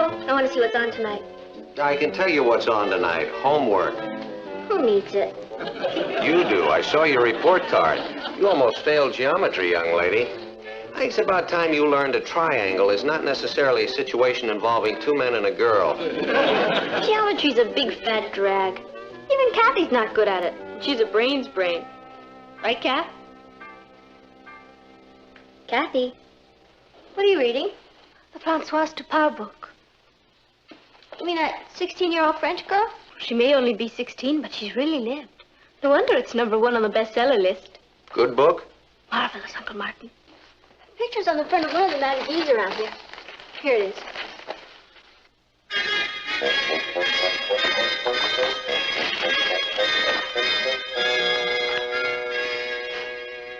I want to see what's on tonight. I can tell you what's on tonight. Homework. Who needs it? You do. I saw your report card. You almost failed geometry, young lady. I think it's about time you learned a triangle is not necessarily a situation involving two men and a girl. Geometry's a big fat drag. Even Cathy's not good at it. She's a brain's brain. Right, Kath? Cathy, what are you reading? The Françoise Dupart book. You mean that 16-year-old French girl? She may only be 16, but she's really lived. No wonder it's #1 on the bestseller list. Good book? Marvelous, Uncle Martin. Pictures on the front of one of the magazines around here. Here it is.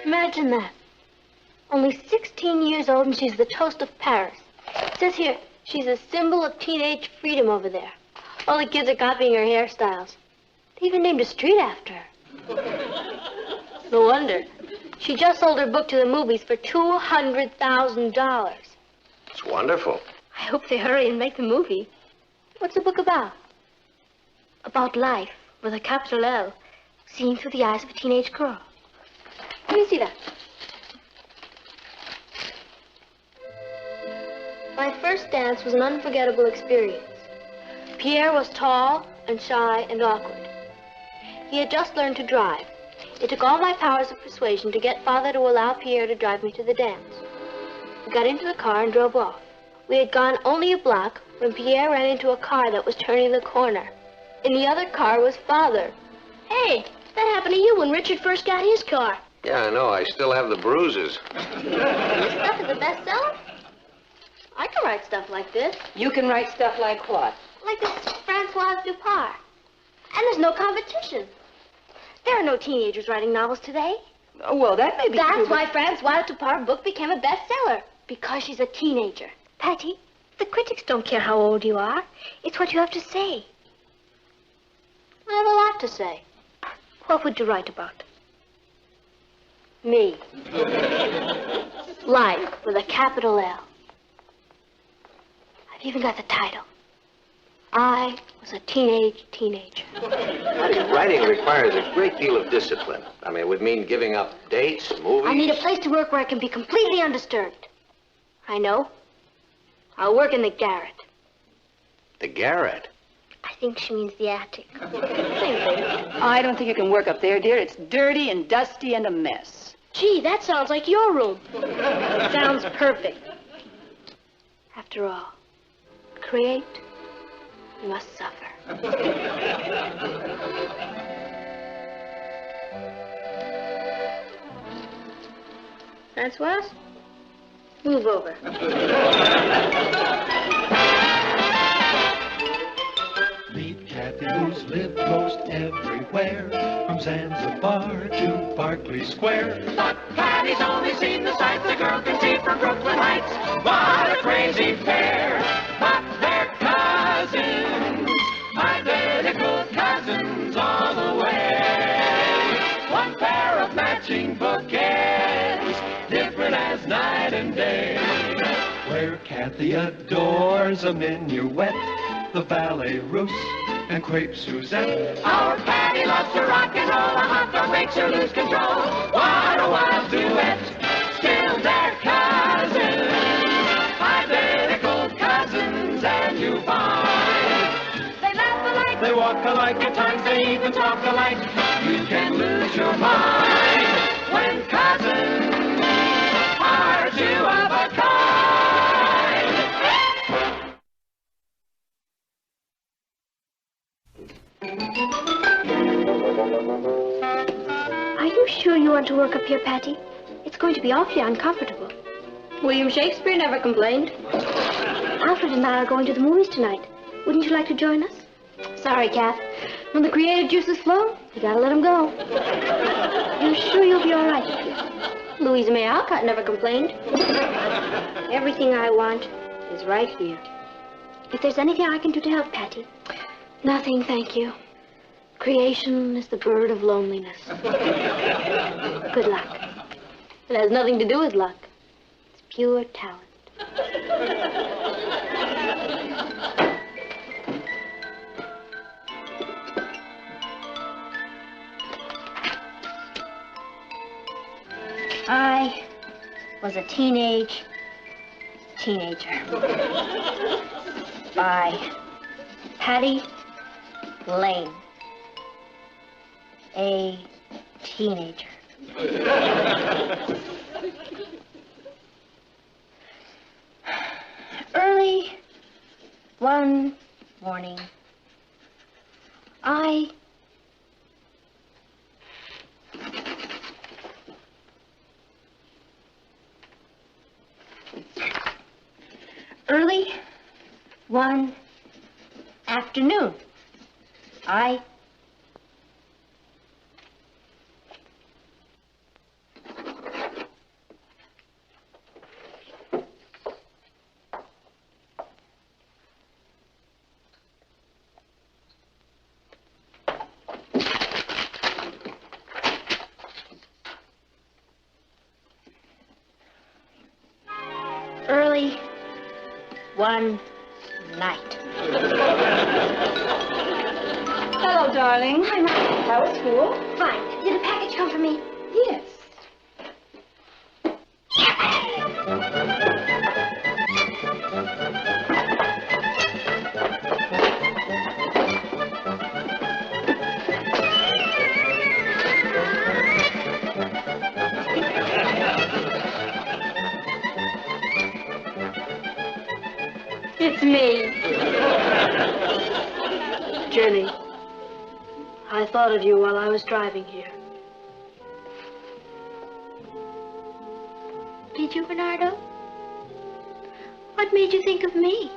Imagine that. Only 16 years old and she's the toast of Paris. It says here, she's a symbol of teenage freedom over there. All the kids are copying her hairstyles. They even named a street after her. No wonder. She just sold her book to the movies for $200,000. It's wonderful. I hope they hurry and make the movie. What's the book about? About life, with a capital L, seen through the eyes of a teenage girl. Let me see that. My first dance was an unforgettable experience. Pierre was tall and shy and awkward. He had just learned to drive. It took all my powers of persuasion to get Father to allow Pierre to drive me to the dance. We got into the car and drove off. We had gone only a block when Pierre ran into a car that was turning the corner. In the other car was Father. Hey, that happened to you when Richard first got his car. Yeah, I know. I still have the bruises. This stuff is a bestseller? I can write stuff like this. You can write stuff like what? Like this Françoise Dupart. And there's no competition. There are no teenagers writing novels today. Oh, well, that may be true. That's why Françoise Dupart's book became a bestseller. Because she's a teenager. Patty, the critics don't care how old you are. It's what you have to say. I have a lot to say. What would you write about? Me. Life with a capital L. I've even got the title. I was a teenager. Writing requires a great deal of discipline. I mean, it would mean giving up dates, movies. I need a place to work where I can be completely undisturbed. I know. I'll work in the garret. The garret? I think she means the attic. Same thing. I don't think you can work up there, dear. It's dirty and dusty and a mess. Gee, that sounds like your room. Sounds perfect. After all, create, you must suffer. Françoise, move over. Meet Cathy, who's lived most everywhere, from Zanzibar to Berkeley Square. But Cathy's only seen the sights a girl can see from Brooklyn Heights. What a crazy pair! But they're cousins, identical cousins all the way. One pair of matching bouquets, different as night and day. Where Cathy adores a minuet, the ballet russe, and crepe Suzette. Our Cathy loves to rock and roll, a hot dog makes her lose control. What a wild duet, still they're cousins, identical cousins, and you find they laugh alike, They walk alike, at times they even talk alike. You can lose your mind when cousins are two of a kind. Are you sure you want to work up here, Patty? It's going to be awfully uncomfortable. William Shakespeare never complained. Alfred and I are going to the movies tonight. Wouldn't you like to join us? Sorry, Kath. When the creative juices flow, you gotta let them go. You're sure you'll be all right up here? Louisa May Alcott never complained. Everything I want is right here. If there's anything I can do to help, Patty. Nothing, thank you. Creation is the bird of loneliness. Good luck. It has nothing to do with luck. It's pure talent. I was a teenager. By Patty Lane. A teenager. Early one morning, Early one afternoon, early one night. Hello, darling. Hi, Ma. How was school? Fine. Did a package come for me? Yes. It's me. Jenny, I thought of you while I was driving here. Did you, Bernardo? What made you think of me?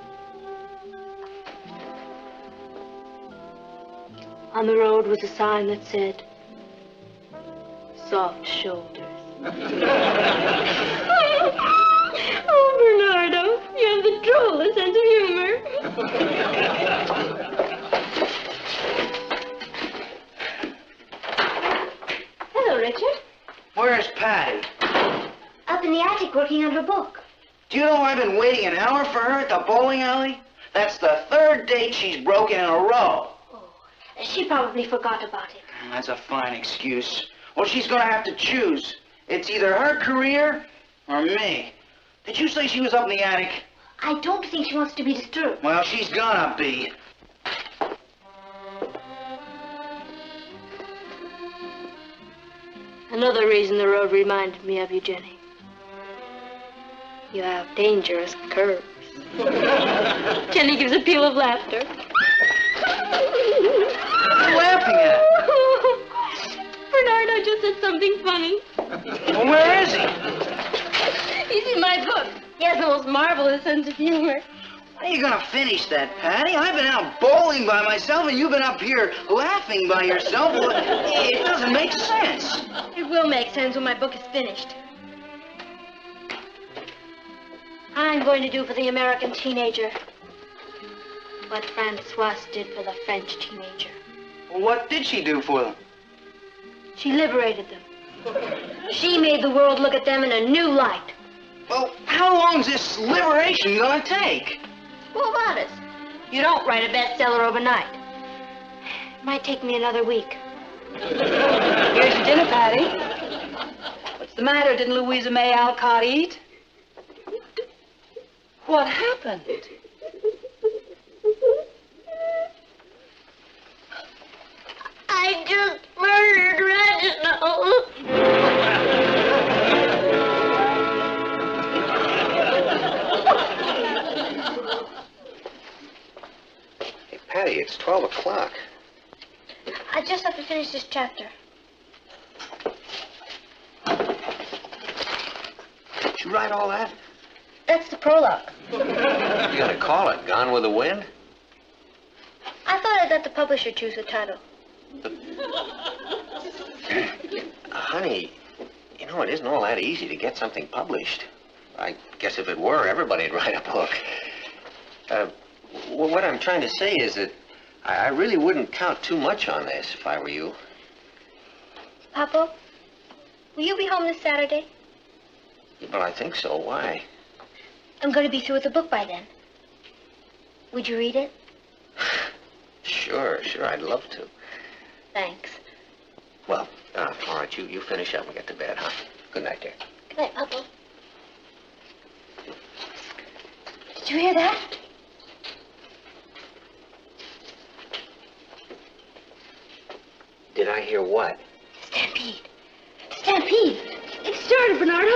On the road was a sign that said, soft shoulders. Oh, Bernardo, you have the drollest sense of humor. Hello, Richard. Where's Patty? Up in the attic working on her book. Do you know I've been waiting an hour for her at the bowling alley? That's the third date she's broken in a row. She probably forgot about it. That's a fine excuse. Well, she's gonna have to choose. It's either her career or me. Did you say she was up in the attic? I don't think she wants to be disturbed. Well, she's gonna be. Another reason the road reminded me of you, Jenny. You have dangerous curves. Jenny gives a peal of laughter. What are you laughing at? Bernardo just said something funny. Well, where is he? He's in my book. He has the most marvelous sense of humor. When are you gonna finish that, Patty? I've been out bowling by myself and you've been up here laughing by yourself. Well, it doesn't make sense. It will make sense when my book is finished. I'm going to do for the American teenager what Francoise did for the French teenager. Well, what did she do for them? She liberated them. She made the world look at them in a new light. Well, how long's this liberation gonna take? Who about us? You don't write a bestseller overnight. It might take me another week. Here's your dinner, Patty. What's the matter? Didn't Louisa May Alcott eat? What happened? I just murdered Reginald. Hey, Patty, it's 12 o'clock. I just have to finish this chapter. Did you write all that? That's the prologue. You gonna call it Gone with the Wind? I thought I'd let the publisher choose the title. Honey, you know, it isn't all that easy to get something published. I guess if it were, everybody'd write a book. What I'm trying to say is that I really wouldn't count too much on this if I were you. Papa, will you be home this Saturday? Well, I think so. Why? I'm going to be through with the book by then. Would you read it? Sure, I'd love to. Thanks. Well, all right, you finish up and get to bed, huh? Good night, dear. Good night, Papa. Did you hear that? Did I hear what? Stampede. Stampede. It started, Bernardo.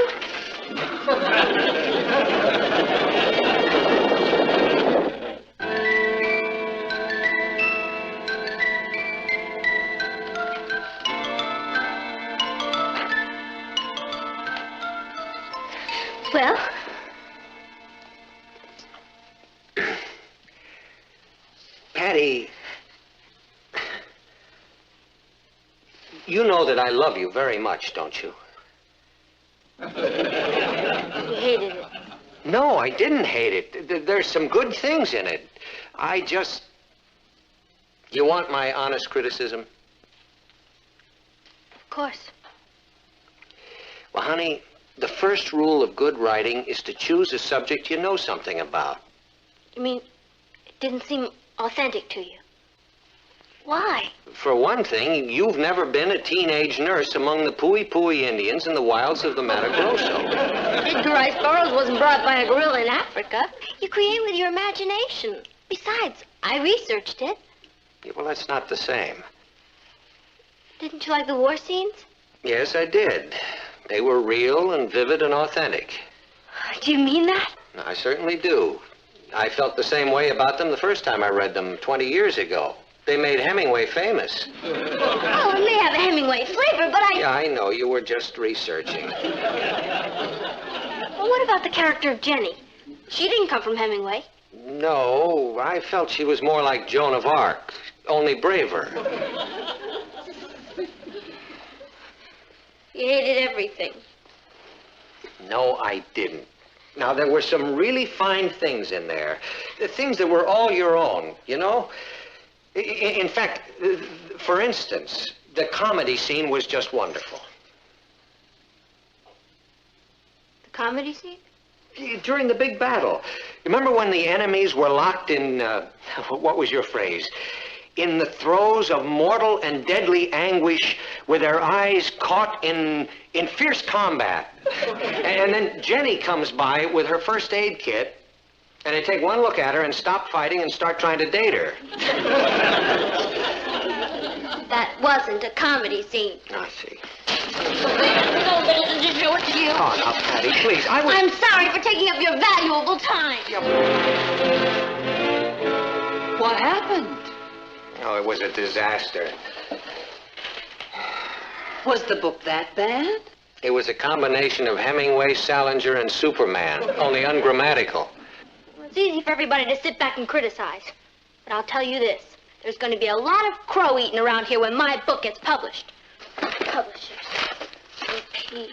Well? Patty, you know that I love you very much, don't you? You hated it. No, I didn't hate it. There's some good things in it. I just... You want my honest criticism? Of course. Well, honey, the first rule of good writing is to choose a subject you know something about. You mean it didn't seem authentic to you? Why? For one thing, you've never been a teenage nurse among the Pui Indians in the wilds of the Mato Grosso. Edgar Rice Burroughs wasn't brought by a gorilla in Africa. You create with your imagination. Besides, I researched it. Yeah, well, that's not the same. Didn't you like the war scenes? Yes, I did. They were real and vivid and authentic. Do you mean that? I certainly do. I felt the same way about them the first time I read them 20 years ago. They made Hemingway famous. Oh, it may have a Hemingway flavor, but Yeah, I know. You were just researching. Well, what about the character of Jenny? She didn't come from Hemingway. No, I felt she was more like Joan of Arc, only braver. You hated everything. No, I didn't. Now, there were some really fine things in there. The things that were all your own, you know? In fact, for instance, the comedy scene was just wonderful. The comedy scene? During the big battle. Remember when the enemies were locked in, what was your phrase? In the throes of mortal and deadly anguish with their eyes caught in fierce combat. And then Jenny comes by with her first aid kit, and they take one look at her and stop fighting and start trying to date her. That wasn't a comedy scene. I see. Nobody to show it to you. Oh, now, Patty, please. I'm sorry for taking up your valuable time. What happened? Oh, it was a disaster. Was the book that bad? It was a combination of Hemingway, Salinger, and Superman, only ungrammatical. It's easy for everybody to sit back and criticize. But I'll tell you this. There's going to be a lot of crow eating around here when my book gets published. Publishers. AP.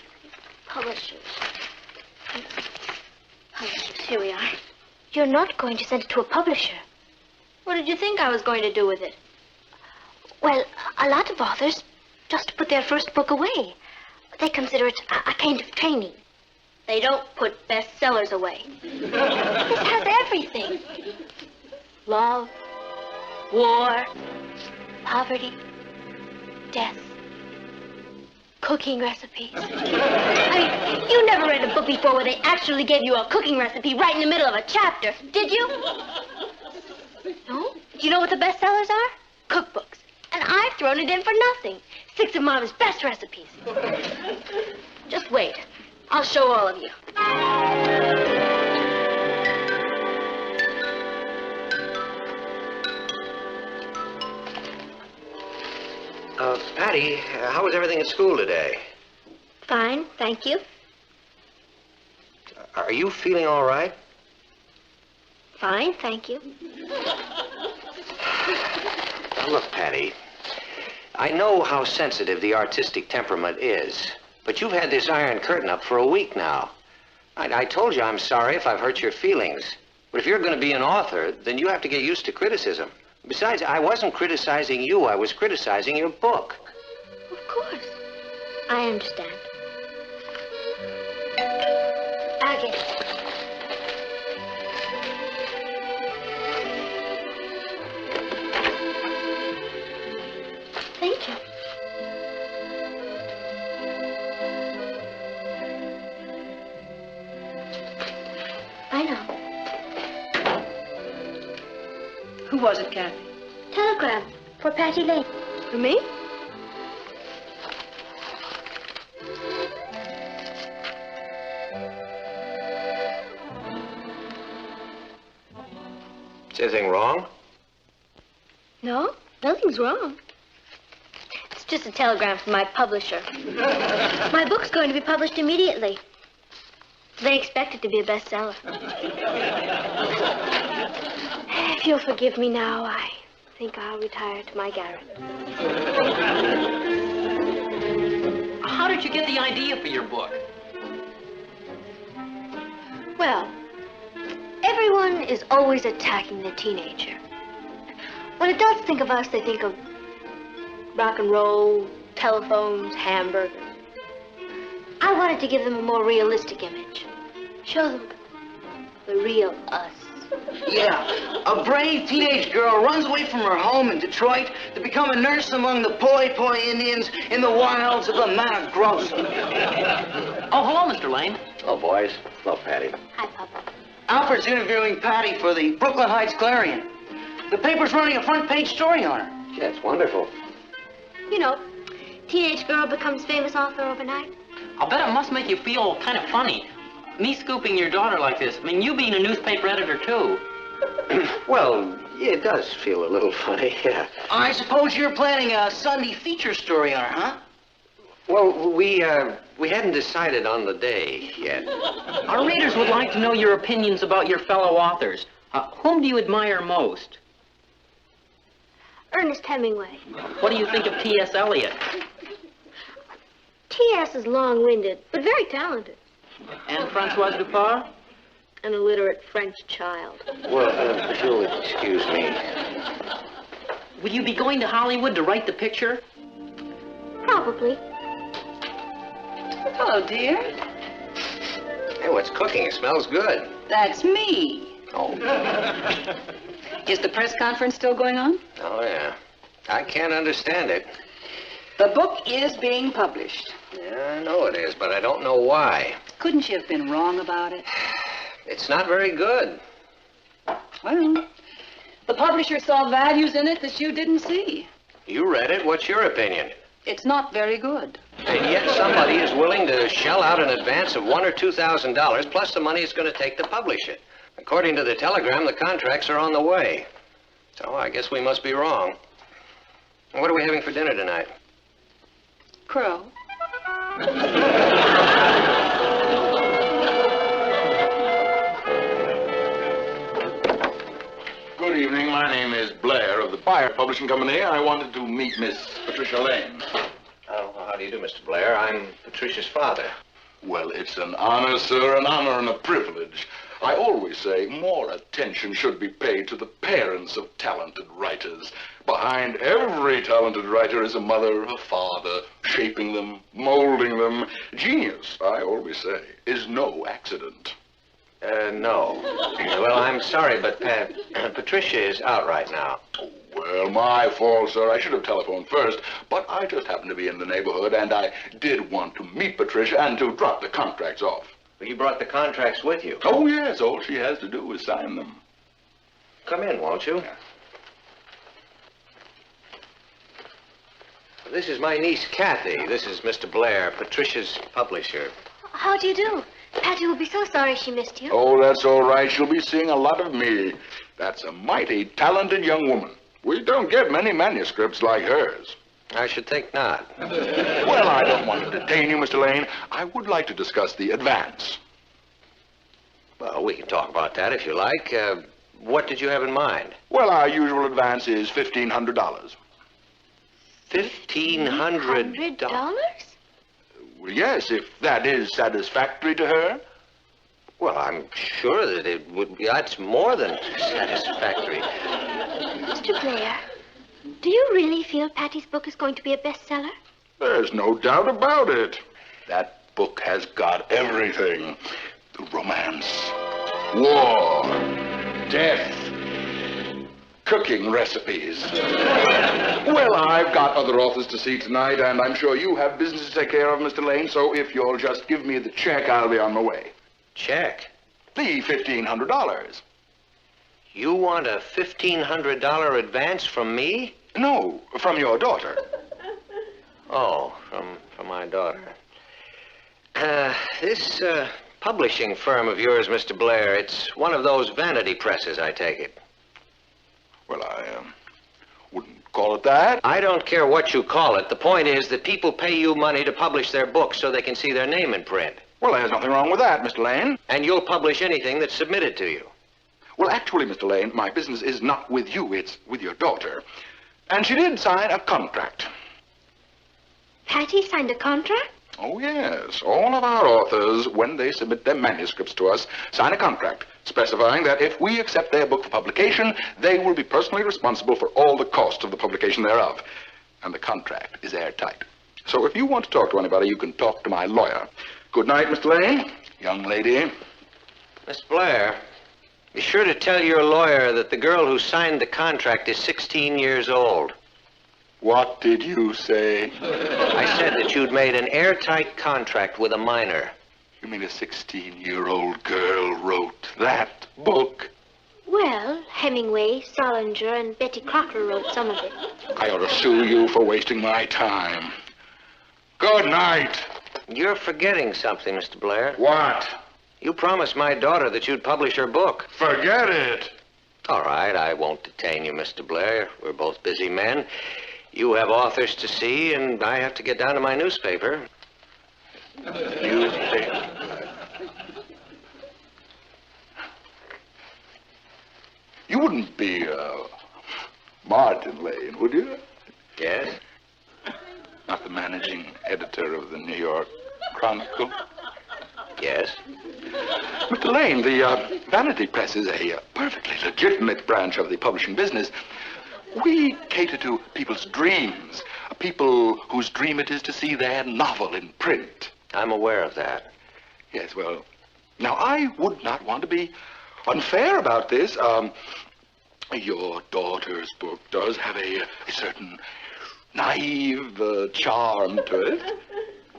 Publishers. Publishers. Here we are. You're not going to send it to a publisher. What did you think I was going to do with it? Well, a lot of authors just put their first book away. They consider it a kind of training. They don't put bestsellers away. This has everything. Love, war, poverty, death, cooking recipes. I mean, you never read a book before where they actually gave you a cooking recipe right in the middle of a chapter, did you? No? Do you know what the bestsellers are? Cookbooks. And I've thrown it in for nothing. 6 of Mama's best recipes. Just wait. I'll show all of you. Patty, how was everything at school today? Fine, thank you. Are you feeling all right? Fine, thank you. Now, look, Patty, I know how sensitive the artistic temperament is, but you've had this Iron Curtain up for a week now. I told you I'm sorry if I've hurt your feelings. But if you're going to be an author, then you have to get used to criticism. Besides, I wasn't criticizing you. I was criticizing your book. Of course. I understand. I'll get it. Thank you. was it, Cathy? Telegram for Patty Lane. For me? Is anything wrong? No, nothing's wrong. It's just a telegram from my publisher. My book's going to be published immediately. They expect it to be a bestseller. If you'll forgive me now, I think I'll retire to my garret. How did you get the idea for your book? Well, everyone is always attacking the teenager. When adults think of us, they think of rock and roll, telephones, hamburgers. I wanted to give them a more realistic image. Show them the real us. Yeah, a brave teenage girl runs away from her home in Detroit to become a nurse among the Poi Poi Indians in the wilds of the Mato Grosso. Oh, hello, Mr. Lane. Oh, boys. Hello, Patty. Hi, Papa. Alfred's interviewing Patty for the Brooklyn Heights Clarion. The paper's running a front-page story on her. Yeah, it's wonderful. You know, teenage girl becomes famous author overnight. I'll bet it must make you feel kind of funny. Me scooping your daughter like this. I mean, you being a newspaper editor, too. Well, yeah, it does feel a little funny, yeah. I suppose you're planning a Sunday feature story on her, huh? Well, we hadn't decided on the day yet. Our readers would like to know your opinions about your fellow authors. Whom do you admire most? Ernest Hemingway. What do you think of T.S. Eliot? T.S. is long-winded, but very talented. And Francoise Dupart? An illiterate French child. Well, if you'll excuse me. Will you be going to Hollywood to write the picture? Probably. Hello, dear. Hey, what's cooking? It smells good. That's me. Oh. Is the press conference still going on? Oh, yeah. I can't understand it. The book is being published. Yeah, I know it is, but I don't know why. Couldn't you have been wrong about it? It's not very good. Well, the publisher saw values in it that you didn't see. You read it. What's your opinion? It's not very good. And yet somebody is willing to shell out an advance of $1,000 or $2,000 plus the money it's going to take to publish it. According to the telegram, the contracts are on the way. So I guess we must be wrong. What are we having for dinner tonight? Crow. Good evening. My name is Blair of the Buyer Publishing Company. I wanted to meet Miss Patricia Lane. Oh, well, how do you do, Mr. Blair? I'm Patricia's father. Well, it's an honor, sir, an honor and a privilege. I always say more attention should be paid to the parents of talented writers. Behind every talented writer is a mother, a father, shaping them, molding them. Genius, I always say, is no accident. No. Well, I'm sorry, but Patricia is out right now. Oh, well, my fault, sir. I should have telephoned first, but I just happened to be in the neighborhood, and I did want to meet Patricia and to drop the contracts off. Well, you brought the contracts with you. Oh, yes. All she has to do is sign them. Come in, won't you? Yeah. This is my niece, Cathy. This is Mr. Blair, Patricia's publisher. How do you do? Patty will be so sorry she missed you. Oh, that's all right. She'll be seeing a lot of me. That's a mighty talented young woman. We don't get many manuscripts like hers. I should think not. Well, I don't want to detain you, Mr. Lane. I would like to discuss the advance. Well, we can talk about that if you like. What did you have in mind? Well, our usual advance is $1,500. $1,500? Well, yes, if that is satisfactory to her. Well, I'm sure that it would be. That's more than satisfactory. Mr. Blair, do you really feel Patty's book is going to be a bestseller? There's no doubt about it. That book has got everything. The romance, war, death, cooking recipes. Well, I've got other authors to see tonight, and I'm sure you have business to take care of, Mr. Lane, so if you'll just give me the check, I'll be on my way. Check? The $1,500. You want a $1,500 advance from me? No, from your daughter. Oh, from my daughter. This publishing firm of yours, Mr. Blair, it's one of those vanity presses, I take it. Well, I wouldn't call it that. I don't care what you call it. The point is that people pay you money to publish their books so they can see their name in print. Well, there's nothing wrong with that, Mr. Lane. And you'll publish anything that's submitted to you. Well, actually, Mr. Lane, my business is not with you, it's with your daughter. And she did sign a contract. Patty signed a contract? Oh, yes. All of our authors, when they submit their manuscripts to us, sign a contract specifying that if we accept their book for publication, they will be personally responsible for all the cost of the publication thereof. And the contract is airtight. So if you want to talk to anybody, you can talk to my lawyer. Good night, Mr. Lane. Young lady. Miss Blair, be sure to tell your lawyer that the girl who signed the contract is 16 years old. What did you say? I said that you'd made an airtight contract with a minor. You mean a 16-year-old girl wrote that book? Well, Hemingway, Salinger, and Betty Crocker wrote some of it. I ought to sue you for wasting my time. Good night. You're forgetting something, Mr. Blair. What? You promised my daughter that you'd publish her book. Forget it. All right, I won't detain you, Mr. Blair. We're both busy men. You have authors to see, and I have to get down to my newspaper. You wouldn't be, Martin Lane, would you? Yes? Not the managing editor of the New York Chronicle? Yes? Mr. Lane, the Vanity Press is a perfectly legitimate branch of the publishing business. We cater to people's dreams, people whose dream it is to see their novel in print. I'm aware of that. Yes, well, now I would not want to be unfair about this. Your daughter's book does have a certain naive charm to it.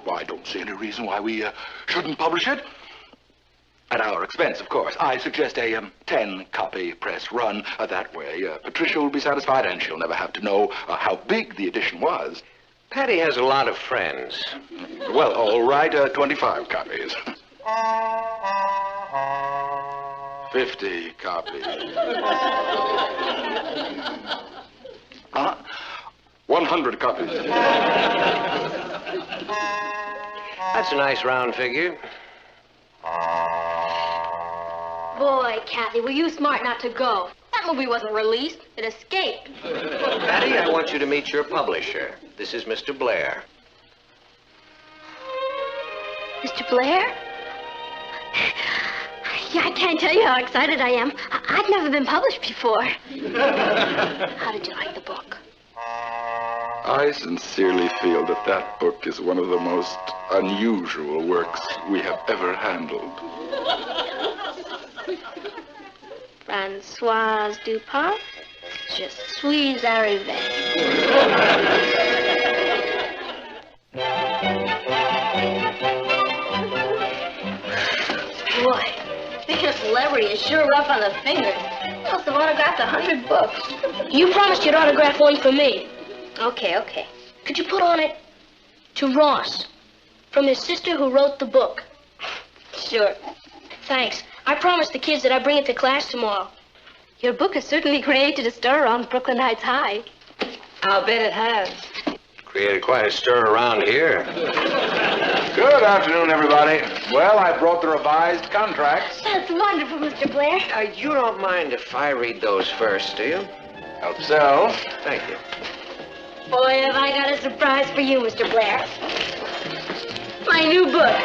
Well, I don't see any reason why we shouldn't publish it. At our expense, of course. I suggest a 10-copy press run. That way, Patricia will be satisfied, and she'll never have to know how big the edition was. Patty has a lot of friends. Well, all right, 25 copies. 50 copies. 100 copies. That's a nice round figure. Boy, Cathy, were you smart not to go? That movie wasn't released. It escaped. Patty, I want you to meet your publisher. This is Mr. Blair. Mr. Blair? Yeah, I can't tell you how excited I am. I've never been published before. How did you like the book? I sincerely feel that that book is one of the most unusual works we have ever handled. Francoise Dupont, je suis arrivée. Boy, being a celebrity is sure rough on the fingers. I must have autographed 100 books. You promised you'd autograph one for me. Okay. Could you put on it, to Ross, from his sister who wrote the book? Sure. Thanks. I promised the kids that I'd bring it to class tomorrow. Your book has certainly created a stir around Brooklyn Heights High. I'll bet it has. Created quite a stir around here. Good afternoon, everybody. Well, I brought the revised contracts. That's wonderful, Mr. Blair. You don't mind if I read those first, do you? Help yourself. Thank you. Boy, have I got a surprise for you, Mr. Blair. My new book.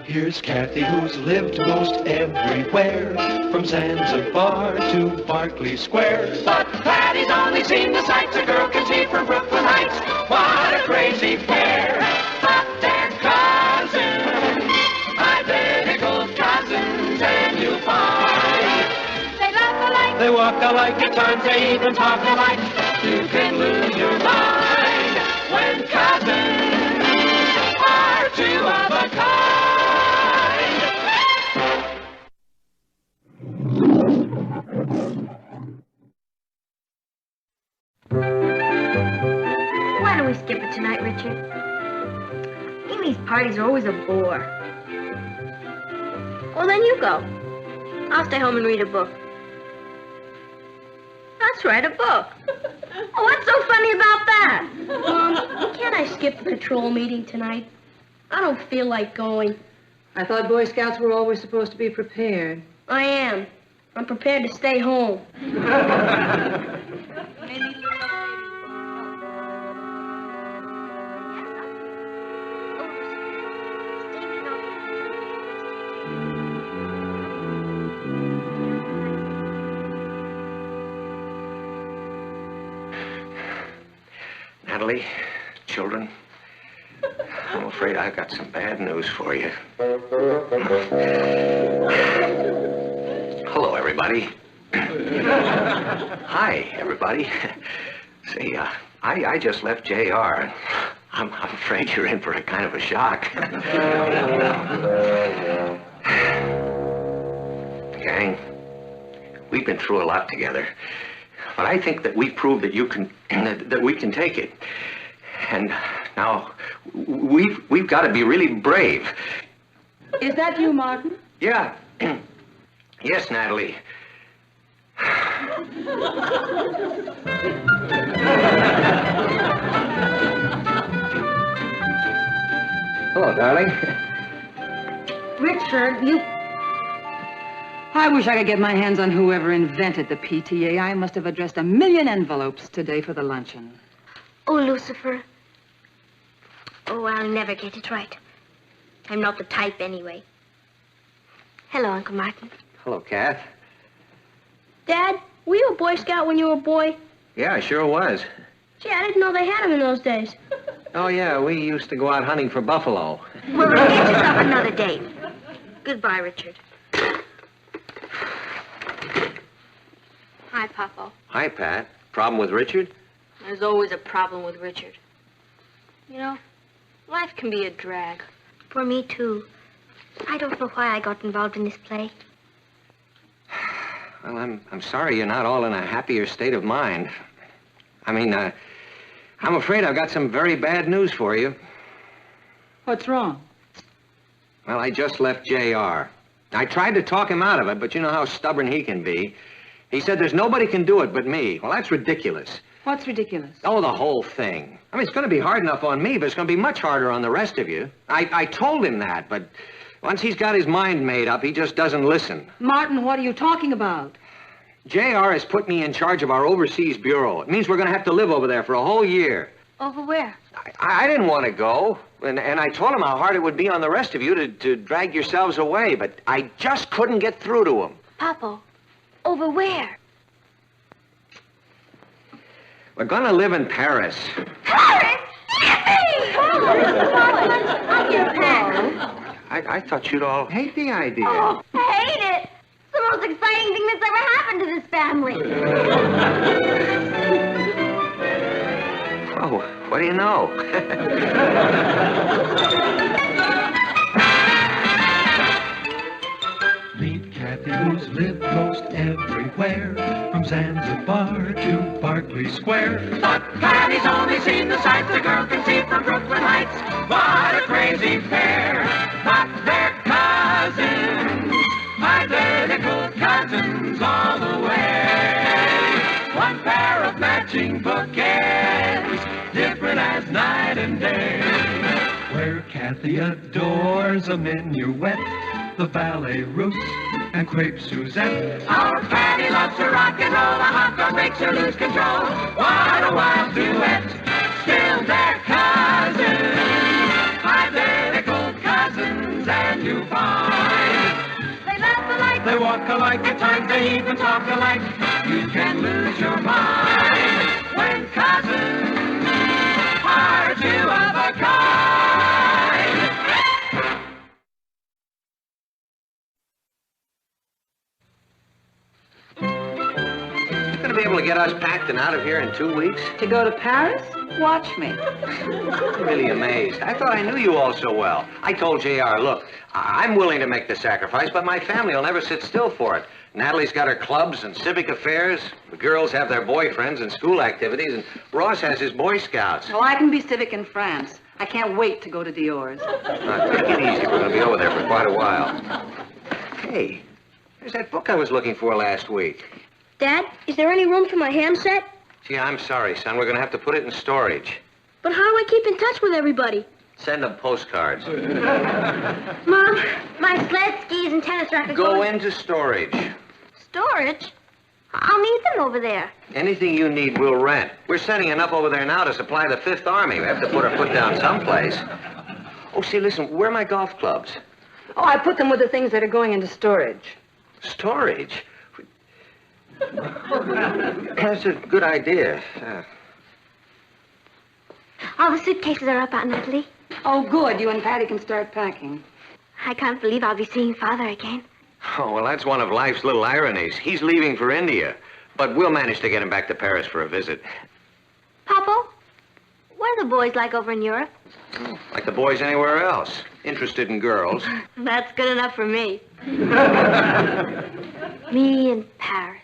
Here's Cathy, who's lived most everywhere, from Zanzibar to Berkeley Square. But Patty's only seen the sights a girl can see from Brooklyn Heights. What a crazy pair. But they're cousins, identical cousins, and you'll find walk alike, at times they even talk alike. You can lose your mind when cousins are two of a kind. Why don't we skip it tonight, Richard? Amy's parties are always a bore. Well, then you go. I'll stay home and read a book. Let's write a book. Oh, what's so funny about that? Mom, can't I skip the patrol meeting tonight? I don't feel like going. I thought Boy Scouts were always supposed to be prepared. I am. I'm prepared to stay home. Natalie, children, I'm afraid I've got some bad news for you. Hello, everybody. Hi, everybody. Say, I just left JR. I'm afraid you're in for a kind of a shock. Gang, we've been through a lot together. But I think that we've proved that you can, that we can take it. And now, we've got to be really brave. Is that you, Martin? Yeah. Yes, Natalie. Hello, darling. Richard, you... I wish I could get my hands on whoever invented the PTA. I must have addressed 1 million envelopes today for the luncheon. Oh, Lucifer. Oh, I'll never get it right. I'm not the type anyway. Hello, Uncle Martin. Hello, Kath. Dad, were you a Boy Scout when you were a boy? Yeah, I sure was. Gee, I didn't know they had them in those days. Oh, yeah, we used to go out hunting for buffalo. Well, get yourself another date. Goodbye, Richard. Hi, Papa. Hi, Pat. Problem with Richard? There's always a problem with Richard. You know, life can be a drag. For me, too. I don't know why I got involved in this play. Well, I'm sorry you're not all in a happier state of mind. I mean, I'm afraid I've got some very bad news for you. What's wrong? Well, I just left JR. I tried to talk him out of it, but you know how stubborn he can be. He said there's nobody can do it but me. Well, that's ridiculous. What's ridiculous? Oh, the whole thing. I mean, it's going to be hard enough on me, but it's going to be much harder on the rest of you. I told him that, but once he's got his mind made up, he just doesn't listen. Martin, what are you talking about? JR has put me in charge of our overseas bureau. It means we're going to have to live over there for a whole year. Over where? I didn't want to go, and I told him how hard it would be on the rest of you to drag yourselves away, but I just couldn't get through to him. Papa, over where? We're going to live in Paris. Paris! Yippee! I'll get a pen. I thought you'd all hate the idea. Oh, I hate it. It's the most exciting thing that's ever happened to this family. Oh, what do you know? Meet Cathy, who's lived most everywhere, from Zanzibar to Berkeley Square. But Cathy's only seen the sights a girl can see from Brooklyn Heights. What a crazy pair, but they're cousins, identical cousins all the way. One pair of matching bookends, different as night and day. Where Cathy adores a minuet, the ballet russe, and crepe Suzette. Our Patty loves to rock and roll, a hot dog makes her lose control. What a wild duet, still they're cousins, identical cousins, and you find they laugh alike, they walk alike, at times they even talk alike. You can lose your mind when cousins are two of a kind. get us packed and out of here in 2 weeks? To go to Paris? Watch me. I'm really amazed. I thought I knew you all so well. I told JR, look, I'm willing to make the sacrifice, but my family will never sit still for it. Natalie's got her clubs and civic affairs. The girls have their boyfriends and school activities, and Ross has his Boy Scouts. Well, I can be civic in France. I can't wait to go to Dior's. Take it easy. We're going to be over there for quite a while. Hey, there's that book I was looking for last week. Dad, is there any room for my ham set? Gee, I'm sorry, son. We're going to have to put it in storage. But how do I keep in touch with everybody? Send them postcards. Mom, my sled, skis, and tennis rackets. Go into storage. Storage? I'll need them over there. Anything you need, we'll rent. We're sending enough over there now to supply the Fifth Army. We have to put our foot down someplace. Oh, see, listen, where are my golf clubs? Oh, I put them with the things that are going into storage. Storage? That's a good idea. All the suitcases are up, Aunt Natalie. Oh, good. You and Patty can start packing. I can't believe I'll be seeing Father again. Oh, well, that's one of life's little ironies. He's leaving for India, but we'll manage to get him back to Paris for a visit. Papa, what are the boys like over in Europe? Like the boys anywhere else. Interested in girls. That's good enough for me. Me in Paris.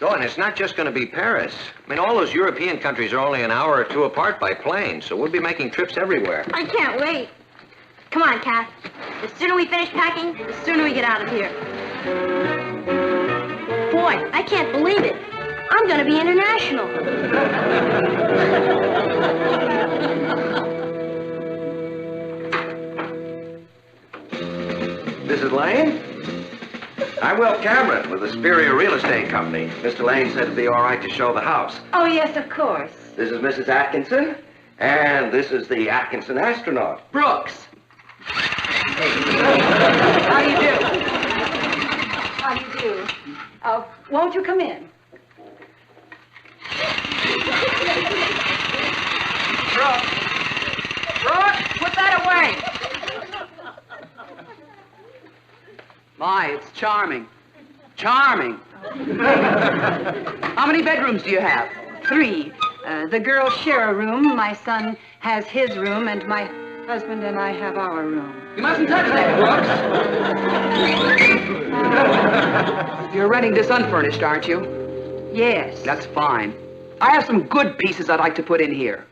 Oh, and it's not just going to be Paris. I mean, all those European countries are only an hour or two apart by plane, so we'll be making trips everywhere. I can't wait. Come on, Kath. The sooner we finish packing, the sooner we get out of here. Boy, I can't believe it. I'm going to be international. Mrs. Lane? I'm Will Cameron with the Superior Real Estate Company. Mr. Lane said it'd be all right to show the house. Oh, yes, of course. This is Mrs. Atkinson, and this is the Atkinson astronaut. Brooks. How do you do? How do you do? Won't you come in? Brooks, put that away. My, it's charming. Charming. How many bedrooms do you have? 3. The girls share a room. My son has his room, and my husband and I have our room. You mustn't touch that, Brooks. You're renting this unfurnished, aren't you? Yes. That's fine. I have some good pieces I'd like to put in here.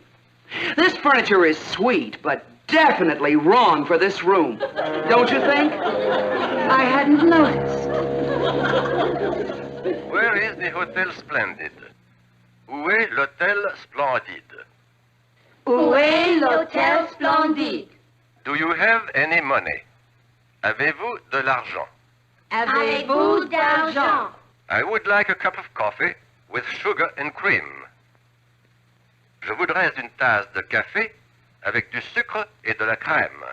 This furniture is sweet, but definitely wrong for this room. Don't you think? I hadn't noticed. Where is the Hotel Splendid? Où est l'Hôtel Splendide? Où est l'Hôtel Splendide? Do you have any money? Avez-vous de l'argent? Avez-vous d'argent? I would like a cup of coffee with sugar and cream. Je voudrais une tasse de café avec du sucre et de la crème.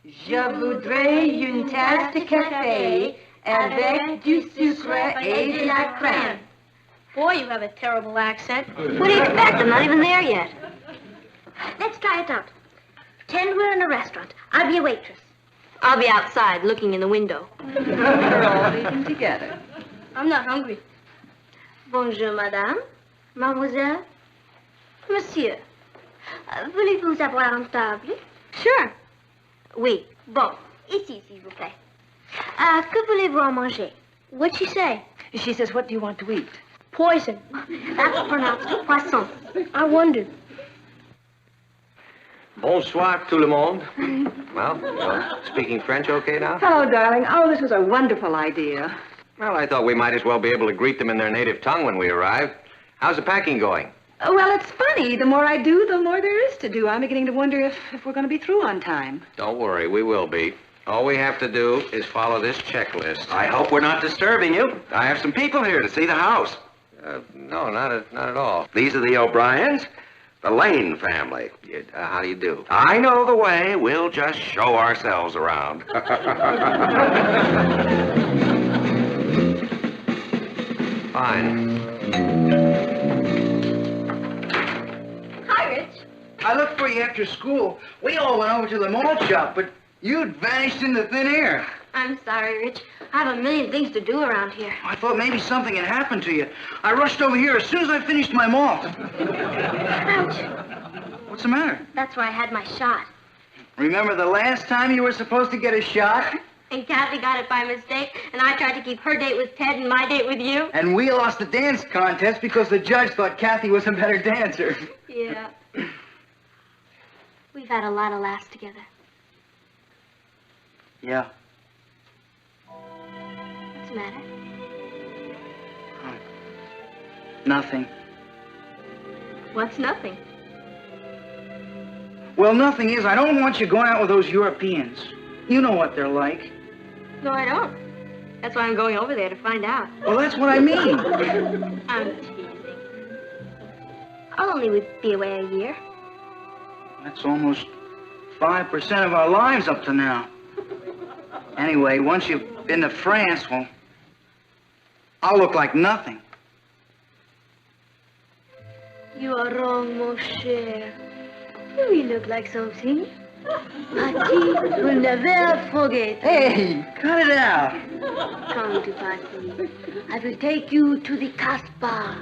Je voudrais une tasse de café avec du sucre et de la crème. Boy, you have a terrible accent. What do you expect? I'm not even there yet. Let's try it out. Pretend we're in a restaurant. I'll be a waitress. I'll be outside looking in the window. We're all eating together. I'm not hungry. Bonjour, madame. Mademoiselle. Monsieur. Voulez-vous avoir une table? Sure. Oui. Bon. Ici, s'il vous plaît. Que voulez-vous en manger? What'd she say? She says, what do you want to eat? Poison. That's pronounced poisson. I wondered. Bonsoir, tout le monde. Well, speaking French okay now? Hello, darling. Oh, this was a wonderful idea. Well, I thought we might as well be able to greet them in their native tongue when we arrive. How's the packing going? Well, it's funny. The more I do, the more there is to do. I'm beginning to wonder if we're going to be through on time. Don't worry, we will be. All we have to do is follow this checklist. I hope we're not disturbing you. I have some people here to see the house. No, not at all. These are the O'Briens, the Lane family. How do you do? I know the way. We'll just show ourselves around. Fine. Hi, Rich. I looked for you after school. We all went over to the malt shop, but you'd vanished into thin air. I'm sorry, Rich. I have a million things to do around here. I thought maybe something had happened to you. I rushed over here as soon as I finished my malt. Ouch. What's the matter? That's where I had my shot. Remember the last time you were supposed to get a shot? And Cathy got it by mistake, and I tried to keep her date with Ted and my date with you. And we lost the dance contest because the judge thought Cathy was a better dancer. Yeah. We've had a lot of laughs together. Yeah. What's the matter? Nothing. What's nothing? Well, nothing is, I don't want you going out with those Europeans. You know what they're like. No, I don't. That's why I'm going over there to find out. Well, that's what I mean. I'm teasing. I'll only be away a year. That's almost 5% of our lives up to now. Anyway, once you've been to France, well, I'll look like nothing. You are wrong, mon cher. We look like something. Patty will never forget. Hey, cut it out. Come to Patty. I will take you to the Casbah.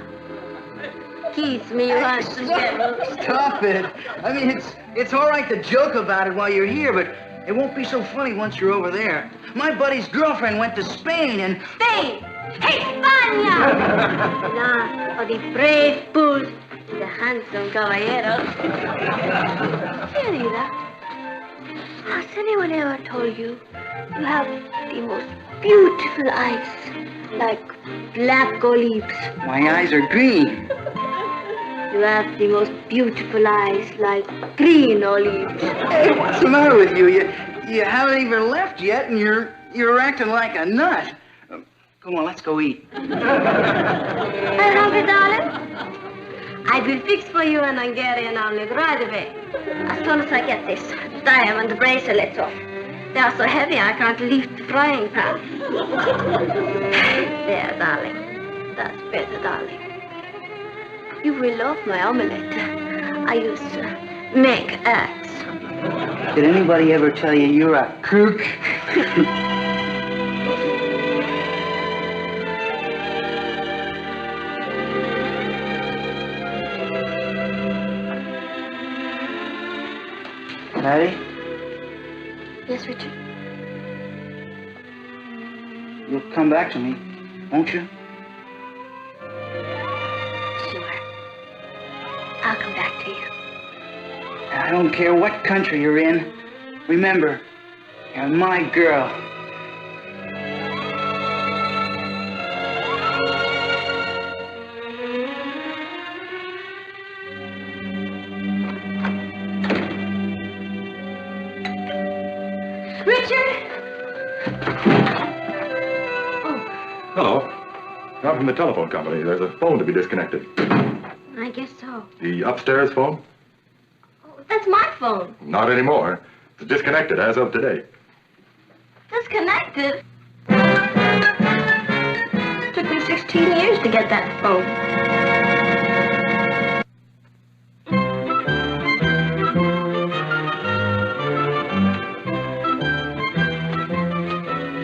Kiss me, you handsome devil. Stop it. I mean, it's all right to joke about it while you're here, but it won't be so funny once you're over there. My buddy's girlfriend went to Spain and... Spain! España! Now, for the brave bull, the handsome caballero. Querida, has anyone ever told you you have the most beautiful eyes, like black olives? My eyes are green. You have the most beautiful eyes, like green olives. Hey, what's the matter with you? You haven't even left yet, and you're acting like a nut. Come on, let's go eat. Are you hungry, darling? I will fix for you an Hungarian omelet right away. As soon as I get this diamond bracelets off. They are so heavy I can't lift the frying pan. There, darling. That's better, darling. You will love my omelet. I use make eggs. Did anybody ever tell you you're a kook? Patty? Yes, Richard? You'll come back to me, won't you? Sure. I'll come back to you. I don't care what country you're in. Remember, you're my girl. Hello. I'm from the telephone company. There's a phone to be disconnected. I guess so. The upstairs phone? Oh, that's my phone. Not anymore. It's disconnected as of today. Disconnected? Took me 16 years to get that phone.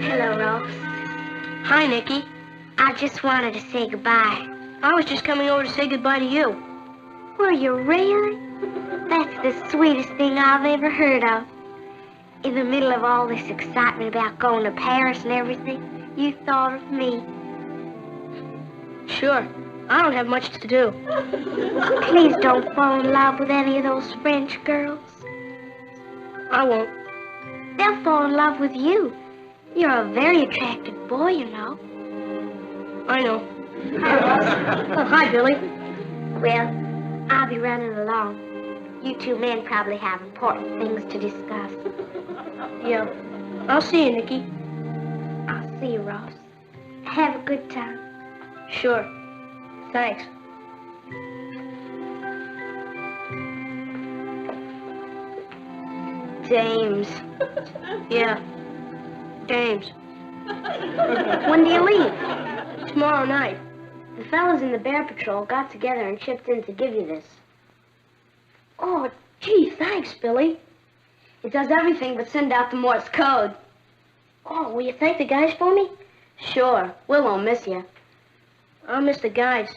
Hello, Rose. Hi, Nicky. I just wanted to say goodbye. I was just coming over to say goodbye to you. Were you really? That's the sweetest thing I've ever heard of. In the middle of all this excitement about going to Paris and everything, you thought of me. Sure. I don't have much to do. Please don't fall in love with any of those French girls. I won't. They'll fall in love with you. You're a very attractive boy, you know. I know. Hi, Ross. Oh, hi, Billy. Well, I'll be running along. You two men probably have important things to discuss. Yeah. I'll see you, Nicky. I'll see you, Ross. Have a good time. Sure. Thanks. James. Yeah. James. When do you leave? Tomorrow night. The fellas in the Bear Patrol got together and chipped in to give you this. Oh, gee, thanks, Billy. It does everything but send out the Morse code. Oh, will you thank the guys for me? Sure. Will won't miss you. I'll miss the guys.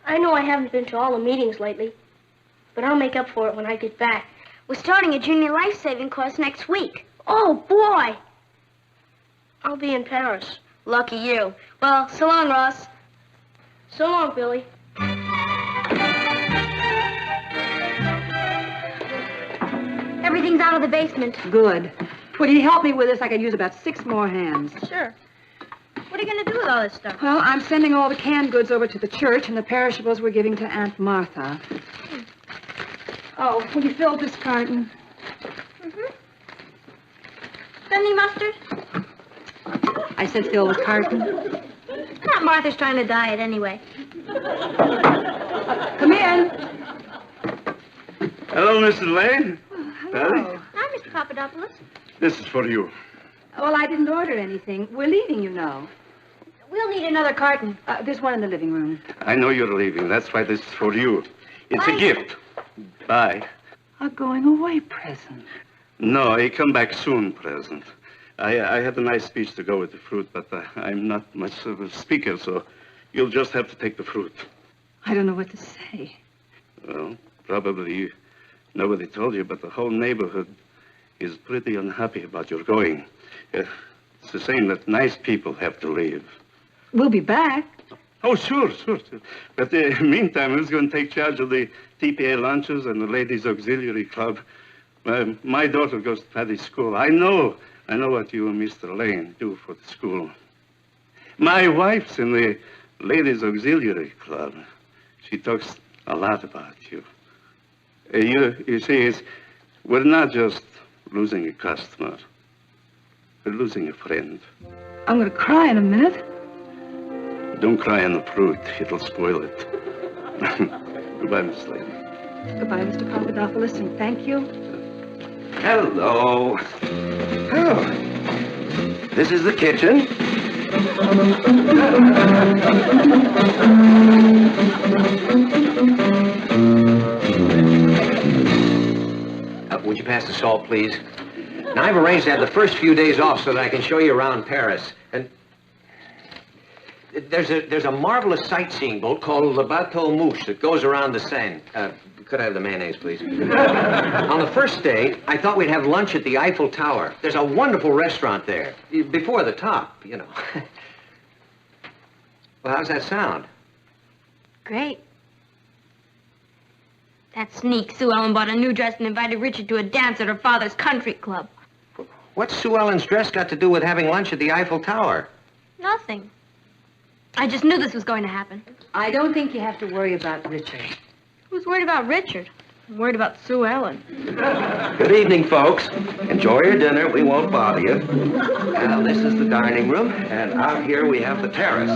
I know I haven't been to all the meetings lately, but I'll make up for it when I get back. We're starting a junior life-saving course next week. Oh, boy! I'll be in Paris. Lucky you. Well, so long, Ross. So long, Billy. Everything's out of the basement. Good. Will you help me with this? I could use about 6 more hands. Sure. What are you going to do with all this stuff? Well, I'm sending all the canned goods over to the church, and the perishables we're giving to Aunt Martha. Oh, will you fill this carton? Mm-hmm. Any mustard? I said fill the carton. Aunt Martha's trying to diet anyway. Come in. Hello, Mr. Lane. Hello. Hi, Mr. Papadopoulos. This is for you. Well, I didn't order anything. We're leaving, you know. We'll need another carton. There's one in the living room. I know you're leaving. That's why this is for you. It's a gift. Bye. A going away present. No, a come back soon present. I had a nice speech to go with the fruit, but I'm not much of a speaker, so you'll just have to take the fruit. I don't know what to say. Well, probably nobody told you, but the whole neighborhood is pretty unhappy about your going. It's the same that nice people have to leave. We'll be back. Oh, sure. But in the meantime, who's going to take charge of the TPA lunches and the Ladies Auxiliary Club? My daughter goes to Patty's school. I know what you and Mr. Lane do for the school. My wife's in the Ladies Auxiliary Club. She talks a lot about you. You see, we're not just losing a customer. We're losing a friend. I'm going to cry in a minute. Don't cry on the fruit. It'll spoil it. Goodbye, Miss Lane. Goodbye, Mr. Papadopoulos, and thank you. Hello. Oh. This is the kitchen. Would you pass the salt, please? Now, I've arranged to have the first few days off so that I can show you around Paris. And there's a marvelous sightseeing boat called the Bateau Mouche that goes around the Seine. Could I have the mayonnaise, please? On the first day, I thought we'd have lunch at the Eiffel Tower. There's a wonderful restaurant there. Before the top, you know. Well, how's that sound? Great. That sneak Sue Ellen bought a new dress and invited Richard to a dance at her father's country club. What's Sue Ellen's dress got to do with having lunch at the Eiffel Tower? Nothing. I just knew this was going to happen. I don't think you have to worry about Richard. Who's worried about Richard? I'm worried about Sue Ellen. Good evening, folks. Enjoy your dinner. We won't bother you. Now, this is the dining room, and out here we have the terrace.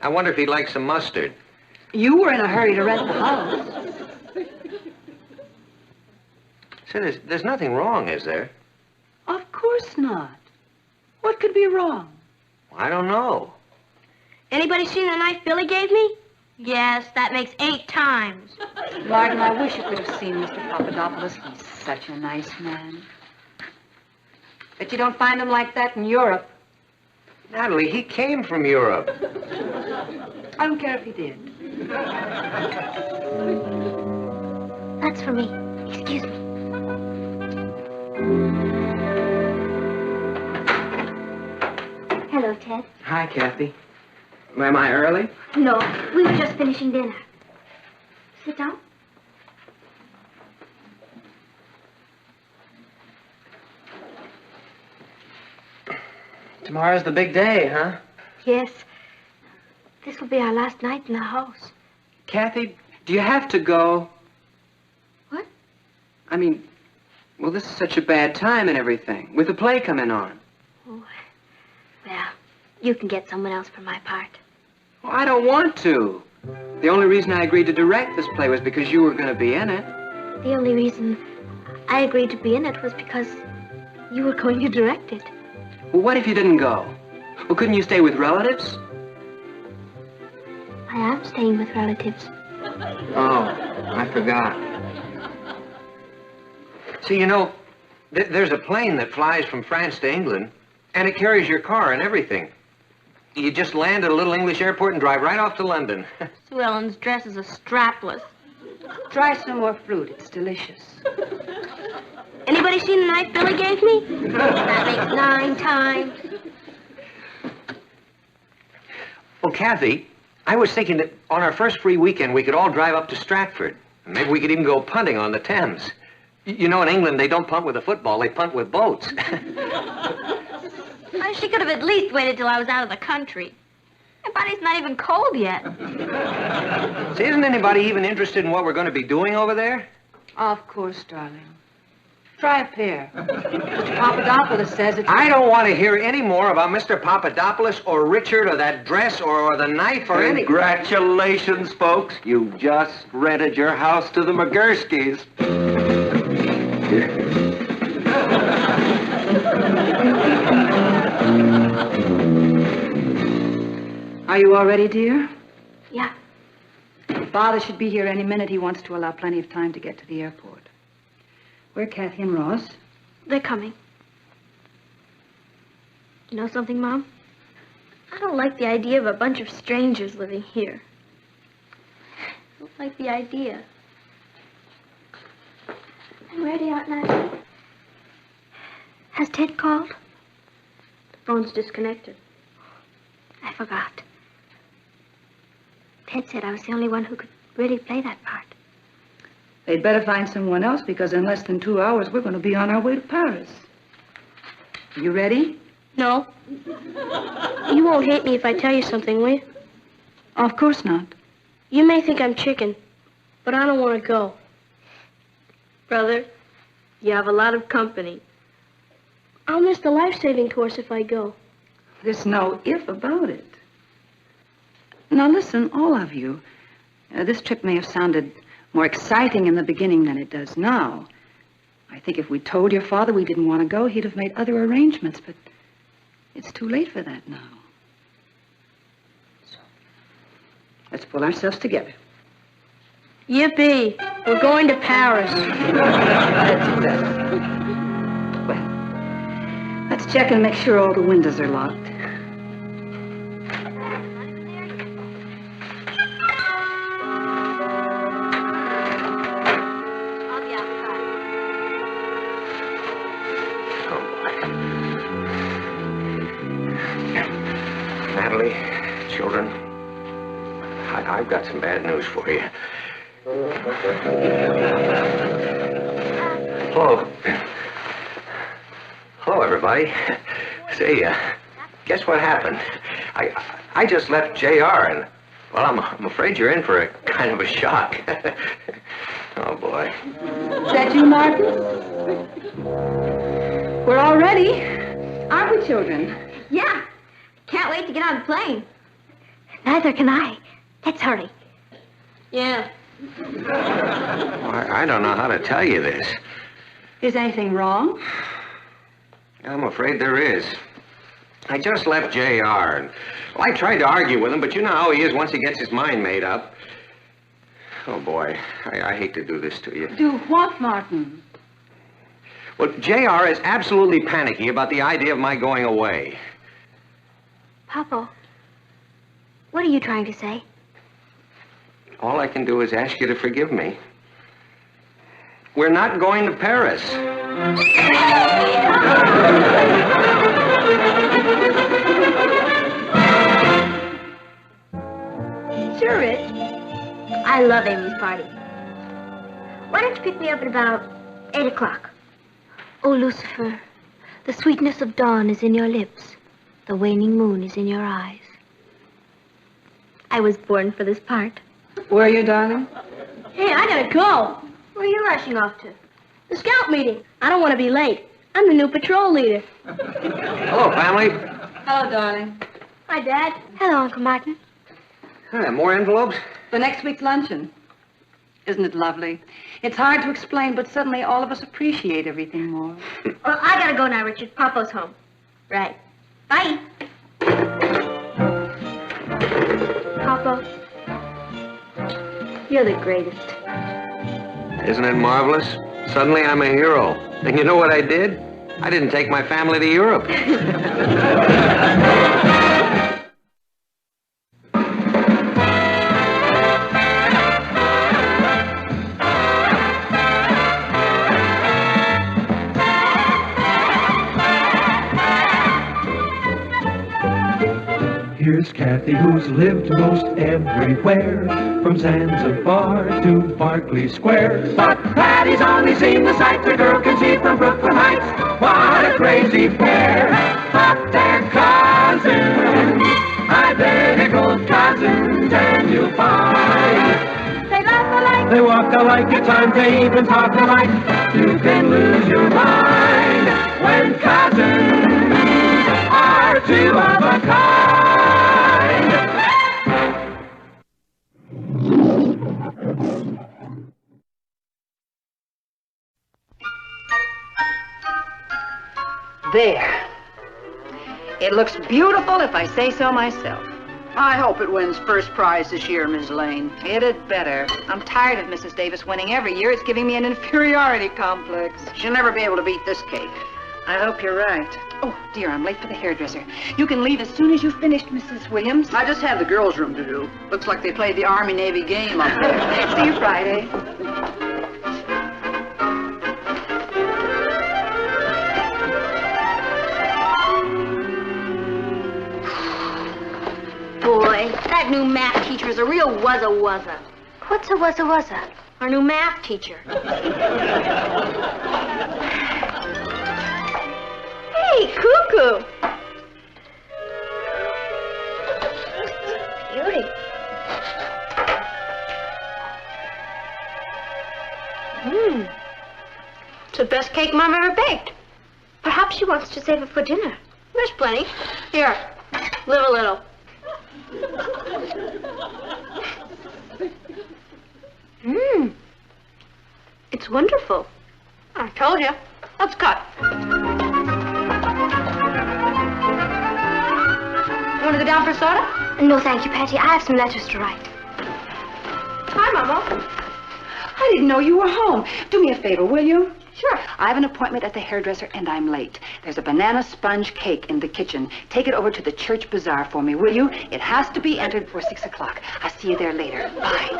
I wonder if he'd like some mustard. You were in a hurry to rent the house. Say, there's nothing wrong, is there? Of course not. What could be wrong? I don't know. Anybody seen the knife Billy gave me? Yes, that makes 8 times. Martin, I wish you could have seen Mr. Papadopoulos. He's such a nice man. Bet you don't find him like that in Europe. Natalie, he came from Europe. I don't care if he did. That's for me. Excuse me. Hello, Ted. Hi, Cathy. Am I early? No, we were just finishing dinner. Sit down. Tomorrow's the big day, huh? Yes. This will be our last night in the house. Cathy, do you have to go? What? I mean, well, this is such a bad time and everything, with the play coming on. Oh, well, you can get someone else for my part. Well, I don't want to. The only reason I agreed to direct this play was because you were going to be in it. The only reason I agreed to be in it was because you were going to direct it. Well, what if you didn't go? Well, couldn't you stay with relatives? I am staying with relatives. Oh, I forgot. See, you know, there's a plane that flies from France to England, and it carries your car and everything. You just land at a little English airport and drive right off to London. Sue Ellen's dresses are strapless. Try some more fruit. It's delicious. Anybody seen the knife Billy gave me? That makes 9 times. Well, Cathy, I was thinking that on our first free weekend, we could all drive up to Stratford. Maybe we could even go punting on the Thames. You know, in England, they don't punt with a football, they punt with boats. Well, she could have at least waited till I was out of the country. My body's not even cold yet. See, isn't anybody even interested in what we're going to be doing over there? Of course, darling. Try a pear. Mr. Papadopoulos says it's... I don't want to hear any more about Mr. Papadopoulos or Richard or that dress or the knife or any... Congratulations, folks. You just rented your house to the McGurskys. Are you all ready, dear? Yeah. Father should be here any minute. He wants to allow plenty of time to get to the airport. Where are Cathy and Ross? They're coming. You know something, Mom? I don't like the idea of a bunch of strangers living here. I don't like the idea. I'm ready, Aunt Nancy. Has Ted called? The phone's disconnected. I forgot. Ted said I was the only one who could really play that part. They'd better find someone else because in less than 2 hours, we're going to be on our way to Paris. You ready? No. You won't hate me if I tell you something, will you? Of course not. You may think I'm chicken, but I don't want to go. Brother, you have a lot of company. I'll miss the life-saving course if I go. There's no if about it. Now listen, all of you. This trip may have sounded more exciting in the beginning than it does now. I think if we told your father we didn't want to go, he'd have made other arrangements, but it's too late for that now. So, let's pull ourselves together. Yippee! We're going to Paris. That's better. Well, let's check and make sure all the windows are locked. Natalie, children, I've got some bad news for you. Hello. Hello, everybody. Say, guess what happened? I just left JR, and, well, I'm afraid you're in for a kind of a shock. Oh, boy. Is that you, Martin? We're all ready, aren't we, children? Yeah. Can't wait to get on the plane. Neither can I. Let's hurry. Yeah. Well, I don't know how to tell you this. Is anything wrong? I'm afraid there is. I just left JR, and well, I tried to argue with him, but you know how he is once he gets his mind made up. Oh, boy, I hate to do this to you. Do what, Martin? Well, JR is absolutely panicky about the idea of my going away. Papa, what are you trying to say? All I can do is ask you to forgive me. We're not going to Paris. Sure, Rich. I love Amy's party. Why don't you pick me up at about 8 o'clock? Oh, Lucifer, the sweetness of dawn is in your lips. The waning moon is in your eyes. I was born for this part. Were you, darling? Hey, I gotta go. Where are you rushing off to? The scout meeting. I don't want to be late. I'm the new patrol leader. Hello, family. Hello, darling. Hi, Dad. Hello, Uncle Martin. More envelopes? For next week's luncheon. Isn't it lovely? It's hard to explain, but suddenly all of us appreciate everything more. Well, I gotta go now, Richard. Papa's home. Right. Bye. Papa, you're the greatest. Isn't it marvelous? Suddenly I'm a hero. And you know what I did? I didn't take my family to Europe. Here's Cathy, who's lived most everywhere, from Zanzibar to Berkeley Square. But Patty's only seen the sights a girl can see from Brooklyn Heights. What a crazy pair, but they're cousins, identical cousins, and you'll find they laugh alike, they walk alike, at times they even talk alike. You can lose your mind when cousins are two of a kind. There. It looks beautiful if I say so myself. I hope it wins first prize this year, Miss Lane. It had better. I'm tired of Mrs. Davis winning every year. It's giving me an inferiority complex. She'll never be able to beat this cake. I hope you're right. Oh, dear, I'm late for the hairdresser. You can leave as soon as you've finished, Mrs. Williams. I just have the girls' room to do. Looks like they played the Army-Navy game up there. See you Friday. Boy, that new math teacher is a real wuzza-wuzza. What's a wuzza-wuzza? Our new math teacher. Hey, Cuckoo! Beauty. It's the best cake Mom ever baked. Perhaps she wants to save it for dinner. There's plenty. Here, live a little. It's wonderful. I told you. Let's cut. You want to go down for soda? No, thank you, Patty. I have some letters to write. Hi, Mama. I didn't know you were home. Do me a favor, will you? Sure. I have an appointment at the hairdresser, and I'm late. There's a banana sponge cake in the kitchen. Take it over to the church bazaar for me, will you? It has to be entered for 6 o'clock. I'll see you there later. Bye.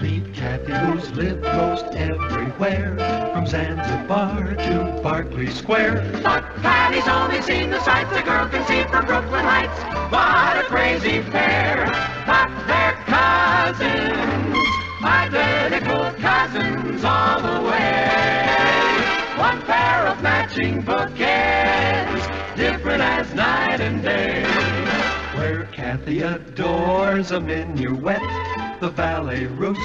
Meet Cathy, who's lived most everywhere, from Zanzibar to Berkeley Square. But Patty's only seen the sights a girl can see from Brooklyn Heights. What a crazy pair, but they're cousins, identical cousins all the way. One pair of matching bookends, different as night and day. Where Cathy adores a minuet, the ballet russe,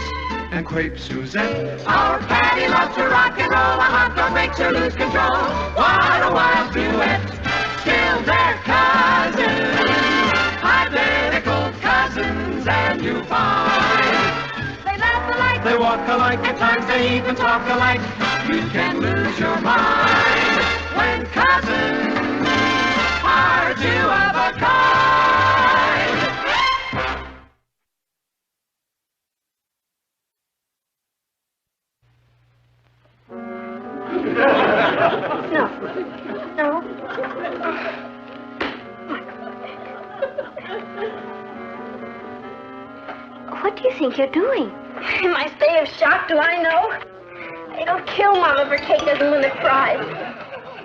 and crepe Suzette. Our Patty loves to rock and roll, a hot dog makes her lose control. What a wild duet, still they're cousins, identical cousins, and you find they laugh alike, They walk alike, at times they even talk alike. You can lose your mind when cousins are two of a kind. No. What do you think you're doing? In my state of shock, do I know? It'll kill Mom if her cake doesn't win the prize.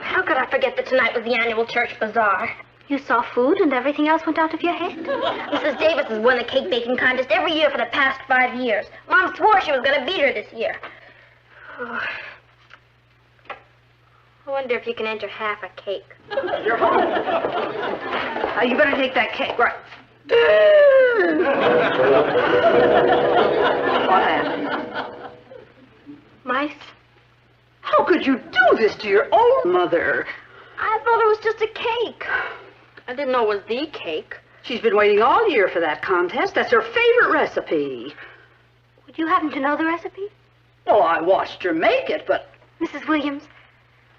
How could I forget that tonight was the annual church bazaar? You saw food and everything else went out of your head? Mrs. Davis has won the cake baking contest every year for the past 5 years. Mom swore she was going to beat her this year. Oh. I wonder if you can enter half a cake. You're home. You better take that cake. Right. What happened? Mice? How could you do this to your own mother? I thought it was just a cake. I didn't know it was the cake. She's been waiting all year for that contest. That's her favorite recipe. Would you happen to know the recipe? Well, I watched her make it, but... Mrs. Williams,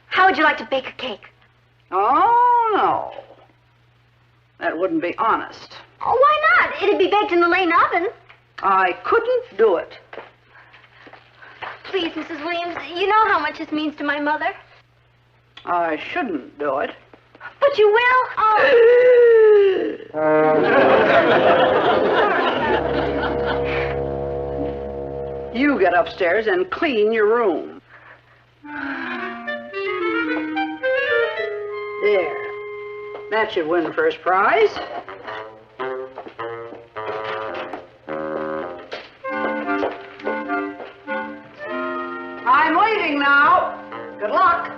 how would you like to bake a cake? Oh, no. That wouldn't be honest. Oh, why not? It'd be baked in the Lane oven. I couldn't do it. Please, Mrs. Williams, you know how much this means to my mother. I shouldn't do it. But you will? Oh. You get upstairs and clean your room. There. That should win first prize. I'm leaving now. Good luck.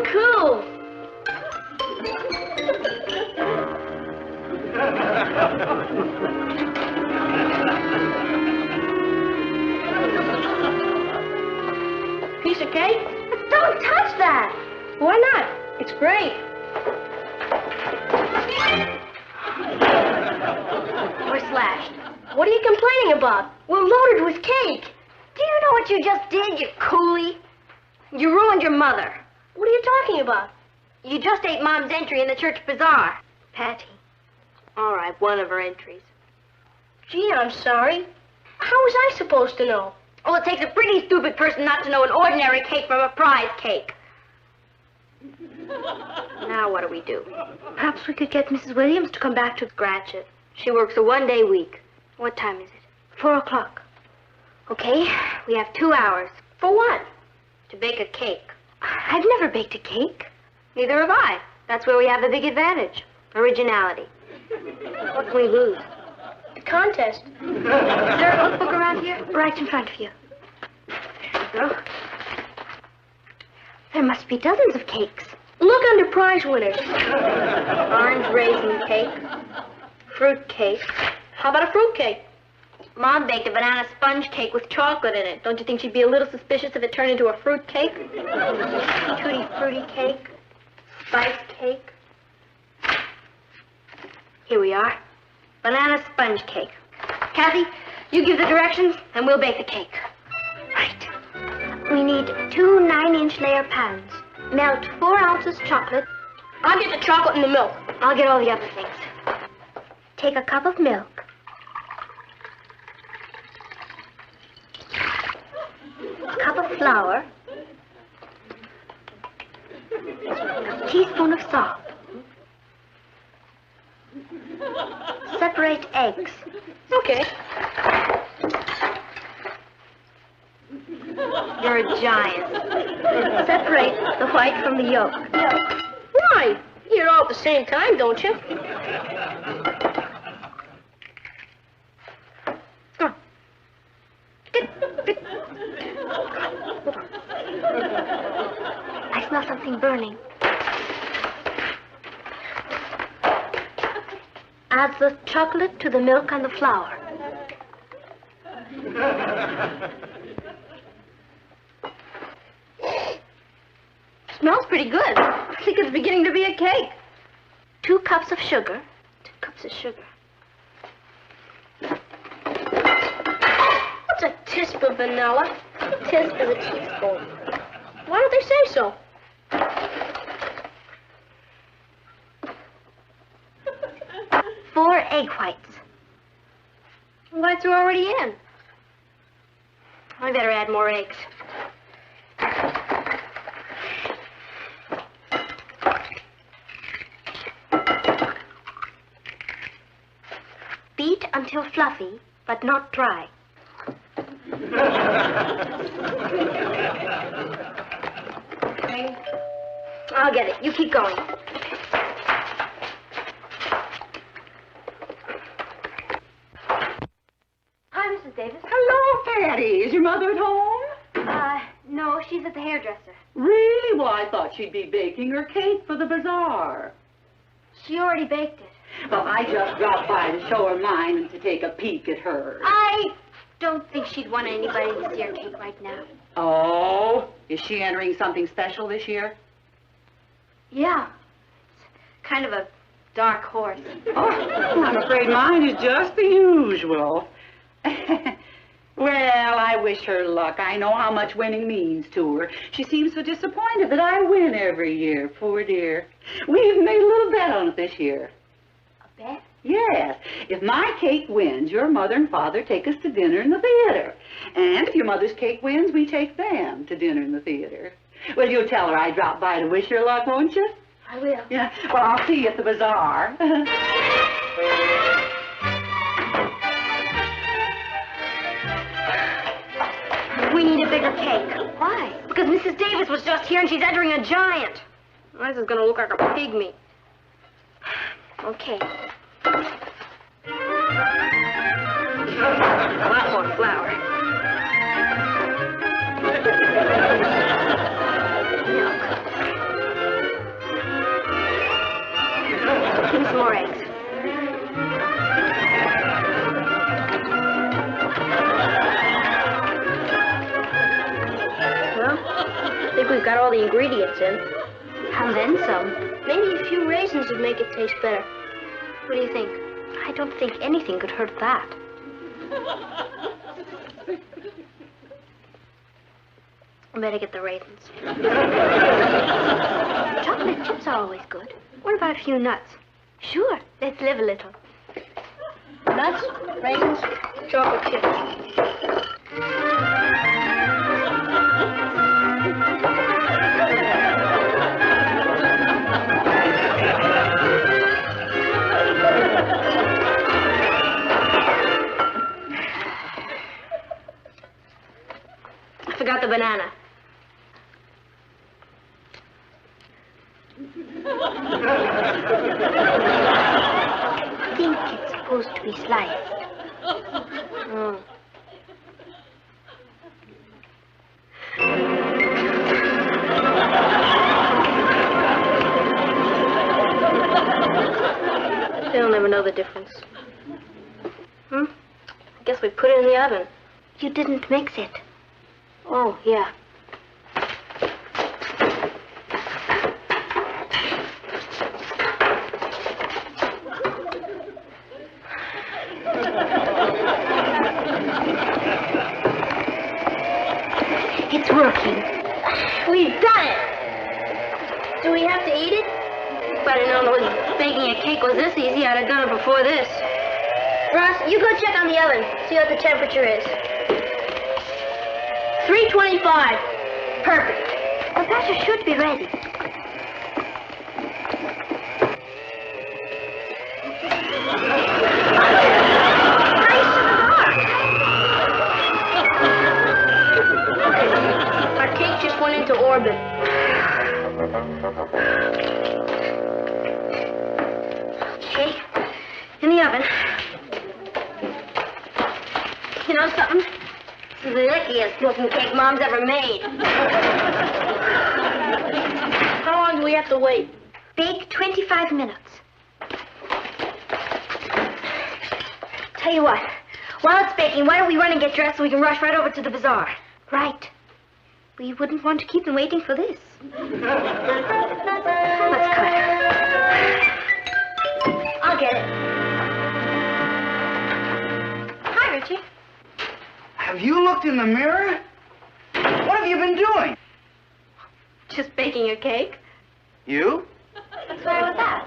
Cool. Piece of cake? Don't touch that. Why not? It's great. We're slashed. What are you complaining about? We're loaded with cake. Do you know what you just did, you coolie? You ruined your mother. What are you talking about? You just ate Mom's entry in the church bazaar. Patty. All right, one of her entries. Gee, I'm sorry. How was I supposed to know? Oh, it takes a pretty stupid person not to know an ordinary cake from a prize cake. Now what do we do? Perhaps we could get Mrs. Williams to come back to Scratch it. She works a one-day week. What time is it? 4 o'clock. Okay, we have 2 hours. For what? To bake a cake. I've never baked a cake. Neither have I. That's where we have the big advantage. Originality. What can we lose? The contest. Is there a notebook around here? Right in front of you. There you go. There must be dozens of cakes. Look under prize winners. Orange raisin cake. Fruit cake. How about a fruit cake? Mom baked a banana sponge cake with chocolate in it. Don't you think she'd be a little suspicious if it turned into a fruit cake? Tutti frutti cake. Spice cake. Here we are. Banana sponge cake. Cathy, you give the directions, and we'll bake the cake. Right. We need 2 9-inch layer pans. Melt 4 ounces chocolate. I'll get the chocolate and the milk. I'll get all the other things. Take a cup of milk. A cup of flour. A teaspoon of salt. Separate eggs. Okay. You're a giant. Separate the white from the yolk. Why? You eat it all at the same time, don't you? Come on. Get. I smell something burning. Add the chocolate to the milk and the flour. Smells pretty good. I think it's beginning to be a cake. 2 cups of sugar. 2 cups of sugar. What's a tisp of vanilla? A tisp is a teaspoon. Why don't they say so? Four egg whites. Whites are already in. I better add more eggs. Beat until fluffy, but not dry. Okay. I'll get it. You keep going. Hi, Mrs. Davis. Hello, Patty. Is your mother at home? No, she's at the hairdresser. Really? Well, I thought she'd be baking her cake for the bazaar. She already baked it. Well, I just dropped by to show her mine and to take a peek at hers. I don't think she'd want anybody to see her cake right now. Oh, is she entering something special this year? Yeah. It's kind of a dark horse. Oh, I'm afraid mine is just the usual. Well, I wish her luck. I know how much winning means to her. She seems so disappointed that I win every year, poor dear. We even made a little bet on it this year. A bet? Yes. If my cake wins, your mother and father take us to dinner in the theater. And if your mother's cake wins, we take them to dinner in the theater. Well, you'll tell her I dropped by to wish her luck, won't you? I will. Yeah. Well, I'll see you at the bazaar. We need a bigger cake. Why? Because Mrs. Davis was just here and she's entering a giant. This is gonna look like a pygmy. Okay. A lot more flour. Milk. Give me some more eggs. I think we've got all the ingredients in. And then some. Maybe a few raisins would make it taste better. What do you think? I don't think anything could hurt that. I better get the raisins. Chocolate chips are always good. What about a few nuts? Sure, let's live a little. Nuts, raisins, chocolate chips. I forgot the banana. I think it's supposed to be sliced. Oh. They'll never know the difference. I guess we put it in the oven. You didn't mix it. Oh, yeah. It's working. We've done it! Do we have to eat it? If I'd have known baking a cake was this easy, I'd have done it before this. Ross, you go check on the oven, see what the temperature is. 325. Perfect. The batter should be ready. Our cake just went into orbit. Okay, in the oven. You know something? This is the lickiest looking cake Mom's ever made. How long do we have to wait? Bake 25 minutes. Tell you what, while it's baking, why don't we run and get dressed so we can rush right over to the bazaar? Right. We wouldn't want to keep them waiting for this. Let's cut. I'll get it. Hi, Richie. Have you looked in the mirror? What have you been doing? Just baking a cake. You? What's wrong with that?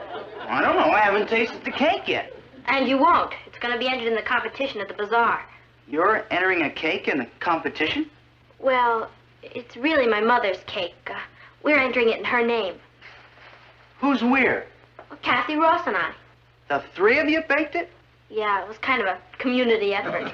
I don't know. I haven't tasted the cake yet. And you won't. It's going to be entered in the competition at the bazaar. You're entering a cake in the competition? Well, it's really my mother's cake. We're entering it in her name. Who's we're? Well, Cathy, Ross, and I. The three of you baked it? Yeah, it was kind of a community effort.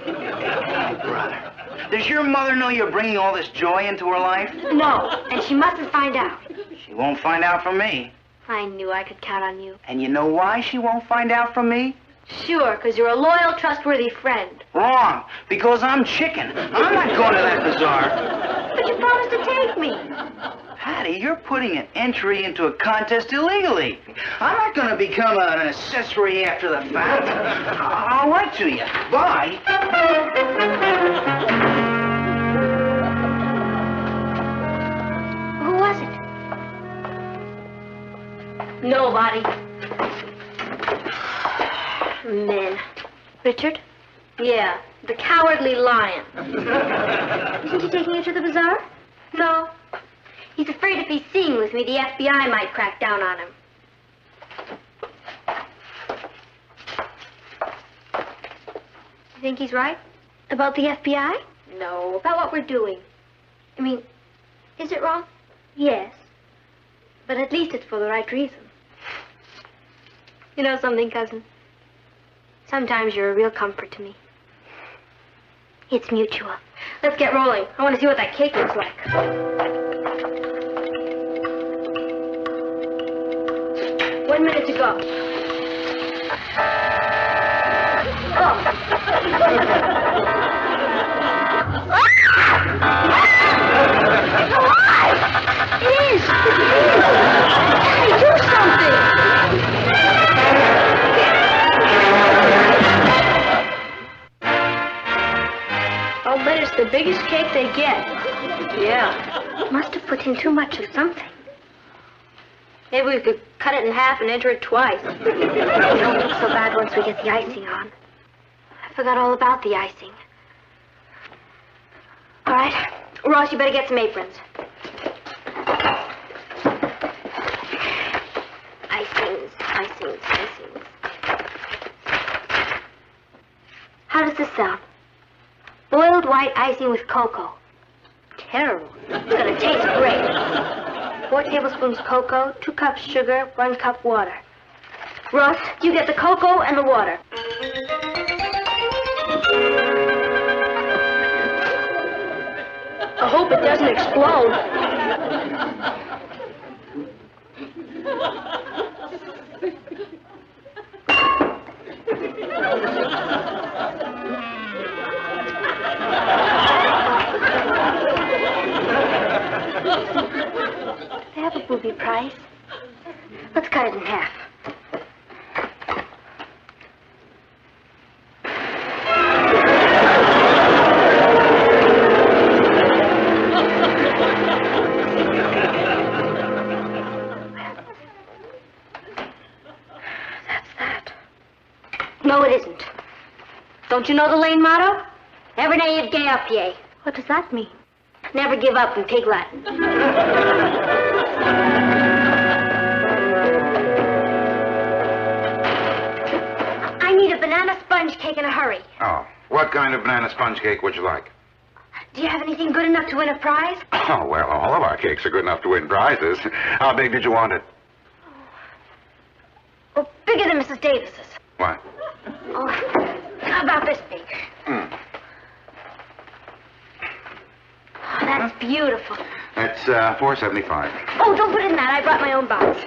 Brother. Does your mother know you're bringing all this joy into her life? No, and she mustn't find out. She won't find out from me. I knew I could count on you. And you know why she won't find out from me? Sure, because you're a loyal, trustworthy friend. Wrong, because I'm chicken. I'm not going to that bazaar. But you promised to take me. Hattie, you're putting an entry into a contest illegally. I'm not going to become an accessory after the fact. I'll write to you. Bye. Who was it? Nobody. Men. Richard? Yeah, the cowardly lion. Isn't he taking you to the bazaar? No. He's afraid if he's seen with me, the FBI might crack down on him. You think he's right? About the FBI? No, about what we're doing. I mean, is it wrong? Yes. But at least it's for the right reason. You know something, cousin? Sometimes you're a real comfort to me. It's mutual. Let's get rolling. I want to see what that cake looks like. 1 minute to go. It is! Hey, do something! I'll bet it's the biggest cake they get. Yeah. Must have put in too much of something. Maybe we could cut it in half and enter it twice. It won't look so bad once we get the icing on. I forgot all about the icing. All right. Ross, you better get some aprons. Icings. How does this sound? Boiled white icing with cocoa. Terrible. It's gonna taste great. 4 tablespoons cocoa, 2 cups sugar, 1 cup water. Ross, you get the cocoa and the water. I hope it doesn't explode. They have a booby price. Let's cut it in half. No, it isn't. Don't you know the Lane motto? Never naive, gay up, yay. What does that mean? Never give up in Pig Latin. I need a banana sponge cake in a hurry. Oh, what kind of banana sponge cake would you like? Do you have anything good enough to win a prize? Oh, well, all of our cakes are good enough to win prizes. How big did you want it? Oh, bigger than Mrs. Davis's. What? Oh, about this big. Hmm. Oh, that's beautiful. That's $4.75. Oh, don't put it in that. I brought my own box.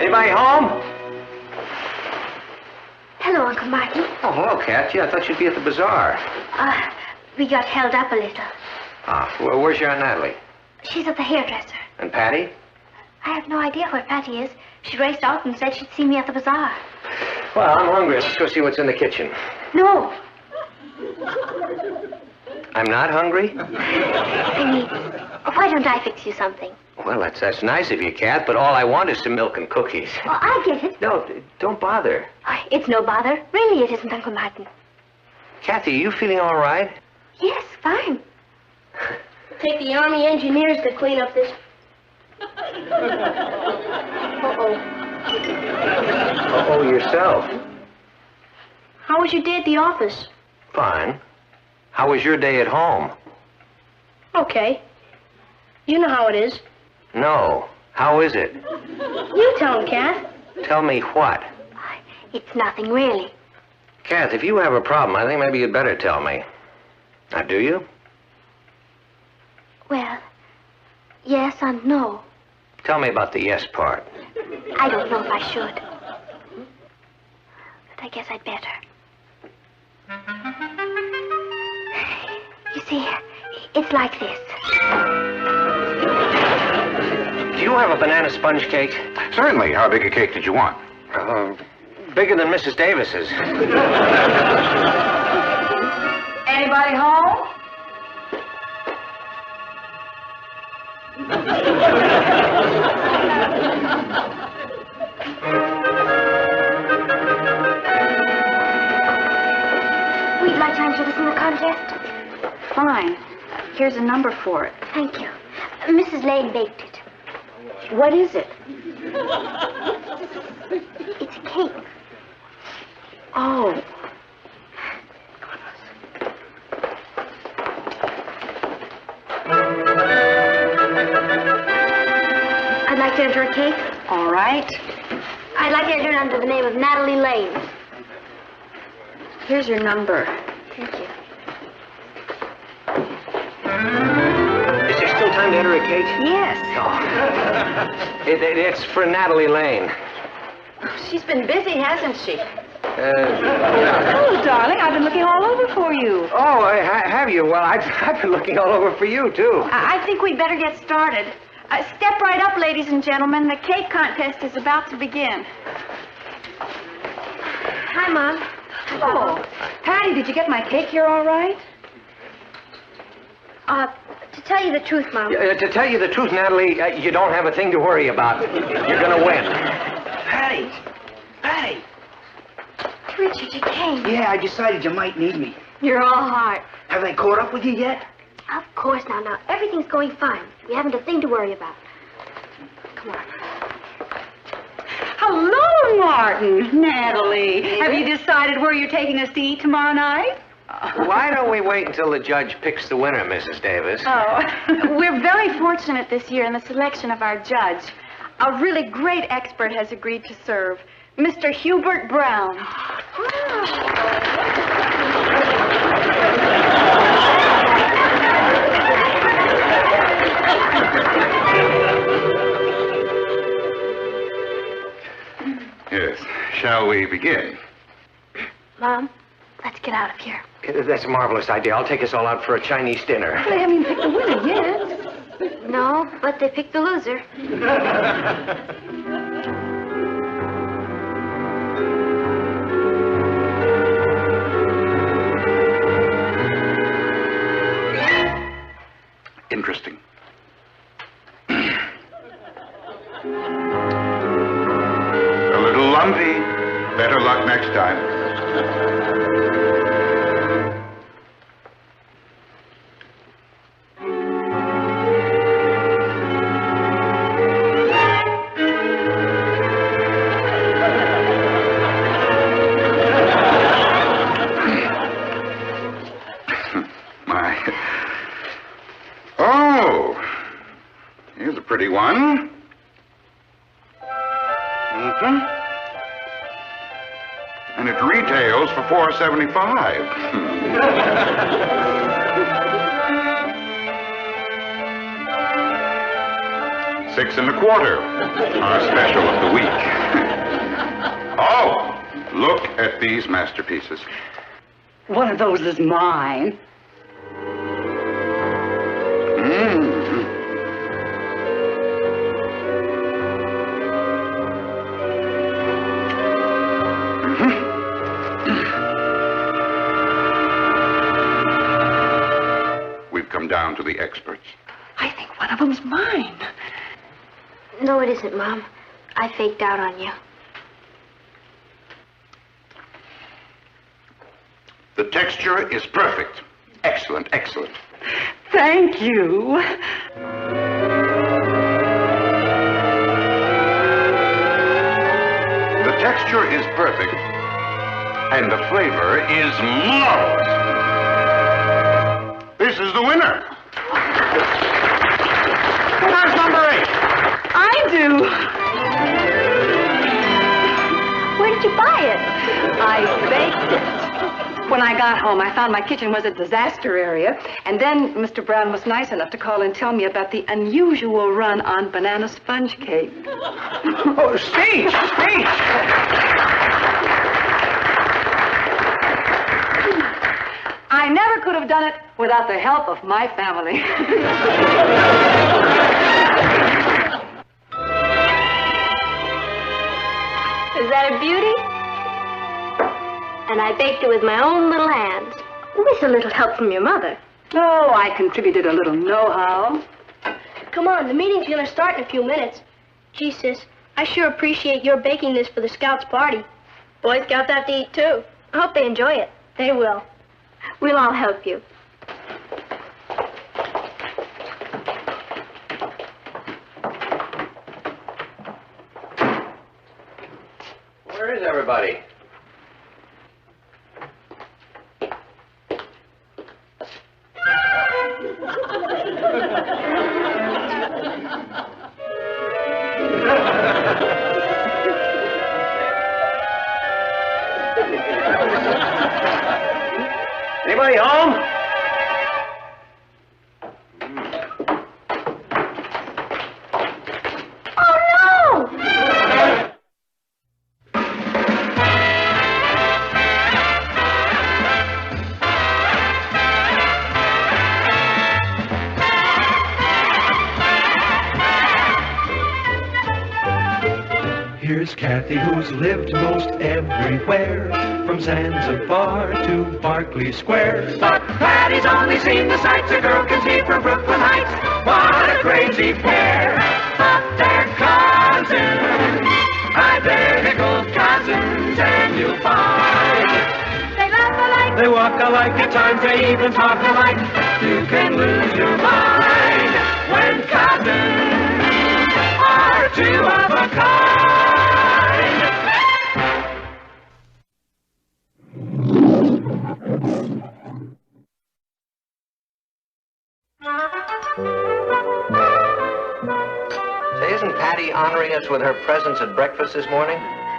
Anybody home? Hello, Uncle Martin. Oh, hello, Cathy. I thought you'd be at the bazaar. We got held up a little. Ah, well, where's your Aunt Natalie? She's at the hairdresser. And Patty? I have no idea where Patty is. She raced out and said she'd see me at the bazaar. Well, I'm hungry. Let's go see what's in the kitchen. No. I'm not hungry? I mean, why don't I fix you something? Well, that's nice of you, Cat, but all I want is some milk and cookies. Oh, I get it. No, don't bother. It's no bother. Really, it isn't, Uncle Martin. Kathy, are you feeling all right? Yes, fine. Take the Army engineers to clean up this. Uh-oh. Uh-oh, yourself. How was your day at the office? Fine. How was your day at home? Okay. You know how it is. No. How is it? You tell him, Kath. Tell me what? It's nothing, really. Kath, if you have a problem, I think maybe you'd better tell me. Now, do you? Well, yes and no. Tell me about the yes part. I don't know if I should. But I guess I'd better. You see, it's like this. Do you have a banana sponge cake? Certainly. How big a cake did you want? Bigger than Mrs. Davis's. Anybody home? We'd like to enter this in the contest. Fine. Here's a number for it. Thank you. Mrs. Lane baked it. What is it? It's a cake. Oh. I'd like to enter a cake. All right. I'd like to enter it under the name of Natalie Lane. Here's your number. Thank you. Is there still time to enter a cake? Yes. It's for Natalie Lane. She's been busy, hasn't she? Yeah. Oh, darling, I've been looking all over for you. Oh, have you? Well, I've been looking all over for you, too. I think we'd better get started. Step right up, ladies and gentlemen. The cake contest is about to begin. Hi, Mom. Oh, Patty, did you get my cake here all right? To tell you the truth, Mom. To tell you the truth, Natalie, you don't have a thing to worry about. You're gonna win. Patty! Patty! Richard, you came. Yeah, I decided you might need me. You're all heart. Have they caught up with you yet? Of course, now. Everything's going fine. We haven't a thing to worry about. Come on. Hello, Martin. Natalie, have you decided where you're taking us to eat tomorrow night? Why don't we wait until the judge picks the winner, Mrs. Davis? Oh, we're very fortunate this year in the selection of our judge. A really great expert has agreed to serve, Mr. Hubert Brown. Yes. Shall we begin? Mom, let's get out of here. That's a marvelous idea. I'll take us all out for a Chinese dinner. They haven't even picked the winner yet. No, but they picked the loser. Interesting. A little lumpy. Better luck next time. Here's a pretty one. And it retails for $4.75. $6 1/4. Our special of the week. Oh, look at these masterpieces. One of those is mine. We've come down to the experts. I think one of them's mine. No, it isn't, Mom. I faked out on you. The texture is perfect. Excellent, excellent. Thank you. The texture is perfect, and the flavor is marvelous. This is the winner. Where's number 8? I do. Where did you buy it? I baked it. When I got home, I found my kitchen was a disaster area, and then Mr. Brown was nice enough to call and tell me about the unusual run on banana sponge cake. Oh, speech! I never could have done it without the help of my family. Is that a beauty? And I baked it with my own little hands. With a little help from your mother. Oh, I contributed a little know-how. come on. The meeting's gonna start in a few minutes. Gee, sis, I sure appreciate your baking this for the Scouts' party. Boy Scouts have to eat, too. I hope they enjoy it. They will. We'll all help you. Where is everybody? Anybody home? Oh, no! Here's Cathy, who's lived most everywhere, from Zanzibar to Berkeley Square. But Patty's only seen the sights a girl can see from Brooklyn Heights. What a crazy pair, but they're cousins, identical cousins, and you'll find they laugh alike, they walk alike, at times they even talk alike. You can lose your mind when cousins are two of a kind. Say, isn't Patty honoring us with her presence at breakfast this morning?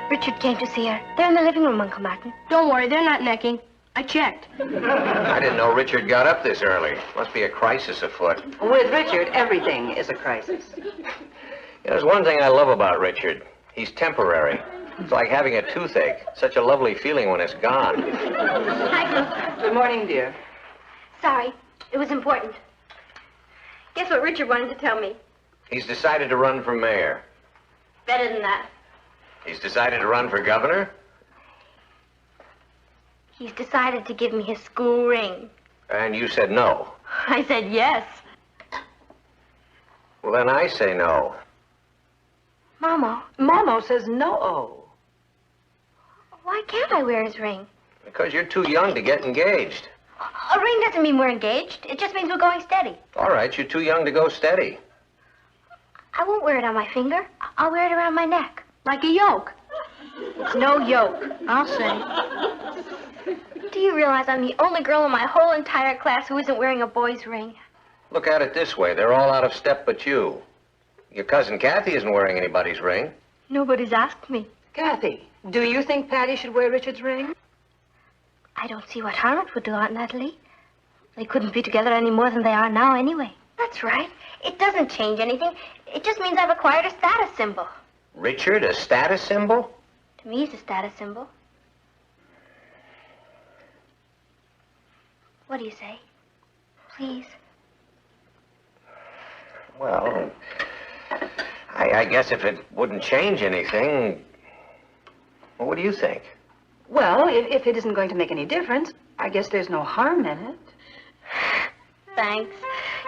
Richard came to see her. They're in the living room, Uncle Martin. Don't worry, they're not necking. I checked. I didn't know Richard got up this early. Must be a crisis afoot. With Richard, everything is a crisis. There's one thing I love about Richard. He's temporary. It's like having a toothache. Such a lovely feeling when it's gone. Hi, Good morning, dear. sorry. It was important. Guess what Richard wanted to tell me? He's decided to run for mayor. Better than that. He's decided to run for governor? He's decided to give me his school ring. And you said no. I said yes. Well, then I say no. Momo says no. Why can't I wear his ring? Because you're too young to get engaged. A ring doesn't mean we're engaged. It just means we're going steady. All right, you're too young to go steady. I won't wear it on my finger. I'll wear it around my neck. Like a yoke. It's no yoke, I'll say. Do you realize I'm the only girl in my whole entire class who isn't wearing a boy's ring? Look at it this way. They're all out of step but you. Your cousin Cathy isn't wearing anybody's ring. Nobody's asked me. Kathy, do you think Patty should wear Richard's ring? I don't see what harm it would do, Aunt Natalie. They couldn't be together any more than they are now anyway. That's right. It doesn't change anything. It just means I've acquired a status symbol. Richard, a status symbol? To me, he's a status symbol. What do you say? Please. Well, I guess if it wouldn't change anything, well, what do you think? Well, if it isn't going to make any difference, I guess there's no harm in it. Thanks.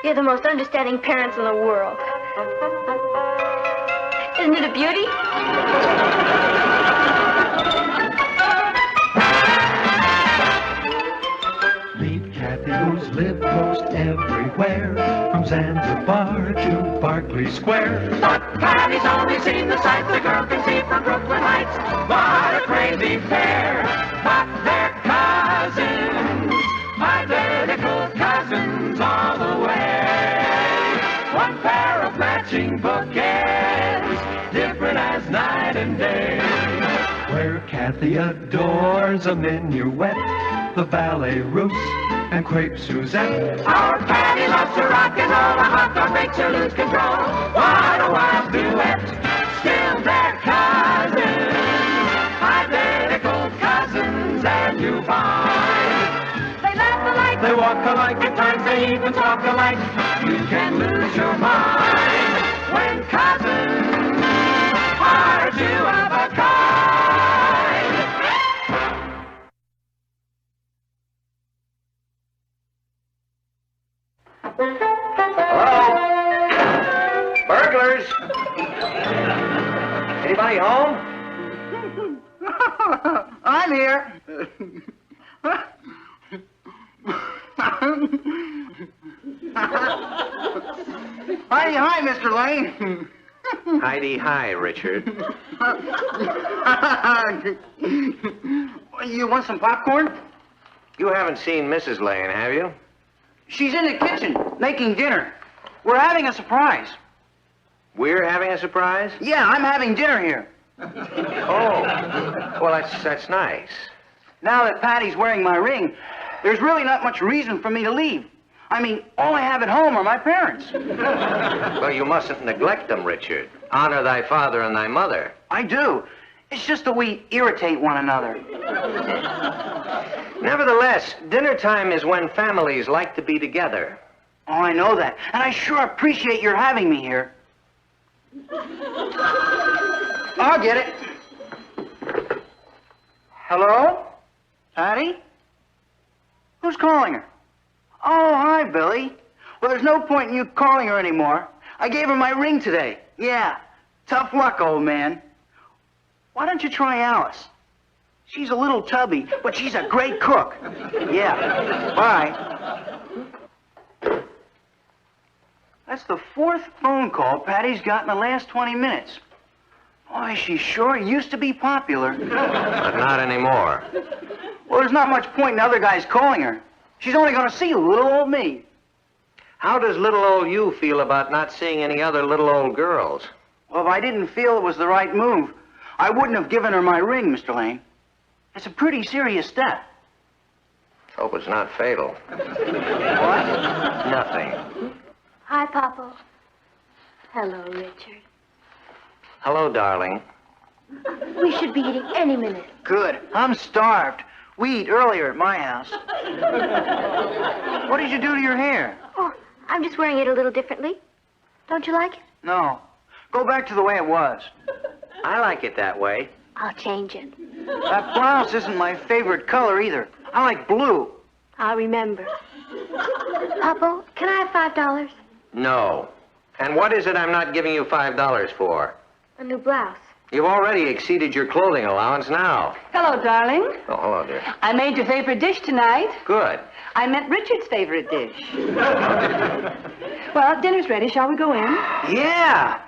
You're the most understanding parents in the world. Isn't it a beauty? Meet Cathy, who's lived most everywhere, from Zanzibar to Berkeley Square. But Patty's only seen the sights a girl can see from Brooklyn Heights. What a crazy pair, but they're cousins, identical cousins all the way. One pair of matching bookends, different as night and day. Where Cathy adores a minuet, the ballet russe, and crepe Suzette. Our Patty loves to rock and roll, a hot dog makes her lose control. What a wild duet, still they're cousins, identical cousins, and you find they laugh alike, they walk alike, at times they even talk alike. You can lose your mind when cousins are two of a kind. Hello? neighbors? Anybody home? I'm here. Hi, Mr. Lane. Heidi, hi, Richard. You want some popcorn? You haven't seen Mrs. Lane, have you? She's in the kitchen making dinner. We're having a surprise. We're having a surprise? Yeah, I'm having dinner here. Oh, well, that's nice. Now that Patty's wearing my ring, there's really not much reason for me to leave. I mean, all I have at home are my parents. Well, you mustn't neglect them, Richard. Honor thy father and thy mother. I do. It's just that we irritate one another. Nevertheless, dinner time is when families like to be together. Oh, I know that. And I sure appreciate your having me here. I'll get it. Hello? Patty? Who's calling her? Oh, hi, Billy. Well, there's no point in you calling her anymore. I gave her my ring today. Yeah. Tough luck, old man. Why don't you try Alice? She's a little tubby, but she's a great cook. Yeah. Bye. That's the fourth phone call Patty's got in the last 20 minutes. Boy, she sure used to be popular. But not anymore. Well, there's not much point in other guys calling her. She's only going to see little old me. How does little old you feel about not seeing any other little old girls? Well, if I didn't feel it was the right move, I wouldn't have given her my ring, Mr. Lane. It's a pretty serious step. Hope it's not fatal. What? Nothing. Hi, Papa. Hello, Richard. Hello, darling. We should be eating any minute. Good. I'm starved. We eat earlier at my house. What did you do to your hair? Oh, I'm just wearing it a little differently. Don't you like it? No. Go back to the way it was. I like it that way. I'll change it. That blouse isn't my favorite color either. I like blue. I'll remember. Papa, can I have $5? No. And what is it I'm not giving you $5 for? A new blouse. You've already exceeded your clothing allowance now. Hello, darling. Oh, hello, dear. I made your favorite dish tonight. Good. I meant Richard's favorite dish. Well, dinner's ready. Shall we go in? Yeah.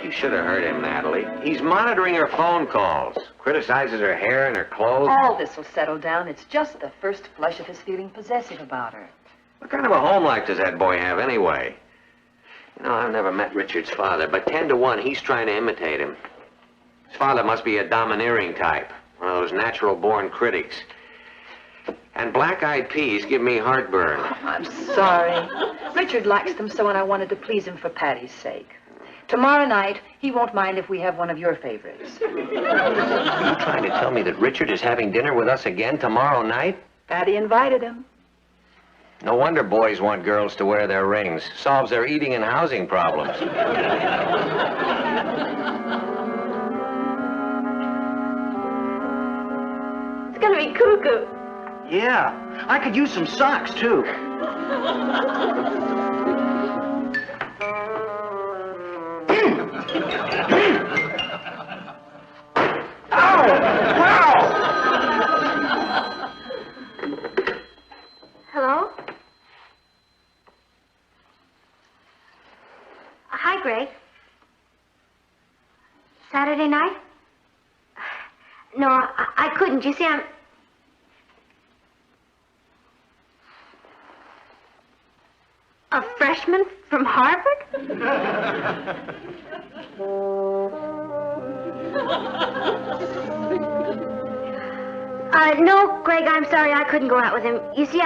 You should have heard him, Natalie. He's monitoring her phone calls, criticizes her hair and her clothes. All this will settle down. It's just the first flush of his feeling possessive about her. What kind of a home life does that boy have anyway? You know, I've never met Richard's father, but 10 to 1, he's trying to imitate him. His father must be a domineering type, one of those natural-born critics. And black-eyed peas give me heartburn. I'm sorry. Richard likes them so, and I wanted to please him for Patty's sake. Tomorrow night, he won't mind if we have one of your favorites. Are you trying to tell me that Richard is having dinner with us again tomorrow night? Patty invited him. No wonder boys want girls to wear their rings. Solves their eating and housing problems. It's gonna be cuckoo. Yeah. I could use some socks, too. Ow! Wow! Hello? Hi, Greg. Saturday night? No, I couldn't. You see, I'm... A freshman from Harvard? No, Greg, I'm sorry I couldn't go out with him. You see,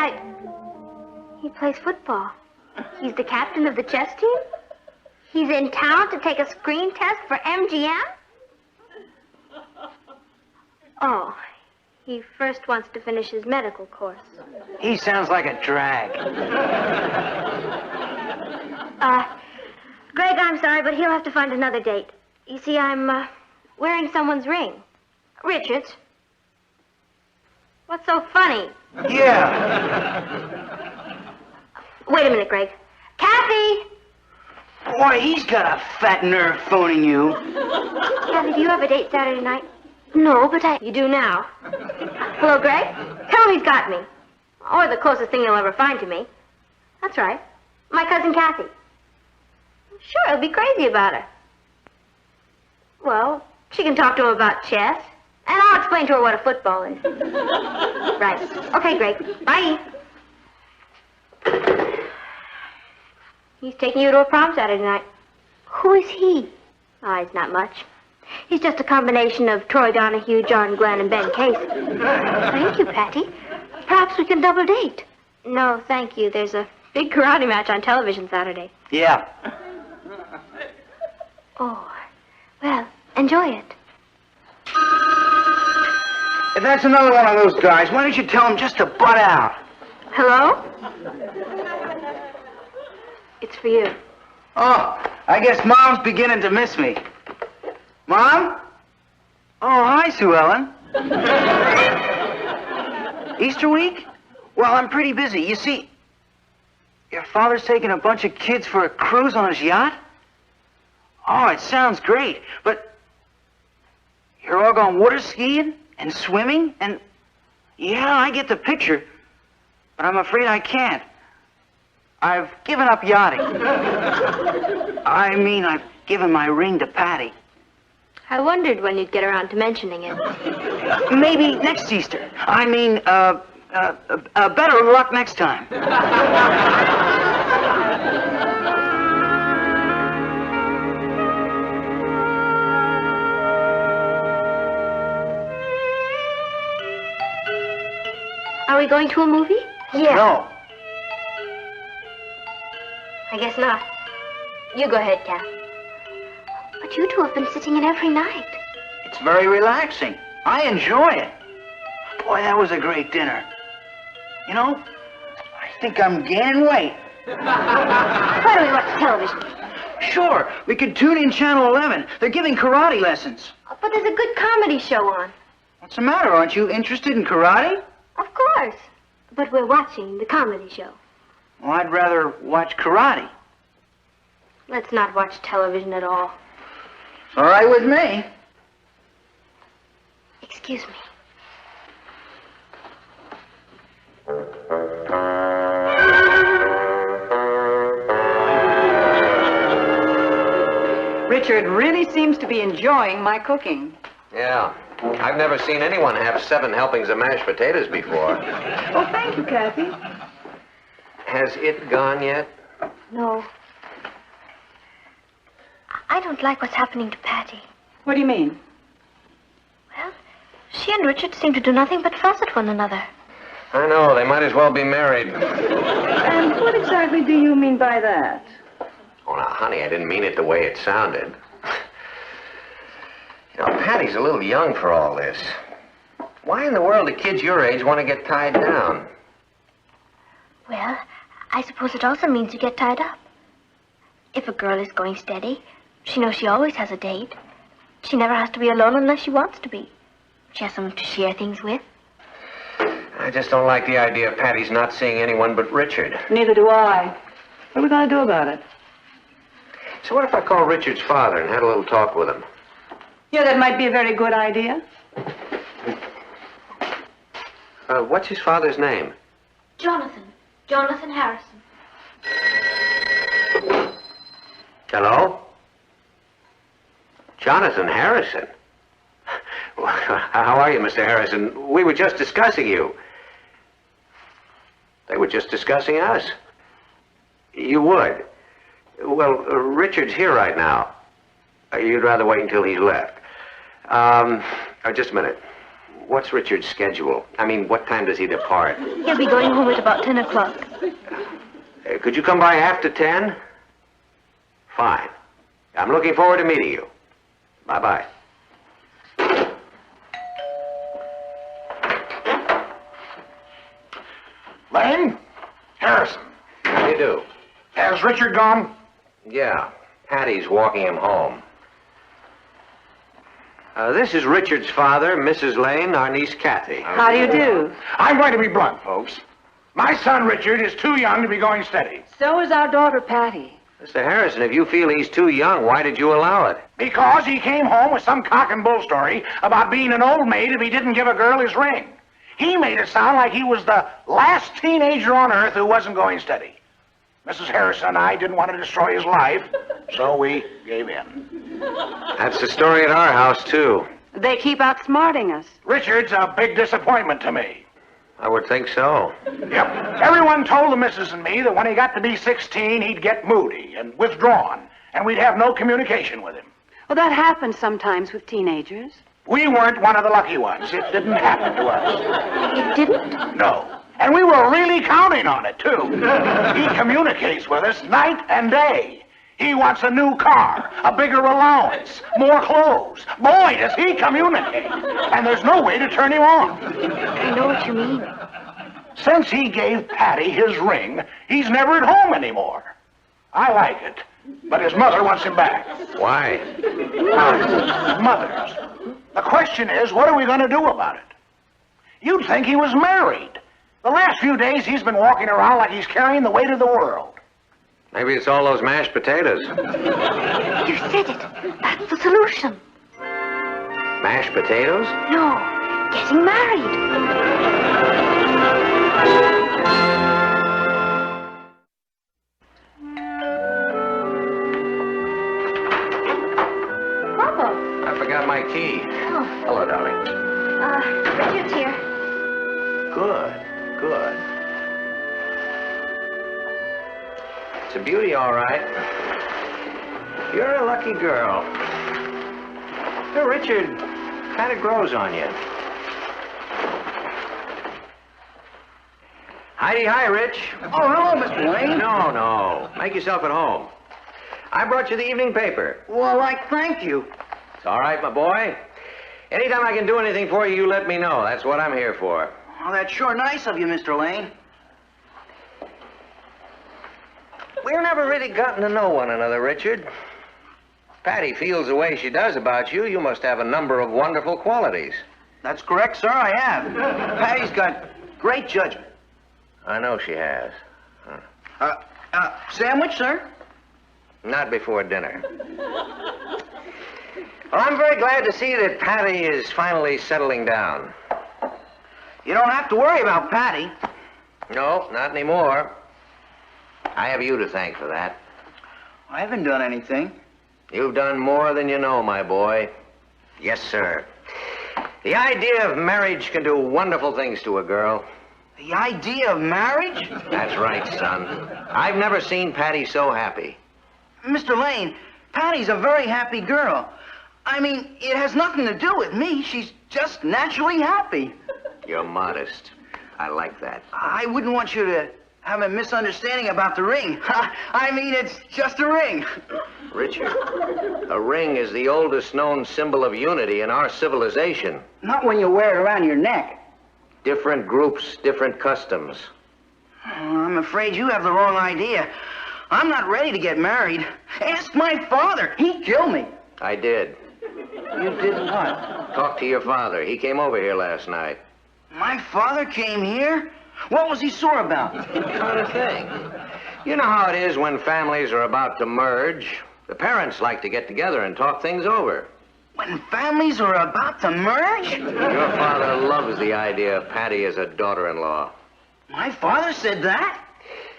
he plays football. He's the captain of the chess team. He's in town to take a screen test for MGM. Oh, he first wants to finish his medical course. He sounds like a drag. Greg, I'm sorry, but he'll have to find another date. You see, I'm wearing someone's ring. Richard's. What's What's so funny? Yeah. Wait a minute, Greg. Cathy! Boy, he's got a fat nerve phoning you. Cathy, do you have a date Saturday night? No, but You do now. Hello, Greg? Tell him he's got me. Or the closest thing he'll ever find to me. That's right. My cousin Cathy. Sure, he'll be crazy about her. Well, she can talk to him about chess, and I'll explain to her what a football is. Right. Okay, Greg. Bye. He's taking you to a prom Saturday night. Who is he? Oh, he's not much. He's just a combination of Troy Donahue, John Glenn, and Ben Casey. Thank you, Patty. Perhaps we can double date. No, thank you. There's a big karate match on television Saturday. Yeah. Oh, well, enjoy it. If that's another one of those guys, why don't you tell him just to butt out? Hello? It's for you. Oh, I guess Mom's beginning to miss me. Mom? Oh, hi, Sue Ellen. Easter week? Well, I'm pretty busy. You see, your father's taking a bunch of kids for a cruise on his yacht? Oh, it sounds great, but you're all going water skiing and swimming and... Yeah, I get the picture, but I'm afraid I can't. I've given up yachting. I mean, I've given my ring to Patty. I wondered when you'd get around to mentioning it. Maybe next Easter. I mean, better luck next time. Are we going to a movie? Yeah. No. I guess not. You go ahead, Kath. But you two have been sitting in every night. It's very relaxing. I enjoy it. Boy, that was a great dinner. You know, I think I'm gaining weight. Why don't we watch television? Sure, we could tune in Channel 11. They're giving karate lessons. But there's a good comedy show on. What's the matter? Aren't you interested in karate? Of course. But we're watching the comedy show. Well, I'd rather watch karate. Let's not watch television at all. All right with me. Excuse me. Richard really seems to be enjoying my cooking. Yeah. I've never seen anyone have 7 helpings of mashed potatoes before. Oh, thank you, Cathy. Has it gone yet? No. I don't like what's happening to Patty. What do you mean? Well, she and Richard seem to do nothing but fuss at one another. I know. They might as well be married. And what exactly do you mean by that? Oh, now, honey, I didn't mean it the way it sounded. You know, Patty's a little young for all this. Why in the world do kids your age want to get tied down? Well, I suppose it also means you get tied up. If a girl is going steady, she knows she always has a date. She never has to be alone unless she wants to be. She has someone to share things with. I just don't like the idea of Patty's not seeing anyone but Richard. Neither do I. What are we going to do about it? So what if I call Richard's father and had a little talk with him? Yeah, that might be a very good idea. What's his father's name? Jonathan. Jonathan Harrison. Hello? Jonathan Harrison? How are you, Mr. Harrison? We were just discussing you. They were just discussing us. You would? Well, Richard's here right now. You'd rather wait until he's left. Just a minute. What's Richard's schedule? I mean, what time does he depart? He'll be going home at about 10 o'clock. Could you come by after 10? Fine. I'm looking forward to meeting you. Bye-bye. Lane? Harrison. How do you do? Has Richard gone? Yeah. Patty's walking him home. This is Richard's father, Mrs. Lane, our niece Cathy. How do you do? I'm going to be blunt, folks. My son, Richard, is too young to be going steady. So is our daughter, Patty. Mr. Harrison, if you feel he's too young, why did you allow it? Because he came home with some cock and bull story about being an old maid if he didn't give a girl his ring. He made it sound like he was the last teenager on earth who wasn't going steady. Mrs. Harrison and I didn't want to destroy his life, so we gave in. That's the story at our house, too. They keep outsmarting us. Richard's a big disappointment to me. I would think so. Yep. Everyone told the missus and me that when he got to be 16, he'd get moody and withdrawn, and we'd have no communication with him. Well, that happens sometimes with teenagers. We weren't one of the lucky ones. It didn't happen to us. It didn't? No. And we were really counting on it, too. He communicates with us night and day. He wants a new car, a bigger allowance, more clothes. Boy, does he communicate. And there's no way to turn him off. I know what you mean. Since he gave Patty his ring, he's never at home anymore. I like it, but his mother wants him back. Why? Mothers. The question is, what are we going to do about it? You'd think he was married. The last few days, he's been walking around like he's carrying the weight of the world. Maybe it's all those mashed potatoes. You said it. That's the solution. Mashed potatoes? No, getting married. Papa. I forgot my key. Oh. Hello, darling. Richard's here. Good. It's a beauty, all right. You're a lucky girl. Richard kind of grows on you. Hi, Rich. Oh, hello, Mr. Lane. No. Make yourself at home. I brought you the evening paper. Well, thank you. It's all right, my boy. Anytime I can do anything for you, you let me know. That's what I'm here for. Oh, that's sure nice of you, Mr. Lane. We've never really gotten to know one another, Richard. Patty feels the way she does about you. You must have a number of wonderful qualities. That's correct, sir, I have. Patty's got great judgment. I know she has. Sandwich, sir? Not before dinner. Well, I'm very glad to see that Patty is finally settling down. You don't have to worry about Patty. No, not anymore. I have you to thank for that. I haven't done anything. You've done more than you know, my boy. Yes, sir. The idea of marriage can do wonderful things to a girl. The idea of marriage? That's right, son. I've never seen Patty so happy. Mr. Lane, Patty's a very happy girl. I mean, it has nothing to do with me. She's just naturally happy. You're modest. I like that. I wouldn't want you to have a misunderstanding about the ring. I mean, it's just a ring. Richard, a ring is the oldest known symbol of unity in our civilization. Not when you wear it around your neck. Different groups, different customs. Oh, I'm afraid you have the wrong idea. I'm not ready to get married. Ask my father. He'd kill me. I did. You did what? Talk to your father. He came over here last night. My father came here? What was he sore about? Kind of thing. You know how it is when families are about to merge. The parents like to get together and talk things over. When families are about to merge? Your father loves the idea of Patty as a daughter-in-law. My father said that?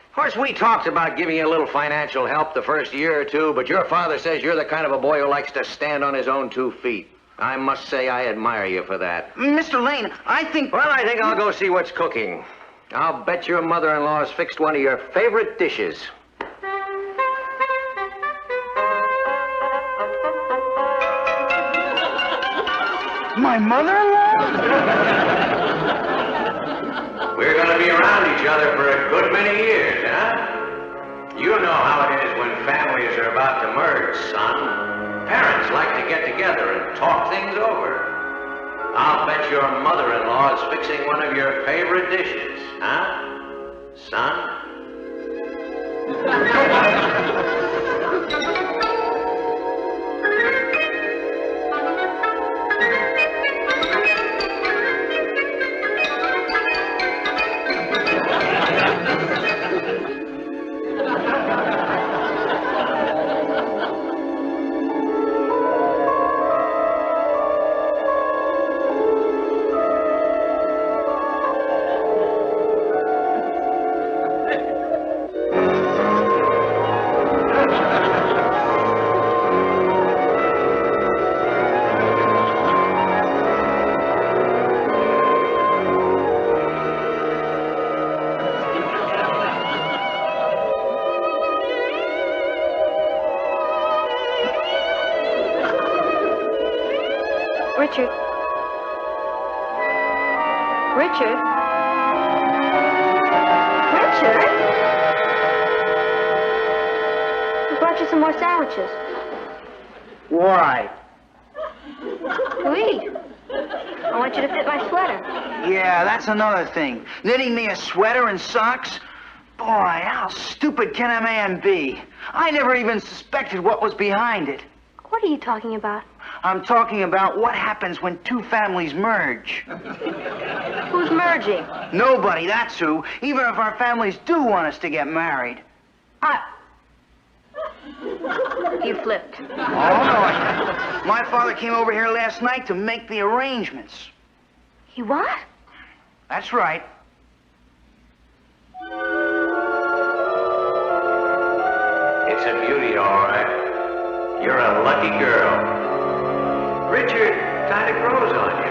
Of course, we talked about giving you a little financial help the first year or two, but your father says you're the kind of a boy who likes to stand on his own 2 feet. I must say I admire you for that. Mr. Lane, I think... Well, I think I'll go see what's cooking. I'll bet your mother-in-law's fixed one of your favorite dishes. My mother-in-law? We're going to be around each other for a good many years, huh? You know how it is when families are about to merge, son. Parents like to get together and talk things over. I'll bet your mother-in-law is fixing one of your favorite dishes, huh, son? Richard. Richard? Richard? I brought you some more sandwiches. Why? To eat. I want you to fit my sweater. Yeah, that's another thing. Knitting me a sweater and socks? Boy, how stupid can a man be? I never even suspected what was behind it. What are you talking about? I'm talking about what happens when two families merge. Who's merging? Nobody, that's who. Even if our families do want us to get married. You flipped. Oh, no. My father came over here last night to make the arrangements. He what? That's right. It's a beauty, all right. You're a lucky girl. Richard kind of grows on you.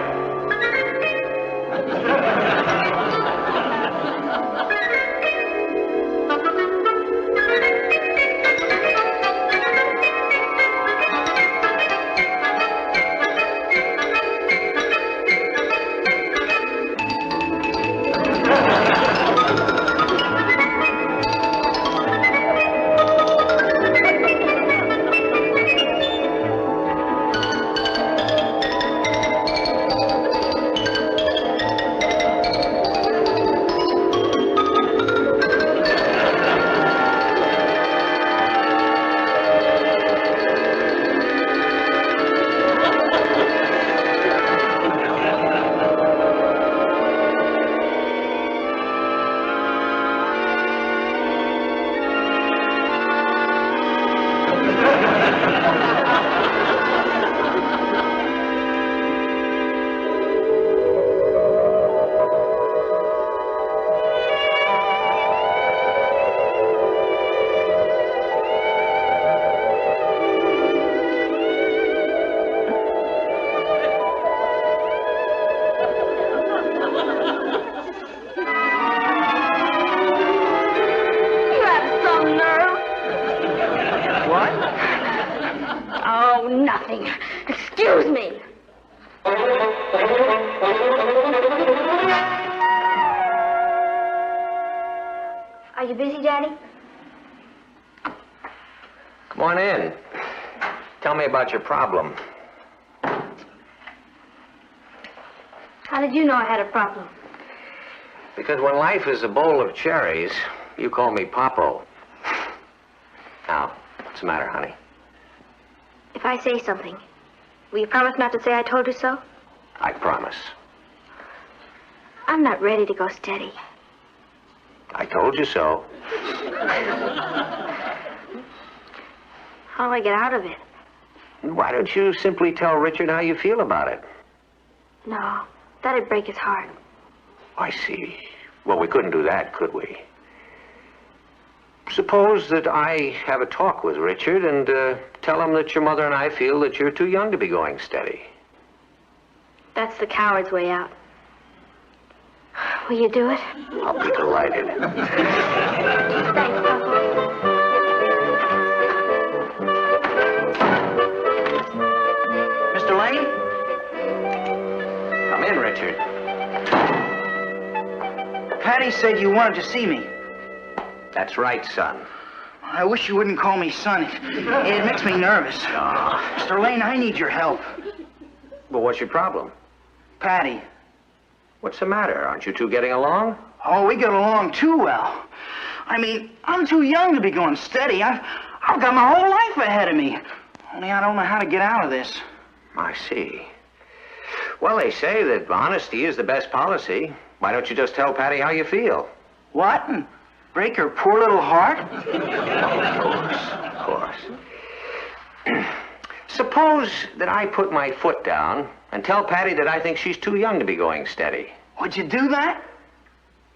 Excuse me. Are you busy, Daddy? Come on in. Tell me about your problem. How did you know I had a problem? Because when life is a bowl of cherries, you call me Popo. Now, what's the matter, honey? If I say something, will you promise not to say I told you so? I promise. I'm not ready to go steady. I told you so. How do I get out of it? Why don't you simply tell Richard how you feel about it? No, that'd break his heart. I see. Well, we couldn't do that, could we? Suppose that I have a talk with Richard and tell him that your mother and I feel that you're too young to be going steady. That's the coward's way out. Will you do it? I'll be delighted. Thanks, Papa. Mr. Lane? Come in, Richard. Patty said you wanted to see me. That's right, son. I wish you wouldn't call me son. It makes me nervous. Mr. Lane, I need your help. Well, what's your problem? Patty. What's the matter? Aren't you two getting along? Oh, we get along too well. I mean, I'm too young to be going steady. I've got my whole life ahead of me. Only I don't know how to get out of this. I see. Well, they say that honesty is the best policy. Why don't you just tell Patty how you feel? What? And break her poor little heart? Of course. Suppose that I put my foot down and tell Patty that I think she's too young to be going steady. Would you do that?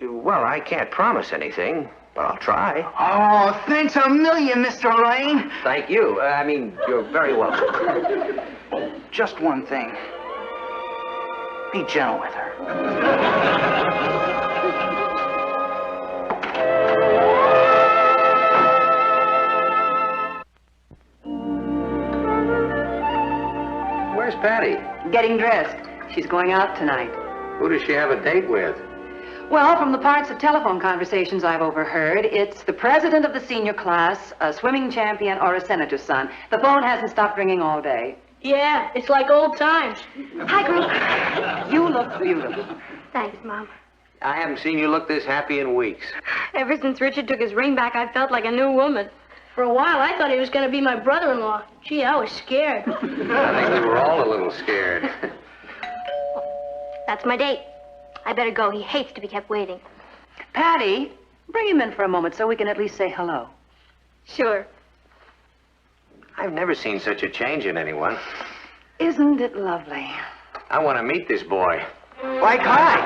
Well, I can't promise anything, but I'll try. Oh, thanks a million, Mr. Lane. Thank you. I mean, you're very welcome. Just one thing. Be gentle with her. Where's Patty? getting dressed. She's going out tonight. Who does she have a date with? Well, from the parts of telephone conversations I've overheard, it's the president of the senior class, a swimming champion, or a senator's son. The phone hasn't stopped ringing all day. Yeah, it's like old times. Hi, Group. You look beautiful. Thanks, Mom. I haven't seen you look this happy in weeks. Ever since Richard took his ring back, I felt like a new woman. For a while, I thought he was going to be my brother-in-law. Gee, I was scared. I think we were all a little scared. That's my date. I better go. He hates to be kept waiting. Patty, bring him in for a moment so we can at least say hello. Sure. I've never seen such a change in anyone. Isn't it lovely? I want to meet this boy. Like, hi.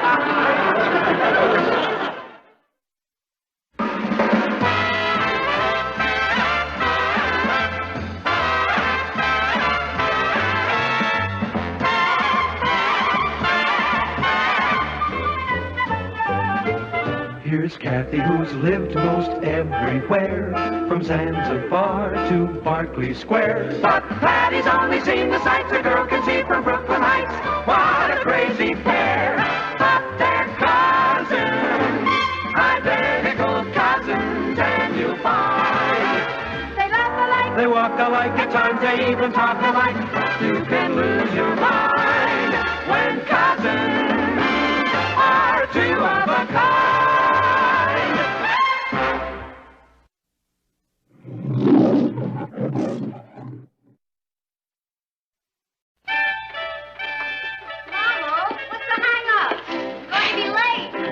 Here's Cathy, who's lived most everywhere, from Zanzibar to Berkeley Square. But Patty's only seen the sights a girl can see from Brooklyn Heights. What a crazy pair! But they're cousins, identical cousins, and you'll find they laugh alike, They walk alike, at times they even talk alike. You can lose your mind when cousins are two of a kind.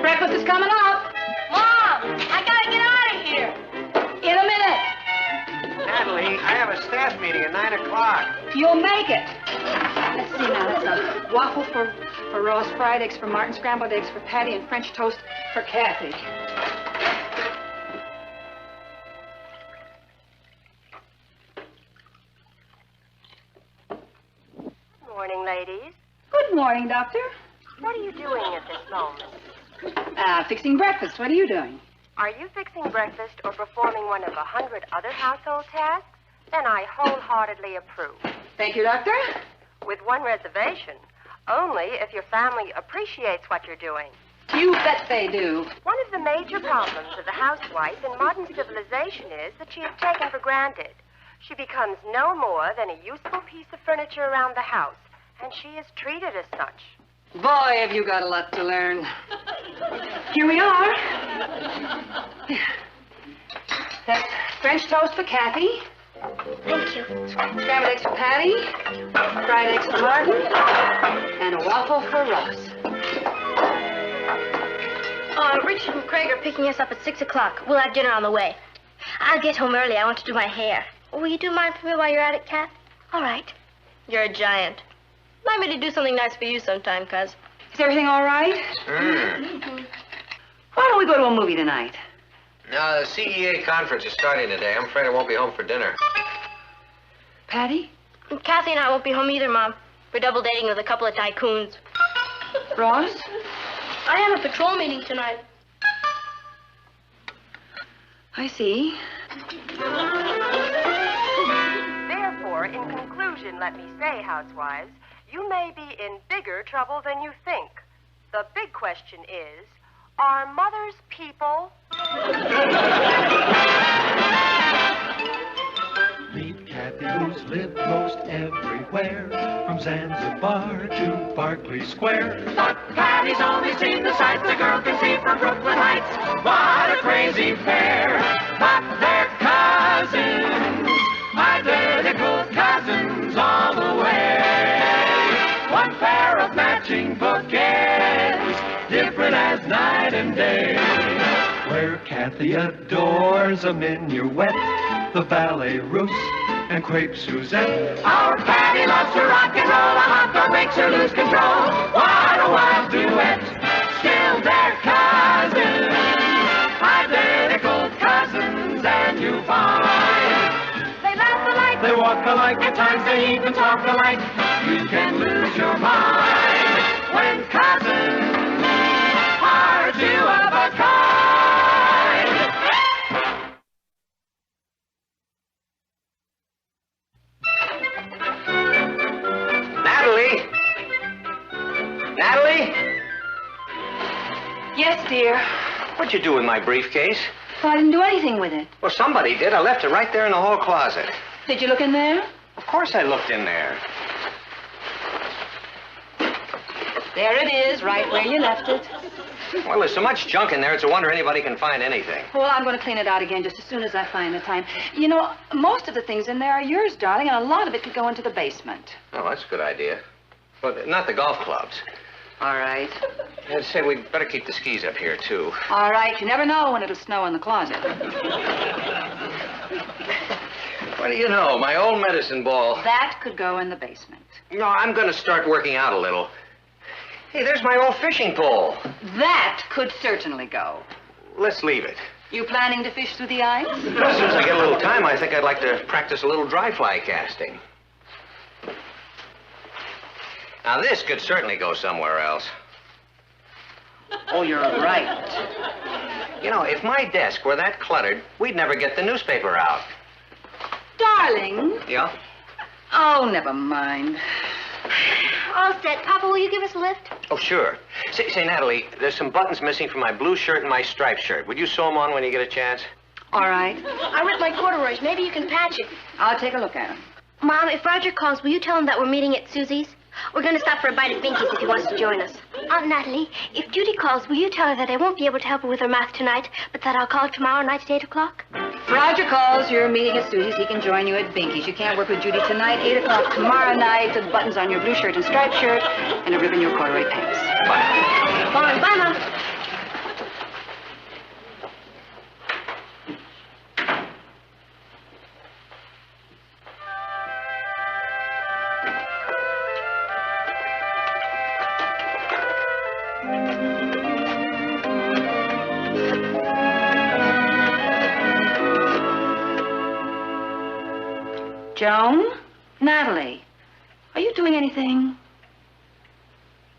Breakfast is coming up. Mom, I gotta get out of here. In a minute. Natalie, I have a staff meeting at 9 o'clock. You'll make it. Let's see now. That's a waffle for Ross, fried eggs for Martin, scrambled eggs for Patty, and French toast for Cathy. Good morning, ladies. Good morning, Doctor. What are you doing at this moment? Fixing breakfast. What are you doing? Are you fixing breakfast or performing one of 100 other household tasks? Then I wholeheartedly approve. Thank you, Doctor. With one reservation. Only if your family appreciates what you're doing. You bet they do. One of the major problems of the housewife in modern civilization is that she is taken for granted. She becomes no more than a useful piece of furniture around the house, and she is treated as such. Boy, have you got a lot to learn. Here we are. That's French toast for Cathy. Thank you. Scrambled eggs for Patty. Fried eggs for Martin. And a waffle for Ross. Richard and Craig are picking us up at 6 o'clock. We'll have dinner on the way. I'll get home early. I want to do my hair. Will you do mine for me while you're at it, Kath? All right. You're a giant. Allow me to do something nice for you sometime, Cuz. Is everything all right? Why don't we go to a movie tonight? No, the CEA conference is starting today. I'm afraid I won't be home for dinner. Patty? Cathy and I won't be home either, Mom. We're double dating with a couple of tycoons. Ross? I have a patrol meeting tonight. I see. Therefore, in conclusion, let me say, housewives, you may be in bigger trouble than you think. The big question is, are mothers people? Meet Cathy, who's lived most everywhere, from Zanzibar to Berkeley Square. But Patty's only seen the sights a girl can see from Brooklyn Heights. What a crazy pair! But they're cousins, identical cousins all the way. One pair of matching bouquets, different as night and day. Where Cathy adores a minuet, the ballet russe, and crepe Suzette. Our Patty loves to rock and roll, a hot dog makes her lose control. What a wild duet! Still they're cousins, identical cousins, and you find they laugh alike, They walk alike, at times they even talk alike. You can lose your mind when cousins are two of a kind. Natalie! What'd you do with my briefcase? Well, I didn't do anything with it. Well, somebody did. I left it right there in the hall closet. Did you look in there? Of course I looked in there. There it is, right where you left it. Well, there's so much junk in there, it's a wonder anybody can find anything. Well, I'm going to clean it out again just as soon as I find the time. You know, most of the things in there are yours, darling, and a lot of it could go into the basement. Oh, that's a good idea. But not the golf clubs. All right. I'd say we'd better keep the skis up here, too. All right. You never know when it'll snow in the closet. What do you know? My old medicine ball. That could go in the basement. No, I'm going to start working out a little. Hey, there's my old fishing pole. That could certainly go. Let's leave it. You planning to fish through the ice? Well, since I get a little time, I think I'd like to practice a little dry fly casting. Now, this could certainly go somewhere else. Oh, you're right. You know, if my desk were that cluttered, we'd never get the newspaper out. Darling. Yeah? Oh, never mind. All set. Papa, will you give us a lift? Oh, sure. Say, Natalie, there's some buttons missing from my blue shirt and my striped shirt. Would you sew them on when you get a chance? All right. I ripped my corduroys. Maybe you can patch it. I'll take a look at them. Mom, if Roger calls, will you tell him that we're meeting at Susie's? We're going to stop for a bite at Binky's if he wants to join us. Aunt Natalie, if Judy calls, will you tell her that I won't be able to help her with her math tonight, but that I'll call tomorrow night at 8 o'clock? If Roger calls, you're meeting at Susie's. He can join you at Binky's. You can't work with Judy tonight. 8 o'clock tomorrow night. The buttons on your blue shirt and striped shirt, and a ribbon in your corduroy pants. Bye. Bye, Mom. Joan? Natalie, are you doing anything?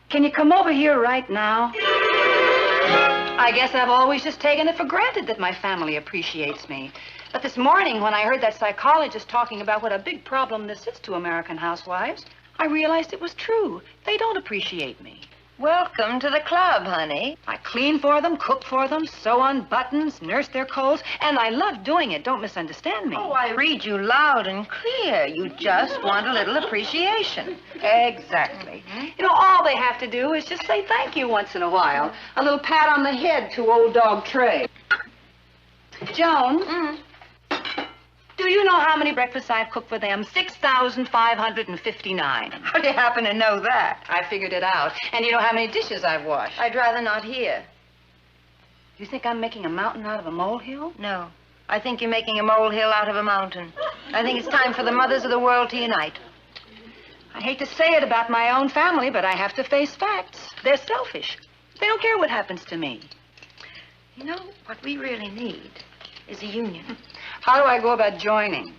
Can you come over here right now? I guess I've always just taken it for granted that my family appreciates me. But this morning, when I heard that psychologist talking about what a big problem this is to American housewives, I realized it was true. They don't appreciate me. Welcome to the club, honey. I clean for them, cook for them, sew on buttons, nurse their colds, and I love doing it. Don't misunderstand me. Oh, I read you loud and clear. You just want a little appreciation. Exactly. You know, all they have to do is just say thank you once in a while. A little pat on the head to old dog Trey. Joan, do you know how many breakfasts I've cooked for them? 6,559. How do you happen to know that? I figured it out. And you know how many dishes I've washed? I'd rather not hear. You think I'm making a mountain out of a molehill? No. I think you're making a molehill out of a mountain. I think it's time for the mothers of the world to unite. I hate to say it about my own family, but I have to face facts. They're selfish. They don't care what happens to me. You know, what we really need is a union. How do I go about joining?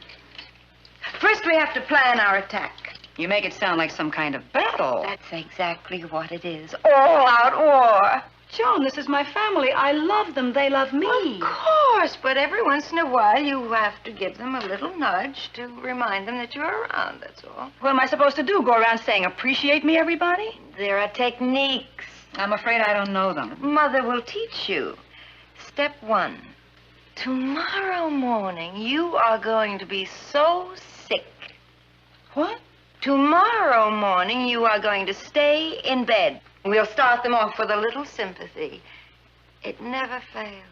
First, we have to plan our attack. You make it sound like some kind of battle. That's exactly what it is. All-out war. Joan, this is my family. I love them. They love me. Of course, but every once in a while you have to give them a little nudge to remind them that you're around, that's all. What am I supposed to do? Go around saying, appreciate me, everybody? There are techniques. I'm afraid I don't know them. Mother will teach you. Step 1. Tomorrow morning, you are going to be so sick. What? Tomorrow morning, you are going to stay in bed. We'll start them off with a little sympathy. It never fails.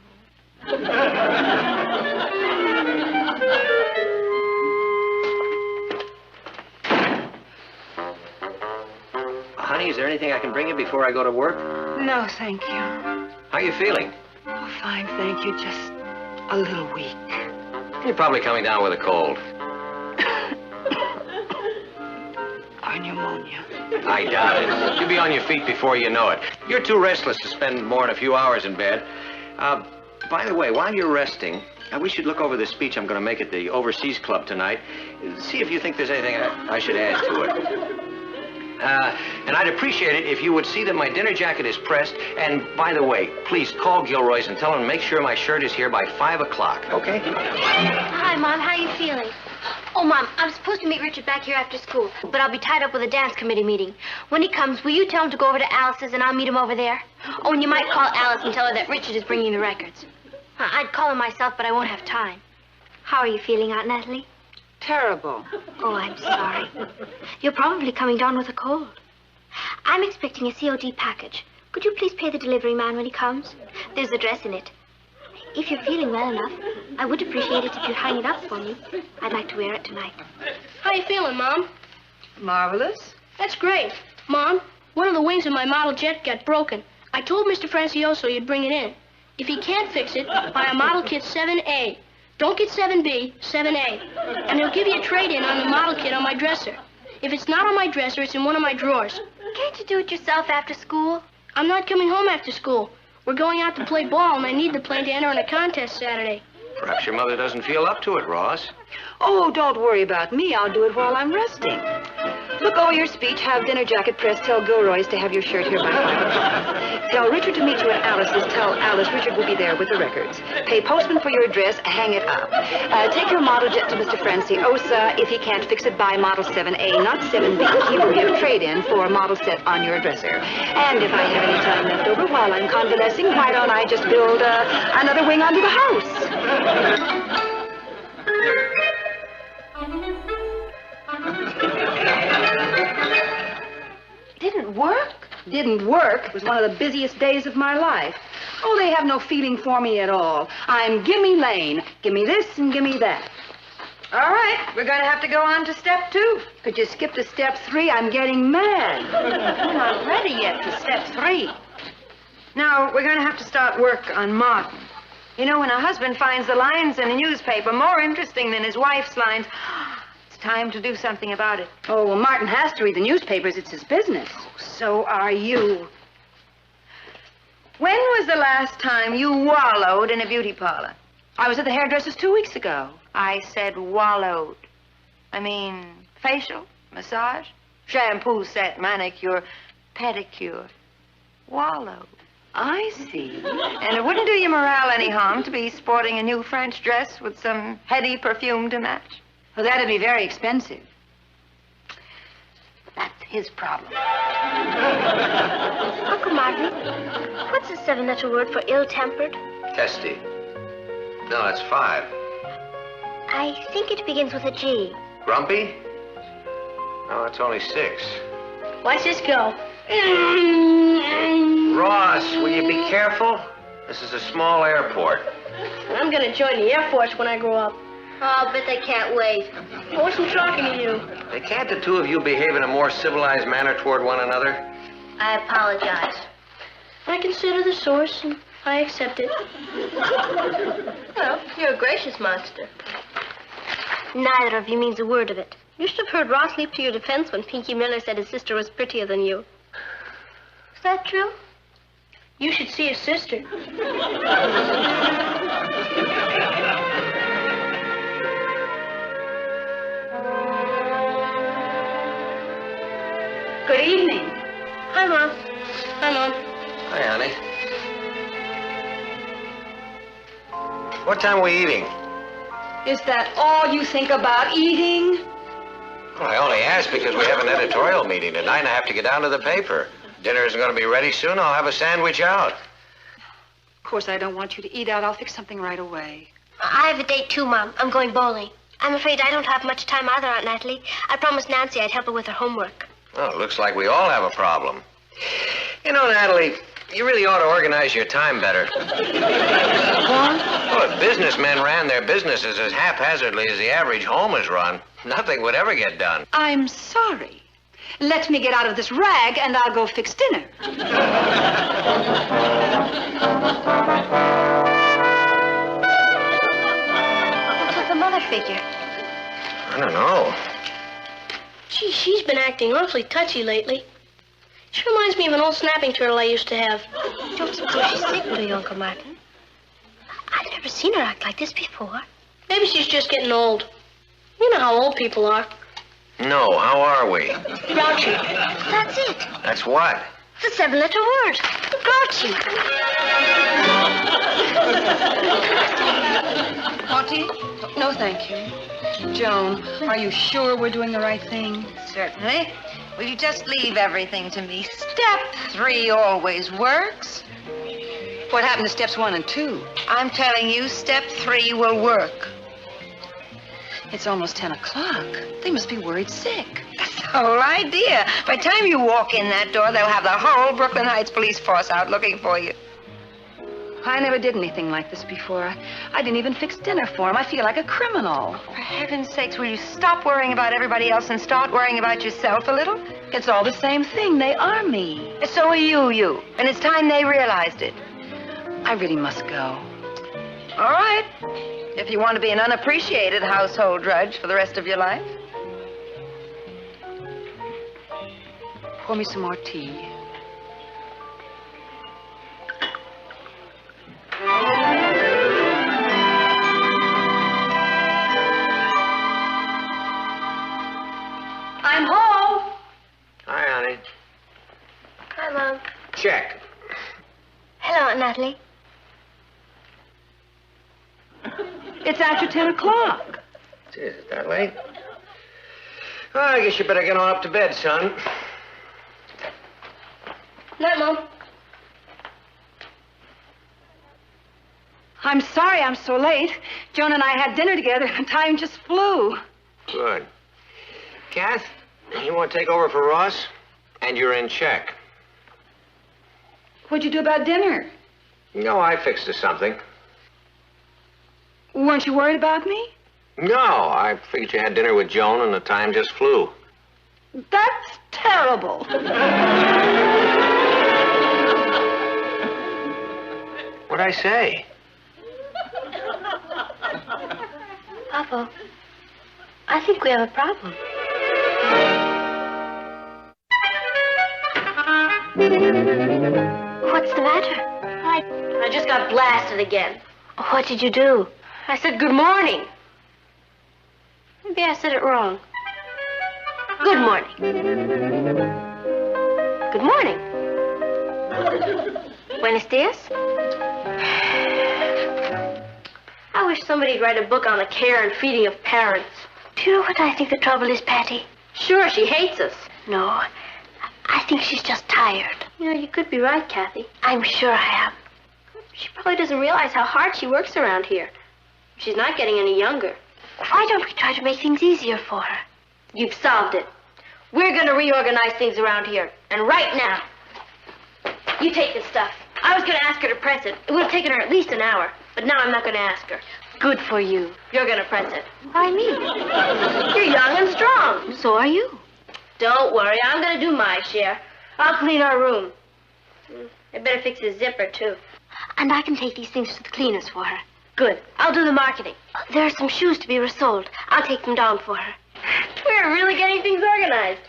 Honey, is there anything I can bring you before I go to work? No, thank you. How are you feeling? Oh, fine, thank you. Just a little weak. You're probably coming down with a cold. Or pneumonia. I doubt it. You'll be on your feet before you know it. You're too restless to spend more than a few hours in bed. By the way, while you're resting, we should look over the speech I'm going to make at the Overseas Club tonight. See if you think there's anything I should add to it. And I'd appreciate it if you would see that my dinner jacket is pressed. And by the way, please call Gilroy's and tell them to make sure my shirt is here by 5 o'clock, okay? Hi, Mom. How are you feeling? Oh, Mom, I'm supposed to meet Richard back here after school, but I'll be tied up with a dance committee meeting. When he comes, will you tell him to go over to Alice's and I'll meet him over there? Oh, and you might call Alice and tell her that Richard is bringing the records. I'd call her myself, but I won't have time. How are you feeling, Aunt Natalie? Terrible. Oh, I'm sorry. You're probably coming down with a cold. I'm expecting a COD package. Could you please pay the delivery man when he comes? There's a dress in it. If you're feeling well enough, I would appreciate it if you'd hang it up for me. I'd like to wear it tonight. How you feeling, Mom? Marvelous. That's great. Mom, one of the wings of my model jet got broken. I told Mr. Francioso you'd bring it in. If he can't fix it, buy a model kit 7A. Don't get 7B, 7A. And he'll give you a trade-in on the model kit on my dresser. If it's not on my dresser, it's in one of my drawers. Can't you do it yourself after school? I'm not coming home after school. We're going out to play ball, and I need the plane to enter in a contest Saturday. Perhaps your mother doesn't feel up to it, Ross. Oh, don't worry about me. I'll do it while I'm resting. Look over your speech, have dinner jacket pressed, tell Gilroy's to have your shirt here by 5 o'clock. Tell Richard to meet you at Alice's, tell Alice Richard will be there with the records. Pay postman for your address, hang it up. Take your model jet to Mr. Franciosa. If he can't fix it, buy model 7A, not 7B. He will give trade-in for a model set on your dresser. And if I have any time left over while I'm convalescing, why don't I just build another wing onto the house? Didn't work? Didn't work. It was one of the busiest days of my life. Oh, they have no feeling for me at all. I'm gimme Lane. Gimme this and gimme that. All right, we're going to have to go on to step 2. Could you skip to step 3? I'm getting mad. We're not ready yet for step 3. Now, we're going to have to start work on Martin. You know, when a husband finds the lines in a newspaper more interesting than his wife's lines, it's time to do something about it. Oh, well, Martin has to read the newspapers. It's his business. So are you. When was the last time you wallowed in a beauty parlor? I was at the hairdresser's 2 weeks ago. I said wallowed. I mean facial, massage, shampoo, set, manicure, pedicure. Wallowed. I see. And it wouldn't do your morale any harm to be sporting a new French dress with some heady perfume to match. Well, that'd be very expensive. That's his problem. Uncle Martin, what's the 7-letter word for ill-tempered? Testy. No, that's 5. I think it begins with a G. Grumpy? No, it's only 6. Watch this go. Ross, will you be careful? This is a small airport. I'm going to join the Air Force when I grow up. Oh, I bet they can't wait. I wasn't talking to you. Hey, can't the two of you behave in a more civilized manner toward one another? I apologize. I consider the source, and I accept it. Well, you're a gracious monster. Neither of you means a word of it. You should have heard Ross leap to your defense when Pinky Miller said his sister was prettier than you. Is that true? You should see his sister. Good evening. Hi, Mom. Hi, Mom. Hi, honey. What time are we eating? Is that all you think about, eating? Well, I only asked because we have an editorial meeting tonight and I have to get down to the paper. Dinner isn't going to be ready soon. I'll have a sandwich out. Of course, I don't want you to eat out. I'll fix something right away. I have a date, too, Mom. I'm going bowling. I'm afraid I don't have much time either, Aunt Natalie. I promised Nancy I'd help her with her homework. Well, it looks like we all have a problem. You know, Natalie, you really ought to organize your time better. Well, if businessmen ran their businesses as haphazardly as the average home is run, nothing would ever get done. I'm sorry. Let me get out of this rag and I'll go fix dinner. What's with the mother figure? I don't know. Gee, she's been acting awfully touchy lately. She reminds me of an old snapping turtle I used to have. Don't suppose she's sick, do you, Uncle Martin? I've never seen her act like this before. Maybe she's just getting old. You know how old people are. No, how are we? Grouchy. That's it. That's what? It's a 7-letter word. Grouchy. Auntie? No, thank you. Joan, are you sure we're doing the right thing? Certainly. Will you just leave everything to me? Step 3 always works. What happened to steps 1 and 2? I'm telling you, step 3 will work. It's almost 10 o'clock. They must be worried sick. That's the whole idea. By the time you walk in that door, they'll have the whole Brooklyn Heights police force out looking for you. I never did anything like this before. I didn't even fix dinner for him. I feel like a criminal. For heaven's sakes, will you stop worrying about everybody else and start worrying about yourself a little? It's all the same thing. They are me. So are you. And it's time they realized it. I really must go. All right. If you want to be an unappreciated household drudge for the rest of your life. Pour me some more tea. I'm home. Hi, honey. Hi, Mom. Check. Hello, Aunt Natalie. It's after 10 o'clock. Geez, is it that late? Well, I guess you better get on up to bed, son. Night, Mom. I'm sorry I'm so late. Joan and I had dinner together and time just flew. Good. Kath, you want to take over for Ross? And you're in check. What'd you do about dinner? No, I fixed us something. Weren't you worried about me? No, I figured you had dinner with Joan and the time just flew. That's terrible. What'd I say? Papa, I think we have a problem. What's the matter? I just got blasted again. What did you do? I said good morning. Maybe I said it wrong. Good morning. Good morning. Buenos dias. I wish somebody'd write a book on the care and feeding of parents. Do you know what I think the trouble is, Patty? Sure, she hates us. No, I think she's just tired. You know, you could be right, Cathy. I'm sure I am. She probably doesn't realize how hard she works around here. She's not getting any younger. Why don't we try to make things easier for her? You've solved it. We're going to reorganize things around here. And right now. You take this stuff. I was going to ask her to press it. It would have taken her at least an hour. But now I'm not going to ask her. Good for you. You're going to press it. Why me? You're young and strong. So are you. Don't worry. I'm going to do my share. I'll clean our room. I better fix the zipper, too. And I can take these things to the cleaners for her. Good. I'll do the marketing. There are some shoes to be resoled. I'll take them down for her. We're really getting things organized.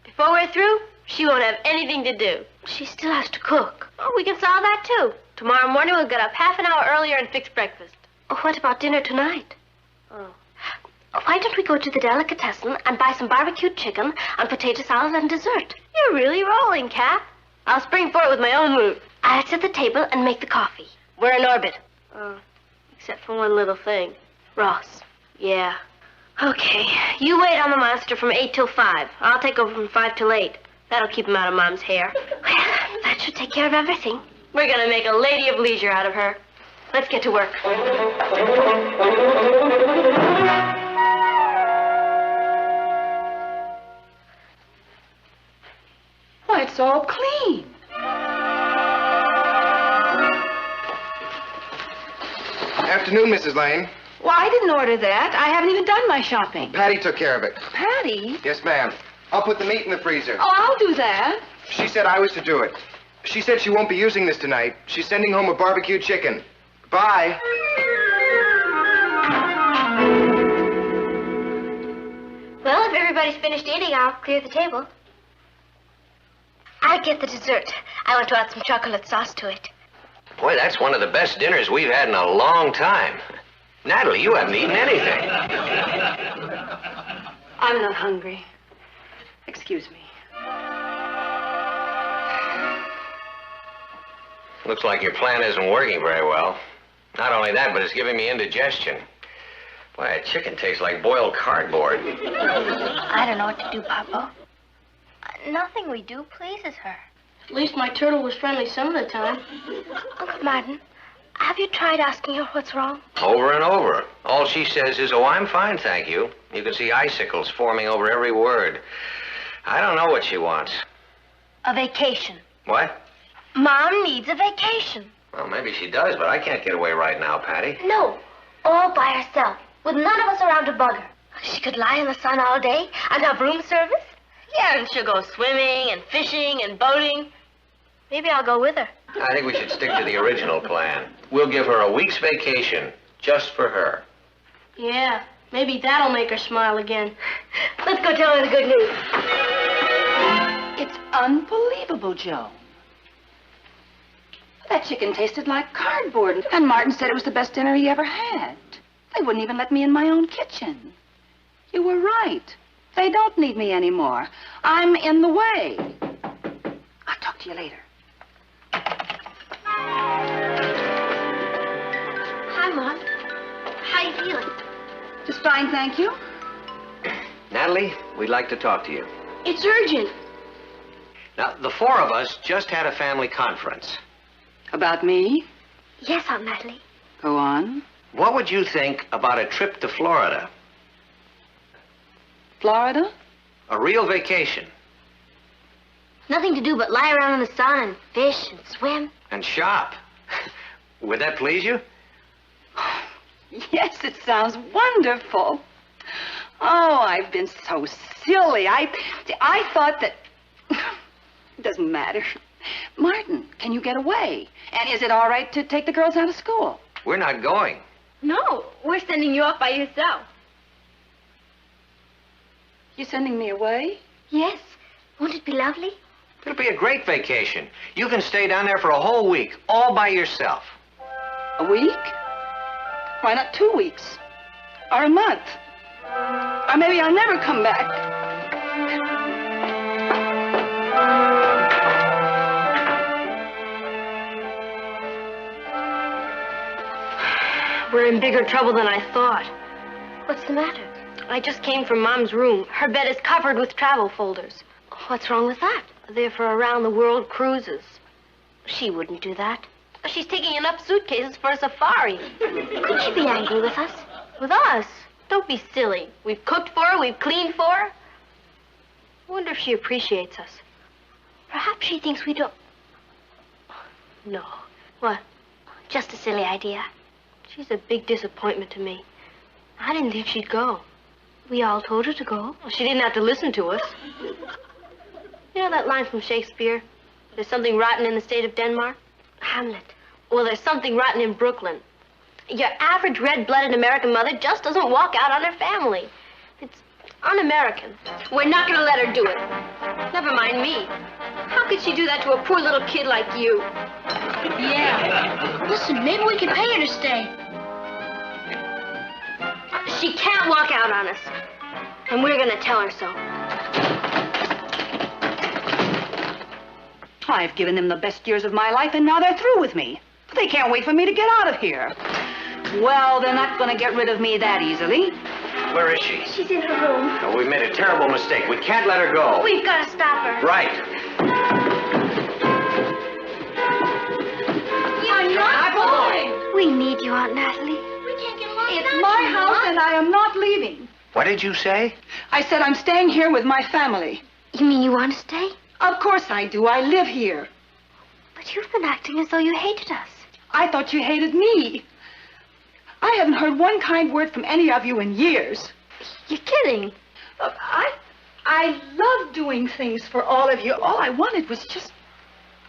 Before we're through, she won't have anything to do. She still has to cook. Oh, we can solve that, too. Tomorrow morning, we'll get up half an hour earlier and fix breakfast. What about dinner tonight? Oh. Why don't we go to the delicatessen and buy some barbecued chicken and potato salad and dessert? You're really rolling, Kath. I'll spring for it with my own move. I'll set the table and make the coffee. We're in orbit. Oh, except for one little thing. Ross. Yeah. Okay. You wait on the monster from 8 till 5. I'll take over from 5 till 8. That'll keep him out of Mom's hair. Well, that should take care of everything. We're gonna make a lady of leisure out of her. Let's get to work. Why, it's all clean. Afternoon, Mrs. Lane. Well, I didn't order that. I haven't even done my shopping. Patty took care of it. Patty? Yes, ma'am. I'll put the meat in the freezer. Oh, I'll do that. She said I was to do it. She said she won't be using this tonight. She's sending home a barbecued chicken. Bye. Well, if everybody's finished eating, I'll clear the table. I'll get the dessert. I want to add some chocolate sauce to it. Boy, that's one of the best dinners we've had in a long time. Natalie, you haven't eaten anything. I'm not hungry. Excuse me. Looks like your plan isn't working very well. Not only that, but it's giving me indigestion. Why, a chicken tastes like boiled cardboard. I don't know what to do, Papa. Nothing we do pleases her. At least my turtle was friendly some of the time. Uncle Martin, have you tried asking her what's wrong? Over and over. All she says is, oh, I'm fine, thank you. You can see icicles forming over every word. I don't know what she wants. A vacation. What? Mom needs a vacation. Well, maybe she does, but I can't get away right now, Patty. No, all by herself, with none of us around to bug her. She could lie in the sun all day and have room service. Yeah, and she'll go swimming and fishing and boating. Maybe I'll go with her. I think we should stick to the original plan. We'll give her a week's vacation, just for her. Yeah, maybe that'll make her smile again. Let's go tell her the good news. It's unbelievable, Joe. That chicken tasted like cardboard, and Martin said it was the best dinner he ever had. They wouldn't even let me in my own kitchen. You were right. They don't need me anymore. I'm in the way. I'll talk to you later. Hi, Mom. How you feeling? Just fine, thank you. Natalie, we'd like to talk to you. It's urgent. Now, the four of us just had a family conference. About me? Yes, Aunt Natalie. Go on. What would you think about a trip to Florida? Florida? A real vacation. Nothing to do but lie around in the sun and fish and swim. And shop. Would that please you? Yes, it sounds wonderful. Oh, I've been so silly. I thought that... It doesn't matter. Martin, can you get away? And is it all right to take the girls out of school? We're not going. No, we're sending you off by yourself. You sending me away? Yes. Won't it be lovely? It'll be a great vacation. You can stay down there for a whole week, all by yourself. A week? Why not 2 weeks? Or a month? Or maybe I'll never come back. We're in bigger trouble than I thought. What's the matter? I just came from Mom's room. Her bed is covered with travel folders. What's wrong with that? They're for around-the-world cruises. She wouldn't do that. She's taking enough suitcases for a safari. Could she be angry with us? With us? Don't be silly. We've cooked for her, we've cleaned for her. I wonder if she appreciates us. Perhaps she thinks we don't. No. What? Just a silly idea. She's a big disappointment to me. I didn't think she'd go. We all told her to go. Well, she didn't have to listen to us. You know that line from Shakespeare? There's something rotten in the state of Denmark? Hamlet. Well, there's something rotten in Brooklyn. Your average red-blooded American mother just doesn't walk out on her family. It's un-American. We're not going to let her do it. Never mind me. How could she do that to a poor little kid like you? Yeah. Listen, maybe we can pay her to stay. She can't walk out on us. And we're going to tell her so. I've given them the best years of my life, and now they're through with me. They can't wait for me to get out of here. Well, they're not going to get rid of me that easily. Where is she? She's in her room. No, we've made a terrible mistake. We can't let her go. We've got to stop her. Right. You're not going. We need you, Aunt Natalie. We can't get along It's without my you, house, Mom. and I am not leaving. What did you say? I said I'm staying here with my family. You mean you want to stay? Of course I do. I live here. But you've been acting as though you hated us. I thought you hated me. I haven't heard one kind word from any of you in years. You're kidding. Look, I love doing things for all of you. All I wanted was just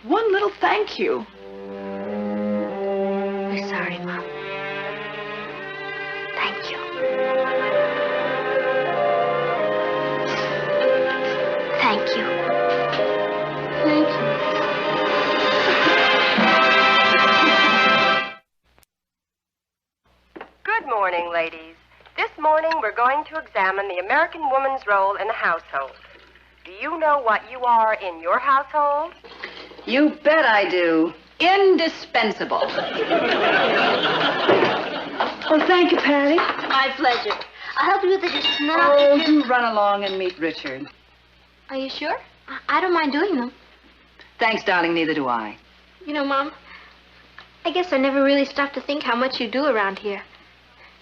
one little thank you. We're sorry, Mom. Thank you. Thank you. Thank you. Good morning, ladies. This morning we're going to examine the American woman's role in the household. Do you know what you are in your household? You bet I do. Indispensable. Oh, thank you, Patty. My pleasure. I'll help you with the dishes and then I'll Oh, take care- do run along and meet Richard. Are you sure? I don't mind doing them. Thanks, darling, neither do I. You know, Mom, I guess I never really stopped to think how much you do around here.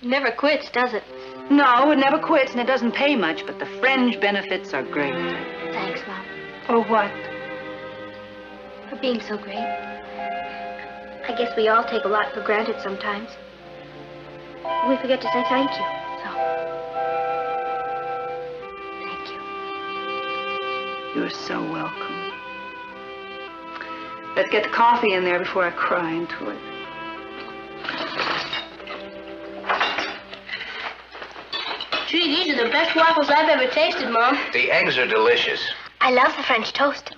It never quits, does it? No, it never quits, and it doesn't pay much, but the fringe benefits are great. Thanks, Mom, Oh, what? for being so great. I guess we all take a lot for granted sometimes. We forget to say thank you, so. Thank you. You're so welcome. Let's get the coffee in there before I cry into it. Gee, these are the best waffles I've ever tasted, Mom. The eggs are delicious. I love the French toast.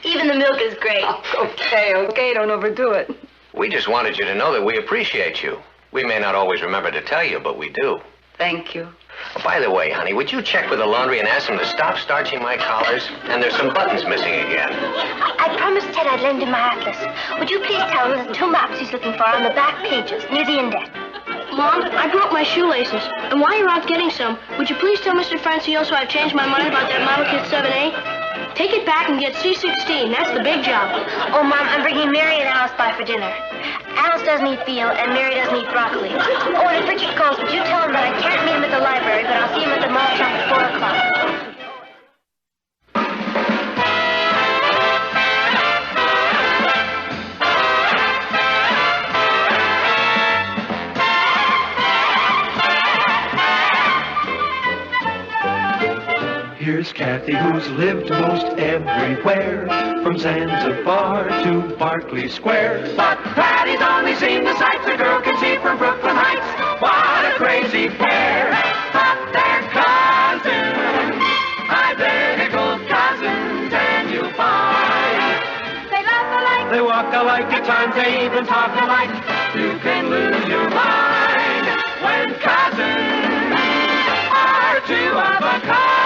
Even the milk is great. Okay, don't overdo it. We just wanted you to know that we appreciate you. We may not always remember to tell you, but we do. Thank you. Oh, by the way, honey, would you check with the laundry and ask them to stop starching my collars? And there's some buttons missing again. I promised Ted I'd lend him my atlas. Would you please tell him there's 2 maps he's looking for on the back pages, near the index? Mom, I broke my shoelaces. And while you're out getting some, would you please tell Mr. Francioso I've changed my mind about that model kit 7A? Take it back and get C16. That's the big job. Oh, Mom, I'm bringing Mary and Alice by for dinner. Alice doesn't eat veal, and Mary doesn't eat broccoli. Oh, and if Richard calls, would you tell him that I can't meet him at the library, but I'll see him at the mall shop at 4 o'clock? Here's Cathy, who's lived most everywhere, from Zanzibar to Berkeley Square. But Patty's only seen the sights a girl can see from Brooklyn Heights. What a crazy pair! But they're cousins, identical cousins, and you'll find they laugh alike, they walk alike, at times they even talk alike. You can lose your mind when cousins are 2 of a kind.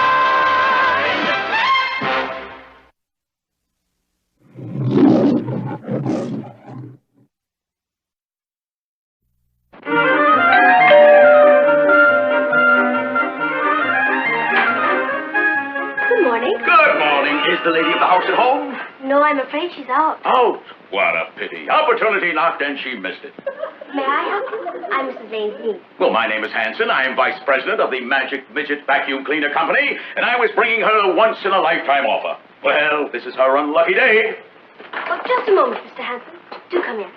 Good morning. Good morning. Is the lady of the house at home? No, I'm afraid she's out. Out? What a pity. Opportunity knocked and she missed it. May I help you? I'm Mrs. Lane's niece. Well, my name is Hanson. I am vice president of the Magic Midget Vacuum Cleaner Company, and I was bringing her a once-in-a-lifetime offer. Well, this is her unlucky day. Oh, just a moment, Mr. Hanson. Do come in.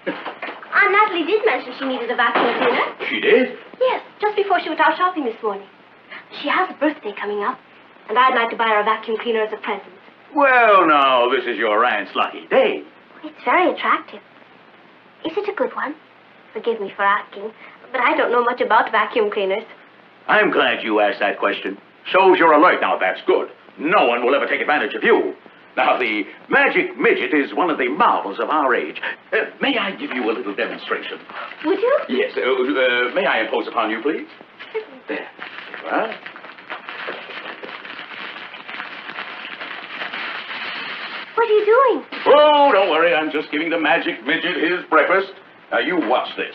Aunt Natalie did mention she needed a vacuum cleaner. She did? Yes, just before she went out shopping this morning. She has a birthday coming up, and I'd like to buy her a vacuum cleaner as a present. Well, now, this is your aunt's lucky day. It's very attractive. Is it a good one? Forgive me for asking, but I don't know much about vacuum cleaners. I'm glad you asked that question. Shows you're alert. Now, that's good. No one will ever take advantage of you. Now, the Magic Midget is one of the marvels of our age. May I give you a little demonstration? Would you? Yes. May I impose upon you, please? There. Well. What are you doing? Oh, don't worry. I'm just giving the Magic Midget his breakfast. Now, you watch this.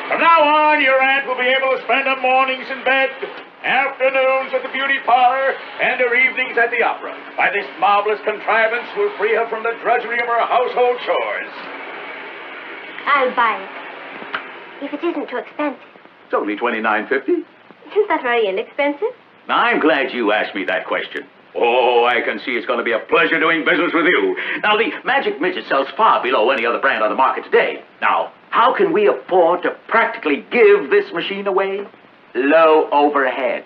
From now on, your aunt will be able to spend her mornings in bed, afternoons at the beauty parlor, and her evenings at the opera. By this marvelous contrivance will free her from the drudgery of her household chores. I'll buy it. If it isn't too expensive. It's only $29.50. Isn't that very inexpensive? Now, I'm glad you asked me that question. Oh, I can see it's going to be a pleasure doing business with you. Now, the Magic Midget sells far below any other brand on the market today. Now, how can we afford to practically give this machine away? Low overhead.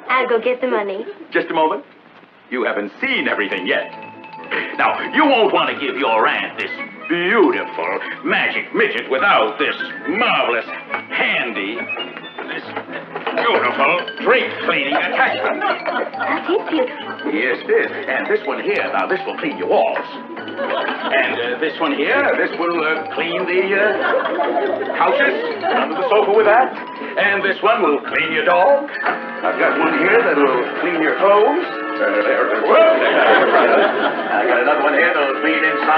I'll go get the money. Just a moment. You haven't seen everything yet. Now, you won't want to give your aunt this beautiful Magic Midget without this marvelous, handy, this beautiful drape cleaning attachment. That is beautiful. Yes, it is. And this one here, now this will clean your walls. And this one here, this will clean the couches under the sofa with that. And this one will clean your dog. I've got one here that will clean your clothes. I got another one here that'll clean inside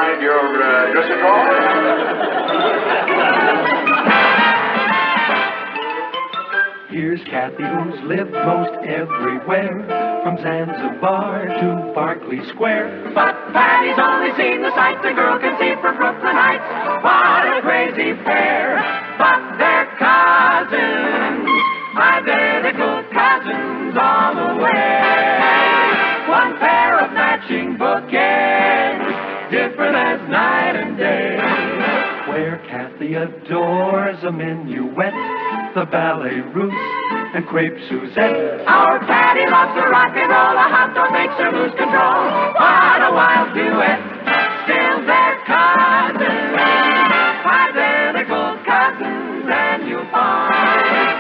Cathy, who's lived most everywhere, from Zanzibar to Berkeley Square. But Patty's only seen the sights a girl can see from Brooklyn Heights. What a crazy pair, but they're cousins, identical cousins all the way. One pair of matching bookends, different as night and day. Where Cathy adores a minuet, the ballet russe, and crepe Suzette. Our Patty loves to rock and roll, a hot dog makes her lose control. What a wild duet, still they're cousins, identical cousins, and you'll find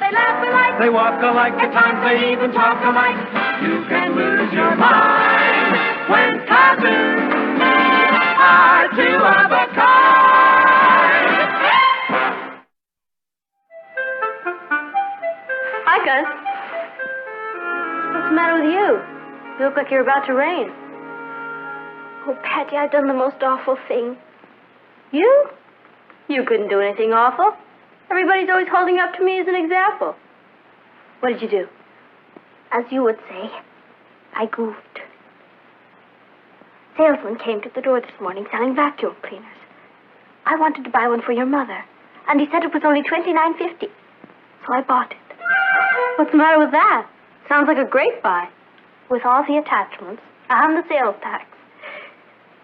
they laugh alike, They walk alike, at times they even talk alike. You can lose your mind when cousins are two of a kind. Hi, Gus. What's the matter with you? You look like you're about to rain. Oh, Patty, I've done the most awful thing. You? You couldn't do anything awful. Everybody's always holding up to me as an example. What did you do? As you would say, I goofed. Salesman came to the door this morning selling vacuum cleaners. I wanted to buy one for your mother, and he said it was only $29.50. So I bought it. What's the matter with that? Sounds like a great buy. With all the attachments and the sales tax,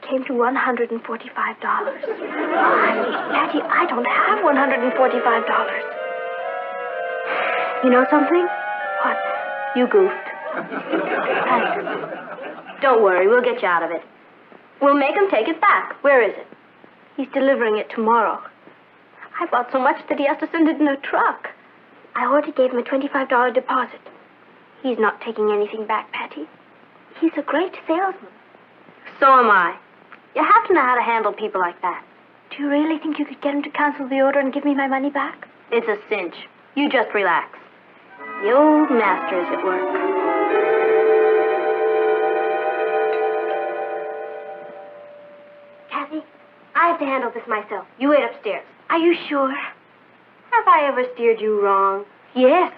it came to $145. Patty, I don't have $145. You know something? What? You goofed. Thanks. Don't worry, we'll get you out of it. We'll make him take it back. Where is it? He's delivering it tomorrow. I bought so much that he has to send it in a truck. I already gave him a $25 deposit. He's not taking anything back, Patty. He's a great salesman. So am I. You have to know how to handle people like that. Do you really think you could get him to cancel the order and give me my money back? It's a cinch. You just relax. The old master is at work. Cathy, I have to handle this myself. You wait upstairs. Are you sure? Have I ever steered you wrong? Yes.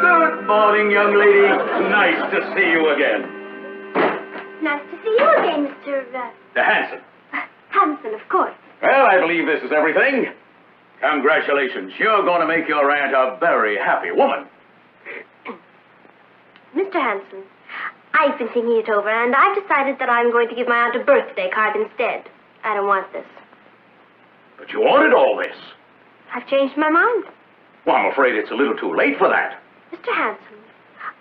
Good morning, young lady. Nice to see you again. Nice to see you again, Mr. The Hanson. Hanson, of course. Well, I believe this is everything. Congratulations. You're going to make your aunt a very happy woman. Mr. Hanson, I've been thinking it over, and I've decided that I'm going to give my aunt a birthday card instead. I don't want this. But you wanted all this. I've changed my mind. Well, I'm afraid it's a little too late for that. Mr. Hanson,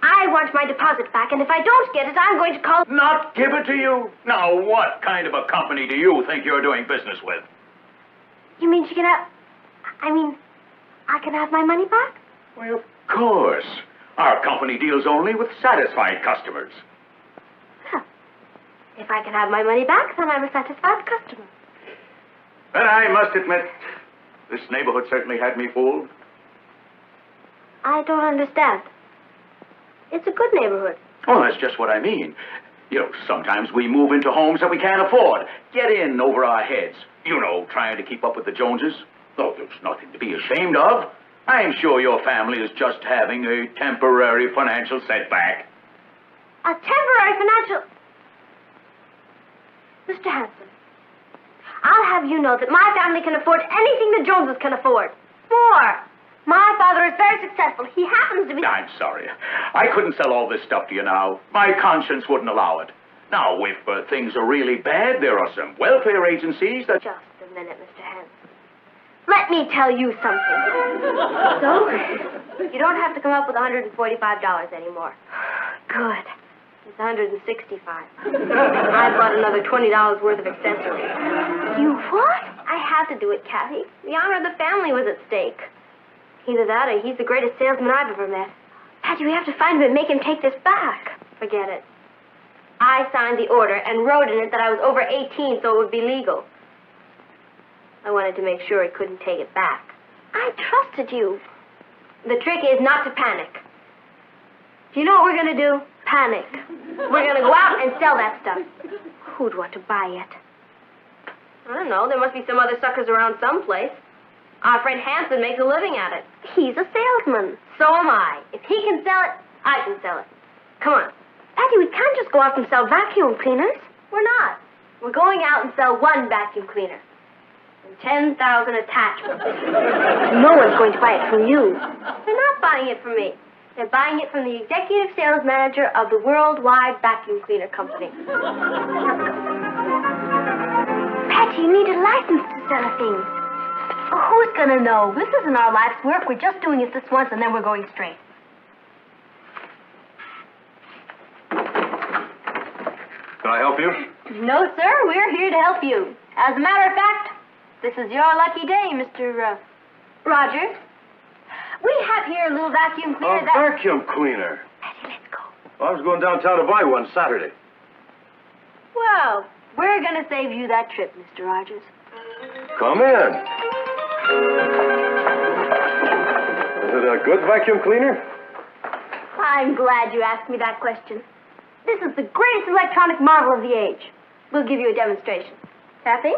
I want my deposit back, and if I don't get it, I'm going to call... Not give it to you? Now, what kind of a company do you think you're doing business with? You mean she can have... I can have my money back? Well, of course. Our company deals only with satisfied customers. Huh. If I can have my money back, then I'm a satisfied customer. But I must admit, this neighborhood certainly had me fooled. I don't understand. It's a good neighborhood. Oh, that's just what I mean. You know, sometimes we move into homes that we can't afford. Get in over our heads. You know, trying to keep up with the Joneses. Though there's nothing to be ashamed of. I'm sure your family is just having a temporary financial setback. A temporary financial... Mr. Hanson, I'll have you know that my family can afford anything the Joneses can afford. More. My father is very successful. He happens to be... I'm sorry. I couldn't sell all this stuff to you now. My conscience wouldn't allow it. Now, if things are really bad, there are some welfare agencies that... Just a minute, Mr. Hanson. Let me tell you something. So, you don't have to come up with $145 anymore. Good. It's $165. I bought another $20 worth of accessories. You what? I had to do it, Cathy. The honor of the family was at stake. Either that or he's the greatest salesman I've ever met. Patty, we have to find him and make him take this back. Forget it. I signed the order and wrote in it that I was over 18 so it would be legal. I wanted to make sure he couldn't take it back. I trusted you. The trick is not to panic. Do you know what we're going to do? Panic. We're gonna go out and sell that stuff. Who'd want to buy it? I don't know. There must be some other suckers around someplace. Our friend Hanson makes a living at it. He's a salesman. So am I. If he can sell it, I can sell it. Come on. Patty, we can't just go out and sell vacuum cleaners. We're not. We're going out and sell one vacuum cleaner. And 10,000 attachments. No one's going to buy it from you. They're not buying it from me. They're buying it from the executive sales manager of the Worldwide Vacuum Cleaner Company. Patty, you need a license to sell things. Oh, who's gonna know? This isn't our life's work. We're just doing it this once, and then we're going straight. Can I help you? No, sir. We're here to help you. As a matter of fact, this is your lucky day, Mr. Rogers. We have here a little vacuum cleaner A vacuum cleaner? Patty, let's go. I was going downtown to buy one Saturday. Well, we're gonna save you that trip, Mr. Rogers. Come in. Is it a good vacuum cleaner? I'm glad you asked me that question. This is the greatest electronic marvel of the age. We'll give you a demonstration. Cathy?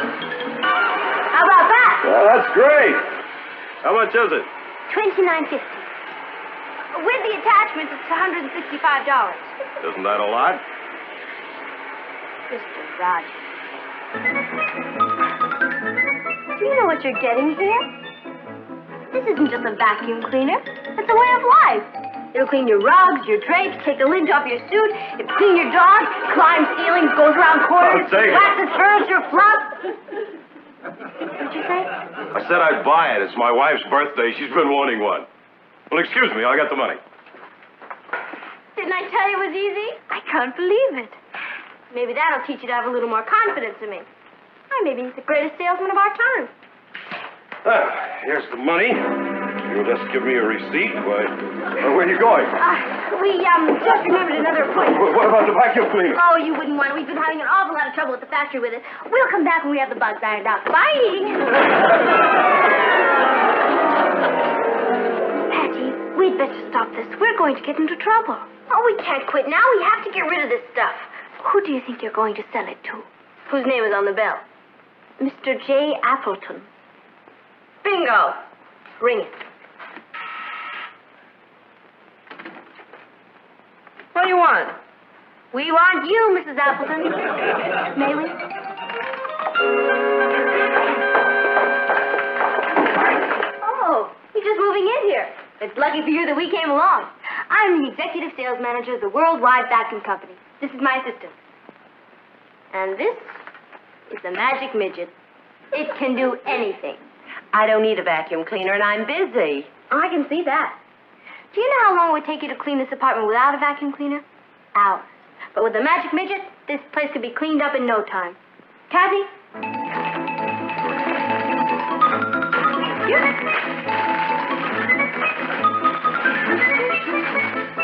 How about that? Well, that's great. How much is it? $29.50. With the attachments, it's $165. Isn't that a lot? Mr. Rogers. Do you know what you're getting here? This isn't just a vacuum cleaner. It's a way of life. It'll clean your rugs, your drapes, take the lint off your suit, it'll clean your dog, climb ceilings, goes around corners, I'll take it. waxes furniture, fluff. What'd you say? I said I'd buy it. It's my wife's birthday. She's been wanting one. Well, excuse me. I got the money. Didn't I tell you it was easy? I can't believe it. Maybe that'll teach you to have a little more confidence in me. I may be the greatest salesman of our time. Ah, here's the money. You'll just give me a receipt. Why, where are you going? We just remembered another appointment. What about the vacuum cleaner? Oh, you wouldn't want it. We've been having an awful lot of trouble at the factory with it. We'll come back when we have the bugs ironed out. Bye! Patty, we'd better stop this. We're going to get into trouble. Oh, we can't quit now. We have to get rid of this stuff. Who do you think you're going to sell it to? Whose name is on the bill? Mr. J. Appleton. Bingo! Ring it. What do you want? We want you, Mrs. Appleton. May we? Oh, you're just moving in here. It's lucky for you that we came along. I'm the executive sales manager of the Worldwide Vacuum Company. This is my assistant. And this is the magic midget. It can do anything. I don't need a vacuum cleaner, and I'm busy. I can see that. Do you know how long it would take you to clean this apartment without a vacuum cleaner? Hours. But with the magic midget, this place could be cleaned up in no time. Cathy?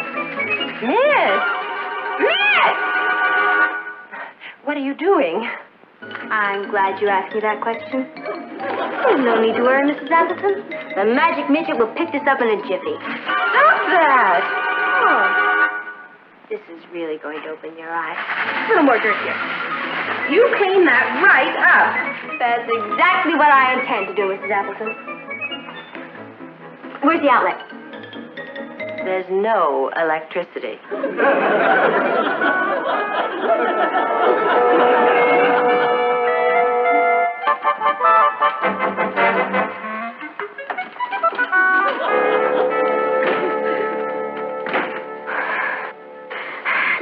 Miss! Miss! What are you doing? I'm glad you asked me that question. There's no need to worry, Mrs. Appleton. The magic midget will pick this up in a jiffy. Stop that! Oh. This is really going to open your eyes. A little more dirt here. You clean that right up. That's exactly what I intend to do, Mrs. Appleton. Where's the outlet? There's no electricity.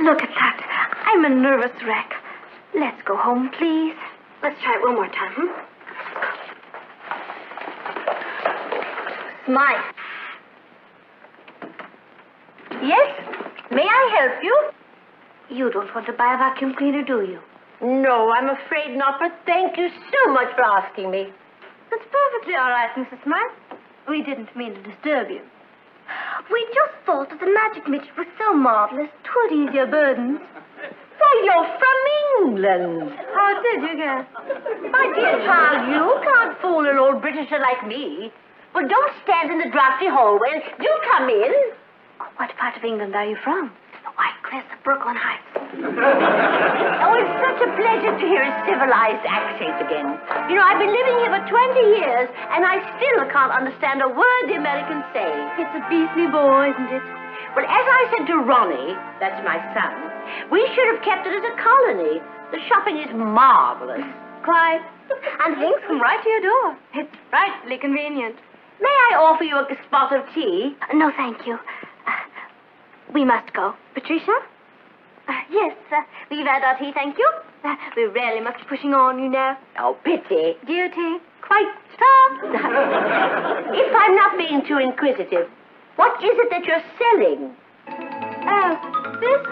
Look at that. I'm a nervous wreck. Let's go home, please. Let's try it one more time, Smile. Yes? May I help you? You don't want to buy a vacuum cleaner, do you? No, I'm afraid not, but thank you so much for asking me. That's perfectly all right, Mrs. Smart. We didn't mean to disturb you. We just thought that the magic midget was so marvelous, 'twould ease your burdens. Why, you're from England. How did you guess? My dear child, you can't fool an old Britisher like me. Well, don't stand in the drafty hallway. Do come in. What part of England are you from? The White Cliffs of Brooklyn Heights. Oh, it's such a pleasure to hear a civilized accent again. You know, I've been living here for 20 years, and I still can't understand a word the Americans say. It's a beastly bore, isn't it? Well, as I said to Ronnie, that's my son, we should have kept it as a colony. The shopping is marvelous. Quite. And things come right to your door. It's frightfully convenient. May I offer you a spot of tea? No, thank you. We must go. Patricia? Yes, we've had our tea, thank you. We're rarely much pushing on, you know. Oh, pity. Duty. Quite. Stop. If I'm not being too inquisitive, what is it that you're selling? Oh, this?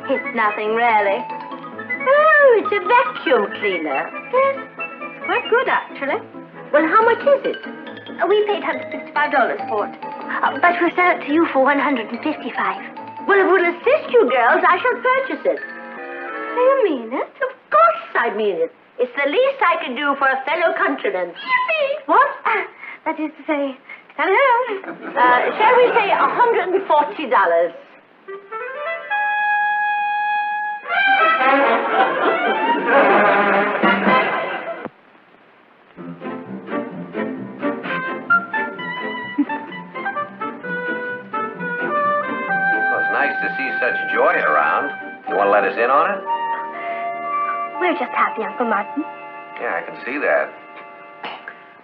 It's nothing, really. Oh, it's a vacuum cleaner. Yes, it's quite good, actually. Well, how much is it? We paid $165 for it. But we'll sell it to you for $155. Well, it will assist you, girls. I shall purchase it. Do you mean it? Of course I mean it. It's the least I can do for a fellow countryman. Yippee! What? That is to say, hello. Shall we say $140? Nice to see such joy around. You want to let us in on it? We're just happy, Uncle Martin. Yeah, I can see that.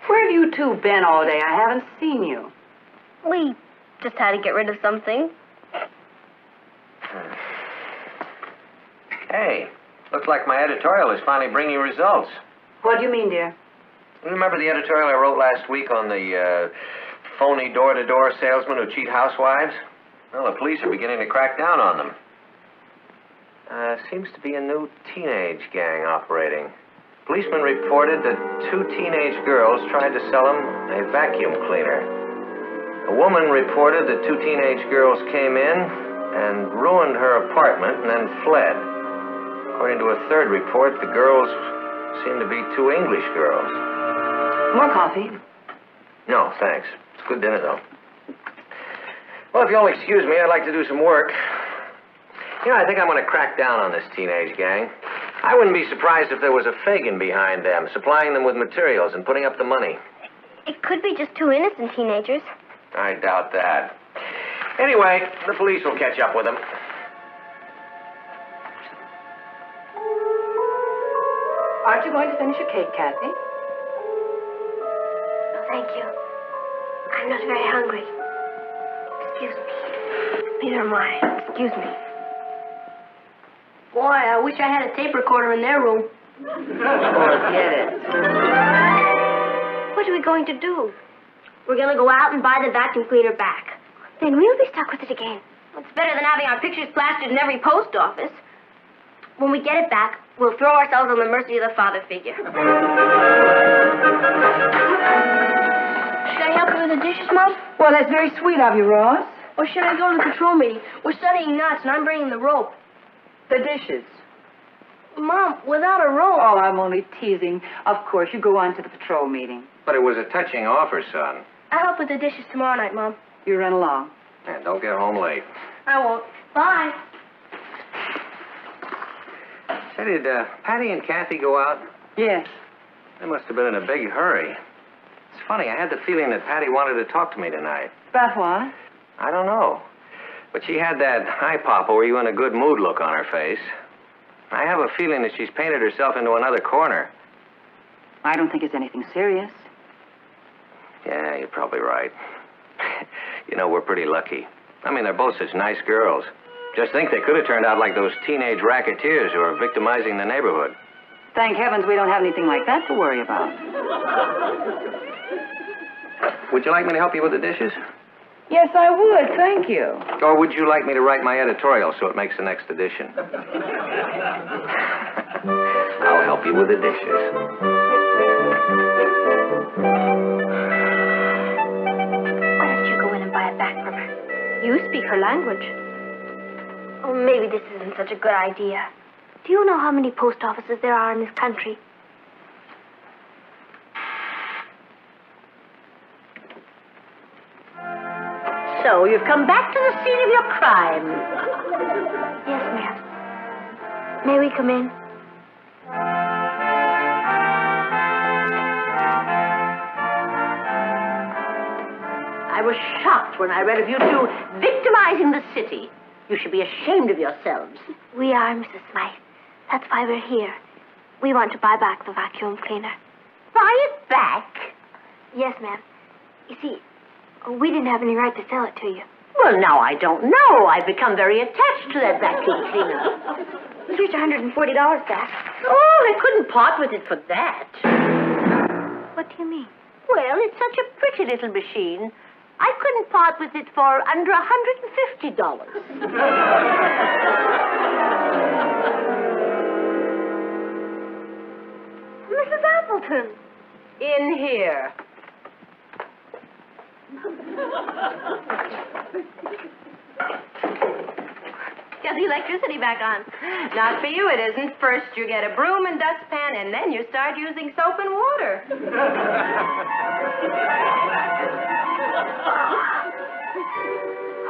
Where have you two been all day? I haven't seen you. We just had to get rid of something. Hey, looks like my editorial is finally bringing results. What do you mean, dear? Remember the editorial I wrote last week on the phony door-to-door salesmen who cheat housewives? Well, the police are beginning to crack down on them. Seems to be a new teenage gang operating. Policemen reported that 2 teenage girls tried to sell them a vacuum cleaner. A woman reported that 2 teenage girls came in and ruined her apartment and then fled. According to a third report, the girls seemed to be 2 English girls. More coffee? No, thanks. It's good dinner, though. Well, if you'll excuse me, I'd like to do some work. You know, I think I'm going to crack down on this teenage gang. I wouldn't be surprised if there was a Fagin behind them, supplying them with materials and putting up the money. It could be just 2 innocent teenagers. I doubt that. Anyway, the police will catch up with them. Aren't you going to finish your cake, Cathy? No, thank you. I'm not very hungry. Excuse me. Neither am I. Excuse me. Boy, I wish I had a tape recorder in their room. Forget it. What are we going to do? We're going to go out and buy the vacuum cleaner back. Then we'll be stuck with it again. It's better than having our pictures plastered in every post office. When we get it back, we'll throw ourselves on the mercy of the father figure. Should I help you with the dishes, Mom? Well, that's very sweet of you, Ross. Or should I go to the patrol meeting? We're studying knots, and I'm bringing the rope. The dishes. Mom, without a rope... Oh, I'm only teasing. Of course, you go on to the patrol meeting. But it was a touching offer, son. I'll help with the dishes tomorrow night, Mom. You run along. And don't get home late. I won't. Bye. Say, did Patty and Cathy go out? Yes. They must have been in a big hurry. It's funny, I had the feeling that Patty wanted to talk to me tonight. About what? I don't know. But she had that hi, Papa, were you in a good mood look on her face. I have a feeling that she's painted herself into another corner. I don't think it's anything serious. Yeah, you're probably right. You know, we're pretty lucky. I mean, they're both such nice girls. Just think they could have turned out like those teenage racketeers who are victimizing the neighborhood. Thank heavens we don't have anything like that to worry about. Would you like me to help you with the dishes? Yes, I would. Thank you. Or would you like me to write my editorial so it makes the next edition? I'll help you with the dishes. Why don't you go in and buy it back from her? her language. Oh, maybe this isn't such a good idea. Do you know how many post offices there are in this country? So, you've come back to the scene of your crime. Yes, ma'am. May we come in? I was shocked when I read of you two victimizing the city. You should be ashamed of yourselves. We are, Mrs. Smythe. That's why we're here. We want to buy back the vacuum cleaner. Buy it back? Yes, ma'am. You see, we didn't have any right to sell it to you. Well, now I don't know. I've become very attached to that vacuum cleaner. Here's $140 back. Oh, I couldn't part with it for that. What do you mean? Well, it's such a pretty little machine. I couldn't part with it for under $150. Mrs. Appleton. In here. Got the electricity back on. Not for you, it isn't. First you get a broom and dustpan, and then you start using soap and water.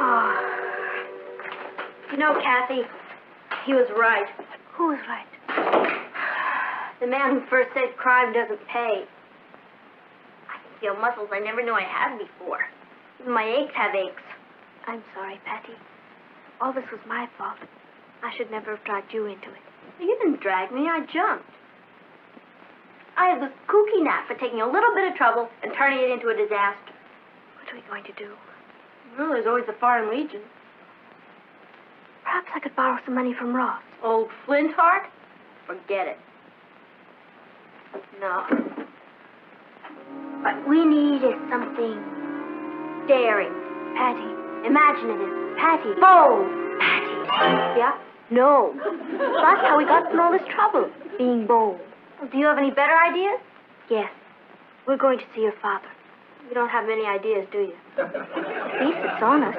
Oh. You know, Cathy, he was right. Who was right? The man who first said crime doesn't pay. I can feel muscles I never knew I had before. Even my aches have aches. I'm sorry, Patty. All this was my fault. I should never have dragged you into it. You didn't drag me. I jumped. I had this kooky knack for taking a little bit of trouble and turning it into a disaster. What are we going to do? Well, there's always the Foreign Legion. Perhaps I could borrow some money from Ross. Old Flintheart? Forget it. No. What we need is something daring, Patty. Imaginative, Patty. Bold, Patty. Yeah? No. That's how we got in all this trouble, being bold. Well, do you have any better ideas? Yes. We're going to see your father. You don't have many ideas, do you? At least it's honest.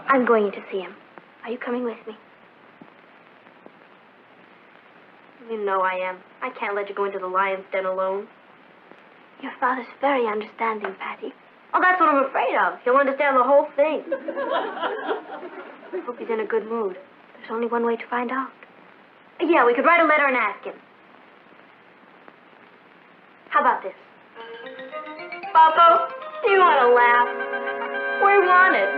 I'm going to see him. Are you coming with me? You know I am. I can't let you go into the lion's den alone. Your father's very understanding, Patty. Oh, that's what I'm afraid of. He'll understand the whole thing. I hope he's in a good mood. There's only one way to find out. Yeah, we could write a letter and ask him. How about this? Papa, you want to laugh? We want it.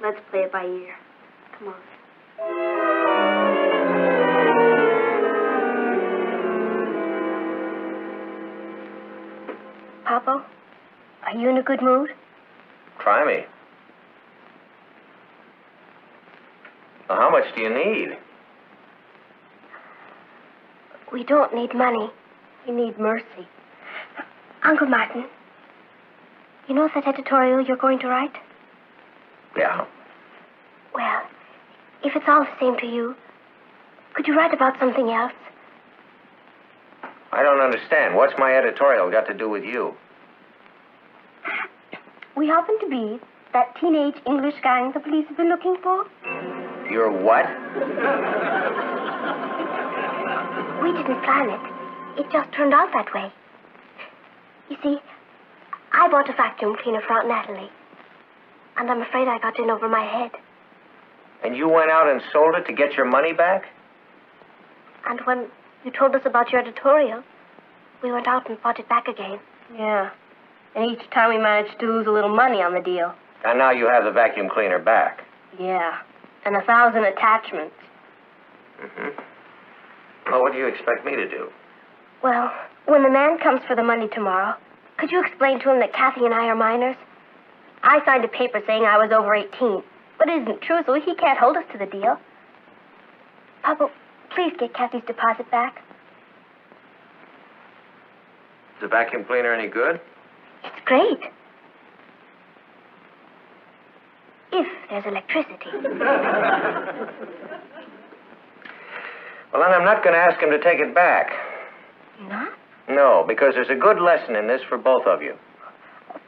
Let's play it by ear. Come on. Papa, are you in a good mood? Try me. Well, how much do you need? We don't need money. We need mercy. Uncle Martin, you know that editorial you're going to write? Yeah. Well, if it's all the same to you, could you write about something else? I don't understand. What's my editorial got to do with you? We happen to be that teenage English gang the police have been looking for. You're what? We didn't plan it. It just turned out that way. You see, I bought a vacuum cleaner for Aunt Natalie. And I'm afraid I got in over my head. And you went out and sold it to get your money back? And when you told us about your editorial, we went out and bought it back again. Yeah. And each time we managed to lose a little money on the deal. And now you have the vacuum cleaner back. Yeah. And 1,000 attachments. Mm-hmm. Well, what do you expect me to do? Well, when the man comes for the money tomorrow, could you explain to him that Cathy and I are minors? I signed a paper saying I was over 18, but it isn't true, so he can't hold us to the deal. Papa, please get Cathy's deposit back. Is the vacuum cleaner any good? It's great. If there's electricity. Well, then I'm not going to ask him to take it back. Not? No, because there's a good lesson in this for both of you.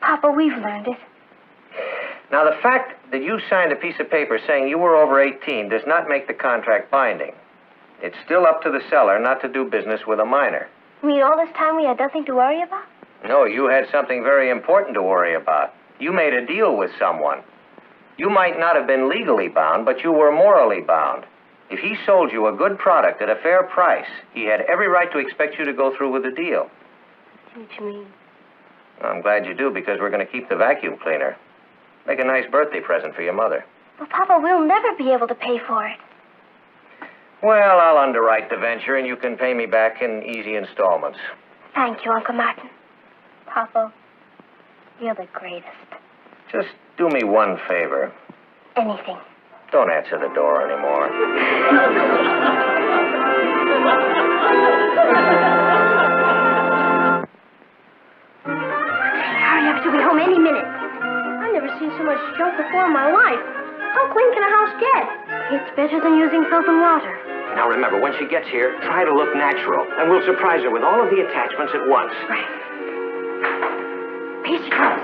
Papa, we've learned it. Now, the fact that you signed a piece of paper saying you were over 18 does not make the contract binding. It's still up to the seller not to do business with a minor. You mean all this time we had nothing to worry about? No, you had something very important to worry about. You made a deal with someone. You might not have been legally bound, but you were morally bound. If he sold you a good product at a fair price, he had every right to expect you to go through with the deal. I see what you mean. I'm glad you do, because we're going to keep the vacuum cleaner. Make a nice birthday present for your mother. But, Papa, we'll never be able to pay for it. Well, I'll underwrite the venture, and you can pay me back in easy installments. Thank you, Uncle Martin. Papa, you're the greatest. Just do me one favor. Anything. Don't answer the door anymore. Hurry up, she'll be home any minute. I've never seen so much junk before in my life. How clean can a house get? It's better than using soap and water. Now remember, when she gets here, try to look natural, and we'll surprise her with all of the attachments at once. Right. Here she comes.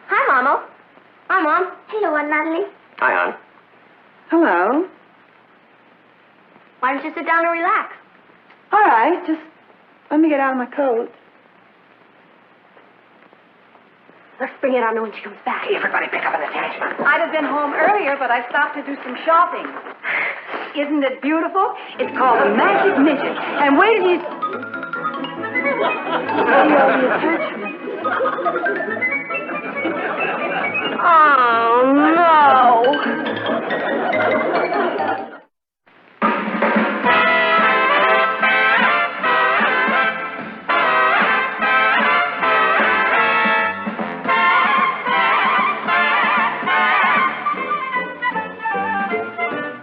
Hi, Mama. Hi, Mom. Hello, Aunt Natalie. Hi, hon. Hello. Why don't you sit down and relax? All right, just let me get out of my coat. Let's bring it on when she comes back. Everybody pick up an attachment. I'd have been home earlier, but I stopped to do some shopping. Isn't it beautiful? It's called a magic midget. And wait till you... See all the attachments. Oh, no.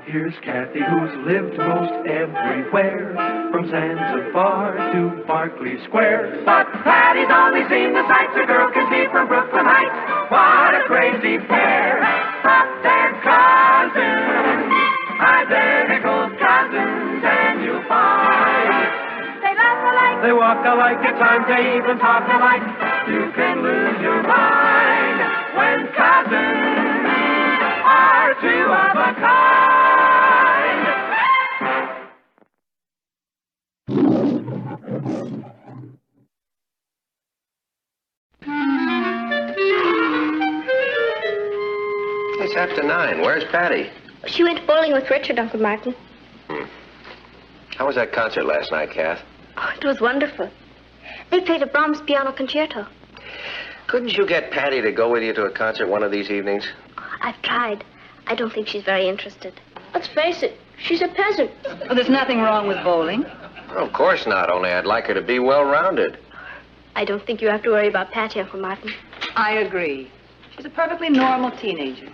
Here's Cathy, who's lived most everywhere, from Zanzibar to Berkeley Square. But Patty's only seen the sights a girl can see from Brooklyn Heights. What a crazy pair! But they're cousins, identical cousins, and you'll find they laugh alike, They walk alike, at times they even talk alike. You can lose your mind when cousins are two of a kind. It's after 9. Where's Patty? She went bowling with Richard, Uncle Martin. How was that concert last night, Kath? Oh, it was wonderful. They played a Brahms piano concerto. Couldn't you get Patty to go with you to a concert one of these evenings? I've tried. I don't think she's very interested. Let's face it, she's a peasant. Well, there's nothing wrong with bowling. Well, of course not, only I'd like her to be well-rounded. I don't think you have to worry about Patty, Uncle Martin. I agree. She's a perfectly normal teenager.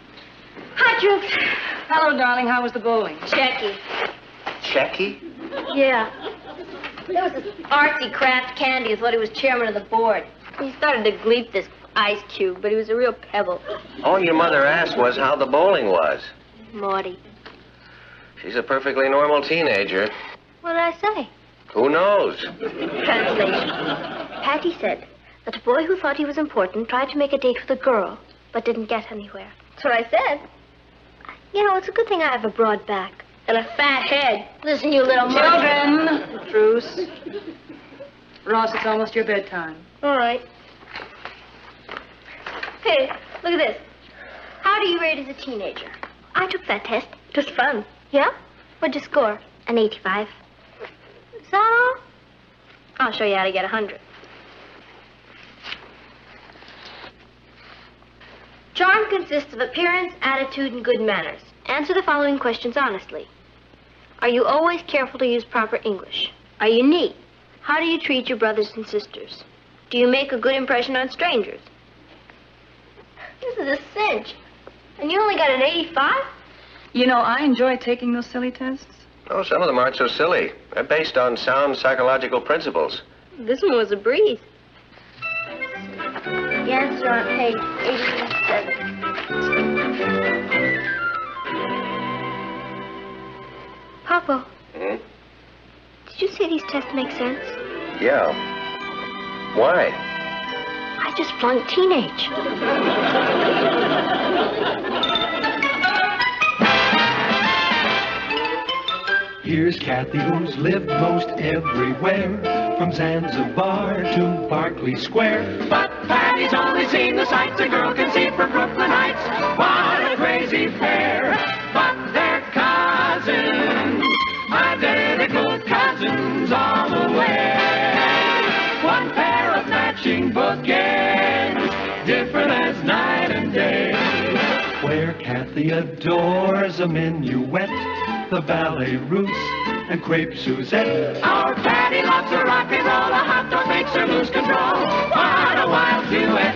Hi, Troops. Hello, darling. How was the bowling? Jackie. Checky? Yeah. There was this artsy Kraft Candy is what he was chairman of the board. He started to gleep this ice cube, but he was a real pebble. All your mother asked was how the bowling was. Morty. She's a perfectly normal teenager. What did I say? Who knows? Translation. Patty said that a boy who thought he was important tried to make a date with a girl, but didn't get anywhere. That's what I said. You know, it's a good thing I have a broad back. And a fat head. Listen, you little Children! Truce. Ross, it's almost your bedtime. All right. Hey, look at this. How do you rate as a teenager? I took that test. It was fun. Yeah? What'd you score? An 85. Is that all? I'll show you how to get 100. Charm consists of appearance, attitude, and good manners. Answer the following questions honestly. Are you always careful to use proper English? Are you neat? How do you treat your brothers and sisters? Do you make a good impression on strangers? This is a cinch. And you only got an 85? You know, I enjoy taking those silly tests. Oh, some of them aren't so silly. They're based on sound psychological principles. This one was a breeze. The answer on page 87. Papa, Hmm? did you see say these tests make sense? Yeah. Why? I just flunked teenage. Here's Cathy, who's lived most everywhere, from Zanzibar to Berkeley Square. But Patty's only seen the sights a girl can see from Brooklyn Heights. What a crazy pair, but they're cousins, identical cousins all the way. One pair of matching bookends, different as night and day. Where Cathy adores a minuet, the ballet russe, and crepe Suzette. Our Patty loves her rock and roll, a hot dog makes her lose control. What a wild duet,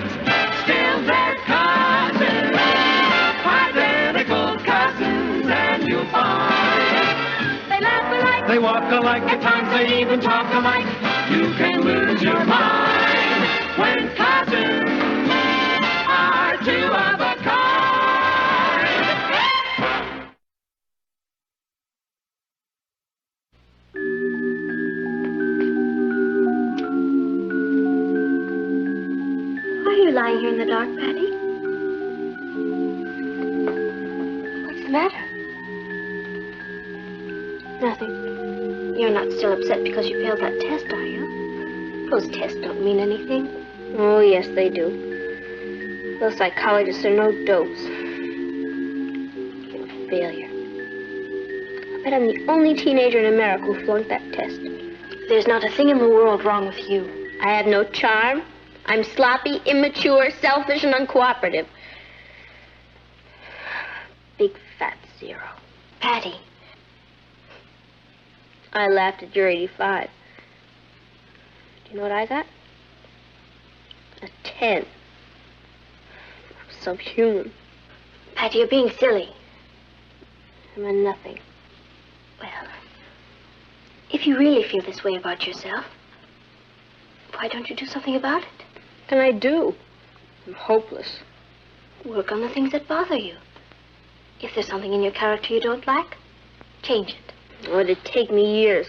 still they're cousins, identical cousins, and you'll find they laugh alike, they walk alike, at times they even talk alike. You can lose your mind when cousins are two of a kind. Why are you lying here in the dark, Patty? What's the matter? Nothing. You're not still upset because you failed that test, are you? Those tests don't mean anything. Oh, yes, they do. Those psychologists are no dopes. You're a failure. I bet I'm the only teenager in America who flunked that test. There's not a thing in the world wrong with you. I have no charm. I'm sloppy, immature, selfish, and uncooperative. Big fat zero. Patty. I laughed at your 85. Do you know what I got? A 10. Subhuman. Patty, you're being silly. I'm a nothing. Well, if you really feel this way about yourself, why don't you do something about it? What can I do? I'm hopeless. Work on the things that bother you. If there's something in your character you don't like, change it. Oh, it'd take me years.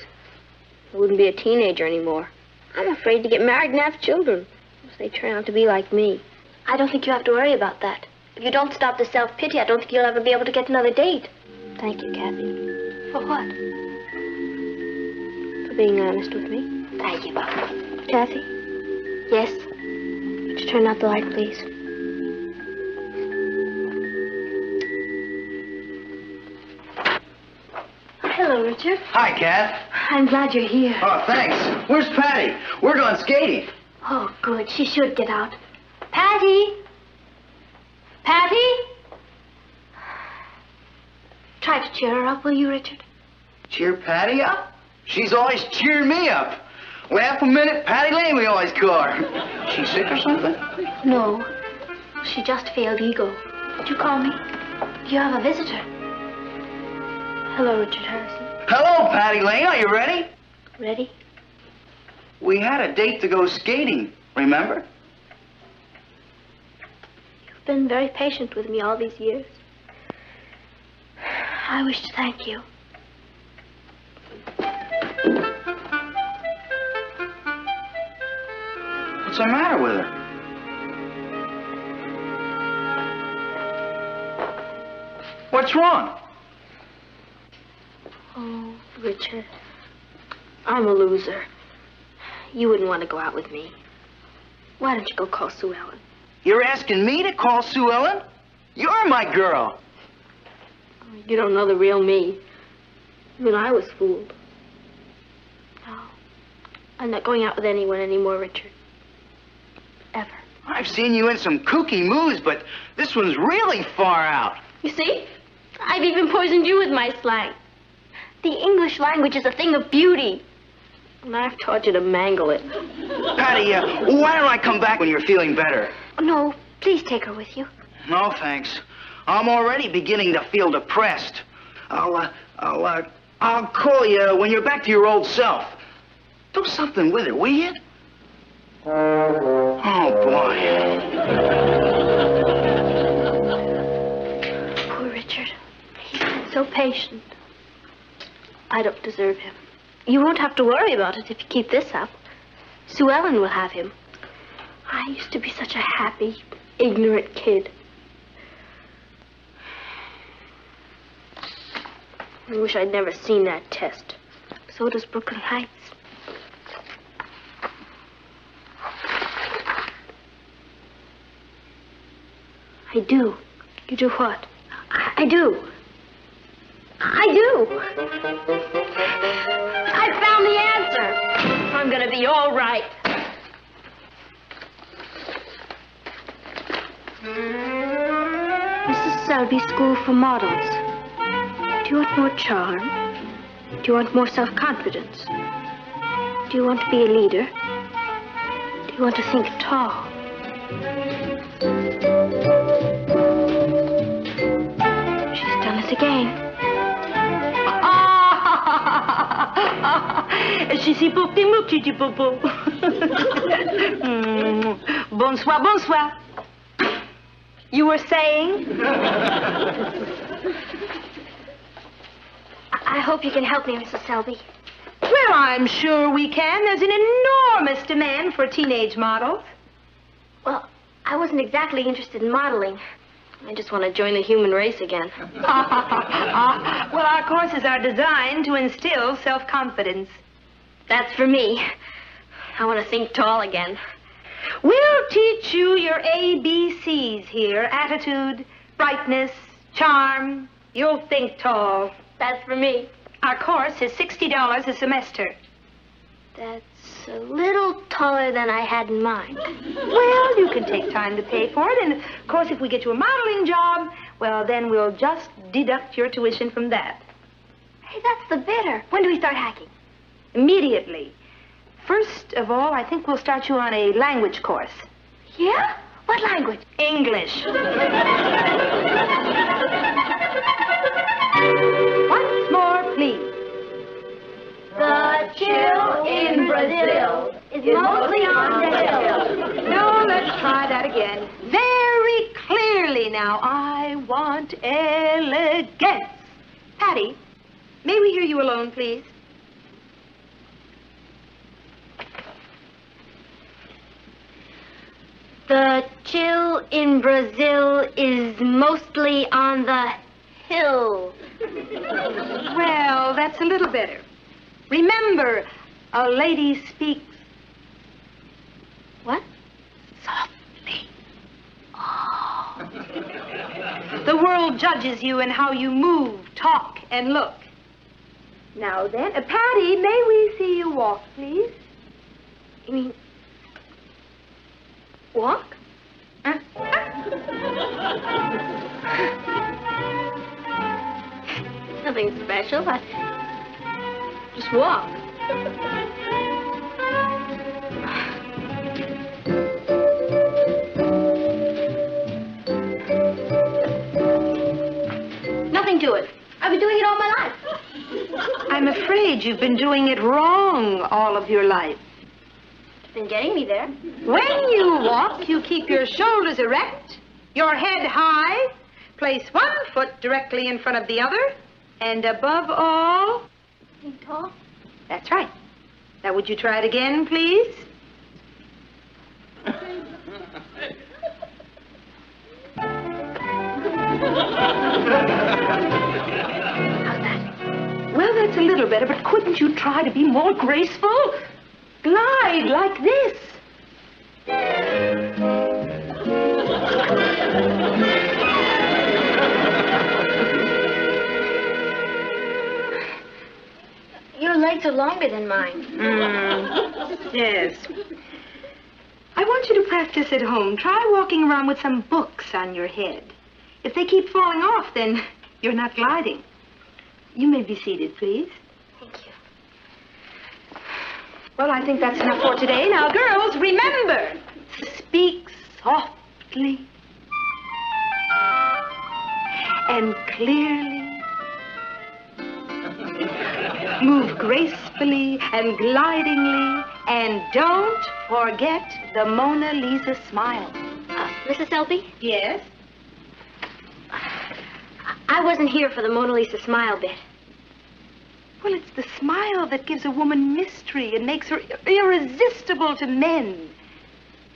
I wouldn't be a teenager anymore. I'm afraid to get married and have children, if they turn out to be like me. I don't think you have to worry about that. If you don't stop the self-pity, I don't think you'll ever be able to get another date. Thank you, Cathy. For what? For being honest with me. Thank you, Bob. Cathy? Yes? Would you turn out the light, please? Hello, Richard. Hi, Kath. I'm glad you're here. Oh, thanks. Where's Patty? We're going skating. Oh, good. She should get out. Patty? Patty? Try to cheer her up, will you, Richard? Cheer Patty up? She's always cheering me up. Laugh a minute, Patty Lane, we always call her. She sick or something? No. She just failed ego. Did you call me? You have a visitor. Hello, Richard Harrison. Hello, Patty Lane. Are you ready? Ready? We had a date to go skating, remember? You've been very patient with me all these years. I wish to thank you. What's the matter with her? What's wrong? Oh, Richard, I'm a loser. You wouldn't want to go out with me. Why don't you go call Sue Ellen? You're asking me to call Sue Ellen? You're my girl. You don't know the real me. Even I was fooled. No, I'm not going out with anyone anymore, Richard. Ever. I've seen you in some kooky moves, but this one's really far out. You see? I've even poisoned you with my slang. The English language is a thing of beauty. And I've taught you to mangle it. Patty, why don't I come back when you're feeling better? No, please take her with you. No, thanks. I'm already beginning to feel depressed. I'll call you when you're back to your old self. Do something with it, will you? Oh, boy. Poor Richard. He's been so patient. I don't deserve him. You won't have to worry about it if you keep this up. Sue Ellen will have him. I used to be such a happy, ignorant kid. I wish I'd never seen that test. So does Brooklyn Heights. I do. You do what? I do. I do. I found the answer. I'm gonna be all right. Mrs. Selby School for Models. Do you want more charm? Do you want more self-confidence? Do you want to be a leader? Do you want to think tall? She's done it again. Je suis pour tes mots, petit popo. Bonsoir, bonsoir. You were saying? I hope you can help me, Mrs. Selby. Well, I'm sure we can. There's an enormous demand for teenage models. Well, I wasn't exactly interested in modeling. I just want to join the human race again. Well, our courses are designed to instill self-confidence. That's for me. I want to think tall again. We'll teach you your ABCs here. Attitude, brightness, charm. You'll think tall. That's for me. Our course is $60 a semester. That's a little taller than I had in mind. Well, you can take time to pay for it. And, of course, if we get you a modeling job, well, then we'll just deduct your tuition from that. Hey, that's the bidder. When do we start hacking? Immediately. First of all, I think we'll start you on a language course. Yeah? What language? English. Once more, please. The chill in Brazil is mostly on the hill. No, let's try that again. Very clearly now. I want elegance. Patty, may we hear you alone, please? The chill in Brazil is mostly on the hill. Well, that's a little better. Remember, a lady speaks... What? Softly. Oh. The world judges you in how you move, talk, and look. Now then, Patty, may we see you walk, please? You mean... walk? Nothing special. I just walk. Nothing to it. I've been doing it all my life. I'm afraid you've been doing it wrong all of your life. It's been getting me there. When you walk, you keep your shoulders erect, your head high, place one foot directly in front of the other, and above all... Think tall? That's right. Now, would you try it again, please? Well, that's a little better, but couldn't you try to be more graceful? Glide like this. Your legs are longer than mine. Yes. I want you to practice at home. Try walking around with some books on your head. If they keep falling off, then you're not gliding. You may be seated, please. Thank you. Well, I think that's enough for today. Now, girls, remember, speak softly and clearly. Move gracefully and glidingly, and don't forget the Mona Lisa smile. Mrs. Selby? Yes? I wasn't here for the Mona Lisa smile bit. Well, it's the smile that gives a woman mystery and makes her irresistible to men.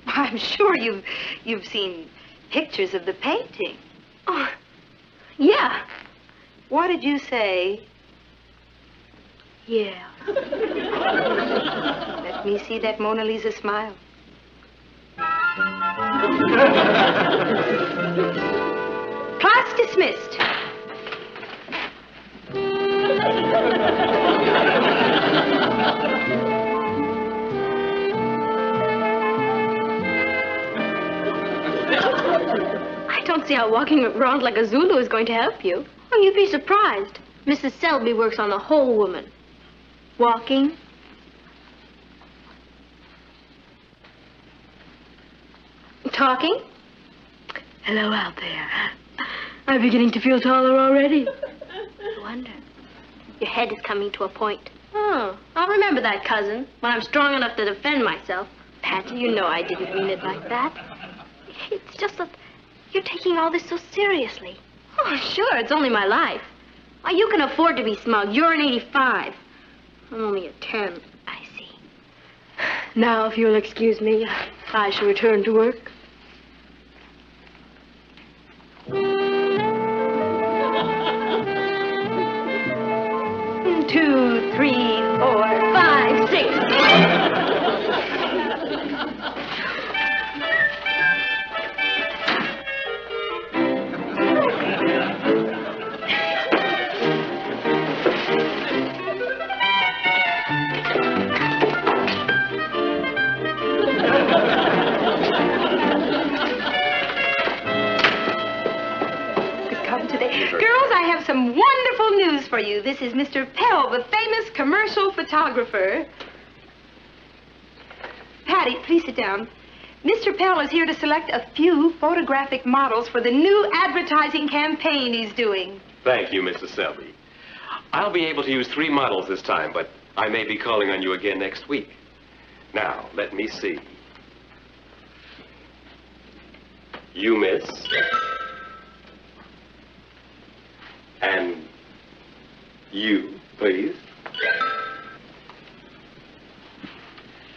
I'm sure you've seen pictures of the painting. Oh, yeah. What did you say? Yeah. Let me see that Mona Lisa smile. Class dismissed. I don't see how walking around like a Zulu is going to help you. Oh, you'd be surprised. Mrs. Selby works on the whole woman. Walking. Talking. Hello out there. I'm beginning to feel taller already. I wonder. Your head is coming to a point. Oh, I'll remember that, cousin, when I'm strong enough to defend myself. Patty, you know I didn't mean it like that. It's just that you're taking all this so seriously. Oh, sure, it's only my life. Why, you can afford to be smug. You're an 85. I'm only a 10. I see. Now, if you'll excuse me, I shall return to work. 2, 3, 4, 5, 6. Girls, I have some wonderful news for you. This is Mr. Pell, the famous commercial photographer. Patty, please sit down. Mr. Pell is here to select a few photographic models for the new advertising campaign he's doing. Thank you, Mrs. Selby. I'll be able to use 3 models this time, but I may be calling on you again next week. Now, let me see. You, miss. And you, please.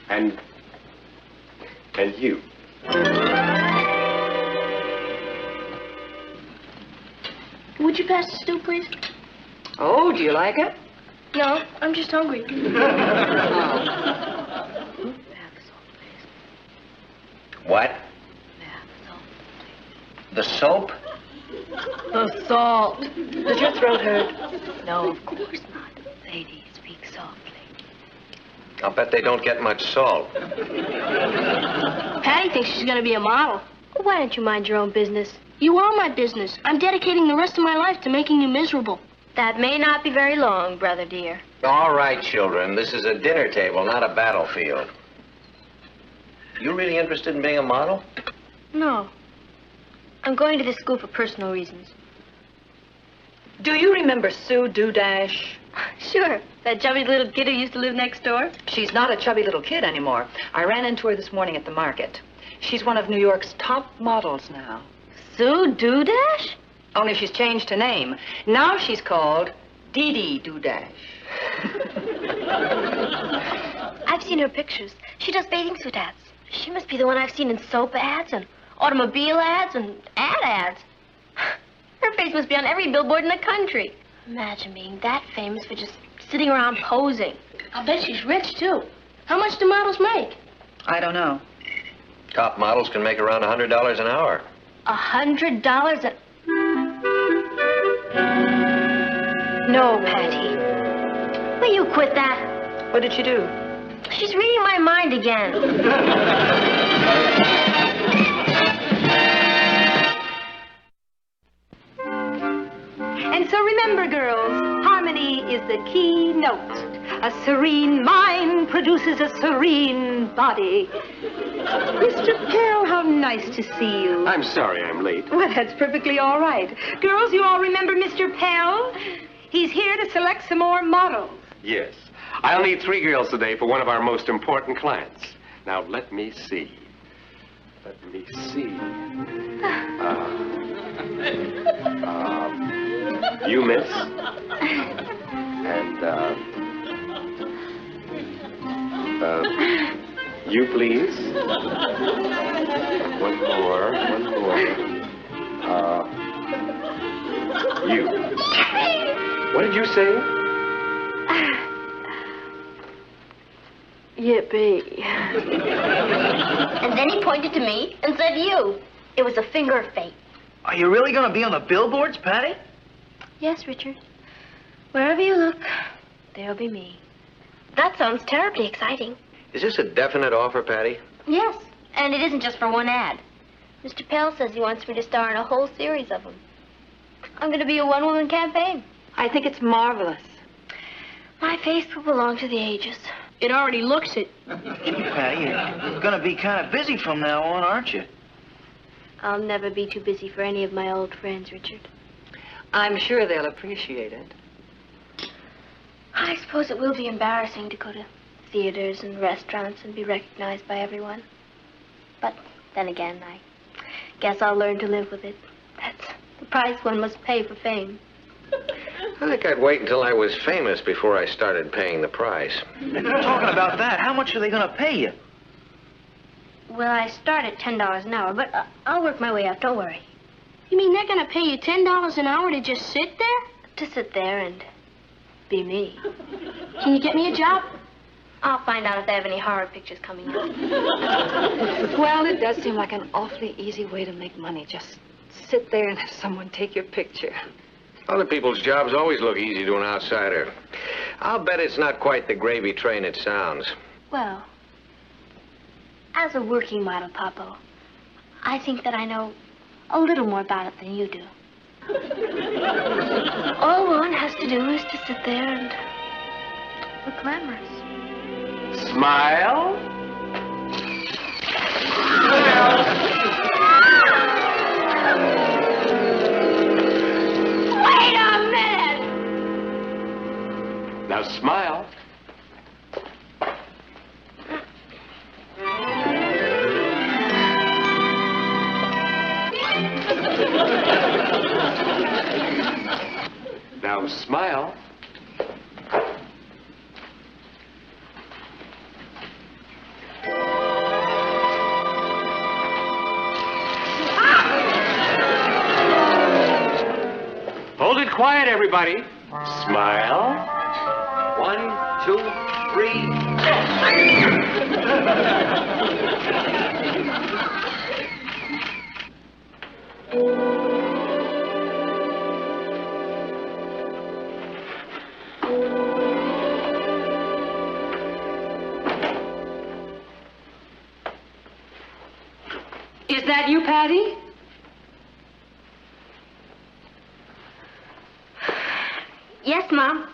And you. Would you pass the stew, please? Oh, do you like it? No, I'm just hungry. What? The soap? The salt. Does your throat hurt? No, of course not. Lady, speak softly. I'll bet they don't get much salt. Patty thinks she's going to be a model. Why don't you mind your own business? You are my business. I'm dedicating the rest of my life to making you miserable. That may not be very long, brother dear. All right, children. This is a dinner table, not a battlefield. You really interested in being a model? No. I'm going to this school for personal reasons. Do you remember Sue Dudash? Sure. That chubby little kid who used to live next door? She's not a chubby little kid anymore. I ran into her this morning at the market. She's one of New York's top models now. Sue Dudash? Only she's changed her name. Now she's called Dee Dee Dudash. I've seen her pictures. She does bathing suit ads. She must be the one I've seen in soap ads and automobile ads and ads. Her face must be on every billboard in the country. Imagine being that famous for just sitting around posing. I'll bet she's rich, too. How much do models make? I don't know. Top models can make around $100 an hour. $100 an... No, Patty. Will you quit that? What did she do? She's reading my mind again. And so remember, girls, harmony is the key note. A serene mind produces a serene body. Mr. Pell, how nice to see you. I'm sorry I'm late. Well, that's perfectly all right. Girls, you all remember Mr. Pell? He's here to select some more models. Yes. I'll need 3 girls today for one of our most important clients. Now, let me see. You, miss? And, you please. One more. You. What did you say? Yippee. And then he pointed to me and said, you. It was a finger of fate. Are you really going to be on the billboards, Patty? Yes, Richard. Wherever you look, there'll be me. That sounds terribly exciting. Is this a definite offer, Patty? Yes, and it isn't just for one ad. Mr. Pell says he wants me to star in a whole series of them. I'm going to be a one-woman campaign. I think it's marvelous. My face will belong to the ages. It already looks it. Gee, Patty, you're going to be kind of busy from now on, aren't you? I'll never be too busy for any of my old friends, Richard. I'm sure they'll appreciate it. I suppose it will be embarrassing to go to theaters and restaurants and be recognized by everyone. But then again, I guess I'll learn to live with it. That's the price one must pay for fame. I think I'd wait until I was famous before I started paying the price. Talking about that, how much are they going to pay you? Well, I start at $10 an hour, but I'll work my way up, don't worry. You mean they're going to pay you $10 an hour to just sit there? To sit there and be me. Can you get me a job? I'll find out if they have any horror pictures coming out. Well, it does seem like an awfully easy way to make money. Just sit there and have someone take your picture. Other people's jobs always look easy to an outsider. I'll bet it's not quite the gravy train it sounds. Well, as a working model, Papo, I think that I know a little more about it than you do. All one has to do is to sit there and look glamorous. Smile. Wait a minute! Now smile. Now smile. Hold it quiet, everybody. Smile. 1, 2, 3. Is that you, Patty? Yes, Mom.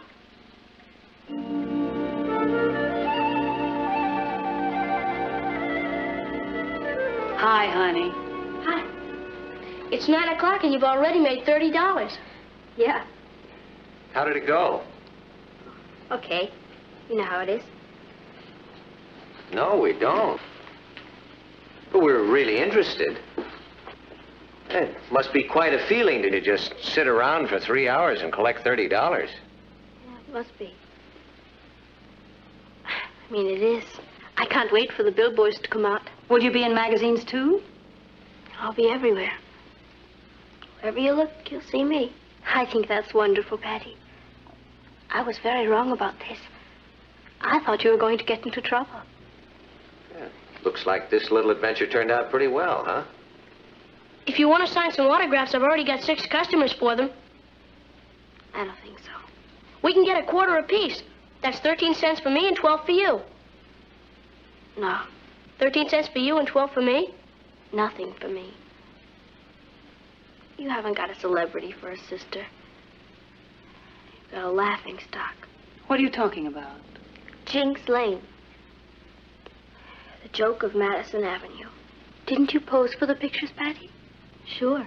Hi, honey. Hi. It's 9 o'clock and you've already made $30. Yeah. How did it go? Okay. You know how it is. No, we don't. But we're really interested. It must be quite a feeling to just sit around for 3 hours and collect $30. Yeah, it must be. I mean, it is. I can't wait for the billboards to come out. Will you be in magazines, too? I'll be everywhere. Wherever you look, you'll see me. I think that's wonderful, Patty. I was very wrong about this. I thought you were going to get into trouble. Yeah. Looks like this little adventure turned out pretty well, huh? If you want to sign some autographs, I've already got 6 customers for them. I don't think so. We can get a quarter apiece. That's 13 cents for me and 12 for you. No. 13 cents for you and 12 for me? Nothing for me. You haven't got a celebrity for a sister. You've got a laughing stock. What are you talking about? Jinx Lane. The joke of Madison Avenue. Didn't you pose for the pictures, Patty? Sure.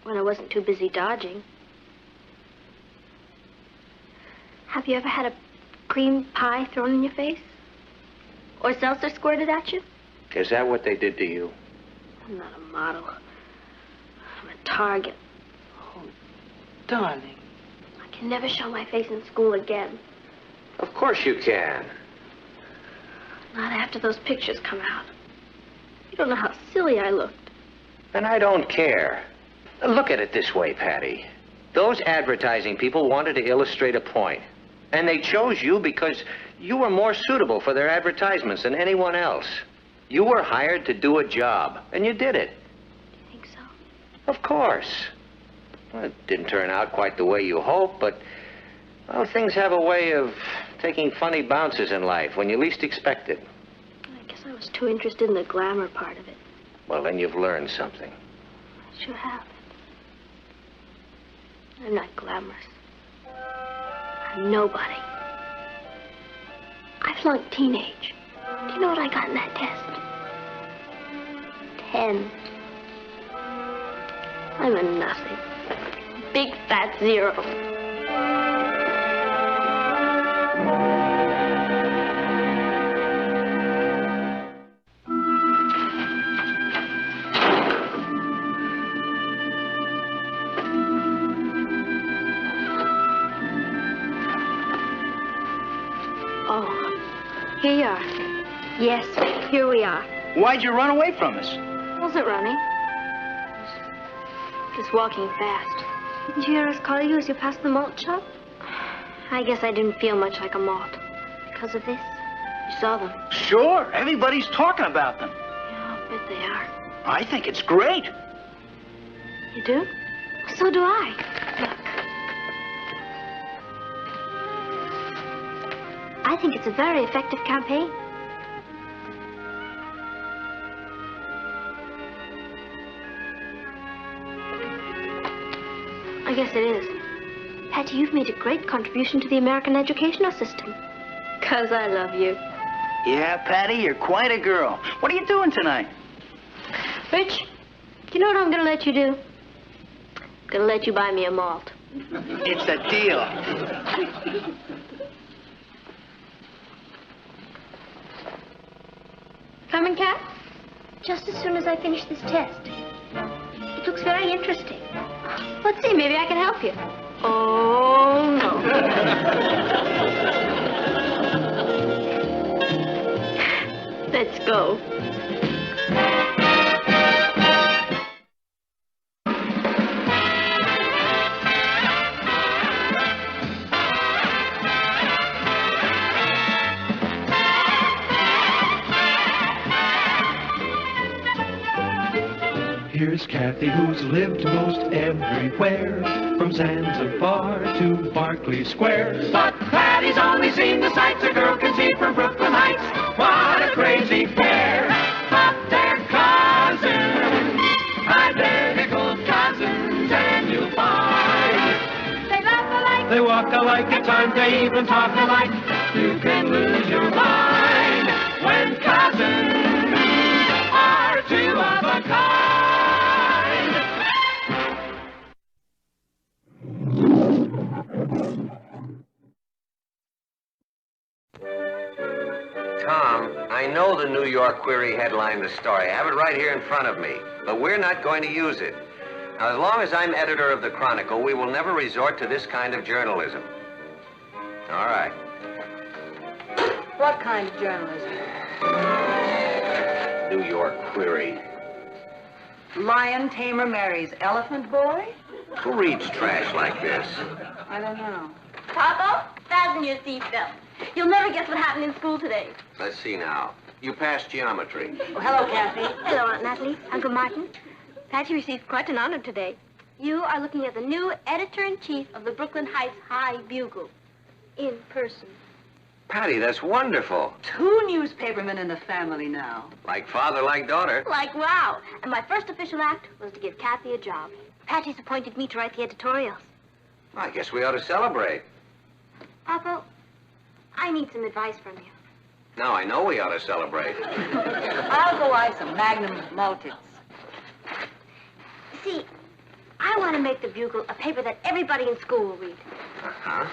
When I wasn't too busy dodging. Have you ever had a cream pie thrown in your face? Or seltzer squirted at you? Is that what they did to you? I'm not a model. I'm a target. Oh, darling. I can never show my face in school again. Of course you can. Not after those pictures come out. You don't know how silly I looked. And I don't care. Look at it this way, Patty. Those advertising people wanted to illustrate a point. And they chose you because you were more suitable for their advertisements than anyone else. You were hired to do a job, and you did it. Do you think so? Of course. Well, it didn't turn out quite the way you hoped, but, well, things have a way of taking funny bounces in life when you least expect it. I guess I was too interested in the glamour part of it. Well, then you've learned something. I sure have. I'm not glamorous. I'm nobody. I flunked Teen-age. Do you know what I got in that test? 10. I'm a nothing. Big fat 0. Here you are. Yes, here we are. Why'd you run away from us? Wasn't running. Just walking fast. Didn't you hear us call you as you passed the malt shop? I guess I didn't feel much like a malt. Because of this. You saw them. Sure. Everybody's talking about them. Yeah, I'll bet they are. I think it's great. You do? So do I. Look. I think it's a very effective campaign. I guess it is. Patty, you've made a great contribution to the American educational system. 'Cause I love you. Yeah, Patty, you're quite a girl. What are you doing tonight? Rich, do you know what I'm going to let you do? I'm going to let you buy me a malt. It's a deal. Coming, Cat? Just as soon as I finish this test. It looks very interesting. Let's see, maybe I can help you. Oh, no. Let's go. Here's Cathy, who's lived most everywhere, from Zanzibar to Berkeley Square. But Patty's only seen the sights a girl can see from Brooklyn Heights. What a crazy pair! But they're cousins, identical cousins, and you'll find they laugh alike, They walk alike, at times they even talk alike. You can lose your mind when cousins are two of a kind. Tom, I know the New York Query headlined the story. I have it right here in front of me. But we're not going to use it. Now, as long as I'm editor of the Chronicle, we will never resort to this kind of journalism. All right. What kind of journalism? New York Query. Lion tamer marries elephant boy? Who reads trash like this? I don't know. Papa, fasten your seatbelt. You'll never guess what happened in school today. Let's see now. You passed geometry. Oh, hello, Cathy. Hello, Aunt Natalie. Uncle Martin. Patty received quite an honor today. You are looking at the new editor-in-chief of the Brooklyn Heights High Bugle. In person. Patty, that's wonderful. 2 newspapermen in the family now. Like father, like daughter. Like, wow. And my first official act was to give Cathy a job. Patty's appointed me to write the editorials. I guess we ought to celebrate. Papa, I need some advice from you. Now I know we ought to celebrate. I'll go buy some Magnum Multits. See, I want to make the Bugle a paper that everybody in school will read. Uh-huh.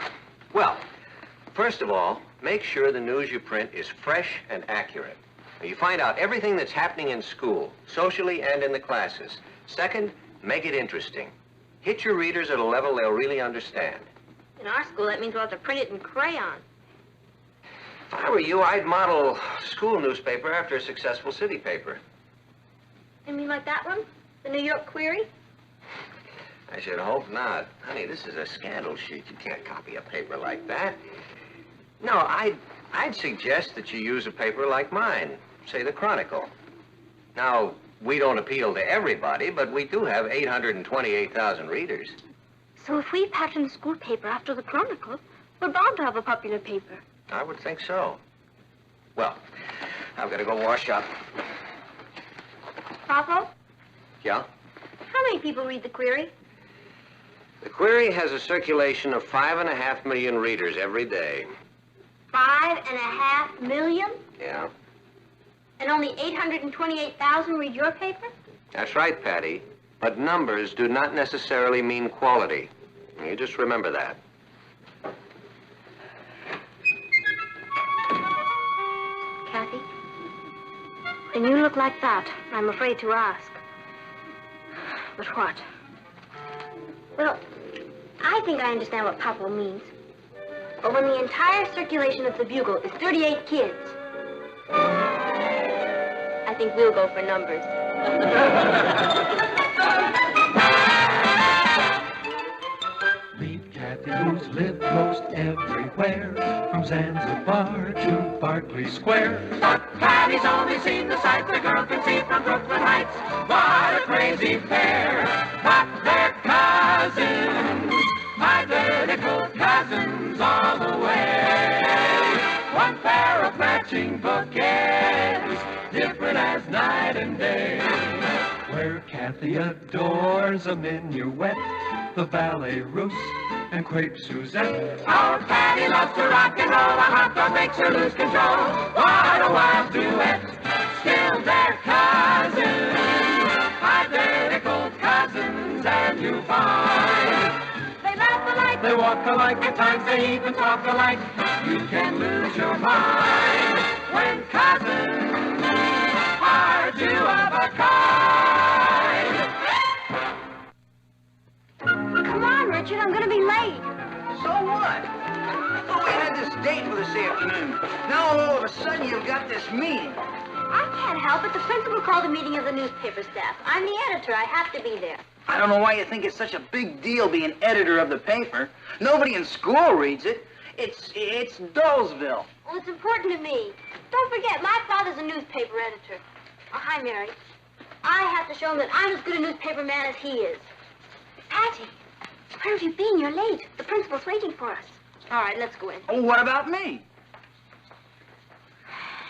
Well, first of all, make sure the news you print is fresh and accurate. You find out everything that's happening in school, socially and in the classes. Second, make it interesting. Hit your readers at a level they'll really understand. In our school, that means we'll have to print it in crayon. If I were you, I'd model school newspaper after a successful city paper. You mean like that one? The New York Query? I should hope not. Honey, this is a scandal sheet. You can't copy a paper like that. No, I'd suggest that you use a paper like mine, say the Chronicle. Now, we don't appeal to everybody, but we do have 828,000 readers. So if we pattern the school paper after the Chronicle, we're bound to have a popular paper. I would think so. Well, I've got to go wash up. Papa, Yeah? how many people read the Query? The Query has a circulation of 5.5 million readers every day. 5.5 million? Yeah? And only 828,000 read your paper? That's right, Patty. But numbers do not necessarily mean quality. You just remember that. Cathy, when you look like that, I'm afraid to ask. But what? Well, I think I understand what Papa means. But when the entire circulation of the Bugle is 38 kids, I think we'll go for numbers. Meet Cathy, who's lived most everywhere, from Zanzibar to Berkeley Square. But Patty's only seen the sight the girl can see from Brooklyn Heights. What a crazy pair! But they're cousins, identical cousins all the way. One pair of matching bouquets, different as night and day. Where Cathy adores a minuet, the ballet russe, and crepe Suzette. Our Patty loves to rock and roll, a hot dog makes her lose control. What a wild duet, still they're cousins, identical cousins, and you find they laugh alike, they walk alike, at times they even talk alike. You can lose your mind when cousins are two of a kind. Come on, Richard, I'm gonna be late. So what? I thought we had this date for this afternoon. Now all of a sudden you've got this meeting. I can't help it. The principal called a meeting of the newspaper staff. I'm the editor. I have to be there. I don't know why you think it's such a big deal being editor of the paper. Nobody in school reads it. It's Dullsville. Well, it's important to me. Don't forget, my father's a newspaper editor. Oh, hi, Mary. I have to show him that I'm as good a newspaper man as he is. Patty, where have you been? You're late. The principal's waiting for us. All right, let's go in. Oh, what about me?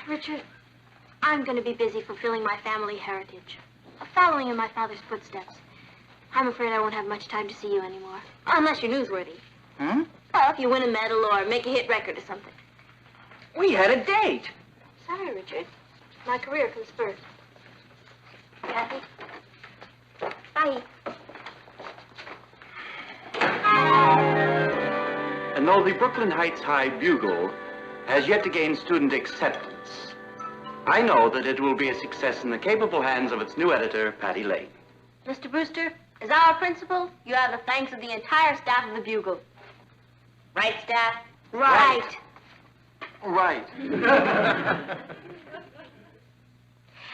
Richard, I'm going to be busy fulfilling my family heritage, following in my father's footsteps. I'm afraid I won't have much time to see you anymore, unless you're newsworthy. Hmm? Well, if you win a medal or make a hit record or something. We had a date. Sorry, Richard. My career comes first. Cathy? Bye. And though the Brooklyn Heights High Bugle has yet to gain student acceptance, I know that it will be a success in the capable hands of its new editor, Patty Lane. Mr. Brewster, as our principal, you have the thanks of the entire staff of the Bugle. Right, staff? Right. Right.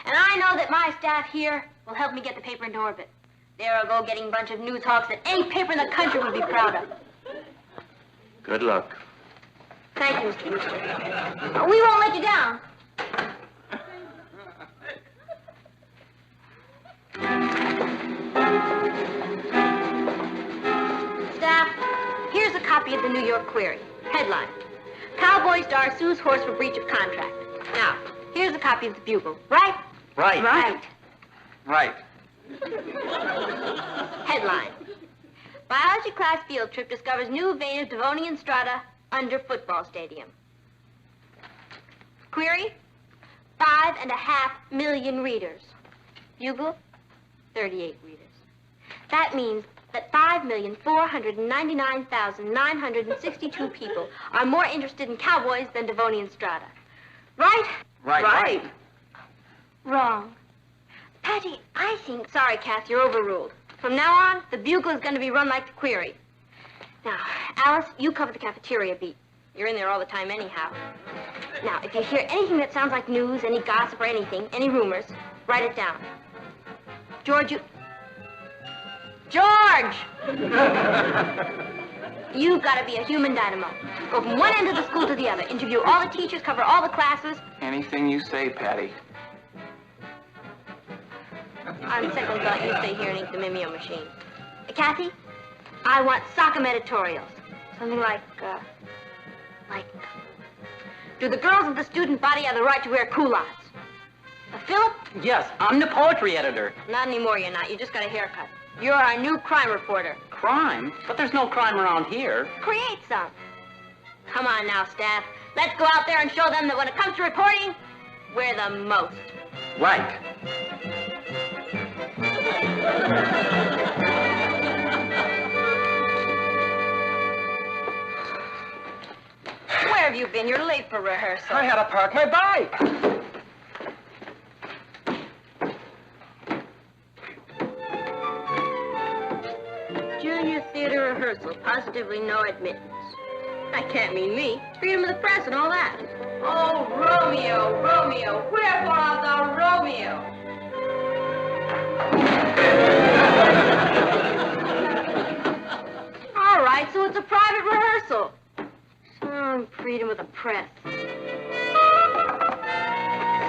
And I know that my staff here will help me get the paper into orbit. They're a go-getting bunch of news hawks that any paper in the country would be proud of. Good luck. Thank you, Mr. Brewster. We won't let you down. Staff, here's a copy of the New York Query. Headline: Cowboy star sues horse for breach of contract. Now, here's a copy of the Bugle. Right? Right. Right. Right. Headline: Biology class field trip discovers new vein of Devonian strata under football stadium. Query: 5.5 million readers. Bugle: 38 readers. That means that 5,499,962 people are more interested in cowboys than Devonian strata. Right? Right. Wrong. Patty, I think... Sorry, Kath, you're overruled. From now on, the Bugle is going to be run like the Query. Now, Alice, you cover the cafeteria beat. You're in there all the time anyhow. Now, if you hear anything that sounds like news, any gossip or anything, any rumors, write it down. George, you... George! You've got to be a human dynamo. Go from one end of the school to the other. Interview all the teachers, cover all the classes. Anything you say, Patty. On second thought, you stay here and ink the Mimeo machine. Cathy, I want sock'em editorials. Something like, do the girls of the student body have the right to wear culottes? Philip? Yes, I'm the poetry editor. Not anymore, you're not. You just got a haircut. You're our new crime reporter. Crime? But there's no crime around here. Create some. Come on now, staff. Let's go out there and show them that when it comes to reporting, we're the most. Right. Where have you been? You're late for rehearsal. I had to park my bike. Junior theater rehearsal. Positively no admittance. That can't mean me. Freedom of the press and all that. Oh, Romeo, Romeo, wherefore art thou Romeo? All right, so it's a private rehearsal. Freedom of the press.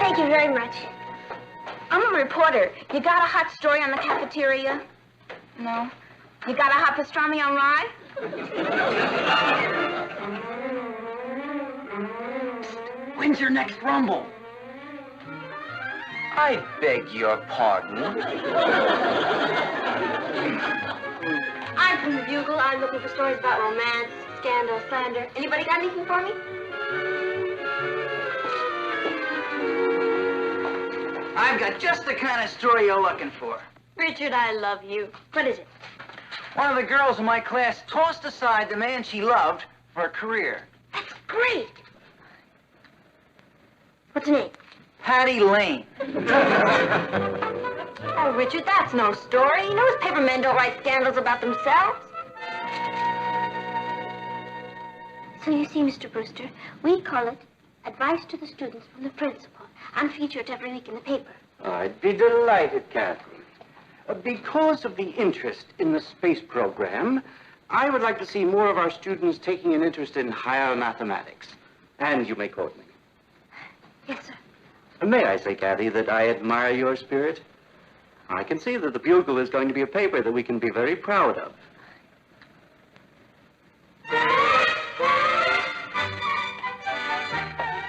Thank you very much. I'm a reporter. You got a hot story on the cafeteria? No. You got a hot pastrami on rye? When's your next rumble? I beg your pardon. I'm from the Bugle. I'm looking for stories about romance, scandal, slander. Anybody got anything for me? I've got just the kind of story you're looking for. Richard, I love you. What is it? One of the girls in my class tossed aside the man she loved for a career. That's great. What's her name? Patty Lane. Oh, Richard, that's no story. You know newspaper men don't write scandals about themselves. So you see, Mr. Brewster, we call it Advice to the Students from the Principal, and feature it every week in the paper. I'd be delighted, Cathy. Because of the interest in the space program, I would like to see more of our students taking an interest in higher mathematics. And you may quote me. Yes, sir. May I say, Cathy, that I admire your spirit? I can see that the Bugle is going to be a paper that we can be very proud of.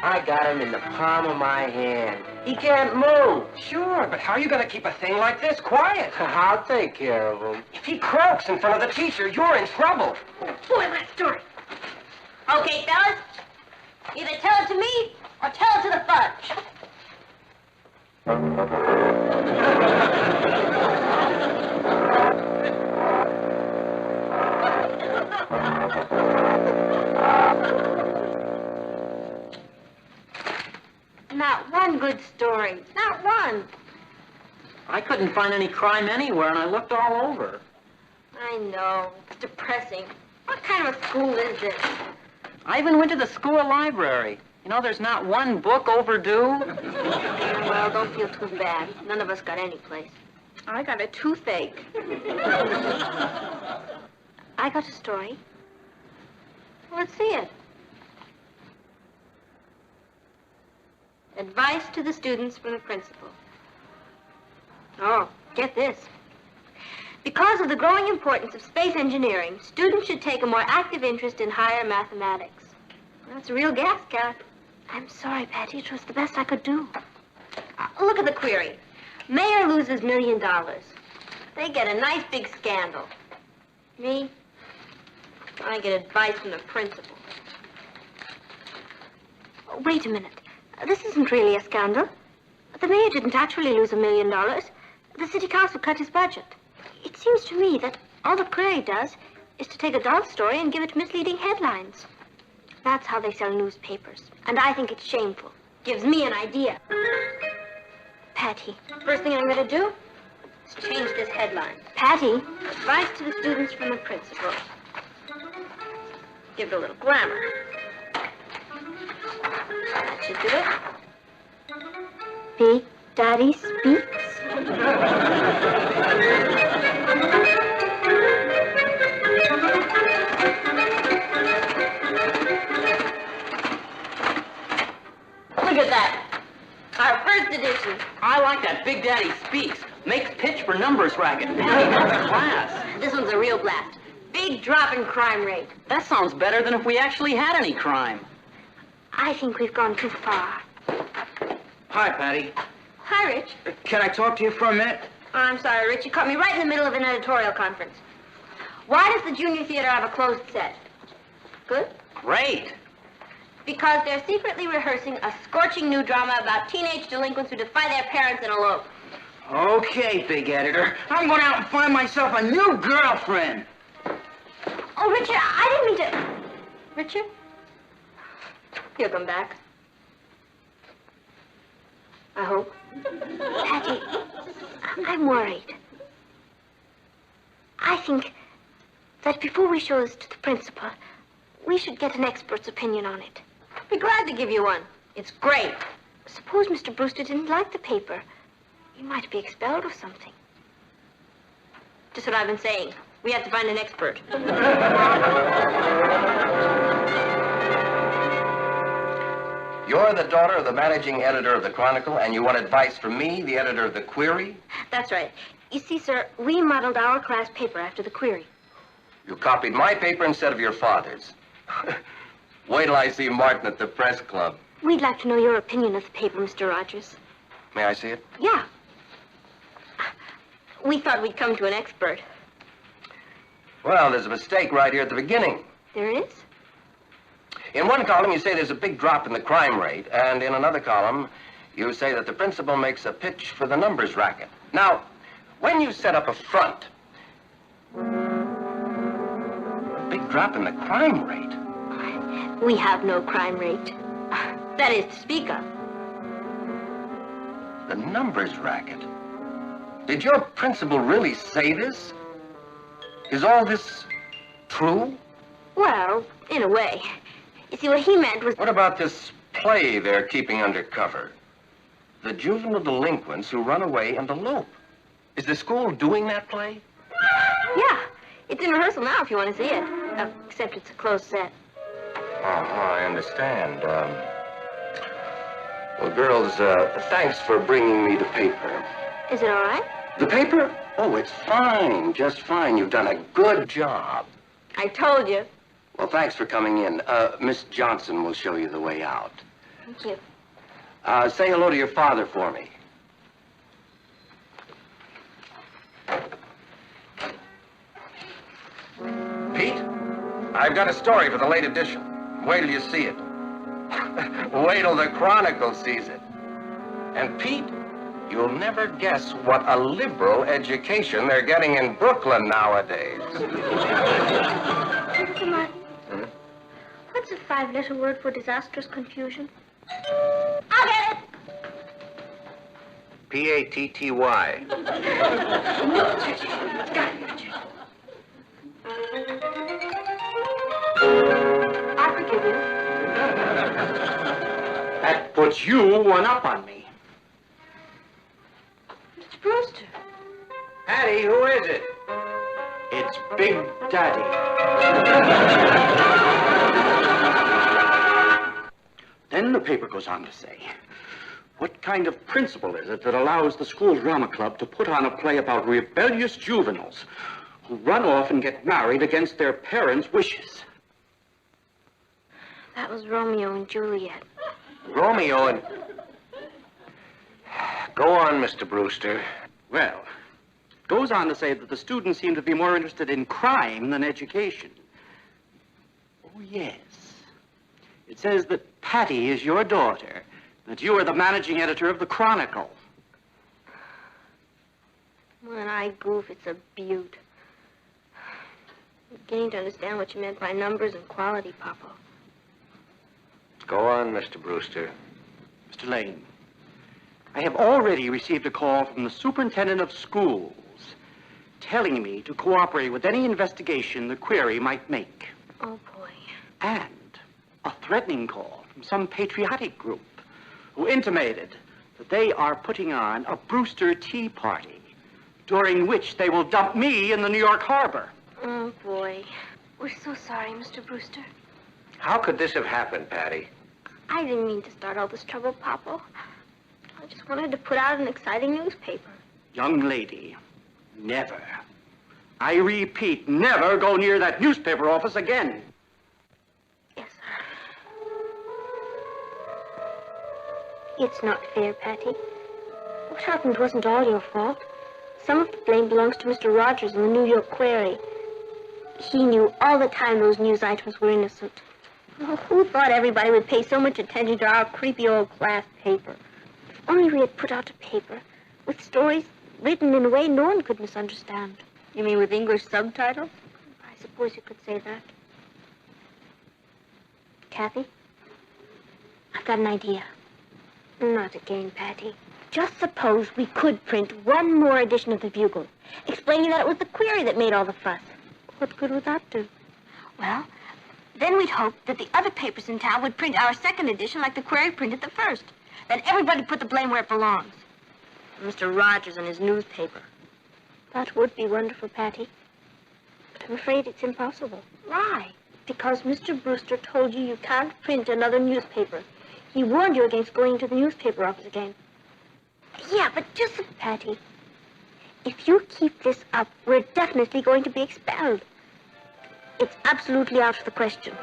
I got him in the palm of my hand. He can't move. Sure, but how are you going to keep a thing like this quiet? I'll take care of him. If he croaks in front of the teacher, you're in trouble. Boy, that story. Okay, fellas. Either tell it to me or tell it to the fudge. Not one good story. Not one. I couldn't find any crime anywhere, and I looked all over. I know. It's depressing. What kind of a school is this? I even went to the school library. You know, there's not one book overdue. Yeah, well, don't feel too bad. None of us got any place. I got a toothache. I got a story. Let's see it. Advice to the students from the principal. Oh, get this. Because of the growing importance of space engineering, students should take a more active interest in higher mathematics. That's a real gas cap. I'm sorry, Patty. It was the best I could do. Look at the query. Mayor loses $1 million. They get a nice big scandal. Me? I get advice from the principal. Oh, wait a minute. This isn't really a scandal. The mayor didn't actually lose $1 million. The city council cut his budget. It seems to me that all the query does is to take a dull story and give it misleading headlines. That's how they sell newspapers. And I think it's shameful. Gives me an idea. Patty, first thing I'm going to do is change this headline. Patty, advice to the students from the principal. Give it a little glamour. That should do it. Big Daddy speaks. Look at that. Our first edition. I like that Big Daddy Speaks. Makes pitch for numbers racket. That's class. This one's a real blast. Big drop in crime rate. That sounds better than if we actually had any crime. I think we've gone too far. Hi, Patty. Hi, Rich. Can I talk to you for a minute? Oh, I'm sorry, Rich. You caught me right in the middle of an editorial conference. Why does the Junior Theater have a closed set? Good? Great. Because they're secretly rehearsing a scorching new drama about teenage delinquents who defy their parents and elope. Okay, big editor. I'm going out and find myself a new girlfriend. Oh, Richard, I didn't mean to... Richard? He'll come back. I hope. Patty, I'm worried. I think that before we show this to the principal, we should get an expert's opinion on it. Be glad to give you one. It's great. Suppose Mr. Brewster didn't like the paper. He might be expelled or something. Just what I've been saying. We have to find an expert. You're the daughter of the managing editor of the Chronicle, and you want advice from me, the editor of the Query? That's right. You see, sir, we modeled our class paper after the Query. You copied my paper instead of your father's. Wait till I see Martin at the press club. We'd like to know your opinion of the paper, Mr. Rogers. May I see it? Yeah. We thought we'd come to an expert. Well, there's a mistake right here at the beginning. There is? In one column, you say there's a big drop in the crime rate, and in another column, you say that the principal makes a pitch for the numbers racket. Now, when you set up a front, a big drop in the crime rate. We have no crime rate. That is to speak of. The numbers racket. Did your principal really say this? Is all this true? Well, in a way. You see, what he meant was... What about this play they're keeping under cover? The juvenile delinquents who run away and elope. Is the school doing that play? Yeah. It's in rehearsal now if you want to see it. Except it's a closed set. I understand. Well, girls, thanks for bringing me the paper. Is it all right? The paper? Oh, it's fine. Just fine. You've done a good job. I told you. Well, thanks for coming in. Miss Johnson will show you the way out. Thank you. Say hello to your father for me. Pete, I've got a story for the late edition. Wait till you see it. Wait till the Chronicle sees it. And Pete, you'll never guess what a liberal education they're getting in Brooklyn nowadays. Mr. Martin, what's a 5-letter word for disastrous confusion? I'll get it. P-A-T-T-Y. I forgive you. That puts you one up on me. Mr. Brewster. Patty, who is it? It's Big Daddy. Then the paper goes on to say, what kind of principle is it that allows the school drama club to put on a play about rebellious juveniles who run off and get married against their parents' wishes? That was Romeo and Juliet. Romeo and... Go on, Mr. Brewster. Well, it goes on to say that the students seem to be more interested in crime than education. Oh, yes. It says that Patty is your daughter, that you are the managing editor of the Chronicle. When I goof, it's a beaut. I'm beginning to understand what you meant by numbers and quality, Papa. Go on, Mr. Brewster. Mr. Lane, I have already received a call from the superintendent of schools telling me to cooperate with any investigation the Query might make. Oh, boy. and a threatening call from some patriotic group who intimated that they are putting on a Brewster Tea Party, during which they will dump me in the New York harbor. Oh, boy. We're so sorry, Mr. Brewster. How could this have happened, Patty? I didn't mean to start all this trouble, Papa. I just wanted to put out an exciting newspaper. Young lady, never. I repeat, never go near that newspaper office again. Yes, sir. It's not fair, Patty. What happened wasn't all your fault. Some of the blame belongs to Mr. Rogers in the New York Quarry. He knew all the time those news items were innocent. Oh, who thought everybody would pay so much attention to our creepy old class paper? If only we had put out a paper with stories written in a way no one could misunderstand. You mean with English subtitles? I suppose you could say that. Cathy, I've got an idea. Not again, Patty. Just suppose we could print one more edition of the Bugle, explaining that it was the Query that made all the fuss. What good would that do? Well, then we'd hope that the other papers in town would print our second edition like the Query printed the first. Then everybody put the blame where it belongs. Mr. Rogers and his newspaper. That would be wonderful, Patty. But I'm afraid it's impossible. Why? Because Mr. Brewster told you you can't print another newspaper. He warned you against going to the newspaper office again. Yeah, but just, Patty, if you keep this up, we're definitely going to be expelled. It's absolutely out of the question.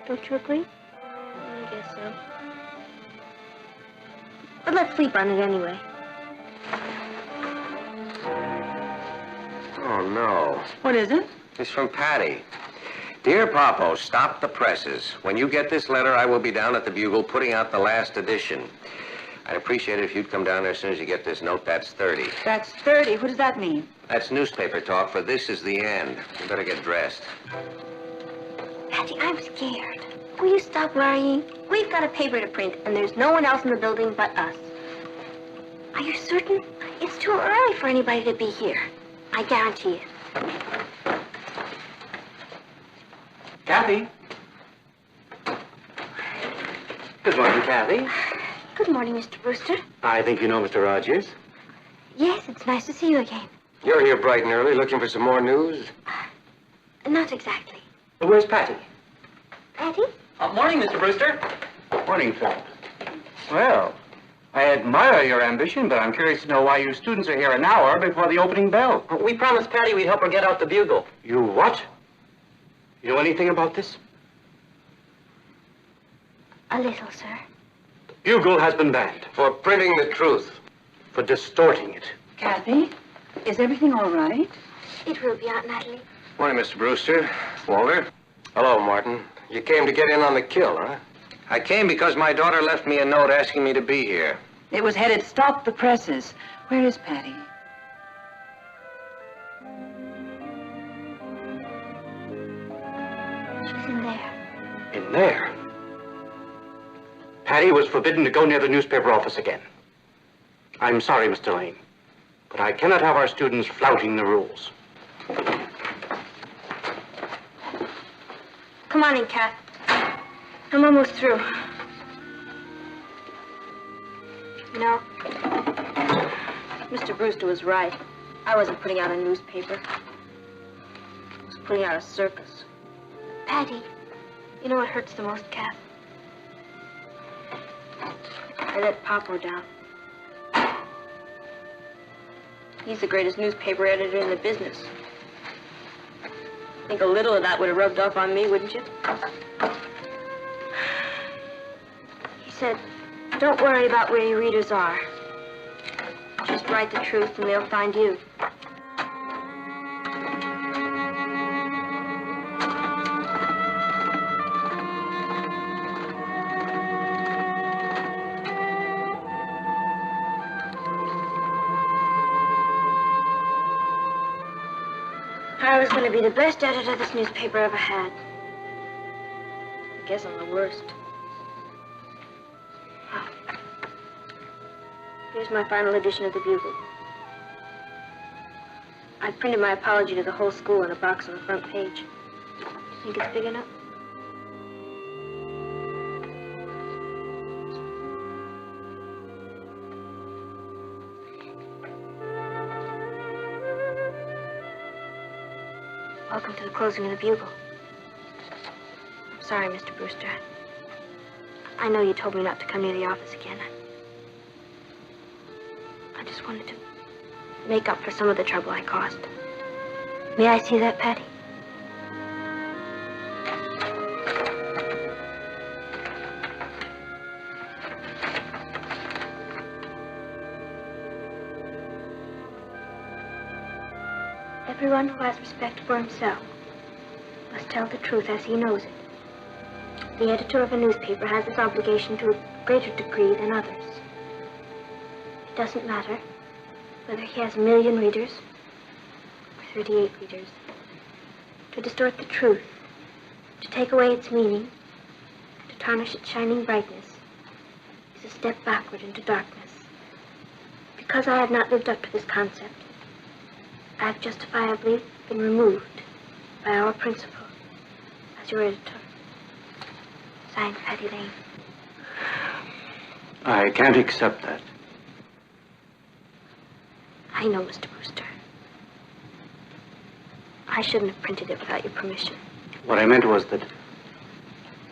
Don't you agree? I guess so. But let's sleep on it anyway. Oh, no. What is it? It's from Patty. Dear Popo, stop the presses. When you get this letter, I will be down at the Bugle putting out the last edition. I'd appreciate it if you'd come down there as soon as you get this note. That's 30. That's 30. What does that mean? That's newspaper talk for this is the end. You better get dressed. Patty, I'm scared. Will you stop worrying? We've got a paper to print, and there's no one else in the building but us. Are you certain? It's too early for anybody to be here. I guarantee it. Cathy. Good morning, Cathy. Good morning, Mr. Brewster. I think you know Mr. Rogers. Yes, it's nice to see you again. You're here bright and early looking for some more news? Not exactly. Where's Patty? Patty? Morning, Mr. Brewster. Morning, Phil. Well, I admire your ambition, but I'm curious to know why you students are here an hour before the opening bell. We promised Patty we'd help her get out the Bugle. You what? You know anything about this? A little, sir. Bugle has been banned. For printing the truth. For distorting it. Kathy, is everything all right? It will be, Aunt Natalie. Morning, Mr. Brewster. Walter. Hello, Martin. You came to get in on the kill, huh? I came because my daughter left me a note asking me to be here. It was headed, "Stop the presses." Where is Patty? She's in there. In there? Patty was forbidden to go near the newspaper office again. I'm sorry, Mr. Lane, but I cannot have our students flouting the rules. Come on in, Kath. I'm almost through. You know, Mr. Brewster was right. I wasn't putting out a newspaper. I was putting out a circus. Patty, you know what hurts the most, Kath? I let Popo down. He's the greatest newspaper editor in the business. I think a little of that would have rubbed off on me, wouldn't you? He said, "Don't worry about where your readers are. Just write the truth and they'll find you." I was going to be the best editor this newspaper ever had. I guess I'm the worst. Oh. Here's my final edition of the Bugle. I printed my apology to the whole school in a box on the front page. Think it's big enough? Welcome to the closing of the Bugle. I'm sorry, Mr. Brewster. I know you told me not to come near the office again. I just wanted to make up for some of the trouble I caused. May I see that, Patty? Everyone who has respect for himself must tell the truth as he knows it. The editor of a newspaper has this obligation to a greater degree than others. It doesn't matter whether he has 1 million readers or 38 readers. To distort the truth, to take away its meaning, to tarnish its shining brightness, is a step backward into darkness. Because I have not lived up to this concept, I have justifiably been removed by our principal as your editor. Signed, Patty Lane. I can't accept that. I know, Mr. Brewster. I shouldn't have printed it without your permission. What I meant was that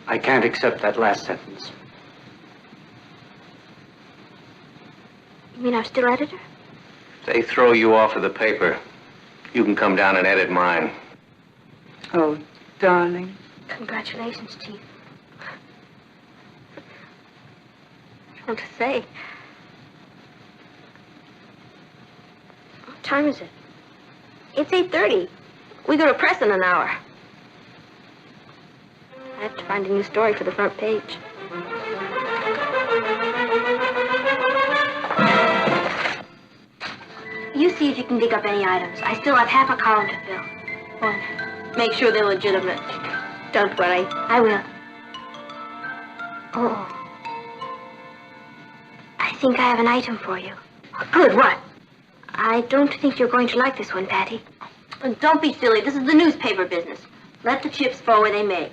I can't accept that last sentence. You mean I'm still editor? If they throw you off of the paper, you can come down and edit mine. Oh, darling. Congratulations, Chief. I don't know what to say. What time is it? It's 8:30. We go to press in an hour. I have to find a new story for the front page. You see if you can dig up any items. I still have half a column to fill. One. Make sure they're legitimate. Don't worry. I will. Oh. I think I have an item for you. Good, what? I don't think you're going to like this one, Patty. Don't be silly. This is the newspaper business. Let the chips fall where they may.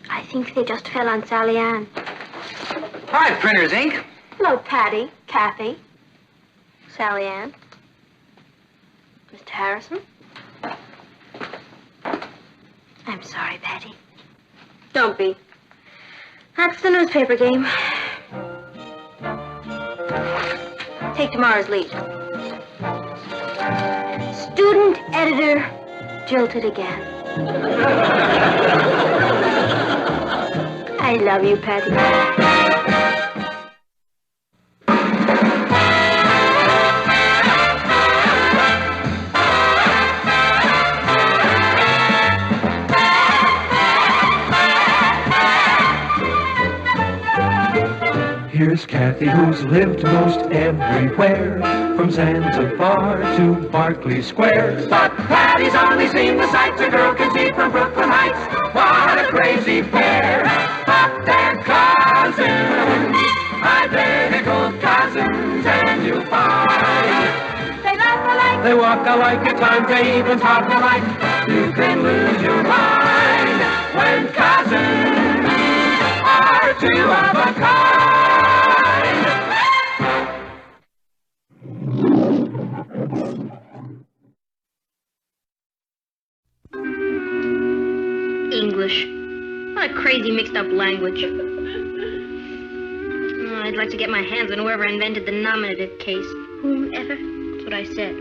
I think they just fell on Sally Ann. Hi, Printers, Inc. Hello, Patty, Cathy, Sally Ann, Mr. Harrison. I'm sorry, Patty. Don't be. That's the newspaper game. Take tomorrow's lead. Student editor jilted again. I love you, Patty. Here's Cathy, who's lived most everywhere, from Zanzibar to Berkeley Square. But Patty's only seen the sights a girl can see from Brooklyn Heights. What a crazy pair! But they're cousins, identical cousins, and you'll find they laugh alike, they walk alike, at times they even talk alike. You can lose your mind when cousins are two of a kind. English. What a crazy mixed-up language. Oh, I'd like to get my hands on whoever invented the nominative case. Whomever? That's what I said.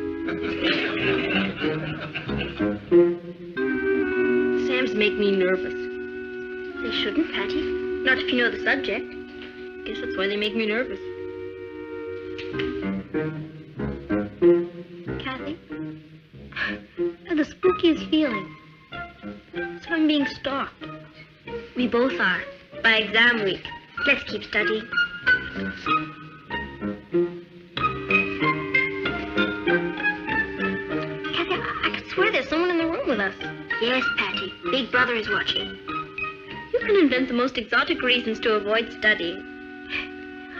Exams make me nervous. They shouldn't, Patty. Not if you know the subject. Guess that's why they make me nervous. Cathy? I have the spookiest feeling. So I'm being stalked. We both are. By exam week. Let's keep studying. Cathy, I could swear there's someone in the room with us. Yes, Patty. Big Brother is watching. You can invent the most exotic reasons to avoid studying.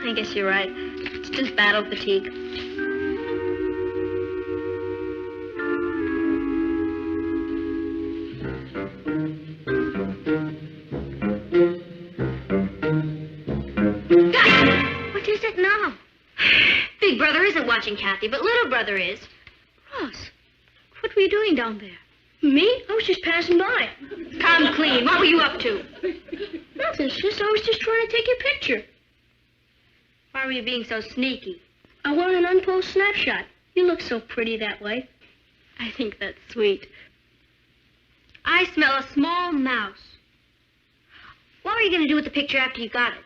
I guess you're right. It's just battle fatigue. isn't watching Cathy, but little brother is. Ross, what were you doing down there? Me? I was just passing by. Come clean. What were you up to? Nothing, sis. I was just trying to take your picture. Why were you being so sneaky? I want an unposed snapshot. You look so pretty that way. I think that's sweet. I smell a small mouse. What were you going to do with the picture after you got it?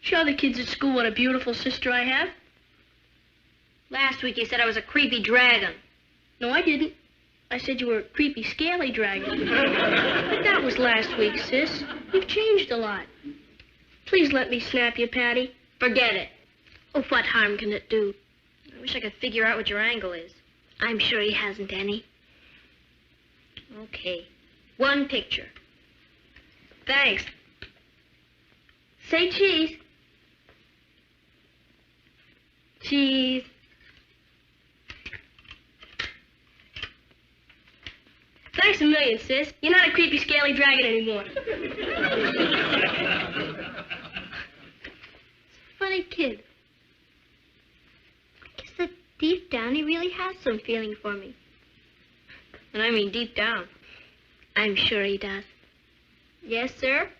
Show the kids at school what a beautiful sister I have. Last week you said I was a creepy dragon. No, I didn't. I said you were a creepy, scaly dragon. But that was last week, sis. You've changed a lot. Please let me snap you, Patty. Forget it. Oh, what harm can it do? I wish I could figure out what your angle is. I'm sure he hasn't any. Okay. One picture. Thanks. Say cheese. Cheese. Thanks a million, sis. You're not a creepy, scaly dragon anymore. Funny kid. I guess that deep down he really has some feeling for me. And I mean deep down. I'm sure he does. Yes, sir.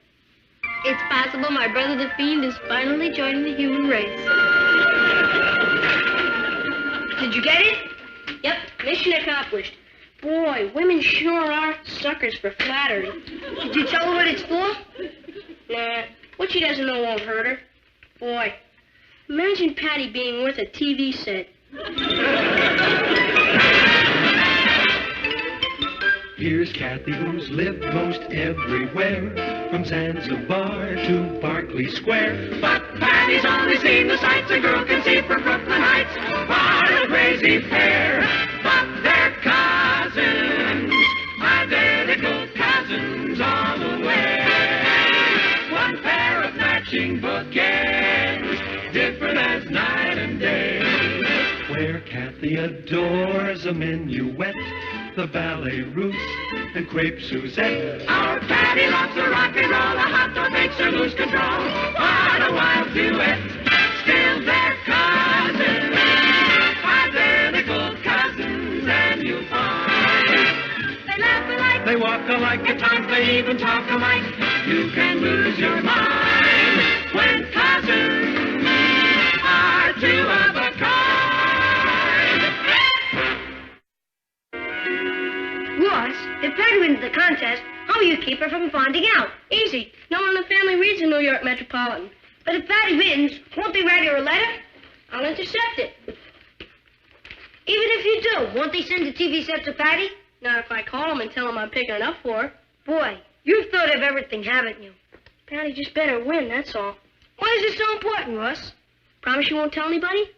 It's possible my brother the Fiend is finally joining the human race. Did you get it? Yep, mission accomplished. Boy, women sure are suckers for flattery. Did you tell her what it's for? Nah, what she doesn't know won't hurt her. Boy, imagine Patty being worth a TV set. Here's Cathy, who's lived most everywhere, from Zanzibar to Berkeley Square. But Patty's only seen the sights a girl can see from Brooklyn Heights. What a crazy pair, but they're cousins, identical cousins all the way. One pair of matching bookends, different as night and day. Where Cathy adores a minuet, the ballet russe, and crepe Suzette. Our Patty loves the rock and roll, a hot dog makes her lose control. What a wild duet, still they're cousins, identical cousins, and you'll find they laugh alike, they walk alike, at times they even talk alike. You can lose your mind when cousins are two of a kind. Ross, if Patty wins the contest, how will you keep her from finding out? Easy. No one in the family reads the New York Metropolitan. But if Patty wins, won't they write her a letter? I'll intercept it. Even if you do, won't they send the TV set to Patty? Not if I call them and tell them I'm picking it up for her. Boy, you've thought of everything, haven't you? Patty just better win, that's all. Why is this so important, Russ? Promise you won't tell anybody?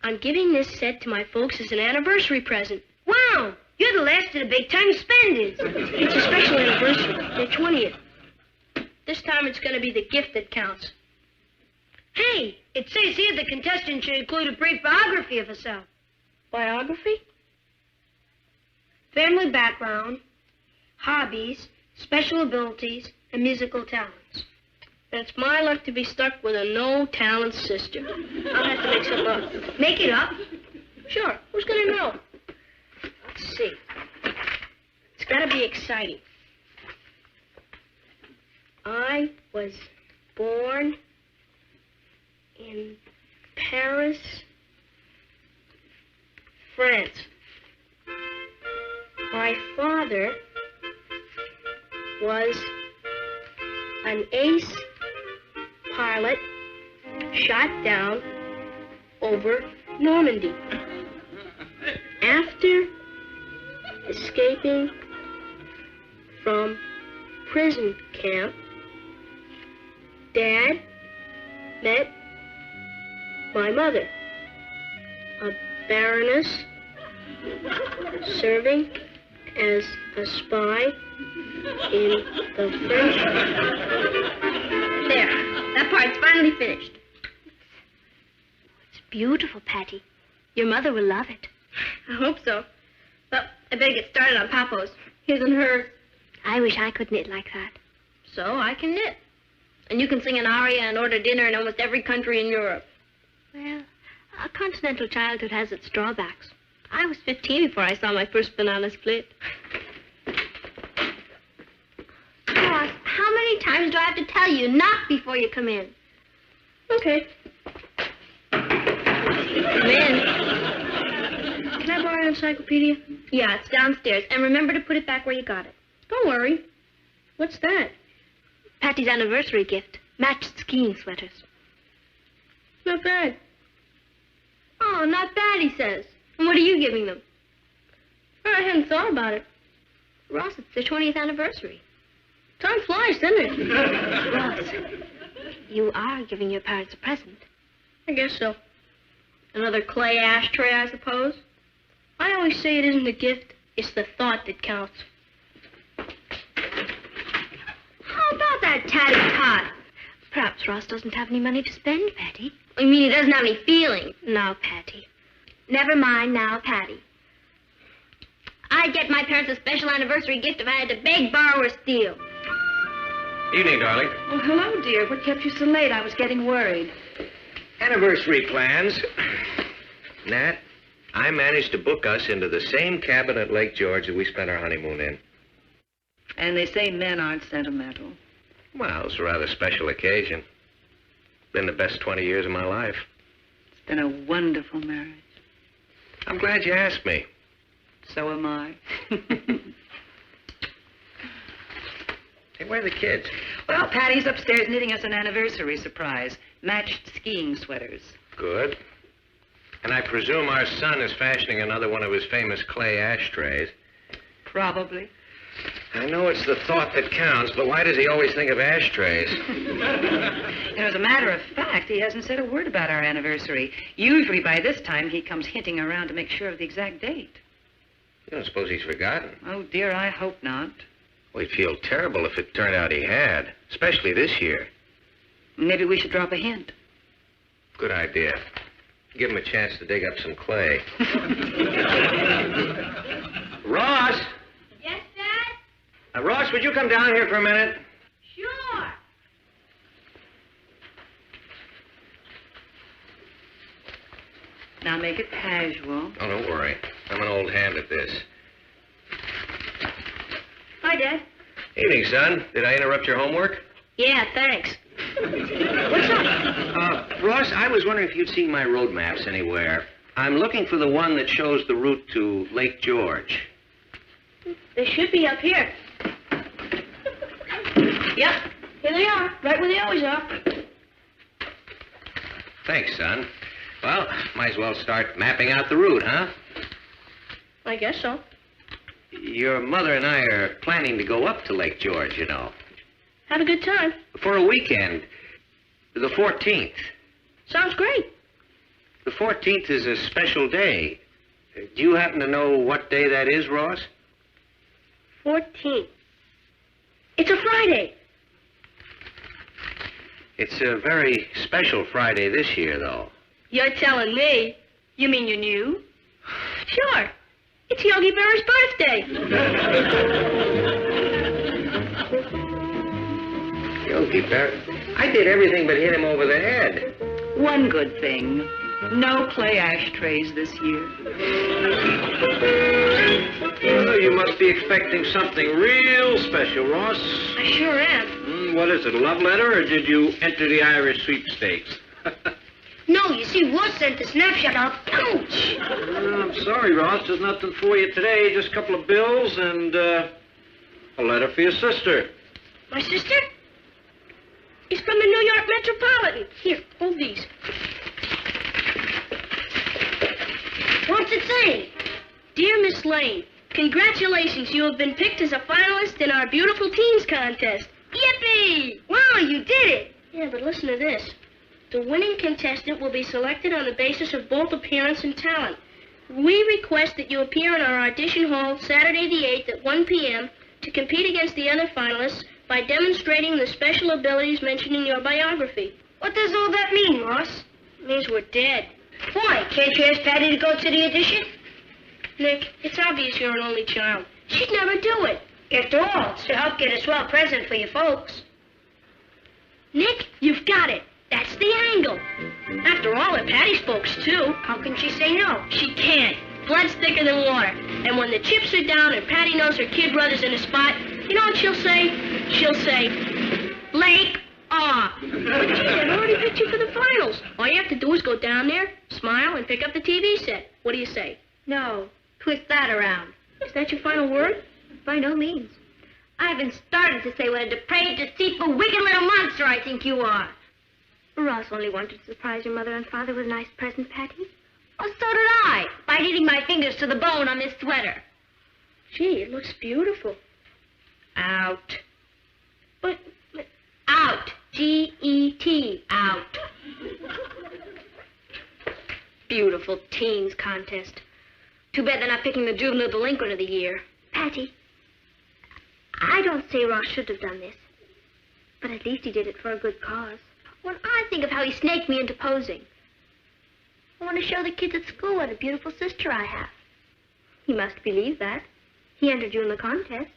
I'm giving this set to my folks as an anniversary present. Wow, you're the last of the big-time spenders. It's a special anniversary, their 20th. This time it's going to be the gift that counts. Hey, it says here the contestant should include a brief biography of herself. Biography? Family background, hobbies, special abilities, and musical talents. And it's my luck to be stuck with a no-talent sister. I'll have to make something up. Make it up? Sure, who's going to know? Let's see. It's got to be exciting. I was born in Paris, France. My father was an ace pilot shot down over Normandy. After escaping from prison camp, Dad met my mother, a baroness serving as a spy in the French. There, that part's finally finished. It's beautiful, Patty. Your mother will love it. I hope so. Well, I better get started on Papa's. His and hers. I wish I could knit like that. So I can knit. And you can sing an aria and order dinner in almost every country in Europe. Well, a continental childhood has its drawbacks. I was 15 before I saw my first banana split. Ross, how many times do I have to tell you? Knock before you come in. Okay. Come in. Can I borrow an encyclopedia? Yeah, it's downstairs. And remember to put it back where you got it. Don't worry. What's that? Patty's anniversary gift. Matched skiing sweaters. Not bad. Oh, not bad, he says. And what are you giving them? I hadn't thought about it. Ross, it's their 20th anniversary. Time flies, doesn't it? Ross, you are giving your parents a present. I guess so. Another clay ashtray, I suppose. I always say it isn't the gift, it's the thought that counts. How about that tatty tot? Perhaps Ross doesn't have any money to spend, Patty. You mean he doesn't have any feeling? No, Patty. Never mind now, Patty. I'd get my parents a special anniversary gift if I had to beg, borrow, or steal. Evening, darling. Oh, hello, dear. What kept you so late? I was getting worried. Anniversary plans. Nat, I managed to book us into the same cabin at Lake George that we spent our honeymoon in. And they say men aren't sentimental. Well, it's a rather special occasion. Been the best 20 years of my life. It's been a wonderful marriage. I'm glad you asked me. So am I. Hey, where are the kids? Well, Patty's upstairs knitting us an anniversary surprise. Matched skiing sweaters. Good. And I presume our son is fashioning another one of his famous clay ashtrays. Probably. I know it's the thought that counts, but why does he always think of ashtrays? As a matter of fact, he hasn't said a word about our anniversary. Usually by this time, he comes hinting around to make sure of the exact date. You don't suppose he's forgotten? Oh, dear, I hope not. Well, he'd feel terrible if it turned out he had, especially this year. Maybe we should drop a hint. Good idea. Give him a chance to dig up some clay. Ross! Yes, Dad? Ross, would you come down here for a minute? Sure. Now make it casual. Oh, don't worry. I'm an old hand at this. Hi, Dad. Evening, son. Did I interrupt your homework? Yeah, thanks. What's up? Ross, I was wondering if you'd seen my road maps anywhere. I'm looking for the one that shows the route to Lake George. They should be up here. Yep, here they are, right where they always are. Thanks, son. Well, might as well start mapping out the route, huh? I guess so. Your mother and I are planning to go up to Lake George, you know. Have a good time. For a weekend. The 14th. Sounds great. The 14th is a special day. Do you happen to know what day that is, Ross? 14th. It's a Friday. It's a very special Friday this year, though. You're telling me. You mean you knew? Sure. It's Yogi Berra's birthday. Yogi Berra? I did everything but hit him over the head. One good thing. No clay ashtrays this year. Well, you must be expecting something real special, Ross. I sure am. What is it, a love letter, or did you enter the Irish sweepstakes? No, you see, Ross sent the snapshot of Ouch! I'm sorry, Ross. There's nothing for you today. Just a couple of bills and a letter for your sister. My sister? It's from the New York Metropolitan. Here, hold these. What's it say? Dear Miss Lane, congratulations. You have been picked as a finalist in our Beautiful Teens contest. Yippee! Wow, you did it! Yeah, but listen to this. The winning contestant will be selected on the basis of both appearance and talent. We request that you appear in our audition hall Saturday the 8th at 1 p.m. to compete against the other finalists by demonstrating the special abilities mentioned in your biography. What does all that mean, Ross? It means we're dead. Why? Can't you ask Patty to go to the audition? Nick, it's obvious you're an only child. She'd never do it. After all, it's to help get a swell present for your folks. Nick, you've got it. That's the angle? After all, they're Patty's folks, too. How can she say no? She can't. Blood's thicker than water. And when the chips are down and Patty knows her kid brother's in a spot, you know what she'll say? She'll say, Blake, aw. But gee, I've already picked you for the finals. All you have to do is go down there, smile, and pick up the TV set. What do you say? No. Twist that around. Is that your final word? By no means. I haven't started to say what a depraved, deceitful, wicked little monster I think you are. Ross only wanted to surprise your mother and father with a nice present, Patty. Oh, so did I, by kneading my fingers to the bone on this sweater. Gee, it looks beautiful. Out. But out. G-E-T. Out. Beautiful teens contest. Too bad they're not picking the juvenile delinquent of the year. Patty, I don't say Ross should have done this, but at least he did it for a good cause. When I think of how he snaked me into posing, I want to show the kids at school what a beautiful sister I have. He must believe that. He entered you in the contest.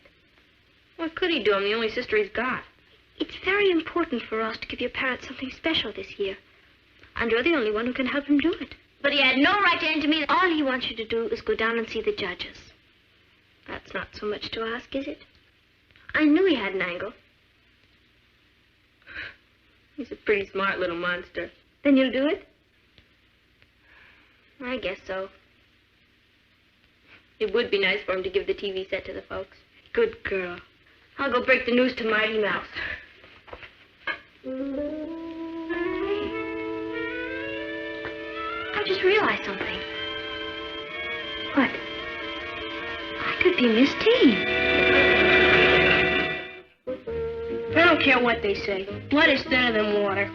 What could he do? I'm the only sister he's got. It's very important for Ross to give your parents something special this year. And you're the only one who can help him do it. But he had no right to enter me. All he wants you to do is go down and see the judges. That's not so much to ask, is it? I knew he had an angle. He's a pretty smart little monster. Then you'll do it? I guess so. It would be nice for him to give the TV set to the folks. Good girl. I'll go break the news to Mighty Mouse. I just realized something. What? I could be Miss Teen. I don't care what they say. Blood is thinner than water.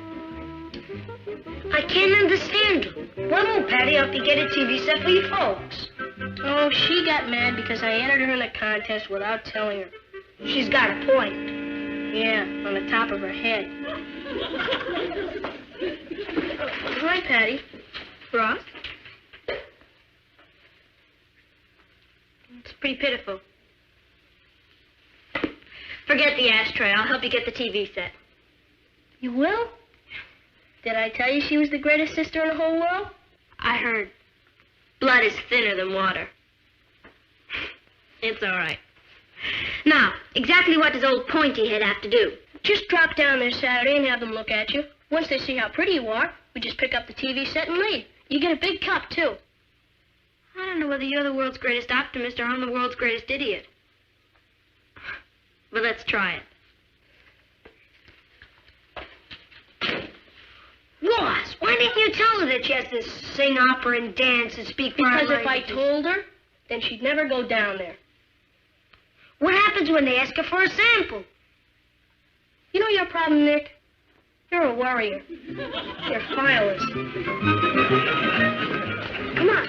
I can't understand you. Why won't Patty help you get a TV set for you folks? Oh, she got mad because I entered her in a contest without telling her. She's got a point. Yeah, on the top of her head. Hi, Patty. Ross? It's pretty pitiful. Forget the ashtray. I'll help you get the TV set. You will? Did I tell you she was the greatest sister in the whole world? I heard. Blood is thinner than water. It's all right. Now, exactly what does old Pointy Head have to do? Just drop down there Saturday and have them look at you. Once they see how pretty you are, we just pick up the TV set and leave. You get a big cup, too. I don't know whether you're the world's greatest optimist or I'm the world's greatest idiot. But let's try it. Ross, why didn't you tell her that she has to sing opera and dance and speak foreign Because if I languages? told her, then she'd never go down there. What happens when they ask her for a sample? You know your problem, Nick? You're a worrier. You're fireless. Come on.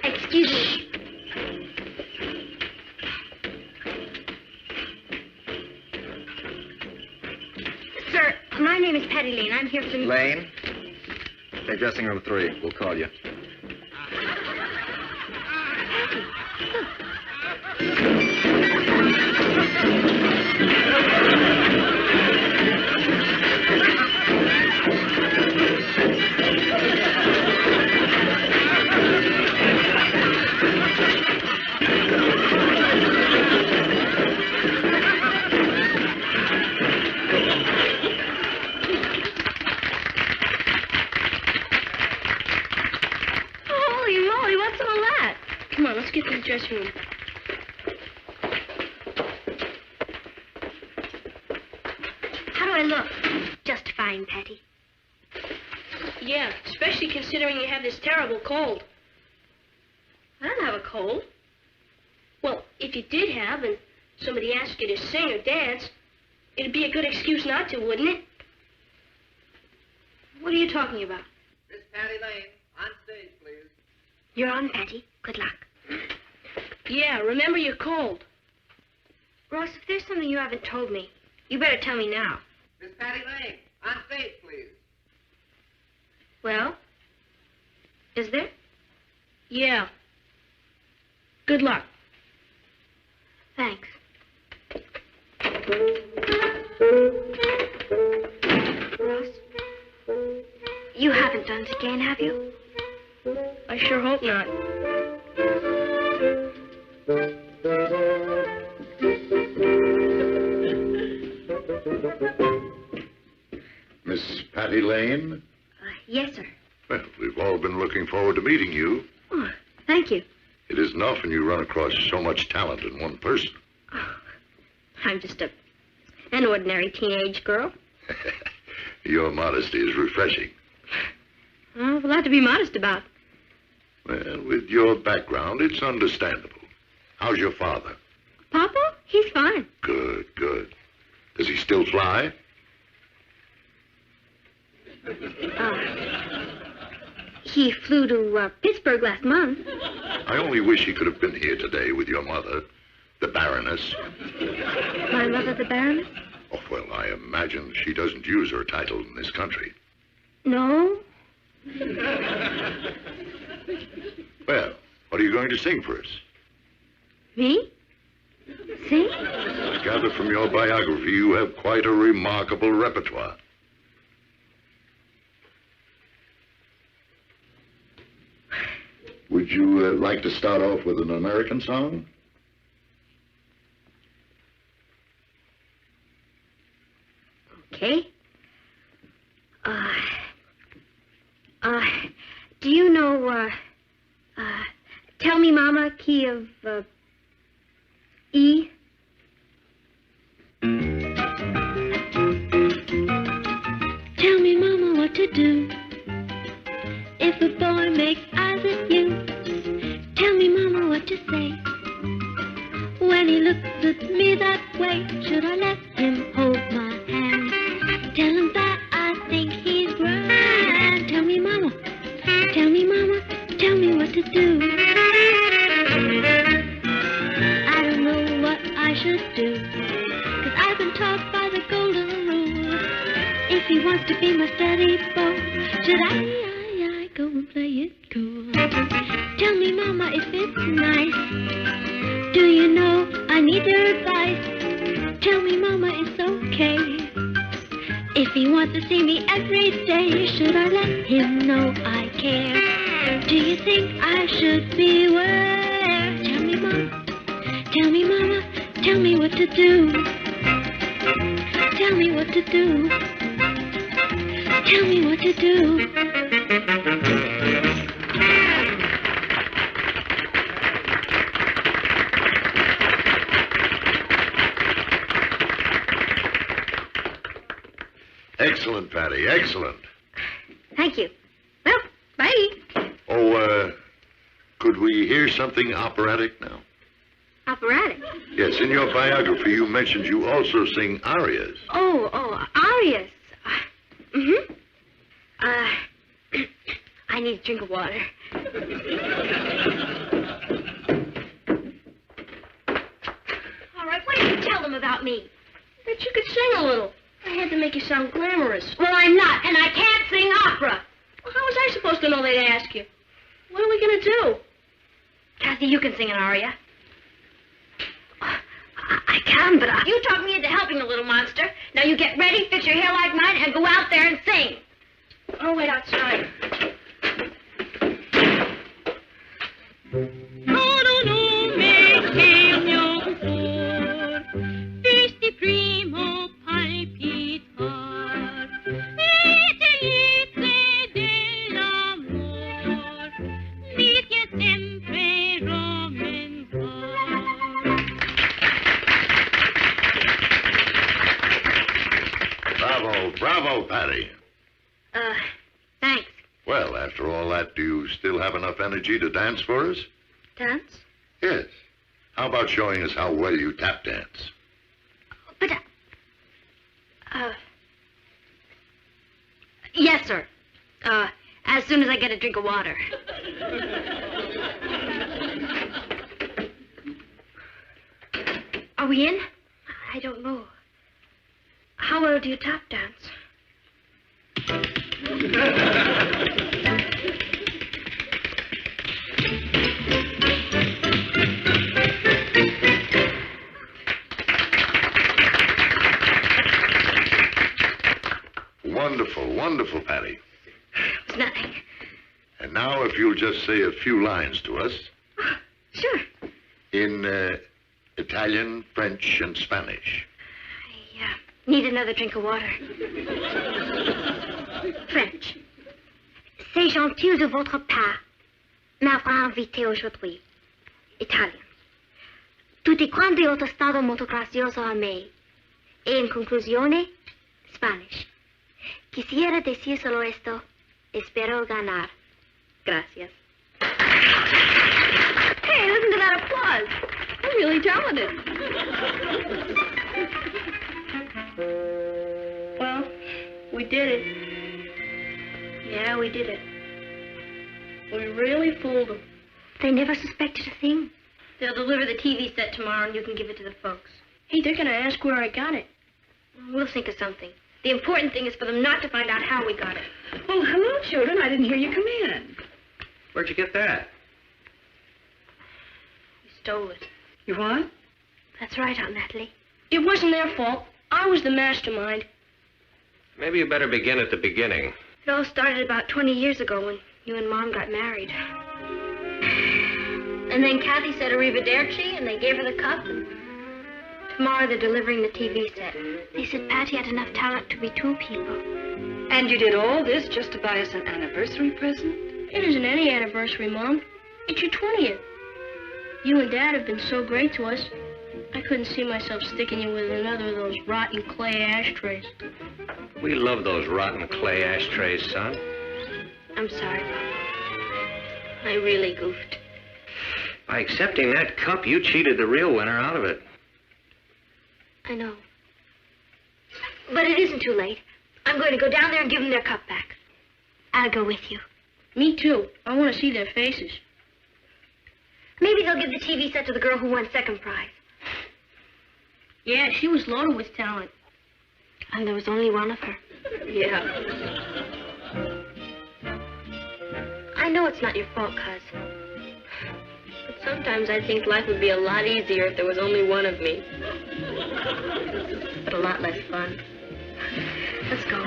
Excuse me. Sir, my name is Patty Lane. I'm here from... Lane? Take dressing room 3. We'll call you. Holy moly, what's all that? Come on, let's get to the dressing room. How do I look? Just fine, Patty. Yeah, especially considering you have this terrible cold. I don't have a cold. Well, if you did have, and somebody asked you to sing or dance, it'd be a good excuse not to, wouldn't it? What are you talking about? Miss Patty Lane, on stage, please. You're on, Patty. Good luck. Yeah, remember your cold. Ross, if there's something you haven't told me, you better tell me now. Miss Patty Lane, on stage, please. Well, Is there? Yeah. Good luck. Thanks. Ross, you haven't done it again, have you? I sure hope not. Miss Patty Lane? Yes, sir. Well, we've all been looking forward to meeting you. Oh, thank you. It isn't often you run across so much talent in one person. I'm just an ordinary teenage girl. Your modesty is refreshing. Oh, a lot to be modest about. Well, with your background, it's understandable. How's your father? Papa? He's fine. Good, good. Does he still fly? He flew to Pittsburgh last month. I only wish he could have been here today with your mother, the Baroness. My mother, the Baroness? Oh, well, I imagine she doesn't use her title in this country. No. Well, what are you going to sing for us? Me? Sing? I gather from your biography you have quite a remarkable repertoire. Would you like to start off with an American song? Okay. Do you know, Tell Me Mama, key of, E? Tell me, Mama, what to do if a boy makes eyes at you. Tell me, Mama, what to say when he looks at me that way. Should I let him hold my hand? Tell him that I think he's grand. Tell me, Mama, tell me, Mama, tell me what to do. I don't know what I should do, 'cause I've been taught by the golden rule. If he wants to be my steady beau, should I go and play it cool? Tell me, Mama, if it's nice. Do you know I need your advice? Tell me, Mama, it's okay if he wants to see me every day. Should I let him know I care? Do you think I should beware? Tell me, Mama, tell me, Mama, tell me what to do. Tell me what to do. Tell me what to do. Excellent, Patty, excellent. Thank you. Well, bye. Oh, could we hear something operatic now? Operatic? Yes, in your biography you mentioned you also sing arias. Oh, arias. I need a drink of water. All right, what did you tell them about me? That you could sing a little. I had to make you sound glamorous. Well, I'm not, and I can't sing opera. Well, how was I supposed to know they'd ask you? What are we going to do? Cathy, you can sing an aria. I can, but you talked me into helping the little monster. Now you get ready, fix your hair like mine, and go out there and sing. I'll wait outside. Bravo, Patty. Thanks. Well, after all that, do you still have enough energy to dance for us? Dance? Yes. How about showing us how well you tap dance? But, yes, sir. As soon as I get a drink of water. Are we in? I don't know. How well do you tap dance? Wonderful, wonderful, Patty. It's nothing. And now if you'll just say a few lines to us. Sure. In Italian, French, and Spanish. I need another drink of water. French. C'est gentil de votre part m'avoir invité aujourd'hui. Italian. Tutti quanti ho stato molto grazioso a me. E in conclusione, Spanish. Quisiera decir solo esto. Espero ganar. Gracias. Hey, listen to that applause. I'm really talented. Well, we did it. Yeah, we did it. We really fooled them. They never suspected a thing. They'll deliver the TV set tomorrow and you can give it to the folks. Hey, they're gonna ask where I got it. We'll think of something. The important thing is for them not to find out how we got it. Oh, hello, children. I didn't hear you come in. Where'd you get that? We stole it. You what? That's right, Aunt Natalie. It wasn't their fault. I was the mastermind. Maybe you better begin at the beginning. It all started about 20 years ago when you and Mom got married. And then Cathy said arrivederci, and they gave her the cup, and tomorrow they're delivering the TV set. They said Patty had enough talent to be two people. And you did all this just to buy us an anniversary present? It isn't any anniversary, Mom. It's your 20th. You and Dad have been so great to us. I couldn't see myself sticking you with another of those rotten clay ashtrays. We love those rotten clay ashtrays, son. I'm sorry, Papa. I really goofed. By accepting that cup, you cheated the real winner out of it. I know. But it isn't too late. I'm going to go down there and give them their cup back. I'll go with you. Me too. I want to see their faces. Maybe they'll give the TV set to the girl who won second prize. Yeah, she was loaded with talent. And there was only one of her. Yeah. I know it's not your fault, Cuz. But sometimes I think life would be a lot easier if there was only one of me. But a lot less fun. Let's go.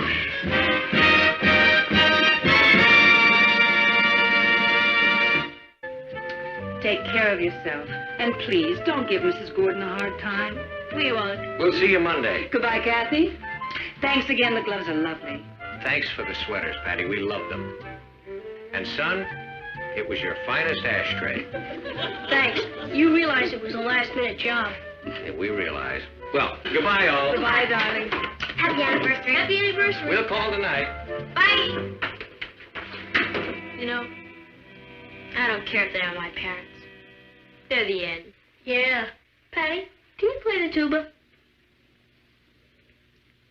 Take care of yourself. And please, don't give Mrs. Gordon a hard time. We won't. We'll see you Monday. Goodbye, Cathy. Thanks again. The gloves are lovely. Thanks for the sweaters, Patty. We love them. And, son, it was your finest ashtray. Thanks. You realize it was a last-minute job. Yeah, we realize. Well, goodbye, all. Goodbye, darling. Happy anniversary. Happy anniversary. We'll call tonight. Bye. You know, I don't care if they are my parents. They're the end. yeah. Patty, can you play the tuba?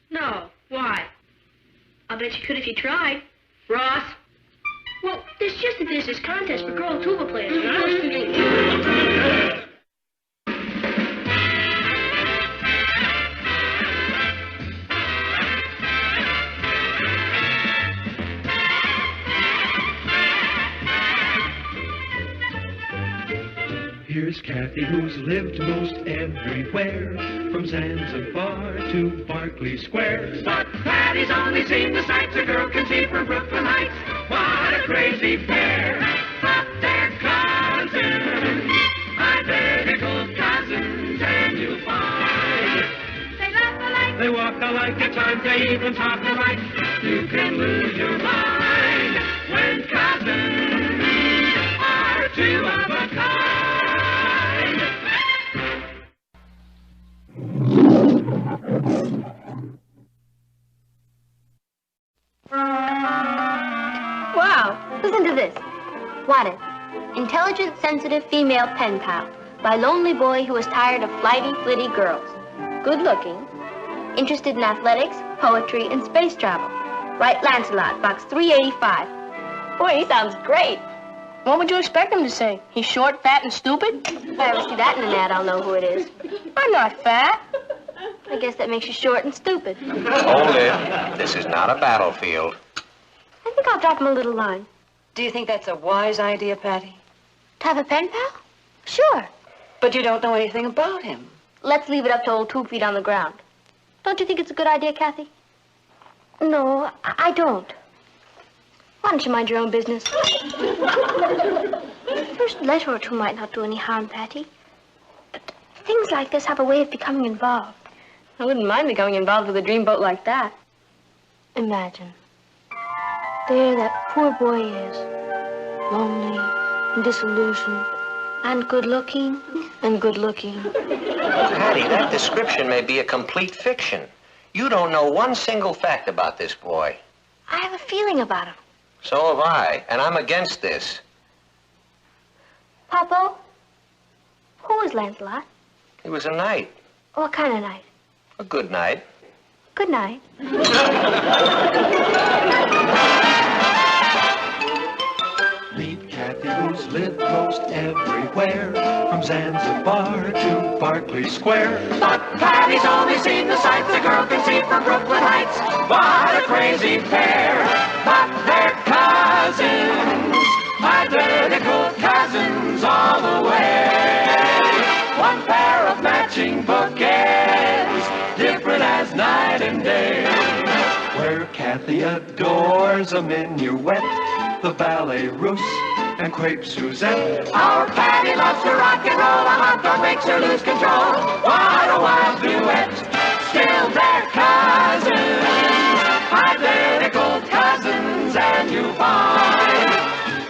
No. Why? I'll bet you could if you tried. Ross? Well, there's this contest for girl tuba players, and I was thinking... Here's Cathy, who's lived most everywhere, from Zanzibar to Berkeley Square. But Patty's only seen the sights a girl can see from Brooklyn Heights. What a crazy pair! But they're cousins, identical cousins, and you'll find they laugh alike, they walk alike, at times they even talk alike. You can lose your mind when cousins are two of a kind. Wow, listen to this. What if? Intelligent, sensitive female pen pal by lonely boy who is tired of flighty, flitty girls. Good looking, interested in athletics, poetry, and space travel. Write Lancelot, box 385. Boy, he sounds great. What would you expect him to say? He's short, fat, and stupid? If I ever see that in an ad, I'll know who it is. I'm not fat. I guess that makes you short and stupid. Hold it. This is not a battlefield. I think I'll drop him a little line. Do you think that's a wise idea, Patty? To have a pen pal? Sure. But you don't know anything about him. Let's leave it up to old 2 feet on the ground. Don't you think it's a good idea, Cathy? No, I don't. Why don't you mind your own business? First letter or two might not do any harm, Patty. But things like this have a way of becoming involved. I wouldn't mind becoming involved with a dreamboat like that. Imagine. There that poor boy is. Lonely and disillusioned. And good-looking. And good-looking. Patty, that description may be a complete fiction. You don't know one single fact about this boy. I have a feeling about him. So have I, and I'm against this. Papa, who was Lancelot? He was a knight. What kind of knight? A good knight. Good night. Meet Cathy, who's lived most everywhere, from Zanzibar to Berkeley Square. But Patty's only seen the sights a girl can see from Brooklyn Heights. What a crazy pair, but they're cousins, identical cousins all the way. One pair of matching bookends, different as night and day. Where Cathy adores a minuet, the ballet russe, and crepe Suzette. Our Patty loves to rock and roll, a hot dog makes her lose control. What a wild duet, still they're cousins, identical cousins, and you find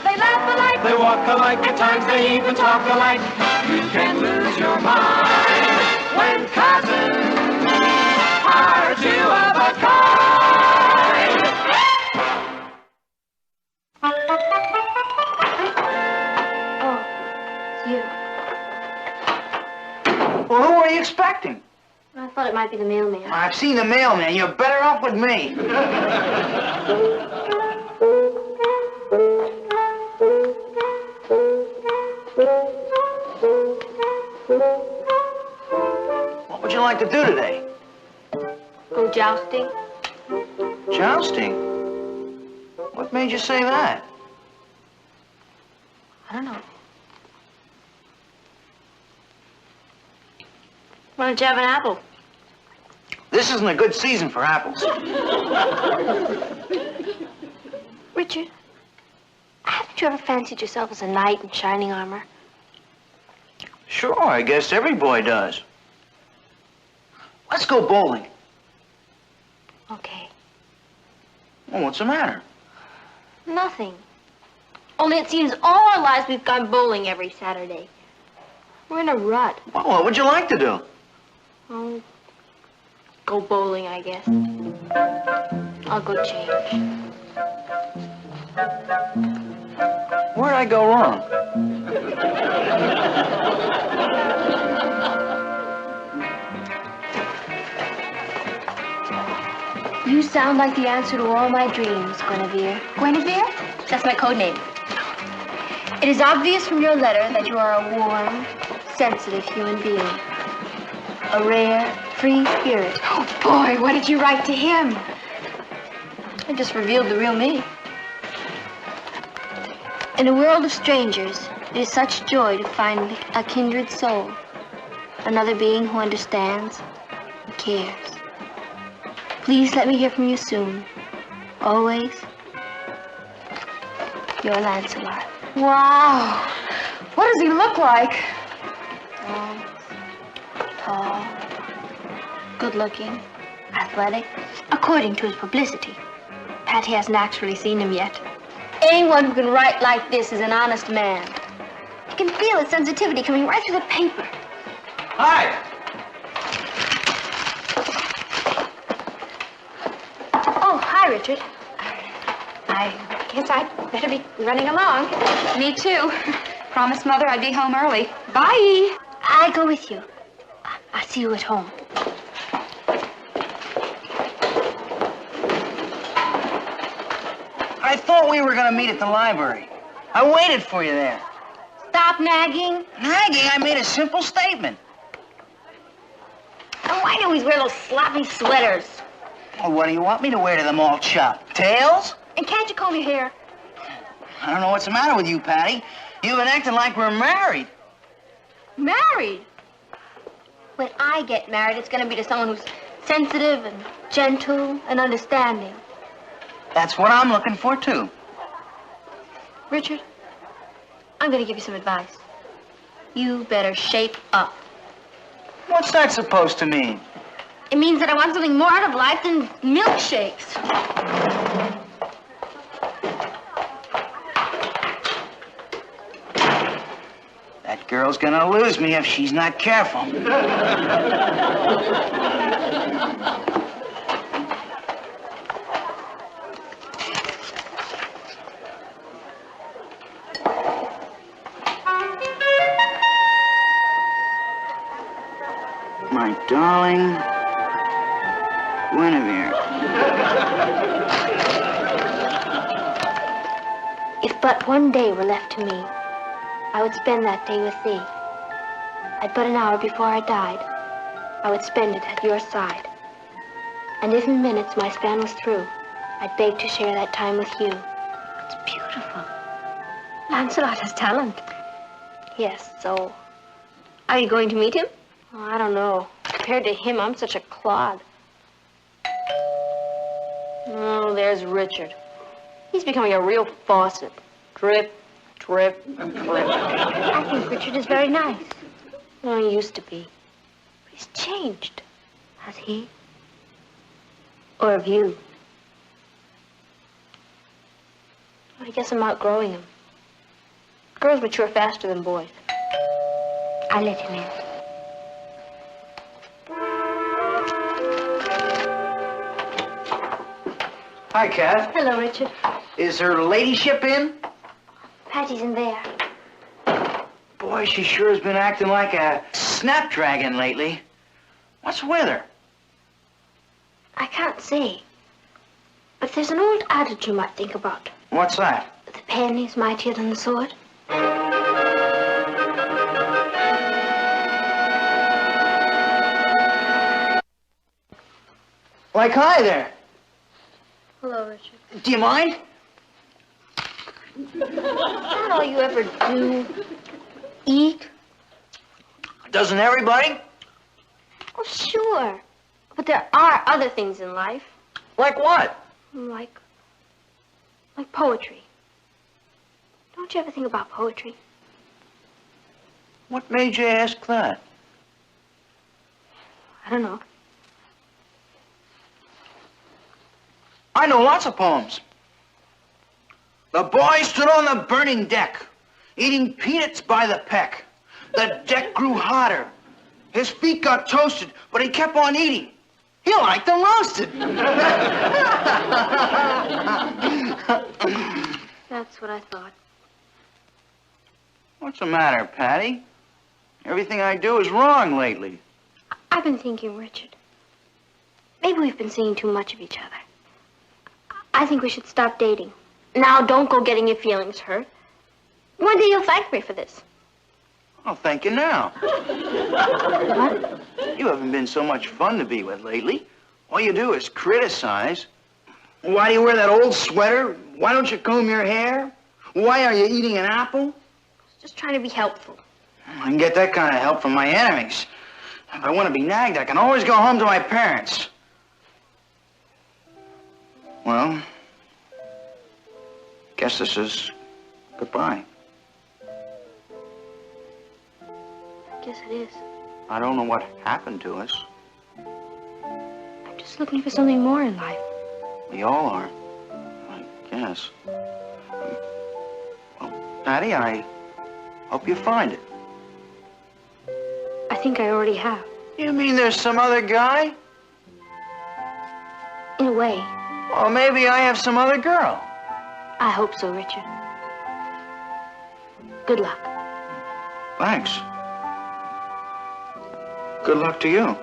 they laugh alike, they walk alike, at times they even talk alike. You can lose your mind when cousins are two of a kind. Oh, it's you. Well, who are you expecting? I thought it might be the mailman. I've seen the mailman. You're better off with me. What would you like to do today? Go jousting? Jousting? What made you say that? I don't know. Why don't you have an apple? This isn't a good season for apples. Richard, haven't you ever fancied yourself as a knight in shining armor? Sure, I guess every boy does. Let's go bowling. Okay. Well, what's the matter? Nothing. Only it seems all our lives we've gone bowling every Saturday. We're in a rut. Well, what would you like to do? Oh, go bowling, I guess. I'll go change. Where'd I go wrong? You sound like the answer to all my dreams, Guinevere. Guinevere? That's my code name. It is obvious from your letter that you are a warm, sensitive human being. A rare, free spirit. Oh, boy, what did you write to him? I just revealed the real me. In a world of strangers, it is such joy to find a kindred soul. Another being who understands and cares. Please let me hear from you soon. Always, your Lancelot. Wow. What does he look like? Tall, good-looking, athletic, according to his publicity. Patty hasn't actually seen him yet. Anyone who can write like this is an honest man. You can feel his sensitivity coming right through the paper. Hi. Oh, hi, Richard. I guess I'd better be running along. Me too. Promised Mother I'd be home early. Bye. I'll go with you. I'll see you at home. I thought we were going to meet at the library. I waited for you there. Stop nagging. Nagging? I made a simple statement. And why do you always wear those sloppy sweaters? Well, what do you want me to wear to the mall shop? Tails? And can't you comb your hair? I don't know what's the matter with you, Patty. You've been acting like we're married. Married? When I get married, it's going to be to someone who's sensitive and Gentle and understanding. That's what I'm looking for, too. Richard, I'm going to give you some advice. You better shape up. What's that supposed to mean? It means that I want something more out of life than milkshakes. That girl's gonna lose me if she's not careful. My darling Guinevere. If but one day were left to me, I would spend that day with thee. At but an hour before I died, I would spend it at your side. And if in minutes my span was through, I'd beg to share that time with you. It's beautiful. Lancelot has talent. Yes, so... Are you going to meet him? Oh, I don't know. Compared to him, I'm such a clod. Oh, there's Richard. He's becoming a real faucet. Drip, drip, drip. I think Richard is very nice. Oh, he used to be. But he's changed. Has he? Or have you? I guess I'm outgrowing him. Girls mature faster than boys. I let him in. Hi, Kath. Hello, Richard. Is her ladyship in? Patty's in there. Boy, she sure has been acting like a snapdragon lately. What's with her? I can't say. But there's an old adage you might think about. What's that? The pen is mightier than the sword. Like, hi there. Hello, Richard. Do you mind? Is that all you ever do? Eat? Doesn't everybody? Oh, sure. But there are other things in life. Like what? Like poetry. Don't you ever think about poetry? What made you ask that? I don't know. I know lots of poems. The boy stood on the burning deck, eating peanuts by the peck. The deck grew hotter. His feet got toasted, but he kept on eating. He liked them roasted. That's what I thought. What's the matter, Patty? Everything I do is wrong lately. I've been thinking, Richard. Maybe we've been seeing too much of each other. I think we should stop dating. Now, don't go getting your feelings hurt. One day you'll thank me for this. I'll thank you now. What? You haven't been so much fun to be with lately. All you do is criticize. Why do you wear that old sweater? Why don't you comb your hair? Why are you eating an apple? Just trying to be helpful. I can get that kind of help from my enemies. If I want to be nagged, I can always go home to my parents. Well, guess this is goodbye. I guess it is. I don't know what happened to us. I'm just looking for something more in life. We all are, I guess. Well, Patty, I hope you find it. I think I already have. You mean there's some other guy? In a way. Or maybe I have some other girl. I hope so, Richard. Good luck. Thanks. Good luck to you.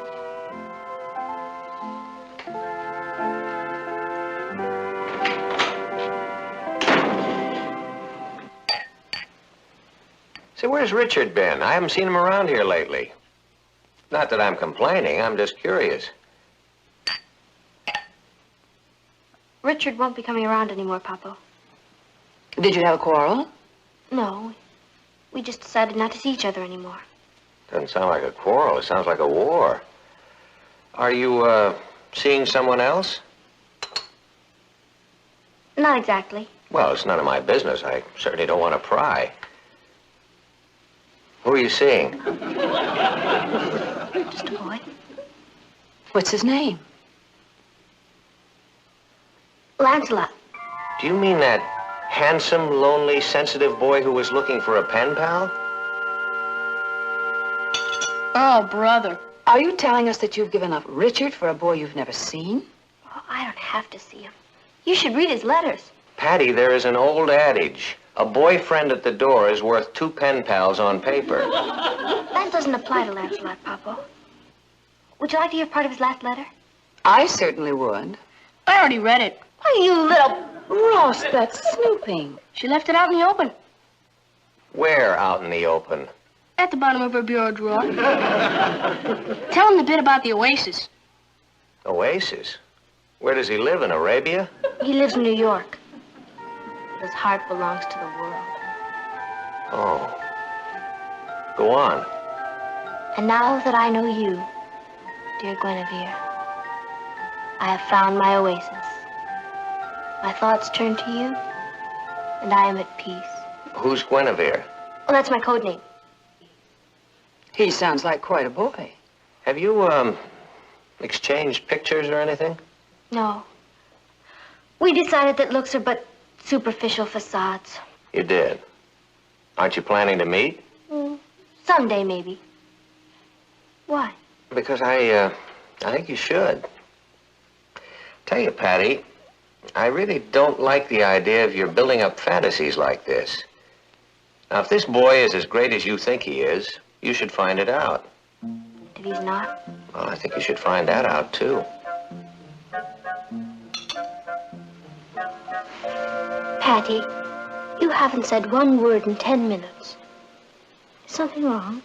Say, where's Richard been? I haven't seen him around here lately. Not that I'm complaining, I'm just curious. Richard won't be coming around anymore, Papa. Did you have a quarrel? No. We just decided not to see each other anymore. Doesn't sound like a quarrel, it sounds like a war. Are you, Seeing someone else? Not exactly. Well, it's none of my business. I certainly don't want to pry. Who are you seeing? Just a boy. What's his name? Lancelot. Do you mean that handsome, lonely, sensitive boy who was looking for a pen pal? Oh, brother. Are you telling us that you've given up Richard for a boy you've never seen? Oh, I don't have to see him. You should read his letters. Patty, there is an old adage. A boyfriend at the door is worth 2 pen pals on paper. That doesn't apply to Lancelot, Papa. Would you like to hear part of his last letter? I certainly would. I already read it. Oh, you little... Ross, that's snooping. She left it out in the open. Where out in the open? At the bottom of her bureau drawer. Tell him the bit about the oasis. Oasis? Where does he live, in Arabia? He lives in New York. His heart belongs to the world. Oh. Go on. And now that I know you, dear Guinevere, I have found my oasis. My thoughts turn to you, and I am at peace. Who's Guinevere? Oh, that's my code name. He sounds like quite a boy. Have you, exchanged pictures or anything? No. We decided that looks are but superficial facades. You did. Aren't you planning to meet? Someday, maybe. Why? Because I think you should. Tell you, Patty, I really don't like the idea of your building up fantasies like this. Now, if this boy is as great as you think he is, you should find it out. If he's not? Well, I think you should find that out, too. Patty, you haven't said one word in 10 minutes. Is something wrong?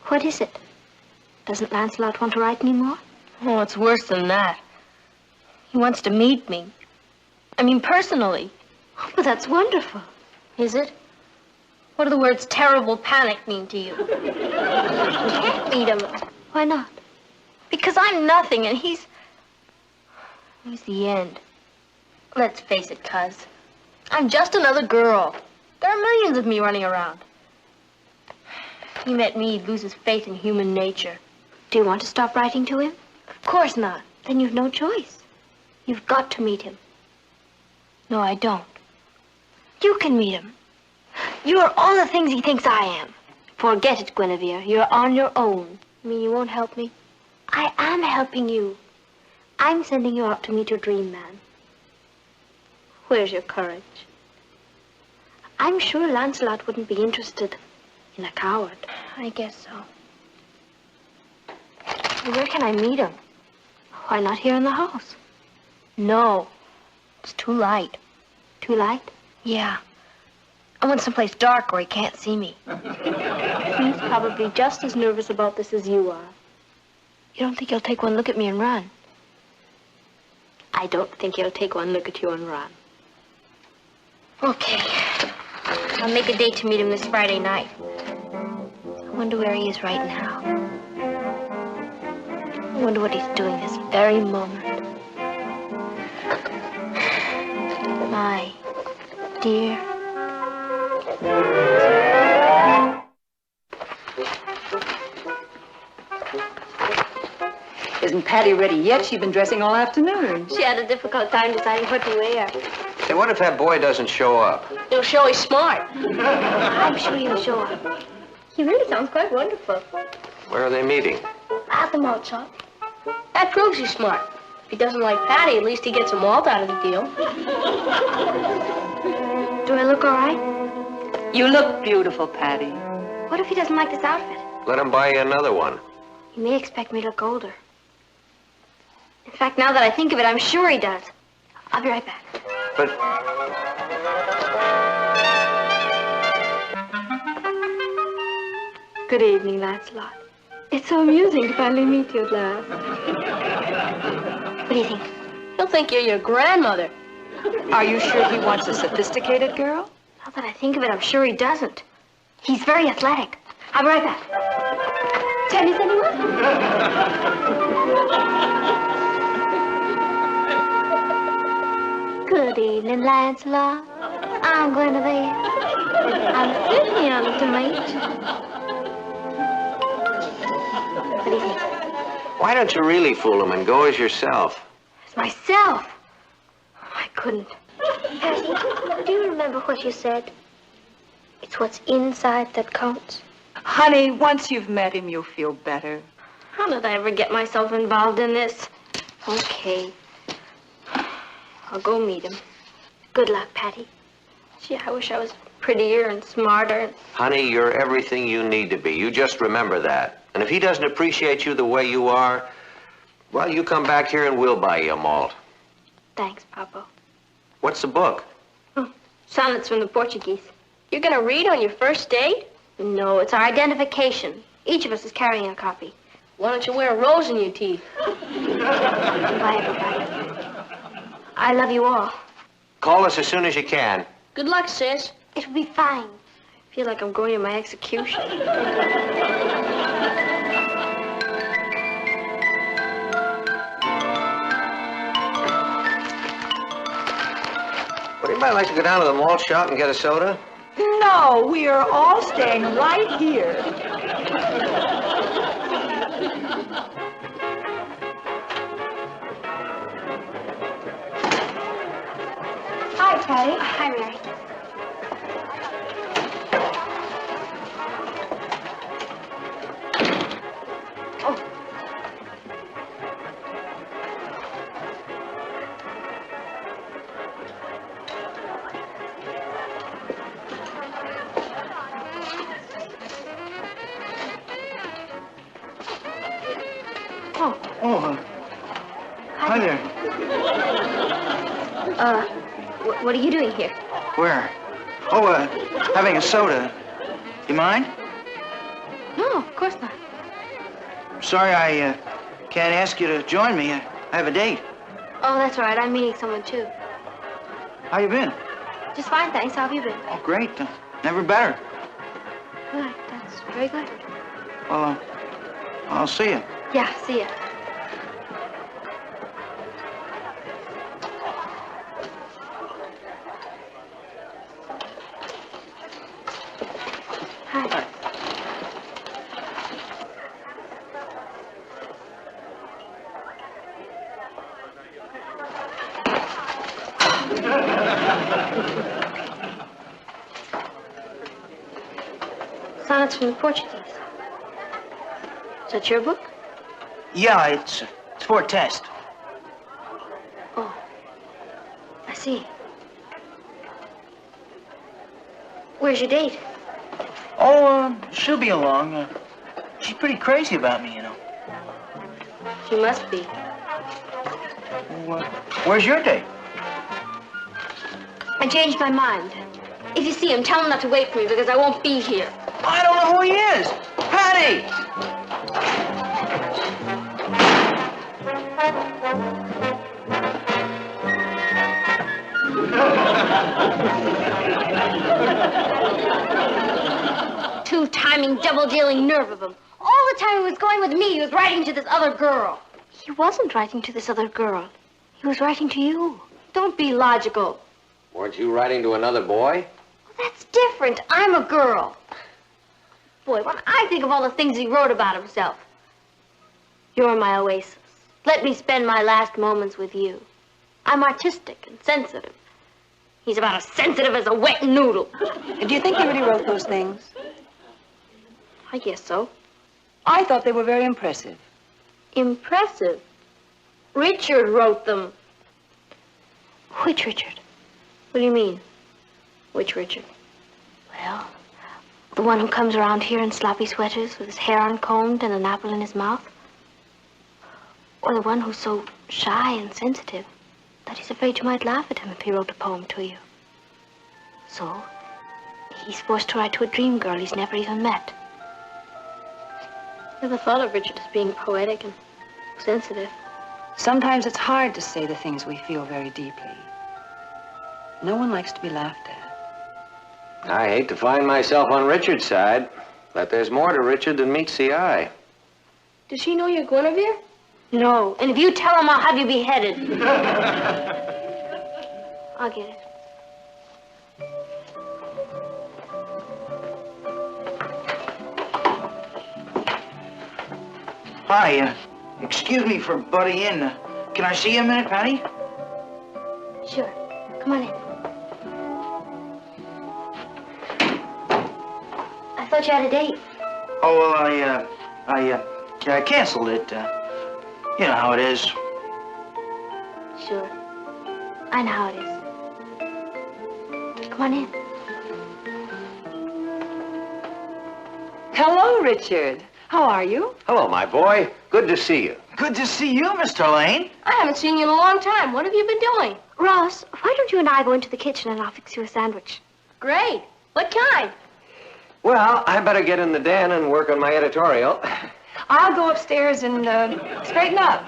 What is it? Doesn't Lancelot want to write anymore? Oh, it's worse than that. He wants to meet me. I mean, personally. Oh, but that's wonderful. Is it? What do the words terrible panic mean to you? You can't meet him. Why not? Because I'm nothing and he's the end. Let's face it, Cuz. I'm just another girl. There are millions of me running around. If he met me, he'd lose his faith in human nature. Do you want to stop writing to him? Of course not. Then you've no choice. You've got to meet him. No, I don't. You can meet him. You're all the things he thinks I am. Forget it, Guinevere. You're on your own. You mean you won't help me? I am helping you. I'm sending you out to meet your dream man. Where's your courage? I'm sure Lancelot wouldn't be interested in a coward. I guess so. Where can I meet him? Why not here in the house? No. It's too light. Too light? Yeah. I want someplace dark where he can't see me. He's probably just as nervous about this as you are. You don't think he'll take one look at me and run? I don't think he'll take one look at you and run. Okay. I'll make a date to meet him this Friday night. I wonder where he is right now. I wonder what he's doing this very moment. My dear. Isn't Patty ready yet? She's been dressing all afternoon. She had a difficult time deciding what to wear. Say, what if that boy doesn't show up? He'll show he's smart. I'm sure he'll show up. He really sounds quite wonderful. Where are they meeting? At the malt shop. That proves he's smart. If he doesn't like Patty, at least he gets a malt out of the deal. Do I look all right? You look beautiful, Patty. What if he doesn't like this outfit? Let him buy you another one. He may expect me to look older. In fact, now that I think of it, I'm sure he does. I'll be right back. But... Good evening, Lancelot. It's so amusing to finally meet you at last. What do you think? He'll think you're your grandmother. Are you sure he wants a sophisticated girl? Now that I think of it, I'm sure he doesn't. He's very athletic. I'll be right back. Tennis, anyone? Good evening, Lancelot. I'm Guinevere. I'm sitting here to meet. What do you think? Why don't you really fool him and go as yourself? It's myself. I couldn't. Patty, do you remember what you said? It's what's inside that counts. Honey, once you've met him, you'll feel better. How did I ever get myself involved in this? Okay. I'll go meet him. Good luck, Patty. Gee, I wish I was prettier and smarter. Honey, you're everything you need to be. You just remember that. And if he doesn't appreciate you the way you are, well, you come back here and we'll buy you a malt. Thanks, Papa. What's the book? Oh, sonnets from the Portuguese. You're gonna read on your first date? No, it's our identification. Each of us is carrying a copy. Why don't you wear a rose in your teeth? Bye, everybody. I love you all. Call us as soon as you can. Good luck, sis. It'll be fine. I feel like I'm going to my execution. Would anybody like to go down to the malt shop and get a soda? No, we are all staying right here. Hi, Patty. Hi, Mary. Hi there. What are you doing here? Where? Oh, having a soda. You mind? No, of course not. Sorry, I can't ask you to join me. I have a date. Oh, that's all right. I'm meeting someone, too. How you been? Just fine, thanks. How have you been? Oh, great. Never better. Good. That's very good. Well, I'll see you. Yeah, see ya. Hi. Sonnets from the Portuguese. Is that your book? Yeah, it's for a test. Oh, I see. Where's your date? Oh, she'll be along. She's pretty crazy about me, you know. She must be. Well, where's your date? I changed my mind. If you see him, tell him not to wait for me because I won't be here. I don't know who he is. Patty! Two-timing, double-dealing nerve of him. All the time he was going with me, he was writing to this other girl. He wasn't writing to this other girl. He was writing to you. Don't be logical. Weren't you writing to another boy? That's different. I'm a girl. Boy, when I think of all the things he wrote about himself. You're my oasis. Let me spend my last moments with you. I'm artistic and sensitive. He's about as sensitive as a wet noodle. Do you think he really wrote those things? I guess so. I thought they were very impressive. Impressive? Richard wrote them. Which Richard? What do you mean? Which Richard? Well, the one who comes around here in sloppy sweaters with his hair uncombed and an apple in his mouth? Or the one who's so shy and sensitive that he's afraid you might laugh at him if he wrote a poem to you? So, he's forced to write to a dream girl he's never even met. Never thought of Richard as being poetic and sensitive. Sometimes it's hard to say the things we feel very deeply. No one likes to be laughed at. I hate to find myself on Richard's side, but there's more to Richard than meets the eye. Does he know you're Guinevere? No, and if you tell him, I'll have you beheaded. I'll get it. Hi, excuse me for butting in. Can I see you a minute, Patty? Sure. Come on in. I thought you had a date. Oh, well, I canceled it. You know how it is. Sure. I know how it is. Come on in. Hello, Richard. How are you? Hello, my boy. Good to see you. Good to see you, Mr. Lane. I haven't seen you in a long time. What have you been doing? Ross, why don't you and I go into the kitchen and I'll fix you a sandwich? Great. What kind? Well, I better get in the den and work on my editorial. I'll go upstairs and straighten up.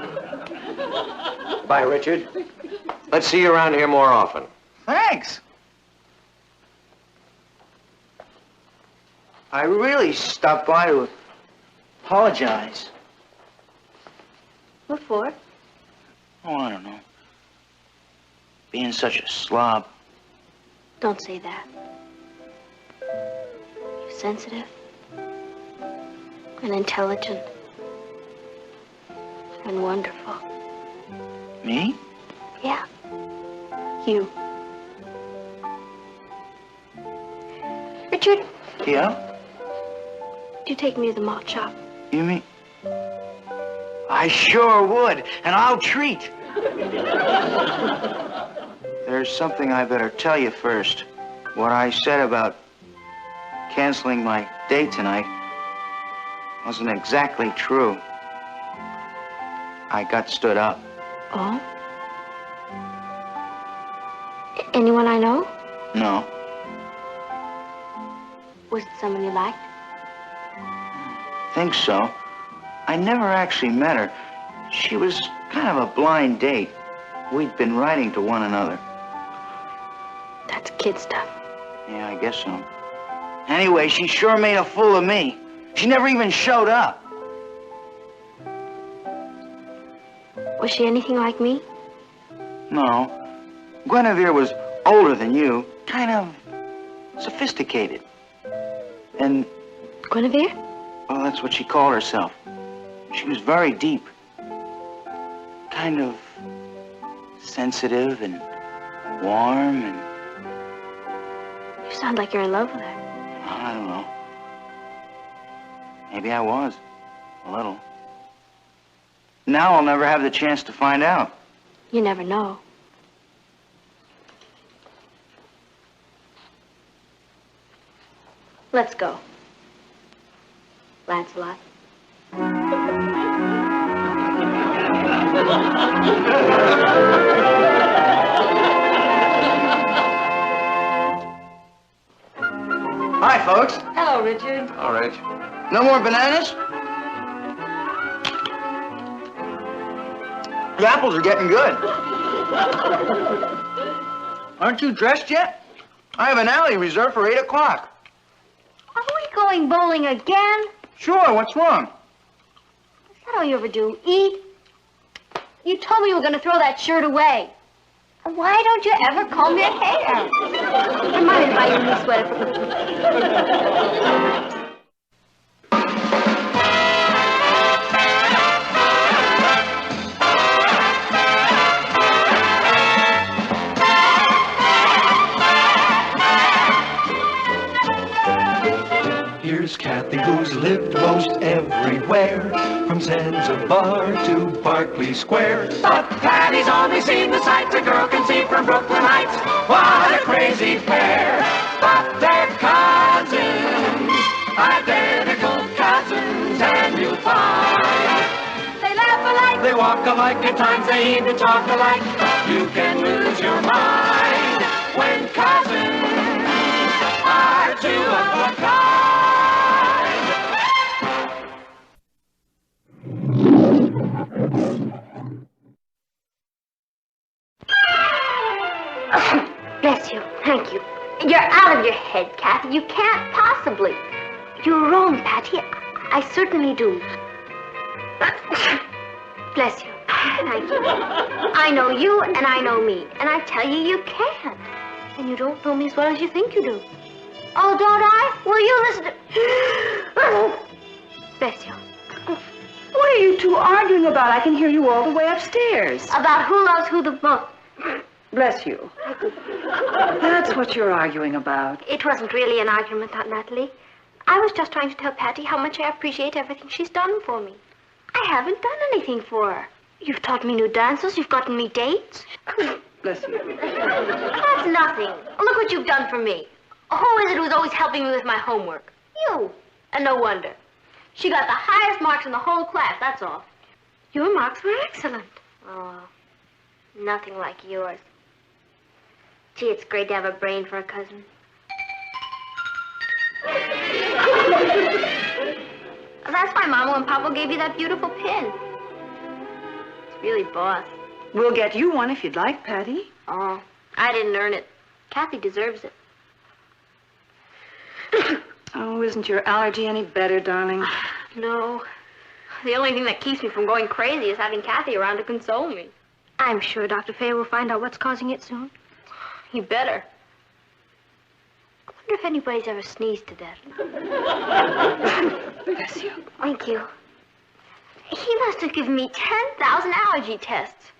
Bye, Richard. Let's see you around here more often. Thanks. I really stopped by to apologize. What for? Oh, I don't know. Being such a slob. Don't say that. You're sensitive and intelligent and wonderful. Me? Yeah. You. Richard, Yeah? you take me to the malt shop. You mean? I sure would, and I'll treat. There's something I better tell you first. What I said about canceling my date tonight wasn't exactly true. I got stood up. Oh? Anyone I know? No. Was it someone you liked? Think so. I never actually met her. She was kind of a blind date. We'd been writing to one another. That's kid stuff. Yeah, I guess so. Anyway, she sure made a fool of me. She never even showed up. Was she anything like me? No. Guinevere was older than you, kind of sophisticated. And, Guinevere? well, that's what she called herself. She was very deep. Kind of sensitive and warm and... You sound like you're in love with her. I don't know. Maybe I was. A little. Now I'll never have the chance to find out. You never know. Let's go. Lancelot. Hi, folks. Hello, Richard. All right. No more bananas? The apples are getting good. Aren't you dressed yet? I have an alley reserved for 8 o'clock. Are we going bowling again? Sure, what's wrong? Is that all you ever do? Eat? You told me you were going to throw that shirt away. Why don't you ever comb your hair? I might buy you a new sweater. Here's Cathy, who's lived most everywhere, from Zanzibar to Berkeley Square. But Patty's only seen the sights a girl can see from Brooklyn Heights. What a crazy pair! But they're cousins, identical cousins, and you'll find they laugh alike, they walk alike, at times they even talk alike. You can lose your mind when cousins are two of a kind. Bless you. Thank you. You're out of your head, Cathy. You can't possibly. You're wrong, Patty. I certainly do. Bless you. Thank you. I know you and I know me, and I tell you, you can't. And you don't know me as well as you think you do. Oh, don't I? Will you listen to... Bless you. What are you two arguing about? I can hear you all the way upstairs. About who loves who the most. Bless you. That's what you're arguing about. It wasn't really an argument, Aunt Natalie. I was just trying to tell Patty how much I appreciate everything she's done for me. I haven't done anything for her. You've taught me new dances. You've gotten me dates. Bless you. That's nothing. Look what you've done for me. Who is it who's always helping me with my homework? You. And no wonder. She got the highest marks in the whole class, that's all. Your marks were excellent. Oh, nothing like yours. Gee, it's great to have a brain for a cousin. That's why Mama and Papa gave you that beautiful pin. It's really boss. We'll get you one if you'd like, Patty. Oh, I didn't earn it. Cathy deserves it. Oh, isn't your allergy any better, darling? No. The only thing that keeps me from going crazy is having Cathy around to console me. I'm sure Dr. Fair will find out what's causing it soon. He better. I wonder if anybody's ever sneezed to death. Bless you. Thank you. He must have given me 10,000 allergy tests.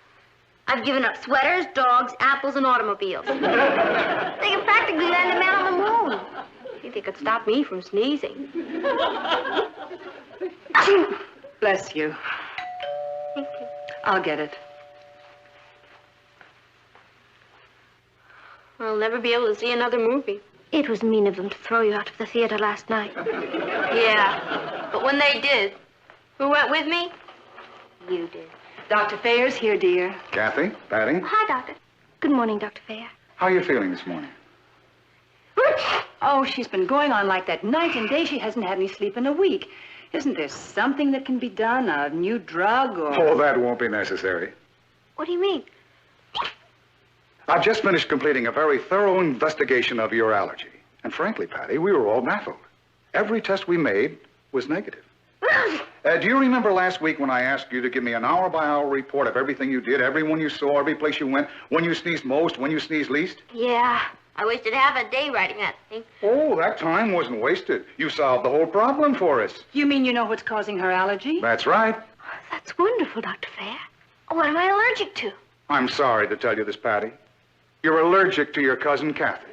I've given up sweaters, dogs, apples, and automobiles. They can practically land a man on the moon. If they could stop me from sneezing. Bless you. Thank you. I'll get it. I'll never be able to see another movie. It was mean of them to throw you out of the theater last night. Yeah, but when they did, who went with me? You did. Dr. Fayer's here, dear. Cathy, Patty, Hi, Doctor. Good morning, Dr. Fair. how are you feeling this morning? Oh, she's been going on like that night and day. She hasn't had any sleep in a week. Isn't there something that can be done? A new drug or... Oh, that won't be necessary. What do you mean? I've just finished completing a very thorough investigation of your allergy. And frankly, Patty, we were all baffled. Every test we made was negative. Do you remember last week when I asked you to give me an hour-by-hour report of everything you did, everyone you saw, every place you went, when you sneezed most, when you sneezed least? Yeah, I wasted half a day writing that thing. Oh, that time wasn't wasted. You solved the whole problem for us. You mean you know what's causing her allergy? That's right. That's wonderful, Dr. Fair. What am I allergic to? I'm sorry to tell you this, Patty. You're allergic to your cousin, Cathy.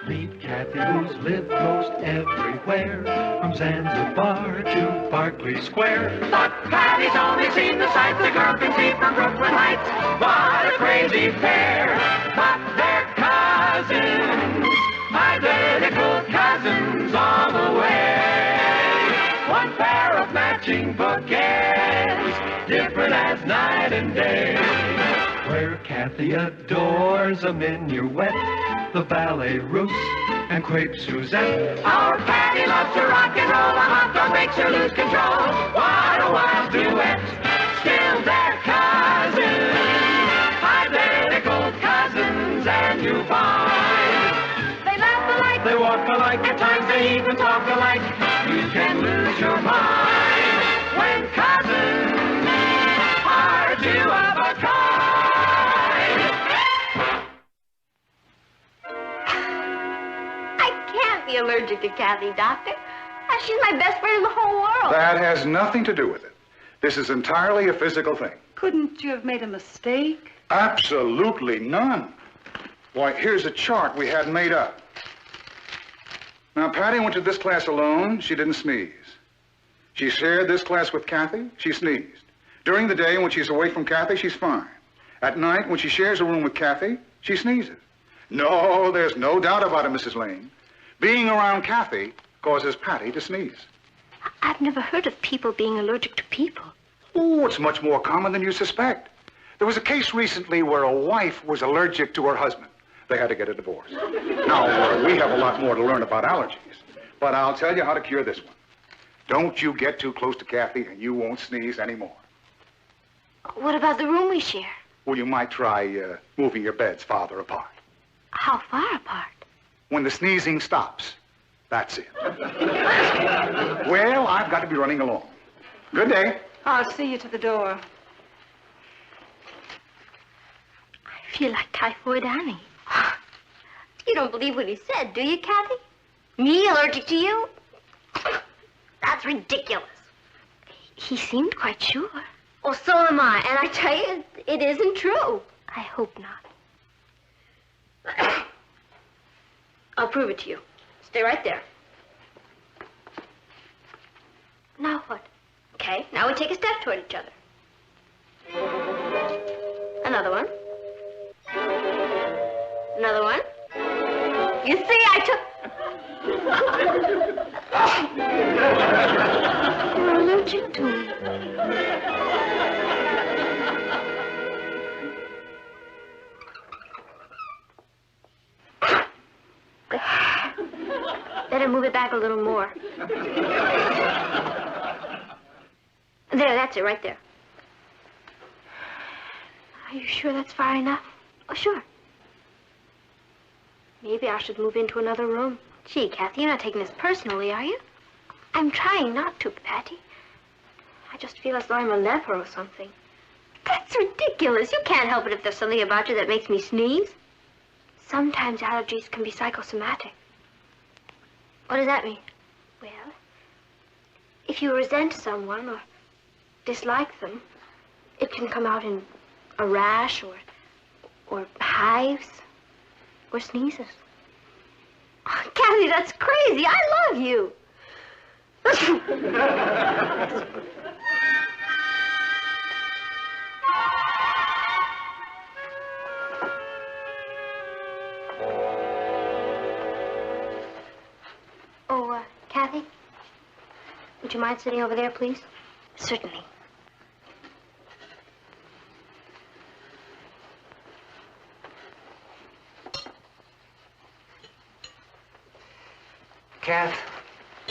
Meet Cathy, who's lived most everywhere, from Zanzibar to Berkeley Square. But Patty's only seen the sights the girl can see from Brooklyn Heights. What a crazy pair, but they're cousins, identical cousins all the way. One pair of matching bookends, different as night and day. Where Cathy adores a minuet, the ballet russe, and crepe Suzette. Our Patty loves to rock and roll, a hot dog makes her lose control. What a wild duet, still they're cousins, identical cousins, and you find they laugh alike, They walk alike, at times they even talk alike. You can lose your mind when cousins are two of a kind. I can't be allergic to Cathy, Doctor. She's my best friend in the whole world. That has nothing to do with it. This is entirely a physical thing. Couldn't you have made a mistake? Absolutely none. Why, here's a chart we had made up. Now, Patty went to this class alone. She didn't sneeze. She shared this class with Cathy. She sneezed. During the day, when she's away from Cathy, she's fine. At night, when she shares a room with Cathy, she sneezes. No, there's no doubt about it, Mrs. Lane. Being around Cathy causes Patty to sneeze. I've never heard of people being allergic to people. Oh, it's much more common than you suspect. There was a case recently where a wife was allergic to her husband. They had to get a divorce. Now, we have a lot more to learn about allergies, but I'll tell you how to cure this one. Don't you get too close to Cathy, and you won't sneeze anymore. What about the room we share? Well, you might try moving your beds farther apart. How far apart? when the sneezing stops. That's it. Well, I've got to be running along. Good day. I'll see you to the door. I feel like Typhoid Annie. You don't believe what he said, do you, Cathy? Me allergic to you? That's ridiculous. He seemed quite sure. Well, so am I, and I tell you, it isn't true. I hope not. I'll prove it to you. Stay right there. Now what? Okay, now we take a step toward each other. Another one. Another one. You see, I took... You're allergic to me. Better move it back a little more. There, that's it, right there. Are you sure that's far enough? Oh, sure. Maybe I should move into another room. Gee, Cathy, you're not taking this personally, are you? I'm trying not to, Patty. I just feel as though I'm a leper or something. That's ridiculous. You can't help it if there's something about you that makes me sneeze. Sometimes allergies can be psychosomatic. What does that mean? Well, if you resent someone or dislike them, it can come out in a rash or hives or sneezes. Oh, Cathy, that's crazy. I love you. Oh, Cathy, would you mind sitting over there, please? Certainly. Kath,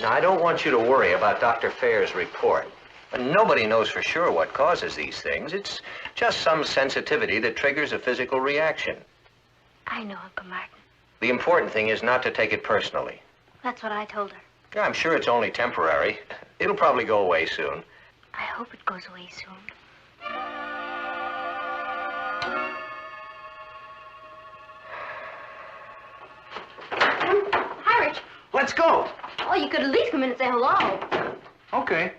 now I don't want you to worry about Dr. Fair's report. But nobody knows for sure what causes these things. It's just some sensitivity that triggers a physical reaction. I know, Uncle Martin. The important thing is not to take it personally. That's what I told her. Yeah, I'm sure it's only temporary. It'll probably go away soon. I hope it goes away soon. Hi, Rich. Let's go. Oh, you could at least come in and say hello. Okay.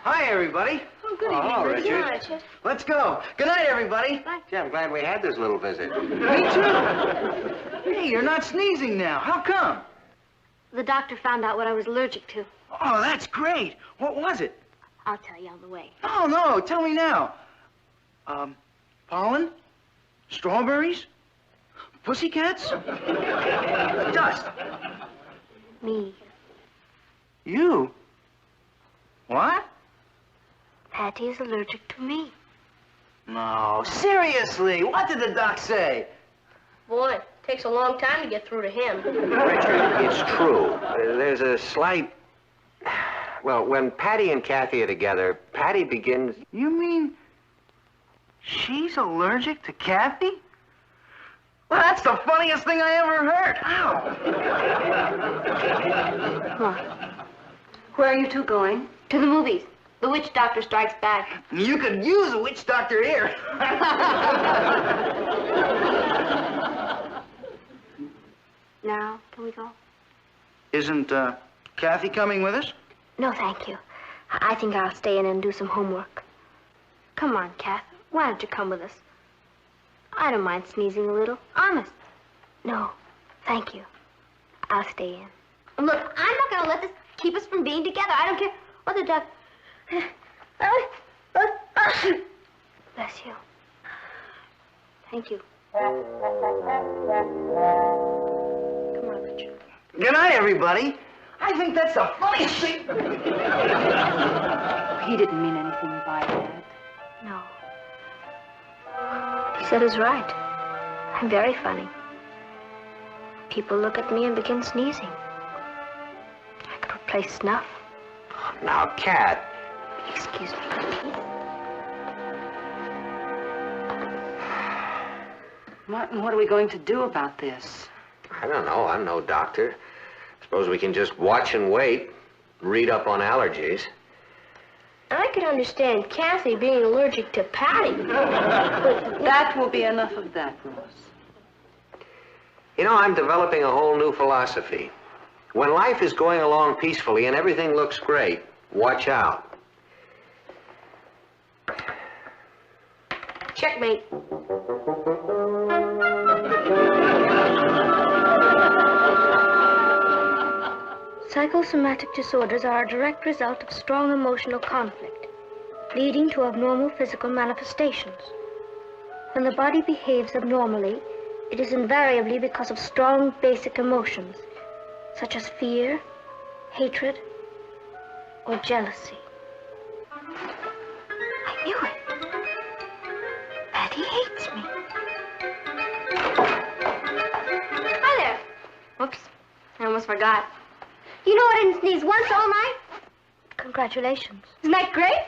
Hi, everybody. Oh, good Hello, evening, Richard. Hi, Richard. Let's go. Good night, everybody. Bye. Gee, I'm glad we had this little visit. Me too. Hey, you're not sneezing now. How come? The doctor found out what I was allergic to. Oh, that's great. What was it? I'll tell you on the way. Oh, no. Tell me now. Pollen? Strawberries? Pussycats? Dust? Me. You? What? Patty is allergic to me. No, seriously. What did the doc say? Boy, it takes a long time to get through to him. Richard, it's true. There's a slight... Well, when Patty and Cathy are together, Patty begins... You mean she's allergic to Cathy? Well, that's the funniest thing I ever heard. Ow! Come on. Where are you two going? To the movies. The witch doctor strikes back. You could use a witch doctor here. Now, can we go? Isn't Cathy coming with us? No, thank you. I think I'll stay in and do some homework. Come on, Kath. Why don't you come with us? I don't mind sneezing a little. Honest. No, thank you. I'll stay in. Look, I'm not going to let this keep us from being together. I don't care what the doc... Bless you. Thank you. Come on, Richard. Good night, everybody. I think that's the funniest thing. He didn't mean anything by that. No. He said it's right. I'm very funny. People look at me and begin sneezing. I could replace snuff. Now, Cat. Excuse me. Martin, what are we going to do about this? I don't know. I'm no doctor. Suppose we can just watch and wait, read up on allergies. I could understand Cathy being allergic to Patty. But that will be enough of that, Ross. You know, I'm developing a whole new philosophy. When life is going along peacefully and everything looks great, watch out. Checkmate. Psychosomatic disorders are a direct result of strong emotional conflict, leading to abnormal physical manifestations. When the body behaves abnormally, it is invariably because of strong basic emotions, such as fear, hatred, or jealousy. I knew it. Patty hates me. Hi there. Whoops. I almost forgot. You know I didn't sneeze once all night? Congratulations. Isn't that great?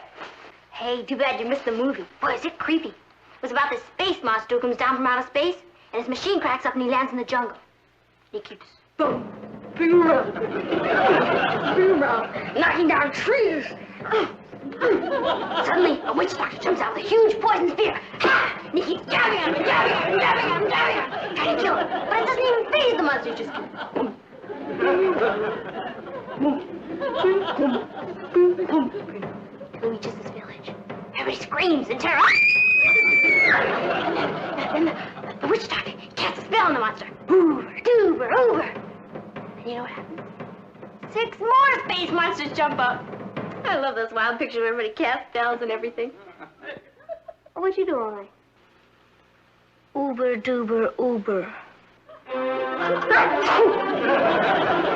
Hey, too bad you missed the movie. Boy, is it creepy. It was about this space monster who comes down from outer space, and his machine cracks up and he lands in the jungle. He keeps boom, spinning around, spinning around, knocking down trees. Suddenly, a witch doctor jumps out with a huge poison spear. And he keeps jabbing him and jabbing him and jabbing him and jabbing him, trying to kill him. But it doesn't even faze the monster, it just keeps boom. Till he reaches this village. Everybody screams in terror. And then the witch doctor casts a spell on the monster. Hoover, doover, over. And you know what happens? 6 more space monsters jump up. I love this wild picture of everybody cast spells and everything. What'd you do all night? Uber, doober, uber.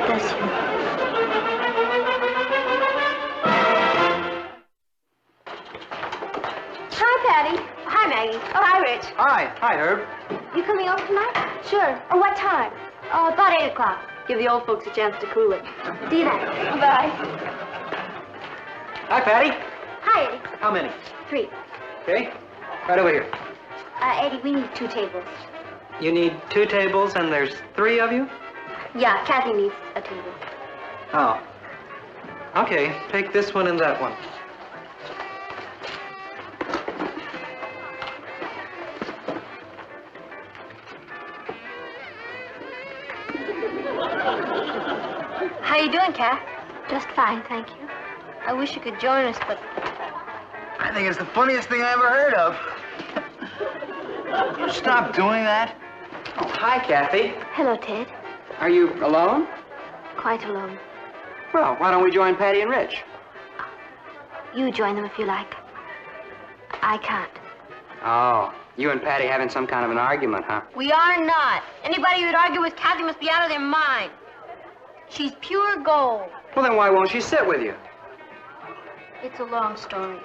Bless you. Hi, Patty. Hi, Maggie. Oh, hi, Rich. Hi. Hi, Herb. You coming over tonight? Sure. Oh, what time? Oh, about 8 o'clock. Give the old folks a chance to cool it. See you then. Bye. Hi, Patty. Hi, Eddie. How many? 3. Okay. Right over here. Eddie, we need 2 tables. You need 2 tables and there's 3 of you? Yeah, Cathy needs a table. Oh. Okay, take this one and that one. How you doing, Kat? Just fine, thank you. I wish you could join us, but... I think it's the funniest thing I ever heard of. You stop doing that. Oh, hi, Cathy. Hello, Ted. Are you alone? Quite alone. Well, why don't we join Patty and Rich? You join them if you like. I can't. Oh, you and Patty having some kind of an argument, huh? We are not. Anybody who'd argue with Cathy must be out of their mind. She's pure gold. Well, then why won't she sit with you? It's a long story.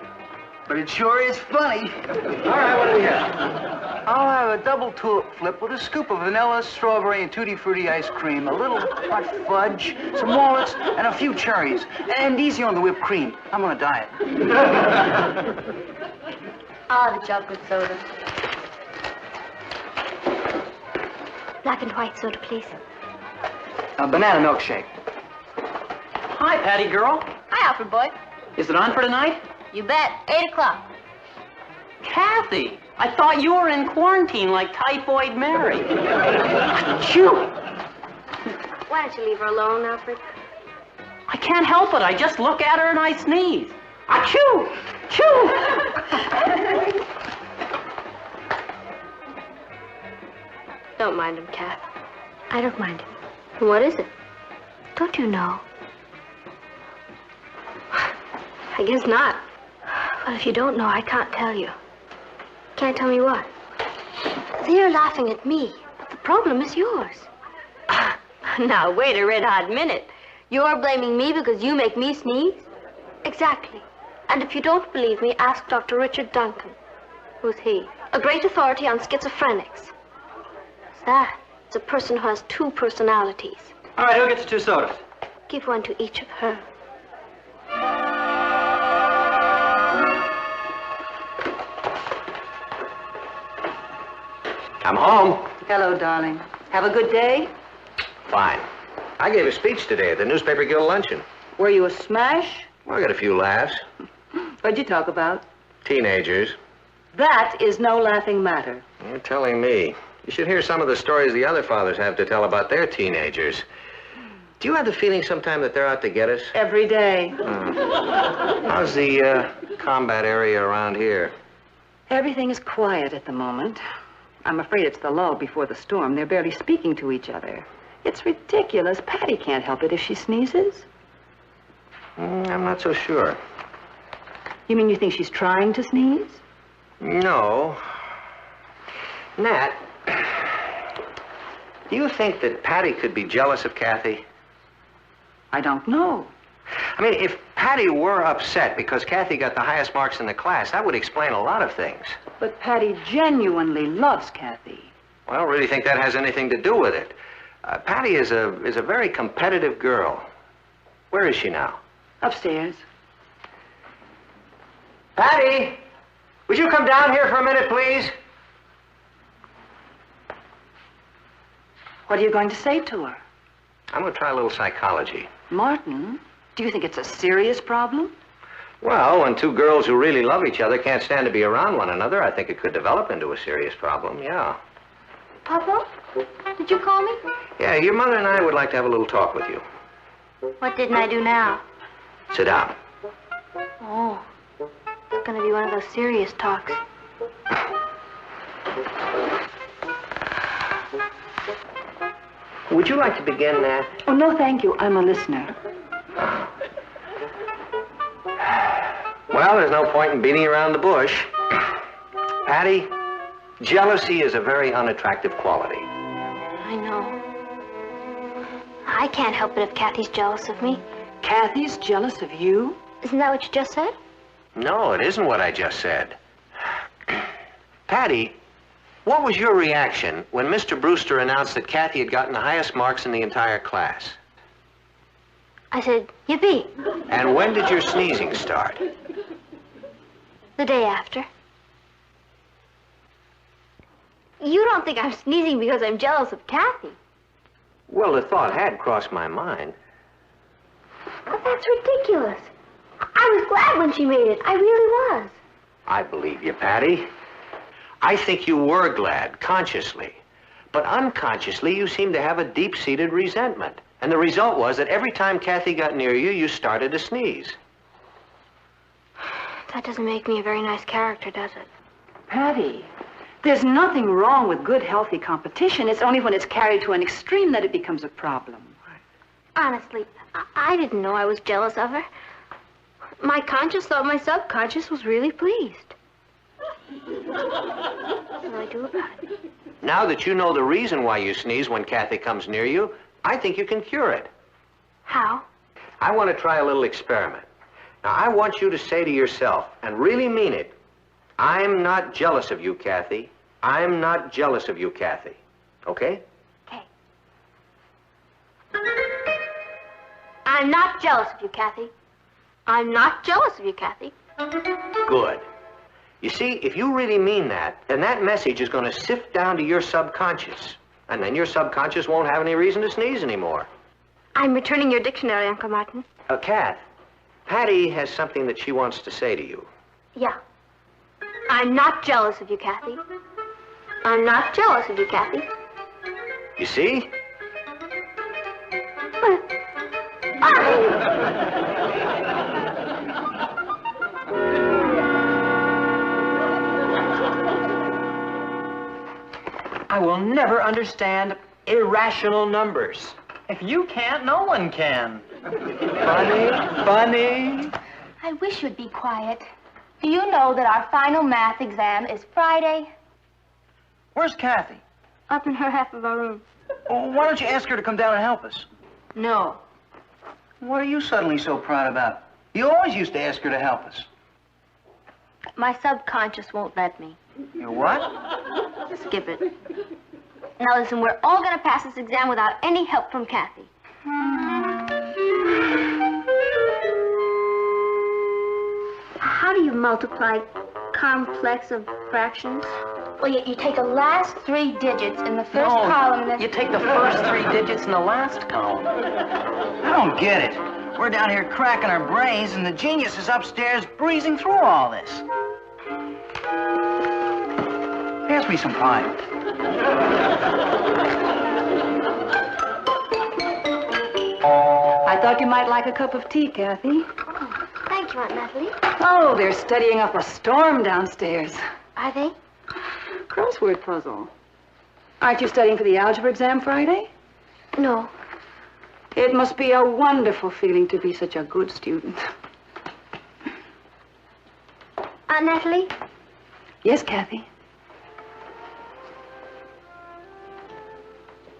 But it sure is funny. All right, what do we have? I'll have a double tulip flip with a scoop of vanilla, strawberry, and tutti frutti ice cream, a little hot fudge, some walnuts, and a few cherries. And easy on the whipped cream. I'm on a diet. I'll have a chocolate soda. Black and white soda, please. A banana milkshake. Hi, Patty girl. Hi, Alfred boy. Is it on for tonight? You bet. 8 o'clock. Cathy, I thought you were in quarantine like Typhoid Mary. Achoo! Why don't you leave her alone, Alfred? I can't help it. I just look at her and I sneeze. Achoo! Choo! Don't mind him, Kath. I don't mind him. What is it? Don't you know? I guess not. Well, if you don't know, I can't tell you. Can't tell me what? They're laughing at me, but the problem is yours. Now, wait a red-hot minute. You're blaming me because you make me sneeze? Exactly. And if you don't believe me, ask Dr. Richard Duncan. Who's he? A great authority on schizophrenics. What's that? It's a person who has 2 personalities. All right, who gets 2 sodas? Give one to each of her. I'm home. Hello, darling. Have a good day? Fine. I gave a speech today at the Newspaper Guild luncheon. Were you a smash? Well, I got a few laughs. What'd you talk about? Teenagers. That is no laughing matter. You're telling me. You should hear some of the stories the other fathers have to tell about their teenagers. Do you have the feeling sometime that they're out to get us? Every day. How's the combat area around here? Everything is quiet at the moment. I'm afraid it's the lull before the storm. They're barely speaking to each other. It's ridiculous. Patty can't help it if she sneezes. I'm not so sure. You mean you think she's trying to sneeze? No. Nat, do you think that Patty could be jealous of Cathy? I don't know. I mean, if Patty were upset because Cathy got the highest marks in the class, that would explain a lot of things. But Patty genuinely loves Cathy. Well, I don't really think that has anything to do with it. Patty is a very competitive girl. Where is she now? Upstairs. Patty, would you come down here for a minute, please? What are you going to say to her? I'm going to try a little psychology. Martin, do you think it's a serious problem? Well, when two girls who really love each other can't stand to be around one another, I think it could develop into a serious problem, yeah. Papa, did you call me? Yeah, your mother and I would like to have a little talk with you. What didn't I do now? Sit down. Oh, it's going to be one of those serious talks. Would you like to begin, Nat? Oh, no, thank you. I'm a listener. Well, there's no point in beating around the bush. Patty, jealousy is a very unattractive quality. I know. I can't help it if Cathy's jealous of me. Cathy's jealous of you? Isn't that what you just said? No, it isn't what I just said. Patty, what was your reaction when Mr. Brewster announced that Cathy had gotten the highest marks in the entire class? I said, yippee. And when did your sneezing start? The day after. You don't think I'm sneezing because I'm jealous of Cathy? Well, the thought had crossed my mind. But that's ridiculous. I was glad when she made it. I really was. I believe you, Patty. I think you were glad, consciously. But unconsciously, you seem to have a deep-seated resentment. And the result was that every time Cathy got near you, you started to sneeze. That doesn't make me a very nice character, does it? Patty, there's nothing wrong with good, healthy competition. It's only when it's carried to an extreme that it becomes a problem. Honestly, I didn't know I was jealous of her. My conscience thought my subconscious was really pleased. What do I do about it? Now that you know the reason why you sneeze when Cathy comes near you, I think you can cure it. How? I want to try a little experiment. Now, I want you to say to yourself, and really mean it, I'm not jealous of you, Cathy. I'm not jealous of you, Cathy. Okay? Okay. I'm not jealous of you, Cathy. I'm not jealous of you, Cathy. Good. You see, if you really mean that, then that message is going to sift down to your subconscious. And then your subconscious won't have any reason to sneeze anymore. I'm returning your dictionary, Uncle Martin. Kath, Patty has something that she wants to say to you. Yeah. I'm not jealous of you, Cathy. I'm not jealous of you, Cathy. You see? I will never understand irrational numbers. If you can't, no one can. Funny, funny. I wish you'd be quiet. Do you know that our final math exam is Friday? Where's Cathy? Up in her half of our room. Oh, why don't you ask her to come down and help us? No. What are you suddenly so proud about? You always used to ask her to help us. My subconscious won't let me. Your what? Skip it. Now listen, we're all going to pass this exam without any help from Cathy. How do you multiply complex of fractions? Well, you take the last 3 digits in the first column and then... You take the first 3 digits in the last column. I don't get it. We're down here cracking our brains, and the genius is upstairs breezing through all this. Pass me some pie. I thought you might like a cup of tea, Cathy. Thank you, Aunt Natalie. Oh, they're studying up a storm downstairs. Are they? Crossword puzzle. Aren't you studying for the algebra exam Friday? No. It must be a wonderful feeling to be such a good student. Aunt Natalie? Yes, Cathy?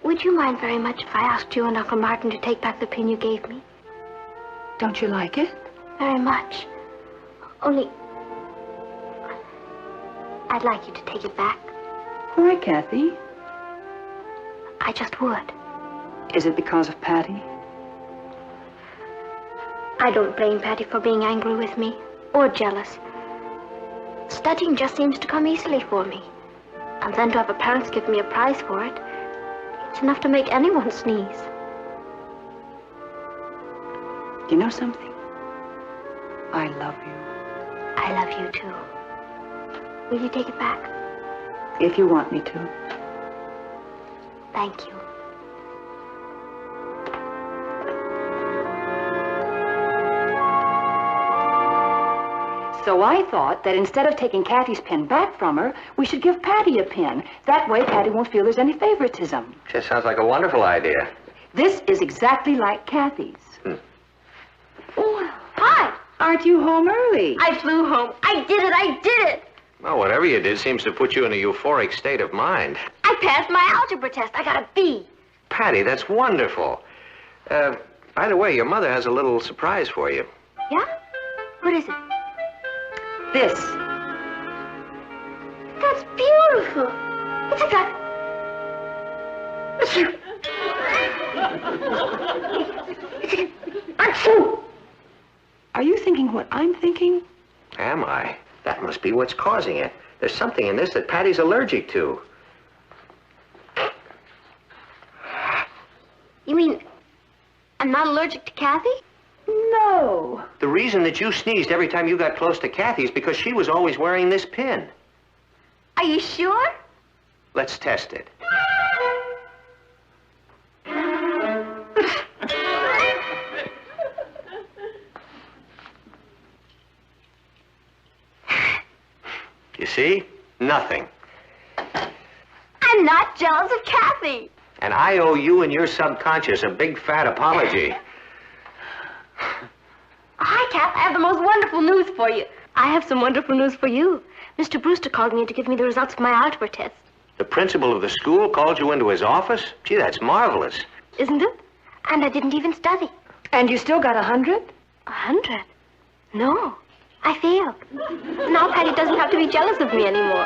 Would you mind very much if I asked you and Uncle Martin to take back the pin you gave me? Don't you like it? Very much. Only... I'd like you to take it back. Why, Cathy? I just would. Is it because of Patty? I don't blame Patty for being angry with me, or jealous. Studying just seems to come easily for me. And then to have a parents give me a prize for it, it's enough to make anyone sneeze. You know something? I love you. I love you, too. Will you take it back? If you want me to. Thank you. So I thought that instead of taking Cathy's pen back from her, we should give Patty a pen. That way Patty won't feel there's any favoritism. Just sounds like a wonderful idea. This is exactly like Cathy's. Oh, hi. Aren't you home early? I flew home. I did it. I did it. Well, whatever you did seems to put you in a euphoric state of mind. I passed my algebra test. I got a B. Patty, that's wonderful. By the way, your mother has a little surprise for you. Yeah? What is it? This. That's beautiful. It's a gun. Are you thinking what I'm thinking? Am I? That must be what's causing it. There's something in this that Patty's allergic to. You mean I'm not allergic to Cathy? No. The reason that you sneezed every time you got close to Cathy is because she was always wearing this pin. Are you sure? Let's test it. You see? Nothing. I'm not jealous of Cathy. And I owe you and your subconscious a big fat apology. Hi, Kath. I have the most wonderful news for you. I have some wonderful news for you. Mr. Brewster called me to give me the results of my algebra test. The principal of the school called you into his office? Gee, that's marvelous. Isn't it? And I didn't even study. And you still got 100? 100? No. I failed. Now Patty doesn't have to be jealous of me anymore.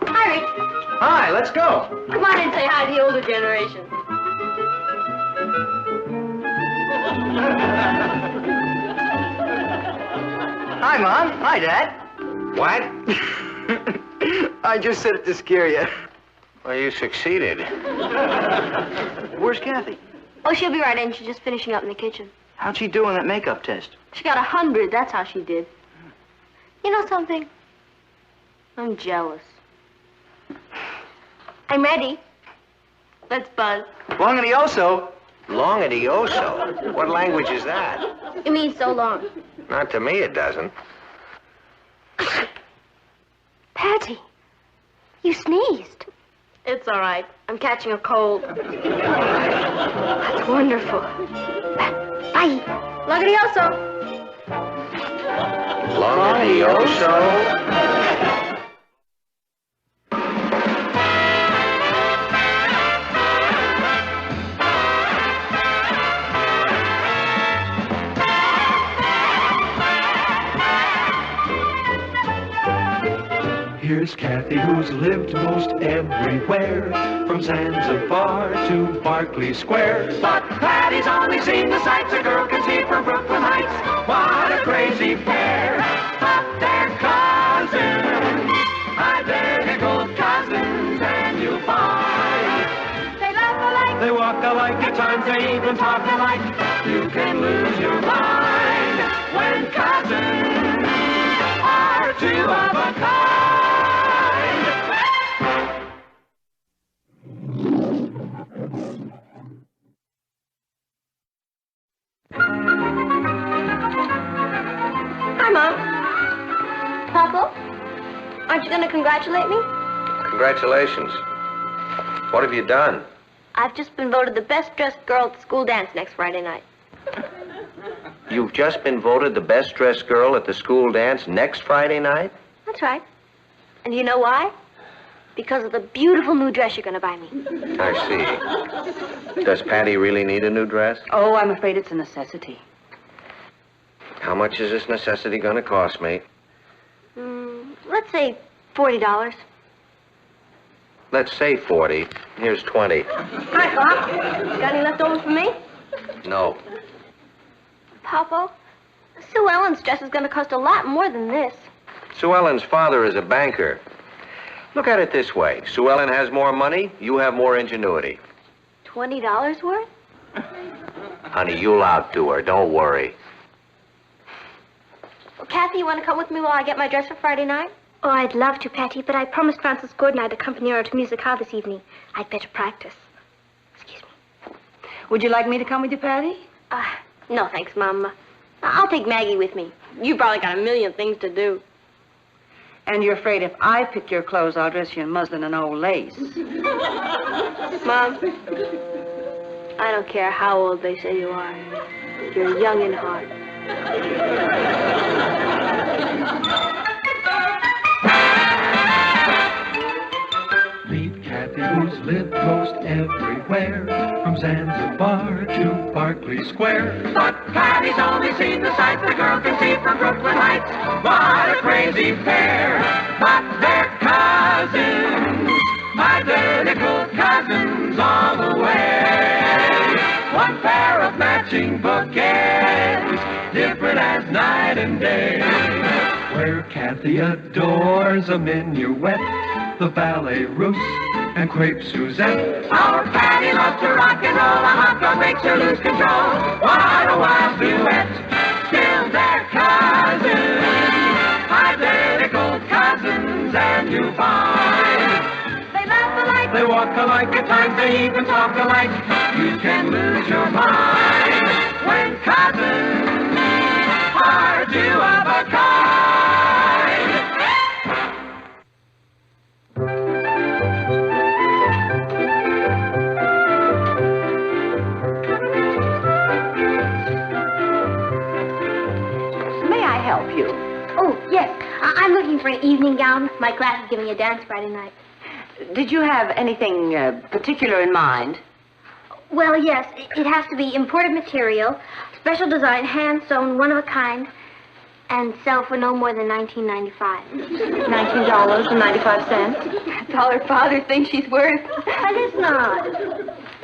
Hi, Rich. Hi, let's go. Come on and say hi to the older generation. Hi, Mom. Hi, Dad. What? I just said it to scare you. Well, you succeeded. Where's Cathy? Oh, she'll be right in. She's just finishing up in the kitchen. How'd she do on that makeup test? She got 100. That's how she did. You know something? I'm jealous. I'm ready. Let's buzz. Long adioso. Long adioso? What language is that? It means so long. Not to me, it doesn't. Patty, you sneezed. It's all right. I'm catching a cold. That's wonderful. Bye. Long adioso. Long adioso. Here's Cathy, who's lived most everywhere, from Zanzibar to Berkeley Square. But Patty's only seen the sights a girl can see from Brooklyn Heights. What a crazy pair, but they're cousins, identical cousins, and you'll find they laugh alike, They walk alike, at times they even talk alike. You can lose your mind when cousins are two of a kind. Hi, Mom. Papa, aren't you going to congratulate me? Congratulations. What have you done? I've just been voted the best-dressed girl at the school dance next Friday night. You've just been voted the best-dressed girl at the school dance next Friday night? That's right. And you know why? Because of the beautiful new dress you're going to buy me. I see. Does Patty really need a new dress? Oh, I'm afraid it's a necessity. How much is this necessity going to cost me? Let's say $40. Let's say 40. Here's 20. Hi, Pop. Got any left over for me? No. Papa, Sue Ellen's dress is going to cost a lot more than this. Sue Ellen's father is a banker. Look at it this way. Sue Ellen has more money, you have more ingenuity. $20 worth? Honey, you'll outdo her. Don't worry. Well, Cathy, you want to come with me while I get my dress for Friday night? Oh, I'd love to, Patty, but I promised Frances Gordon I'd accompany her to Music Hall this evening. I'd better practice. Would you like me to come with you, Patty? No, thanks, Mom. I'll take Maggie with me. You probably got a million things to do. And you're afraid if I pick your clothes, I'll dress you in muslin and old lace. Mom, I don't care how old they say you are. You're young in heart. Meet Cathy, who's lived most everywhere, from Zanzibar to Berkeley Square. But Patty's only seen the sights the girl can see from Brooklyn Heights. What a crazy pair, but they're cousins, identical cousins all the way. One pair of matching bouquets, different as night and day. Where Cathy adores a minuet, the ballet russe, and crepe Suzette. Our Patty loves to rock and roll, a hot dog makes her lose control. What a wild duet, still they're cousins, identical cousins, and you find they laugh alike, They walk alike, at times they even talk alike. You can lose your mind when cousins are two of a kind. May I help you? Oh, yes. I'm looking for an evening gown. My class is giving a dance Friday night. Did you have anything particular in mind? Well, yes. It has to be imported material, special design, hand-sewn, one of a kind, and sell for no more than $19.95. $19.95. That's all her father thinks she's worth. That is not.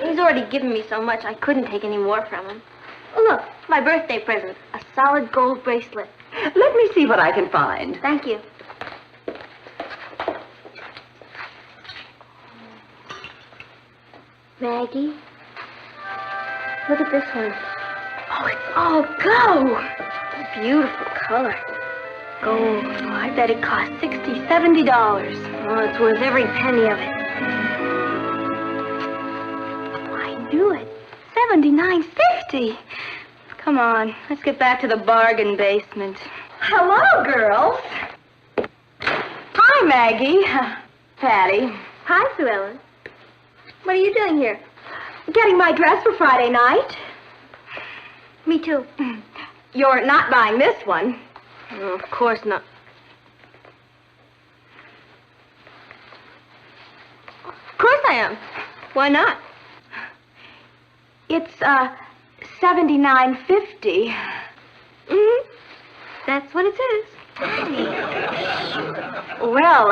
He's already given me so much, I couldn't take any more from him. Oh, look, my birthday present, a solid gold bracelet. Let me see what I can find. Thank you. Maggie, look at this one. Oh, it's all gold. Beautiful color. Gold. Oh, I bet it cost $60, $70. Oh, it's worth every penny of it. Oh, I knew it. $79.50. Come on, let's get back to the bargain basement. Hello, girls. Hi, Maggie. Patty. Hi, Sue Ellen. What are you doing here? Getting my dress for Friday night. Me too. You're not buying this one. Oh, of course not. Of course I am. Why not? It's, $79.50. Mm-hmm. That's what it says. Well,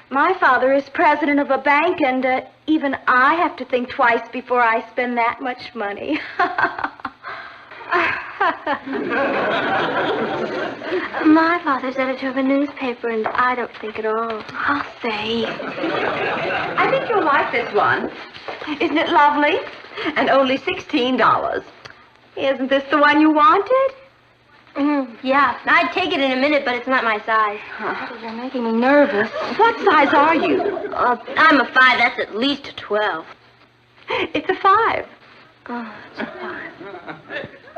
my father is president of a bank, and even I have to think twice before I spend that much money. My father's editor of a newspaper, and I don't think at all. I'll say. I think you'll like this one. Isn't it lovely? And only $16. Isn't this the one you wanted? Yeah, I'd take it in a minute, but it's not my size. You're making me nervous. What size are you? I'm a 5. That's at least a 12. It's a 5. Oh, it's a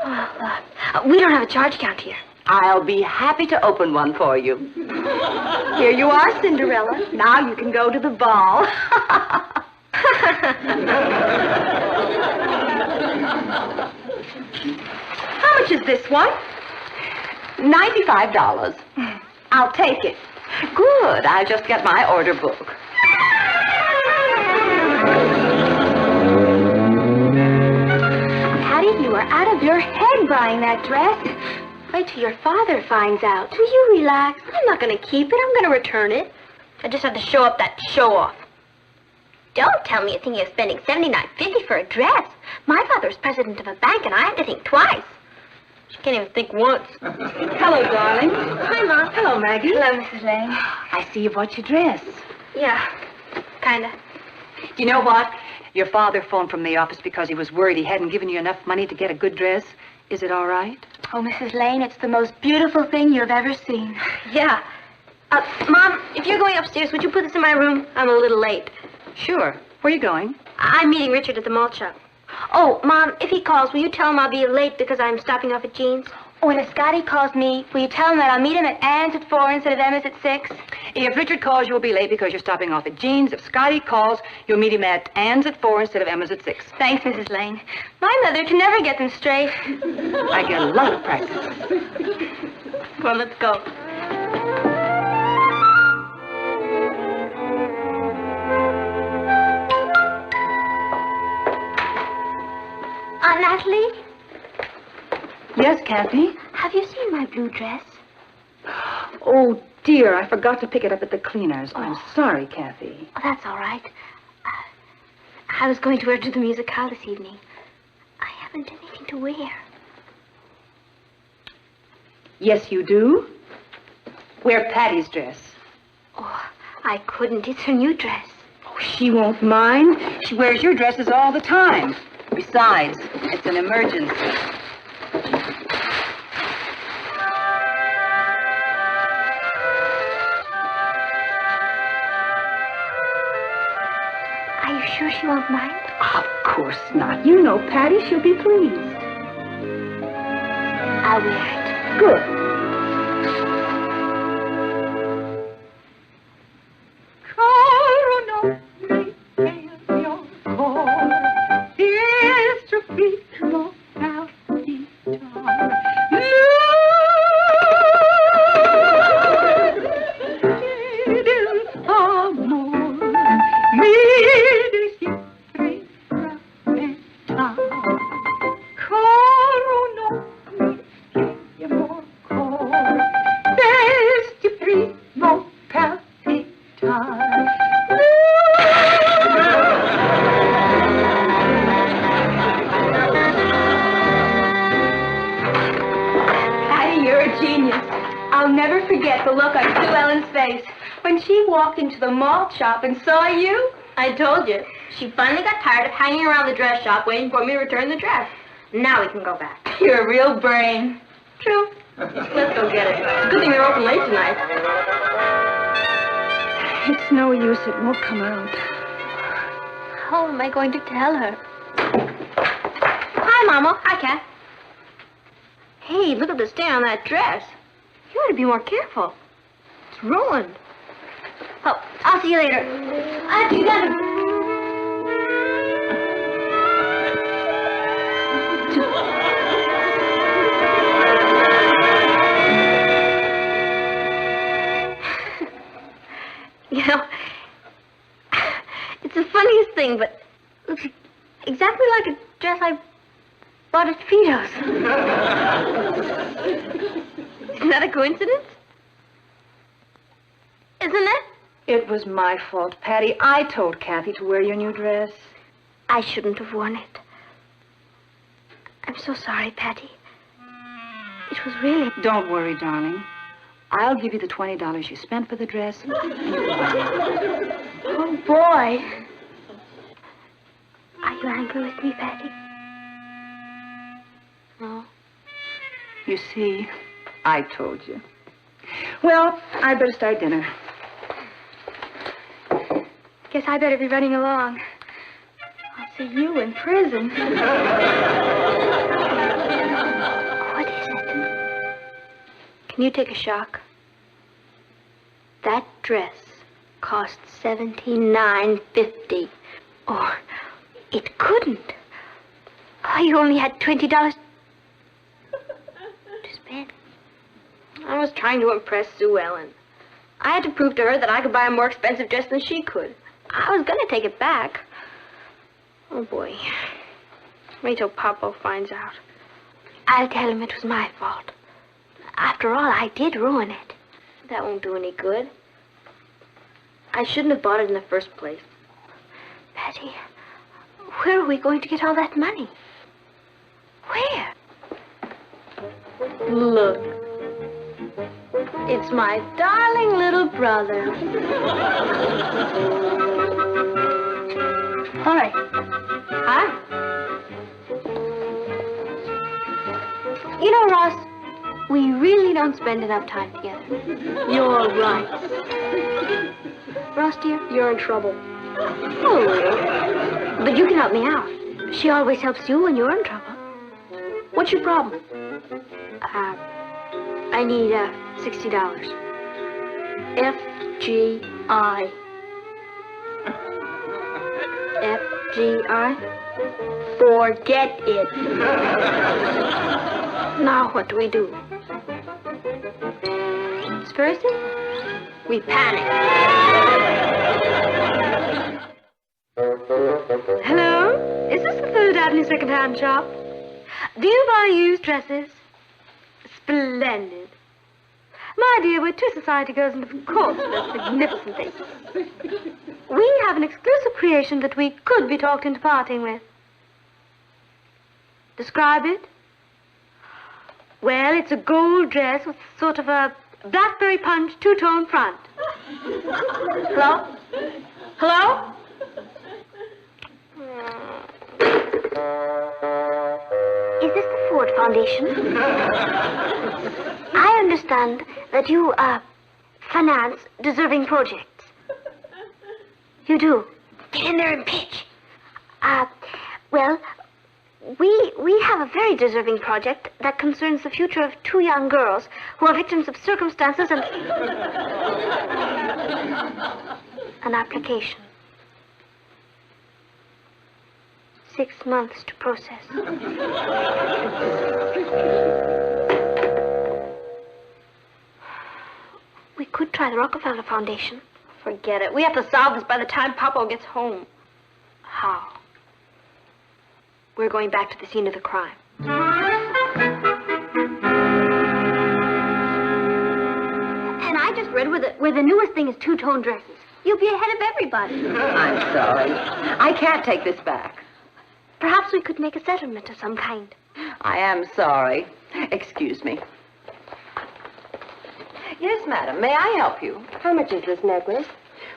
5. We don't have a charge count here. I'll be happy to open one for you. Here you are, Cinderella. Now you can go to the ball. How much is this one? $95. I'll take it. Good. I'll just get my order book. Patty, you are out of your head buying that dress. Wait till your father finds out. Will you relax? I'm not going to keep it. I'm going to return it. I just have to show up that show-off. Don't tell me you're thinking of spending $79.50 for a dress. My father's president of a bank, and I have to think twice. She can't even think once. Hello, darling. Hi, Mom. Hello, Maggie. Hello, Mrs. Lane. I see you bought your dress. Yeah, kind of. You know what? Your father phoned from the office because he was worried he hadn't given you enough money to get a good dress. Is it all right? Oh, Mrs. Lane, it's the most beautiful thing you've ever seen. Yeah. Mom, if you're going upstairs, would you put this in my room? I'm a little late. Sure. Where are you going? I'm meeting Richard at the malt shop. Oh, Mom, if he calls, will you tell him I'll be late because I'm stopping off at Jean's? Oh, and if Scotty calls me, will you tell him that I'll meet him at Ann's at 4 instead of Emma's at 6? If Richard calls, you'll be late because you're stopping off at Jean's. If Scotty calls, you'll meet him at Ann's at 4 instead of Emma's at 6. Thanks, Mrs. Lane. My mother can never get them straight. I get a lot of practice. Come on, let's go. Aunt Natalie? Yes, Cathy? Have you seen my blue dress? Oh, dear, I forgot to pick it up at the cleaners. I'm sorry, Cathy. Oh, that's all right. I was going to wear it to the musicale this evening. I haven't anything to wear. Yes, you do. Wear Patty's dress. Oh, I couldn't. It's her new dress. Oh, she won't mind. She wears your dresses all the time. Besides, it's an emergency. Are you sure she won't mind? Of course not. You know Patty. She'll be pleased. I'll wear it. Good. Into the malt shop and saw you? I told you. She finally got tired of hanging around the dress shop waiting for me to return the dress. Now we can go back. You're a real brain. True. Let's go get it. It's a good thing they're open late tonight. It's no use. It won't come out. How am I going to tell her? Hi, Mama. Hi, Cat. Hey, look at the stain on that dress. You ought to be more careful. It's ruined. Oh, I'll see you later. You got it. You know, it's the funniest thing, but it looks exactly like a dress I bought at Fido's. Isn't that a coincidence? It was my fault, Patty. I told Cathy to wear your new dress. I shouldn't have worn it. I'm so sorry, Patty. It was really... Don't worry, darling. I'll give you the $20 you spent for the dress. And you can buy it. Oh, boy. Are you angry with me, Patty? No. You see, I told you. Well, I'd better start dinner. Guess I better be running along. I'll see you in prison. What is it? Can you take a shock? That dress cost $79.50. Or it couldn't. Oh, you only had $20 to spend. I was trying to impress Sue Ellen. I had to prove to her that I could buy a more expensive dress than she could. I was going to take it back. Oh, boy. Wait till Papa finds out. I'll tell him it was my fault. After all, I did ruin it. That won't do any good. I shouldn't have bought it in the first place. Patty, where are we going to get all that money? Where? Look. It's my darling little brother. All right. Huh? You know, Ross, we really don't spend enough time together. You're right. Ross, dear, you're in trouble. Oh, but you can help me out. She always helps you when you're in trouble. What's your problem? I need $60. FGI. FGI? Forget it. Now what do we do? It's very simple. We panic. Hello? Is this the Third Avenue second-hand shop? Do you buy used dresses? Splendid. My dear, we're two society girls, and of course they're magnificent things. We have an exclusive creation that we could be talked into parting with. Describe it? Well, it's a gold dress with sort of a blackberry punch two-tone front. Hello? Hello? Is this the Ford Foundation? I understand that you, finance deserving projects. You do? Get in there and pitch. Well, we have a very deserving project that concerns the future of two young girls who are victims of circumstances and... An application. 6 months to process. We could try the Rockefeller Foundation. Forget it. We have to solve this by the time Papa gets home. How? We're going back to the scene of the crime. And I just read where the newest thing is two-tone dresses. You'll be ahead of everybody. I'm sorry. I can't take this back. Perhaps we could make a settlement of some kind. I am sorry. Excuse me. Yes, madam. May I help you? How much is this necklace?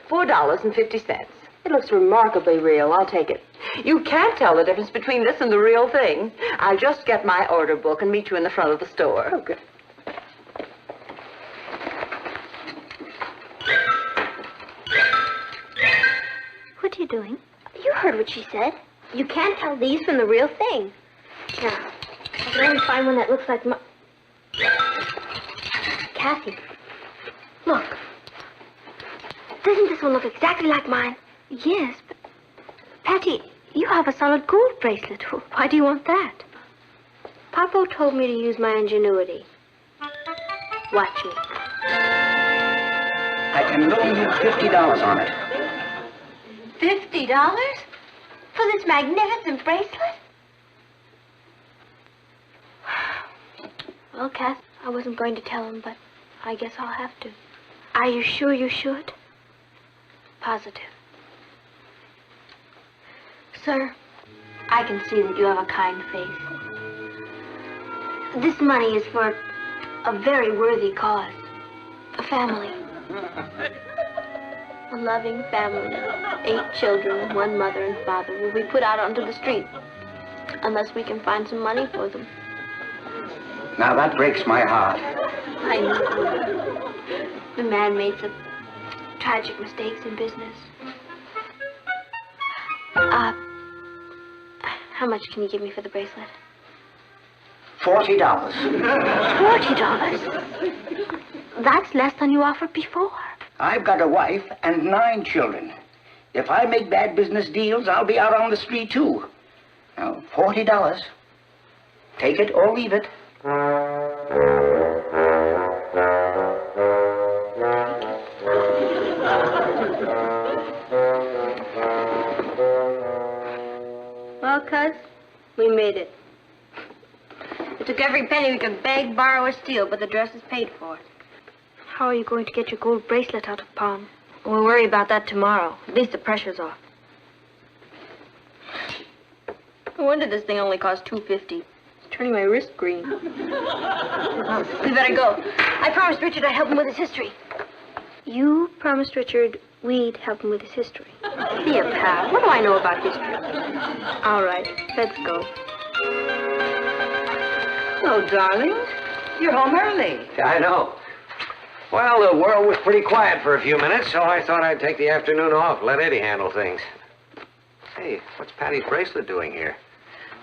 $4.50. It looks remarkably real. I'll take it. You can't tell the difference between this and the real thing. I'll just get my order book and meet you in the front of the store. Oh, good. What are you doing? You heard what she said. You can't tell these from the real thing. Now, I can only find one that looks like my... Cathy, look. Doesn't this one look exactly like mine? Yes, but... Patty, you have a solid gold bracelet. Why do you want that? Papa told me to use my ingenuity. Watch me. I can loan you $50 on it. $50? For this magnificent bracelet? Well, Kath, I wasn't going to tell him, but I guess I'll have to. Are you sure you should? positive. Sir, I can see that you have a kind face. This money is for a very worthy cause. A family. A loving family. 8 children, 1 mother and father will be put out onto the street unless we can find some money for them. Now that breaks my heart. I know. The man made some tragic mistakes in business. How much can you give me for the bracelet? $40. $40? That's less than you offered before. I've got a wife and 9 children. If I make bad business deals, I'll be out on the street, too. Now, $40. Take it or leave it. Well, cuz, we made it. It took every penny we could beg, borrow, or steal, but the dress is paid for. How are you going to get your gold bracelet out of pawn? We'll worry about that tomorrow. At least the pressure's off. No wonder this thing only cost $2.50. It's turning my wrist green. We better go. I promised Richard I'd help him with his history. You promised Richard we'd help him with his history. Be a pal. What do I know about history? All right, let's go. Hello, darling. You're home early. I know. Well, the world was pretty quiet for a few minutes, so I thought I'd take the afternoon off, let Eddie handle things. Hey, what's Patty's bracelet doing here?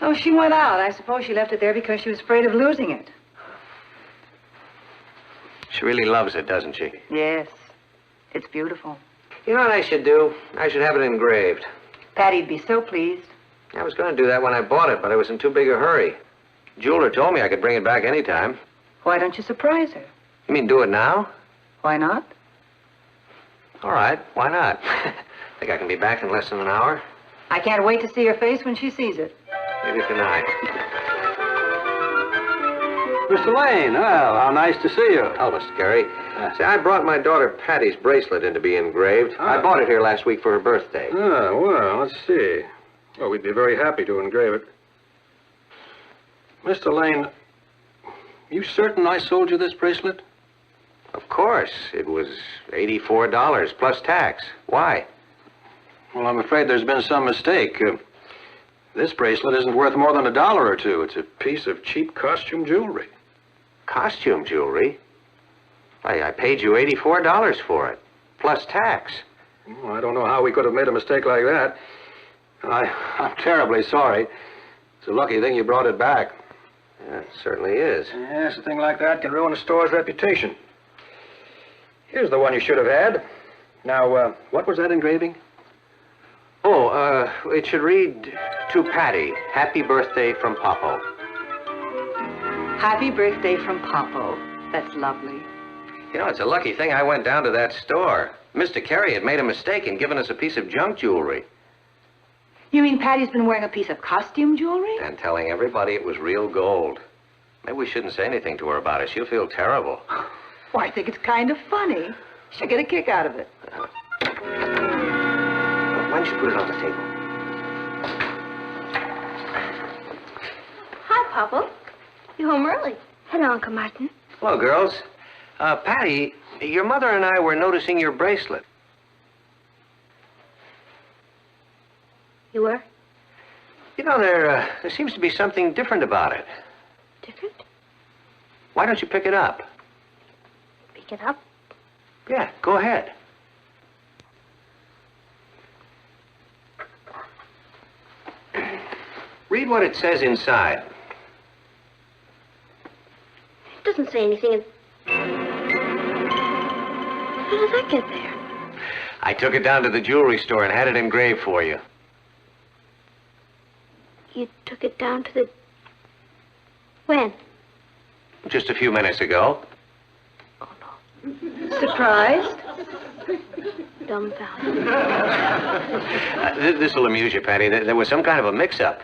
Oh, she went out. I suppose she left it there because she was afraid of losing it. She really loves it, doesn't she? Yes. It's beautiful. You know what I should do? I should have it engraved. Patty'd be so pleased. I was going to do that when I bought it, but I was in too big a hurry. Jeweler told me I could bring it back any time. Why don't you surprise her? You mean do it now? Why not? All right, why not? Think I can be back in less than an hour? I can't wait to see her face when she sees it. Neither can I. Mr. Lane, well, how nice to see you. Oh, Mr. Carey. See, I brought my daughter Patty's bracelet in to be engraved. I bought it here last week for her birthday. Oh, well, let's see. Well, we'd be very happy to engrave it. Mr. Lane, you certain I sold you this bracelet? Of course. It was $84 plus tax. Why? Well, I'm afraid there's been some mistake. This bracelet isn't worth more than $1 or $2. It's a piece of cheap costume jewelry. Costume jewelry? I paid you $84 for it, plus tax. Well, I don't know how we could have made a mistake like that. I'm terribly sorry. It's a lucky thing you brought it back. Yeah, it certainly is. Yes, a thing like that can ruin a store's reputation. Here's the one you should have had. Now, what was that engraving? Oh, it should read, to Patty, happy birthday from Popo. Happy birthday from Popo. That's lovely. You know, it's a lucky thing I went down to that store. Mr. Carey had made a mistake and given us a piece of junk jewelry. You mean Patty's been wearing a piece of costume jewelry? And telling everybody it was real gold. Maybe we shouldn't say anything to her about it. She'll feel terrible. Well, I think it's kind of funny. She'll get a kick out of it. Why don't you put it on the table? Hi, Papa. You home early. Hello, Uncle Martin. Hello, girls. Patty, your mother and I were noticing your bracelet. You were? You know, there seems to be something different about it. Different? Why don't you pick it up? Pick it up? Yeah, go ahead. Read what it says inside. It doesn't say anything. How did that get there? I took it down to the jewelry store and had it engraved for you. You took it down to the... When? Just a few minutes ago. Surprised? Dumbfounded. This will amuse you, Patty. There was some kind of a mix-up.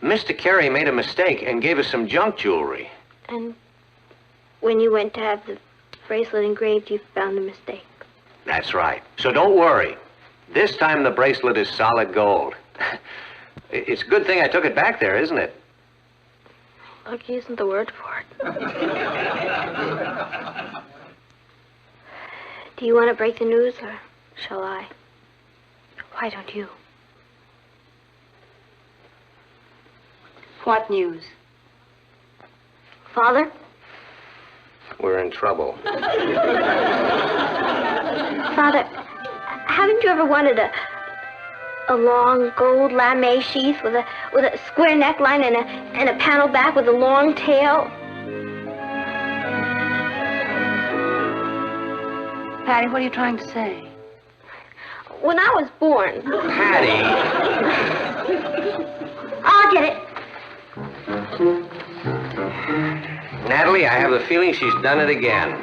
Mr. Carey made a mistake and gave us some junk jewelry. And when you went to have the bracelet engraved, you found the mistake. That's right. So don't worry. This time the bracelet is solid gold. It's a good thing I took it back there, isn't it? Lucky isn't the word for it. Do you want to break the news, or shall I? Why don't you? What news? Father? We're in trouble. Father, haven't you ever wanted a long gold lame sheath with a square neckline and a panel back with a long tail? Patty, what are you trying to say? When I was born... Patty! I'll get it. Natalie, I have the feeling she's done it again.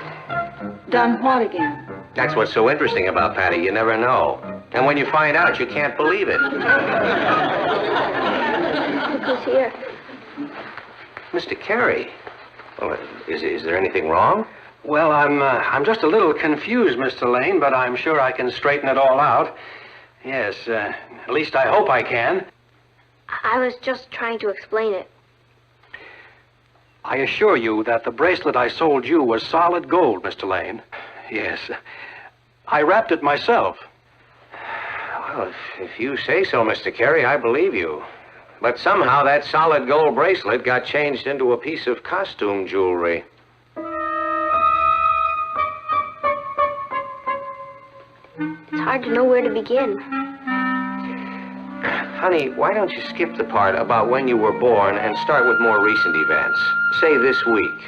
Done what again? That's what's so interesting about Patty. You never know. And when you find out, you can't believe it. Look who's here. Mr. Carey. Well, is there anything wrong? Well, I'm just a little confused, Mr. Lane, but I'm sure I can straighten it all out. Yes, at least I hope I can. I was just trying to explain it. I assure you that the bracelet I sold you was solid gold, Mr. Lane. Yes. I wrapped it myself. Well, if you say so, Mr. Carey, I believe you. But somehow that solid gold bracelet got changed into a piece of costume jewelry. It's hard to know where to begin. Honey, why don't you skip the part about when you were born and start with more recent events? Say this week.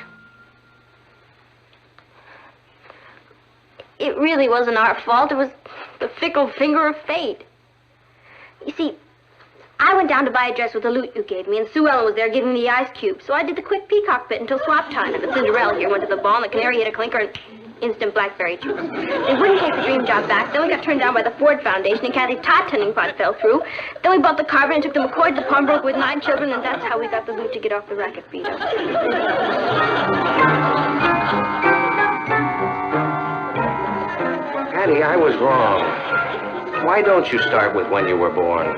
It really wasn't our fault. It was the fickle finger of fate. You see, I went down to buy a dress with the loot you gave me, and Sue Ellen was there giving me the ice cube. So I did the quick peacock bit until swap time, and the Cinderella here went to the ball, and the canary hit a clinker, and instant blackberry juice. They wouldn't take the dream job back. Then we got turned down by the Ford Foundation, and Cathy's tot tending pot fell through. Then we bought the carver and took the McCoy to the pawnbroker with 9 children, and that's how we got the loot to get off the racket beat up. Patty, I was wrong. Why don't you start with when you were born?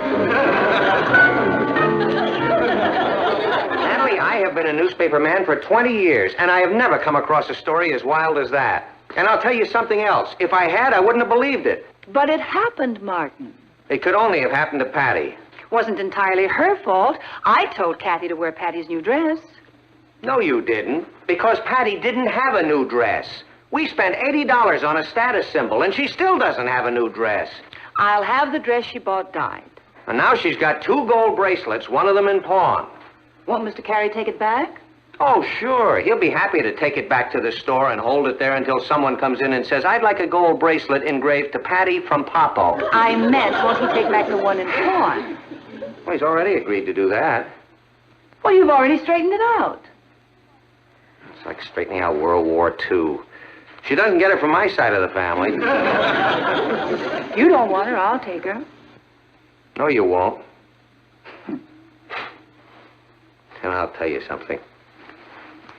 Natalie, I have been a newspaper man for 20 years, and I have never come across a story as wild as that. And I'll tell you something else. If I had, I wouldn't have believed it. But it happened, Martin. It could only have happened to Patty. Wasn't entirely her fault. I told Cathy to wear Patty's new dress. No, you didn't. Because Patty didn't have a new dress. We spent $80 on a status symbol, and she still doesn't have a new dress. I'll have the dress she bought dyed. And now she's got 2 gold bracelets, one of them in pawn. Won't Mr. Carey take it back? Oh, sure. He'll be happy to take it back to the store and hold it there until someone comes in and says, I'd like a gold bracelet engraved to Patty from Popo. I meant, won't he take back the one in pawn? Well, he's already agreed to do that. Well, you've already straightened it out. It's like straightening out World War II. She doesn't get it from my side of the family. You don't want her, I'll take her. No, you won't. And I'll tell you something.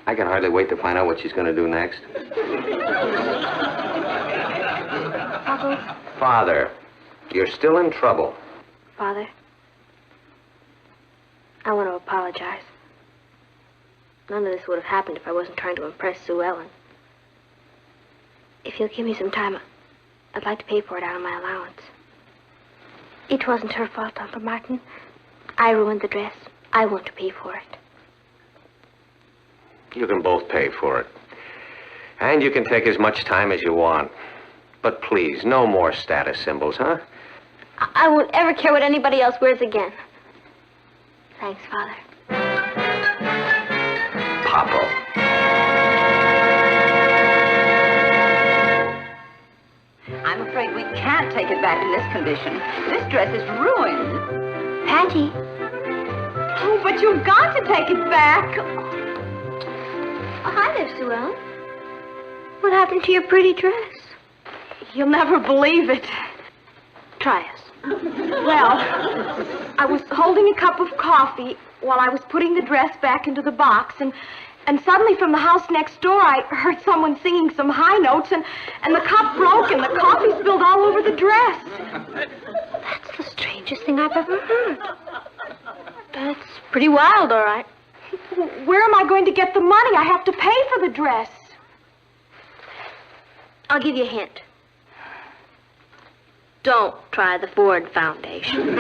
I can hardly wait to find out what she's going to do next. Papa? Father, you're still in trouble. Father, I want to apologize. None of this would have happened if I wasn't trying to impress Sue Ellen. If you'll give me some time, I'd like to pay for it out of my allowance. It wasn't her fault, Uncle Martin. I ruined the dress. I want to pay for it. You can both pay for it. And you can take as much time as you want. But please, no more status symbols, huh? I won't ever care what anybody else wears again. Thanks, Father. Popo. I'm afraid we can't take it back in this condition. This dress is ruined. Patty. Oh, but you've got to take it back. Oh, hi there, Sue Ellen. What happened to your pretty dress? You'll never believe it. Try us. Well, I was holding a cup of coffee while I was putting the dress back into the box, and suddenly from the house next door, I heard someone singing some high notes, and the cup broke, and the coffee spilled all over the dress. thing I've ever heard. That's pretty wild, all right. Where am I going to get the money? I have to pay for the dress. I'll give you a hint. Don't try the Ford Foundation.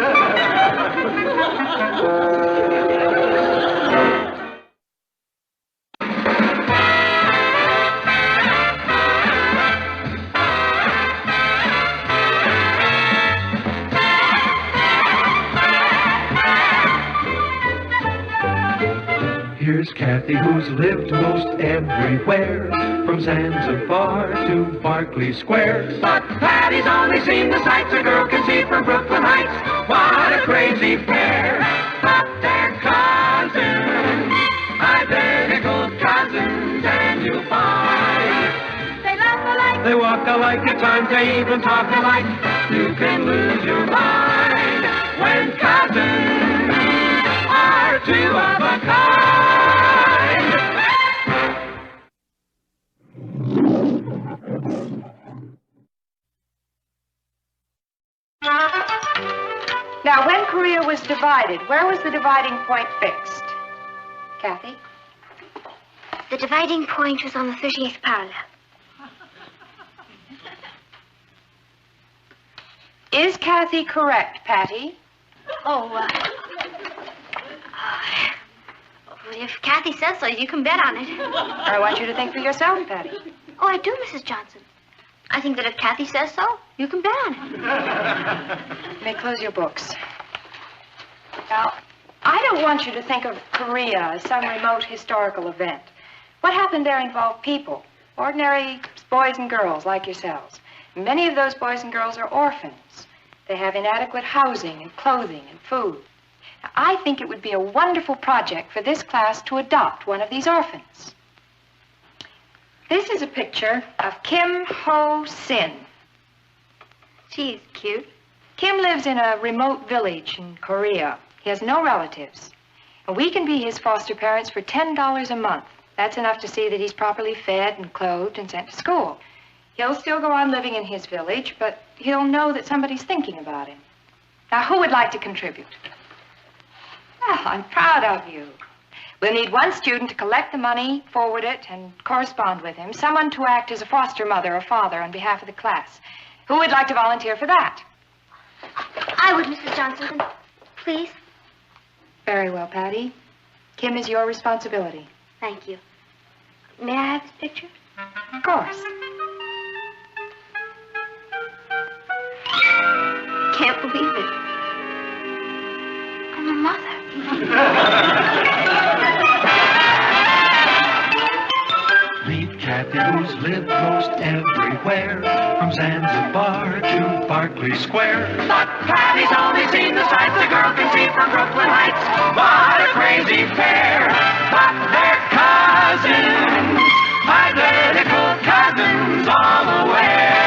Here's Cathy, who's lived most everywhere, from Zanzibar to Berkeley Square. But Patty's only seen the sights a girl can see from Brooklyn Heights. What a crazy pair! But they're cousins, identical cousins, and you'll find they laugh alike, They walk alike, at times they even talk alike. you can lose your mind when cousins are two of a kind. Now, when Korea was divided, where was the dividing point fixed? Cathy? The dividing point was on the 38th parallel. Is Cathy correct, Patty? Well, if Cathy says so, you can bet on it. I want you to think for yourself, Patty. Oh, I do, Mrs. Johnson. I think that if Cathy says so, you can bet on it. You may close your books. Now, I don't want you to think of Korea as some remote historical event. What happened there involved people, ordinary boys and girls like yourselves. Many of those boys and girls are orphans. They have inadequate housing and clothing and food. Now, I think it would be a wonderful project for this class to adopt one of these orphans. This is a picture of Kim Ho-sin. She's cute. Kim lives in a remote village in Korea. He has no relatives. And we can be his foster parents for $10 a month. That's enough to see that he's properly fed and clothed and sent to school. He'll still go on living in his village, but he'll know that somebody's thinking about him. Now, who would like to contribute? Well, I'm proud of you. We'll need one student to collect the money, forward it, and correspond with him. Someone to act as a foster mother or father on behalf of the class. Who would like to volunteer for that? I would, Mrs. Johnson. Please. Very well, Patty. Kim is your responsibility. Thank you. May I have this picture? Of course. Can't believe it. I'm a mother. Meet Cathy, who's lived most everywhere, from Zanzibar to Berkeley Square. But Patty's only seen the sights a girl can see from Brooklyn Heights. What a crazy pair! But they're cousins, identical cousins all the way.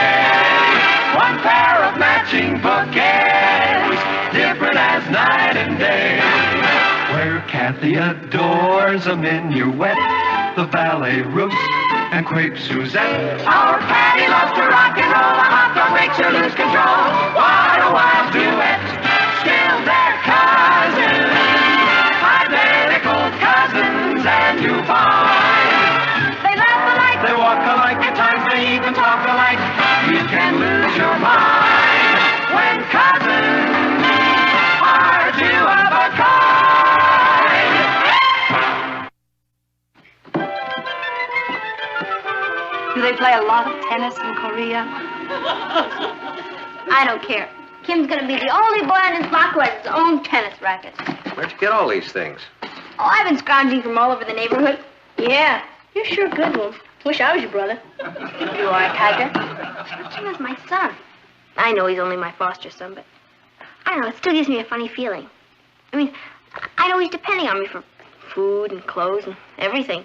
One pair of matching bouquets, different as night and day. Where Cathy adores a minuet, the ballet russe, and crepe Suzette. Our Patty loves to rock and roll, a hot dog makes her lose control. What a wild duet, still they're cousins, identical cousins, and you find they laugh alike, They walk alike, at times they even talk alike. You can lose your mind when cousins are two of a kind. Do they play a lot of tennis in Korea? I don't care. Kim's gonna be the only boy on his block who has his own tennis racket. Where'd you get all these things? Oh, I've been scrounging from all over the neighborhood. Yeah, you're sure a good one. Wish I was your brother. You are, Tiger. Kim is my son. I know he's only my foster son, but I don't know, it still gives me a funny feeling. I mean, I know he's depending on me for food and clothes and everything.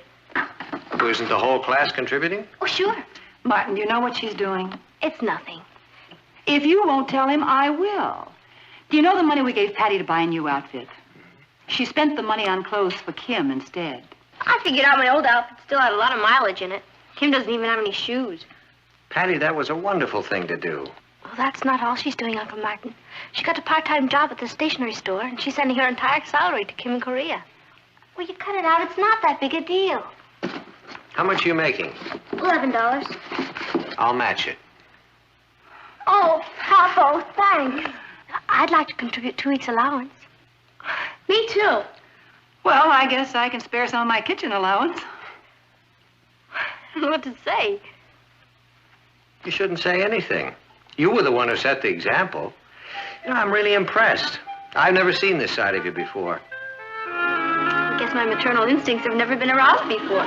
So isn't the whole class contributing? Oh, sure. Martin, do you know what she's doing? It's nothing. If you won't tell him, I will. Do you know the money we gave Patty to buy a new outfit? She spent the money on clothes for Kim instead. I figured out my old outfit still had a lot of mileage in it. Kim doesn't even have any shoes. Patty, that was a wonderful thing to do. Oh, Well, that's not all she's doing, Uncle Martin. She got a part-time job at the stationery store, and she's sending her entire salary to Kim in Korea. Well, you cut it out. It's not that big a deal. How much are you making? $11. I'll match it. Oh, Papa, thanks. I'd like to contribute 2 weeks' allowance. Me too. Well, I guess I can spare some of my kitchen allowance. What to say? You shouldn't say anything. You were the one who set the example. You know, I'm really impressed. I've never seen this side of you before. I guess my maternal instincts have never been aroused before.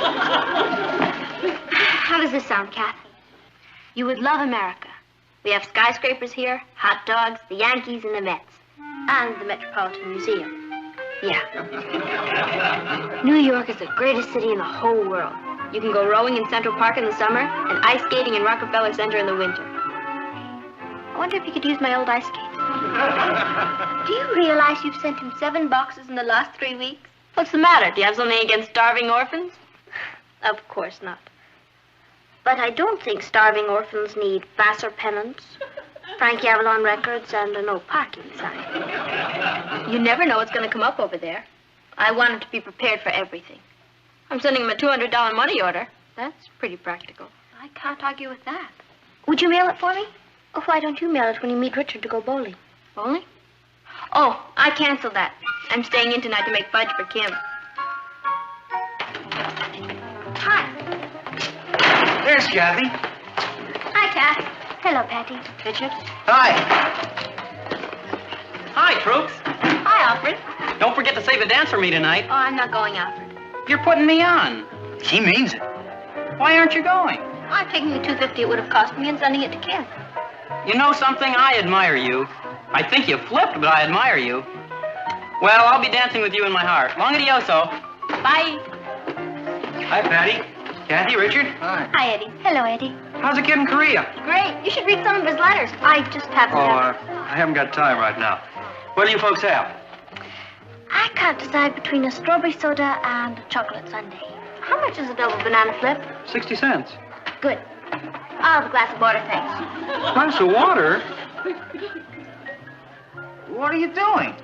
How does this sound, Cathy? You would love America. We have skyscrapers here, hot dogs, the Yankees, and the Mets. And the Metropolitan Museum. Yeah. New York is the greatest city in the whole world. You can go rowing in Central Park in the summer and ice skating in Rockefeller Center in the winter. I wonder if he could use my old ice skates. Do you realize you've sent him 7 boxes in the last 3 weeks? What's the matter? Do you have something against starving orphans? Of course not. But I don't think starving orphans need Vassar pennants, Frankie Avalon records, and a no parking sign. You never know what's going to come up over there. I wanted to be prepared for everything. I'm sending him a $200 money order. That's pretty practical. I can't argue with that. Would you mail it for me? Or why don't you mail it when you meet Richard to go bowling? Bowling? Oh, I canceled that. I'm staying in tonight to make fudge for Kim. Hi. There's Cathy. Hi, Kath. Hello, Patty. Richard. Hi. Hi, Troops. Hi, Alfred. Don't forget to save a dance for me tonight. Oh, I'm not going, Alfred. You're putting me on. She means it. Why aren't you going? I'm taking the $250 it would have cost me and sending it to Kim. You know something? I admire you. I think you flipped, but I admire you. Well, I'll be dancing with you in my heart. Long adioso. Bye. Hi, Patty. Cathy, Richard. Hi. Hi, Eddie. Hello, Eddie. How's it kid in Korea? Great. You should read some of his letters. I just haven't I haven't got time right now. What do you folks have? I can't decide between a strawberry soda and a chocolate sundae. How much is a double banana flip? 60 cents. Good. I'll have a glass of water, thanks. Glass of water? What are you doing?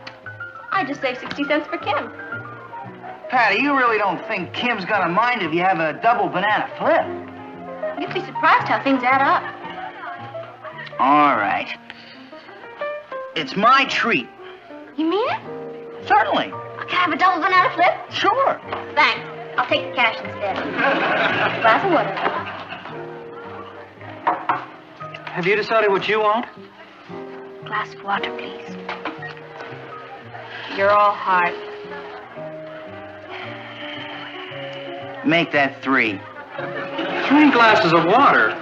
I just saved 60 cents for Kim. Patty, you really don't think Kim's gonna mind if you have a double banana flip? You'd be surprised how things add up. All right. It's my treat. You mean it? Certainly. Can I have a double banana flip? Sure. Thanks. I'll take the cash instead. Glass of water. Have you decided what you want? Glass of water, please. You're all hard. Make that 3. 3 glasses of water?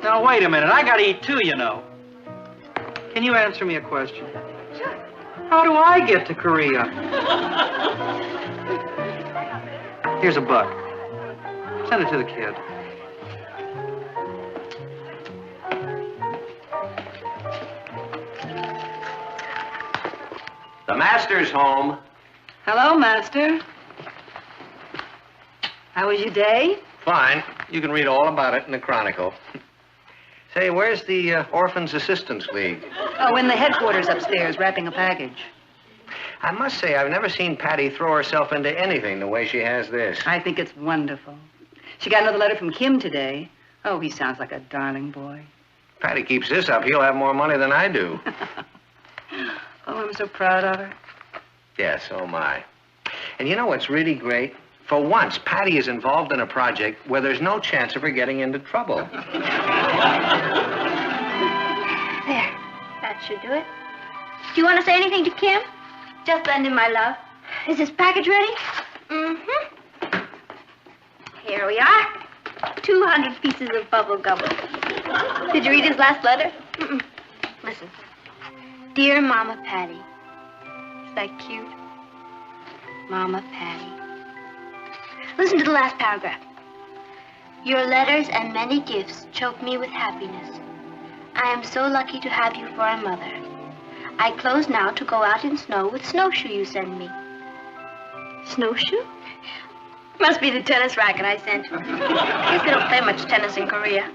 Now, wait a minute. I gotta eat too, you know. Can you answer me a question? Sure. How do I get to Korea? Here's a $1. Send it to the kid. The master's home. Hello, Master. How was your day? Fine. You can read all about it in the Chronicle. Say, where's the Orphans Assistance League? Oh, in the headquarters upstairs, wrapping a package. I must say, I've never seen Patty throw herself into anything the way she has this. I think it's wonderful. She got another letter from Kim today. Oh, he sounds like a darling boy. Patty keeps this up, he'll have more money than I do. Oh, I'm so proud of her. Yes, so am I. And you know what's really great? For once, Patty is involved in a project where there's no chance of her getting into trouble. There. That should do it. Do you want to say anything to Kim? Just send him my love. Is this package ready? Mm-hmm. Here we are. 200 pieces of bubble gum. Did you read his last letter? Mm-mm. Listen. Dear Mama Patty. Is that cute? Mama Patty. Listen to the last paragraph. Your letters and many gifts choke me with happiness. I am so lucky to have you for a mother. I close now to go out in snow with snowshoe you send me. Snowshoe? Must be the tennis racket I sent you. Guess they don't play much tennis in Korea.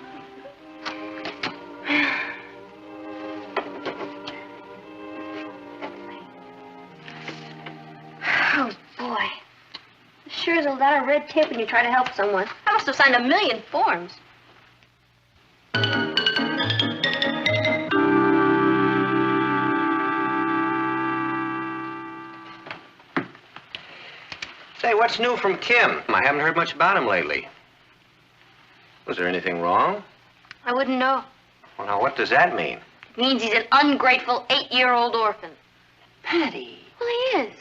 sure is a lot of red tape when you try to help someone. I must have signed 1,000,000 forms. Say, what's new from Kim? I haven't heard much about him lately. Was there anything wrong? I wouldn't know. Well, now, what does that mean? It means he's an ungrateful 8-year-old orphan. Patty. Well, he is.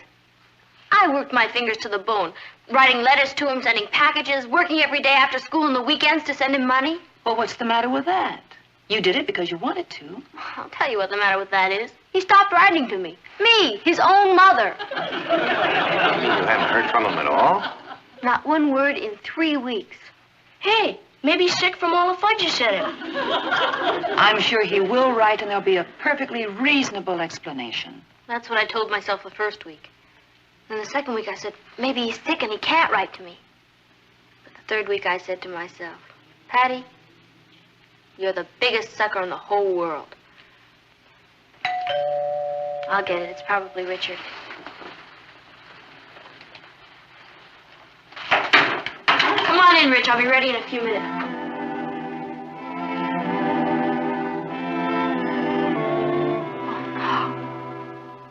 I worked my fingers to the bone, writing letters to him, sending packages, working every day after school and the weekends to send him money. Well, what's the matter with that? You did it because you wanted to. I'll tell you what the matter with that is. He stopped writing to me. Me, his own mother. You haven't heard from him at all? Not one word in 3 weeks. Hey, maybe he's sick from all the fudge you sent him. I'm sure he will write, and there'll be a perfectly reasonable explanation. That's what I told myself the first week. Then the second week I said, maybe he's sick and he can't write to me. But the third week I said to myself, Patty, you're the biggest sucker in the whole world. I'll get it. It's probably Richard. Come on in, Rich. I'll be ready in a few minutes.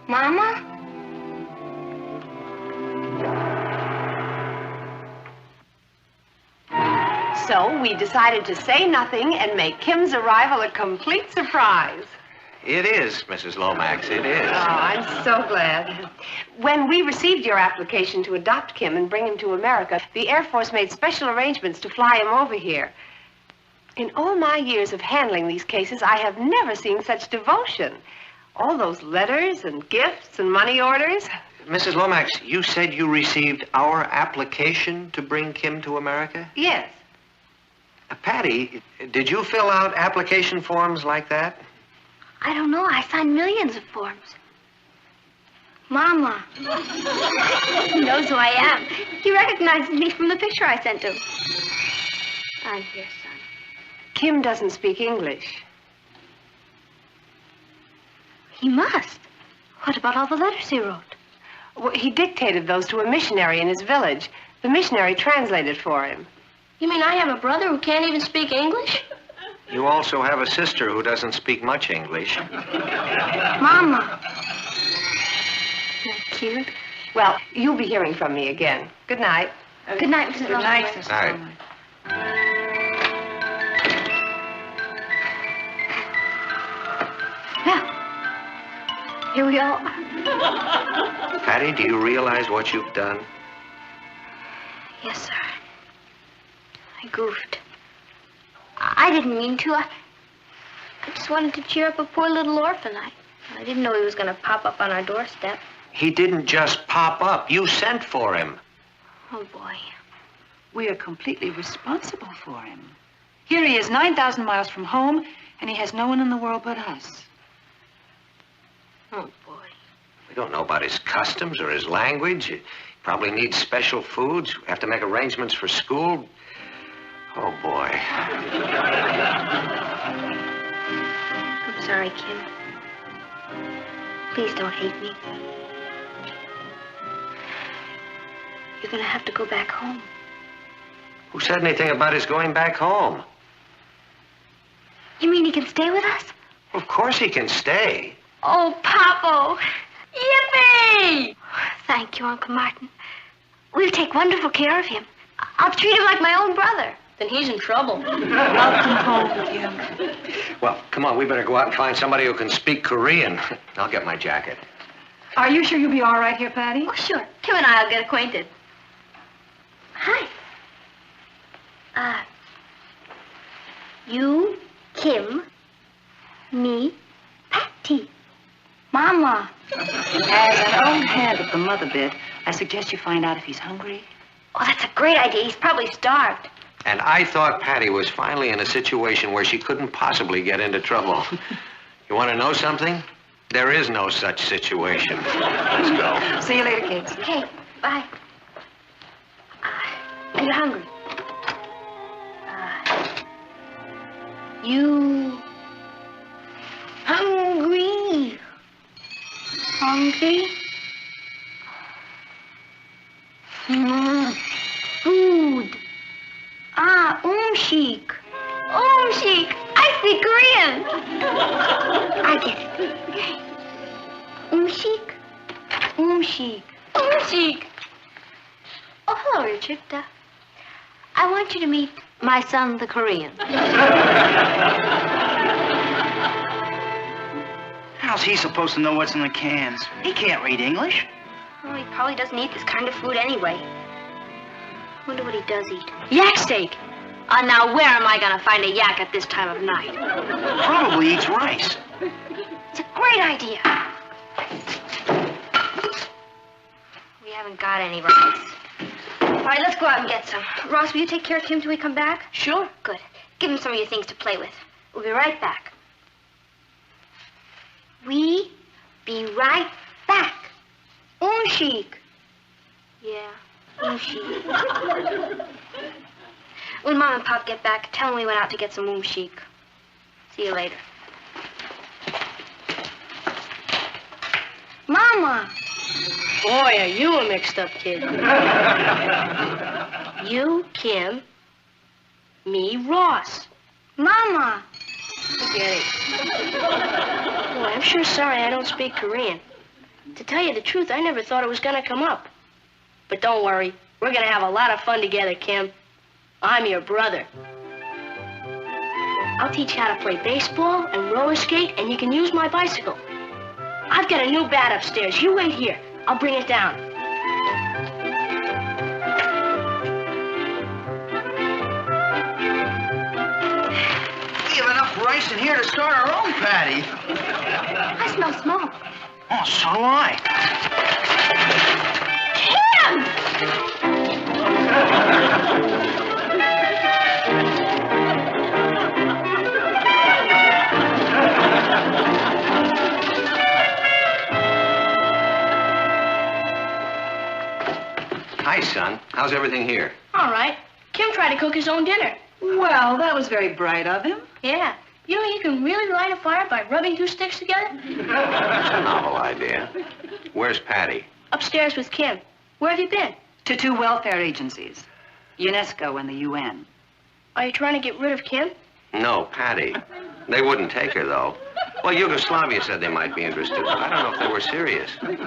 Mama? So we decided to say nothing and make Kim's arrival a complete surprise. It is, Mrs. Lomax, it is. Oh, I'm so glad. When we received your application to adopt Kim and bring him to America, the Air Force made special arrangements to fly him over here. In all my years of handling these cases, I have never seen such devotion. All those letters and gifts and money orders. Mrs. Lomax, you said you received our application to bring Kim to America? Yes. Patty, did you fill out application forms like that? I don't know. I signed millions of forms. Mama. He knows who I am. He recognizes me from the picture I sent him. I'm here, son. Kim doesn't speak English. He must. What about all the letters he wrote? Well, he dictated those to a missionary in his village. The missionary translated for him. You mean I have a brother who can't even speak English? You also have a sister who doesn't speak much English. Mama. Isn't that cute? Well, you'll be hearing from me again. Good night. Good night, Mrs. Good night, Lomax. Mrs. Night. Lomax. Well, here we are. Patty, do you realize what you've done? Yes, sir. I goofed. I didn't mean to. I just wanted to cheer up a poor little orphan. I didn't know he was going to pop up on our doorstep. He didn't just pop up. You sent for him. Oh, boy. We are completely responsible for him. Here he is, 9,000 miles from home, and he has no one in the world but us. Oh, boy. We don't know about his customs or his language. He probably needs special foods. We have to make arrangements for school. Oh, boy. I'm sorry, Kim. Please don't hate me. You're going to have to go back home. Who said anything about his going back home? You mean he can stay with us? Of course he can stay. Oh, Papo! Yippee! Thank you, Uncle Martin. We'll take wonderful care of him. I'll treat him like my own brother. Then he's in trouble. Welcome home, Kim. Well, come on, we better go out and find somebody who can speak Korean. I'll get my jacket. Are you sure you'll be all right here, Patty? Oh, sure. Kim and I'll get acquainted. Hi. You, Kim, me, Patty. Mama. As an old hand at the mother bit, I suggest you find out if he's hungry. Oh, that's a great idea. He's probably starved. And I thought Patty was finally in a situation where she couldn't possibly get into trouble. You want to know something? There is no such situation. Let's go. See you later, kids. Okay, bye. Are you hungry? You hungry? Hungry? chic. Chic. Oh, hello, Richard. I want you to meet my son, the Korean. How's he supposed to know what's in the cans? He can't read English. Well, he probably doesn't eat this kind of food anyway. Wonder what he does eat. Yak steak. Now where am I going to find a yak at this time of night? Probably eats rice. It's a great idea. We haven't got any rice. All right, let's go out and get some. Ross, will you take care of Tim till we come back? Sure. Good. Give him some of your things to play with. We'll be right back. We be right back. Chic. Yeah, chic. When Mom and Pop get back, tell them we went out to get some chic. See you later. Mama! Boy, are you a mixed-up kid. You, Kim. Me, Ross. Mama! Forget it. Boy, I'm sure sorry I don't speak Korean. To tell you the truth, I never thought it was going to come up. But don't worry. We're going to have a lot of fun together, Kim. I'm your brother. I'll teach you how to play baseball and roller skate, and you can use my bicycle. I've got a new bat upstairs. You wait here. I'll bring it down. We have enough rice in here to start our own patty. I smell smoke. Oh, so do I. Hi, son. How's everything here? All right. Kim tried to cook his own dinner. Well, that was very bright of him. Yeah. You know, you can really light a fire by rubbing two sticks together. That's a novel idea. Where's Patty? Upstairs with Kim. Where have you been? To 2 welfare agencies, UNESCO and the UN. Are you trying to get rid of Kim? No, Patty. They wouldn't take her, though. Well, Yugoslavia said they might be interested, but I don't know if they were serious. We're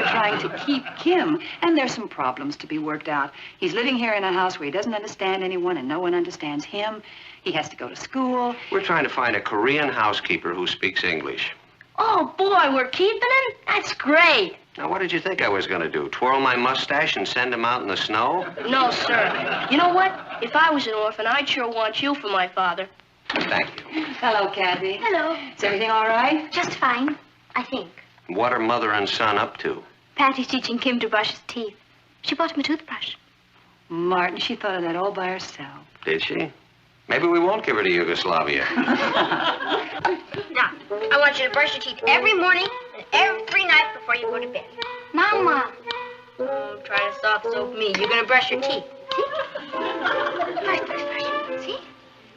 trying to keep Kim, and there's some problems to be worked out. He's living here in a house where he doesn't understand anyone and no one understands him. He has to go to school. We're trying to find a Korean housekeeper who speaks English. Oh, boy, we're keeping him? That's great. Now, what did you think I was going to do? Twirl my mustache and send him out in the snow? No, sir. You know what? If I was an orphan, I'd sure want you for my father. Thank you. Hello, Cathy. Hello. Is everything all right? Just fine, I think. What are mother and son up to? Patty's teaching Kim to brush his teeth. She bought him a toothbrush. Martin, she thought of that all by herself. Did she? Maybe we won't give her to Yugoslavia. Now, I want you to brush your teeth every morning and every night before you go to bed. Mama. Oh, trying to soft soap me. You're going to brush your teeth. See? Brush. See?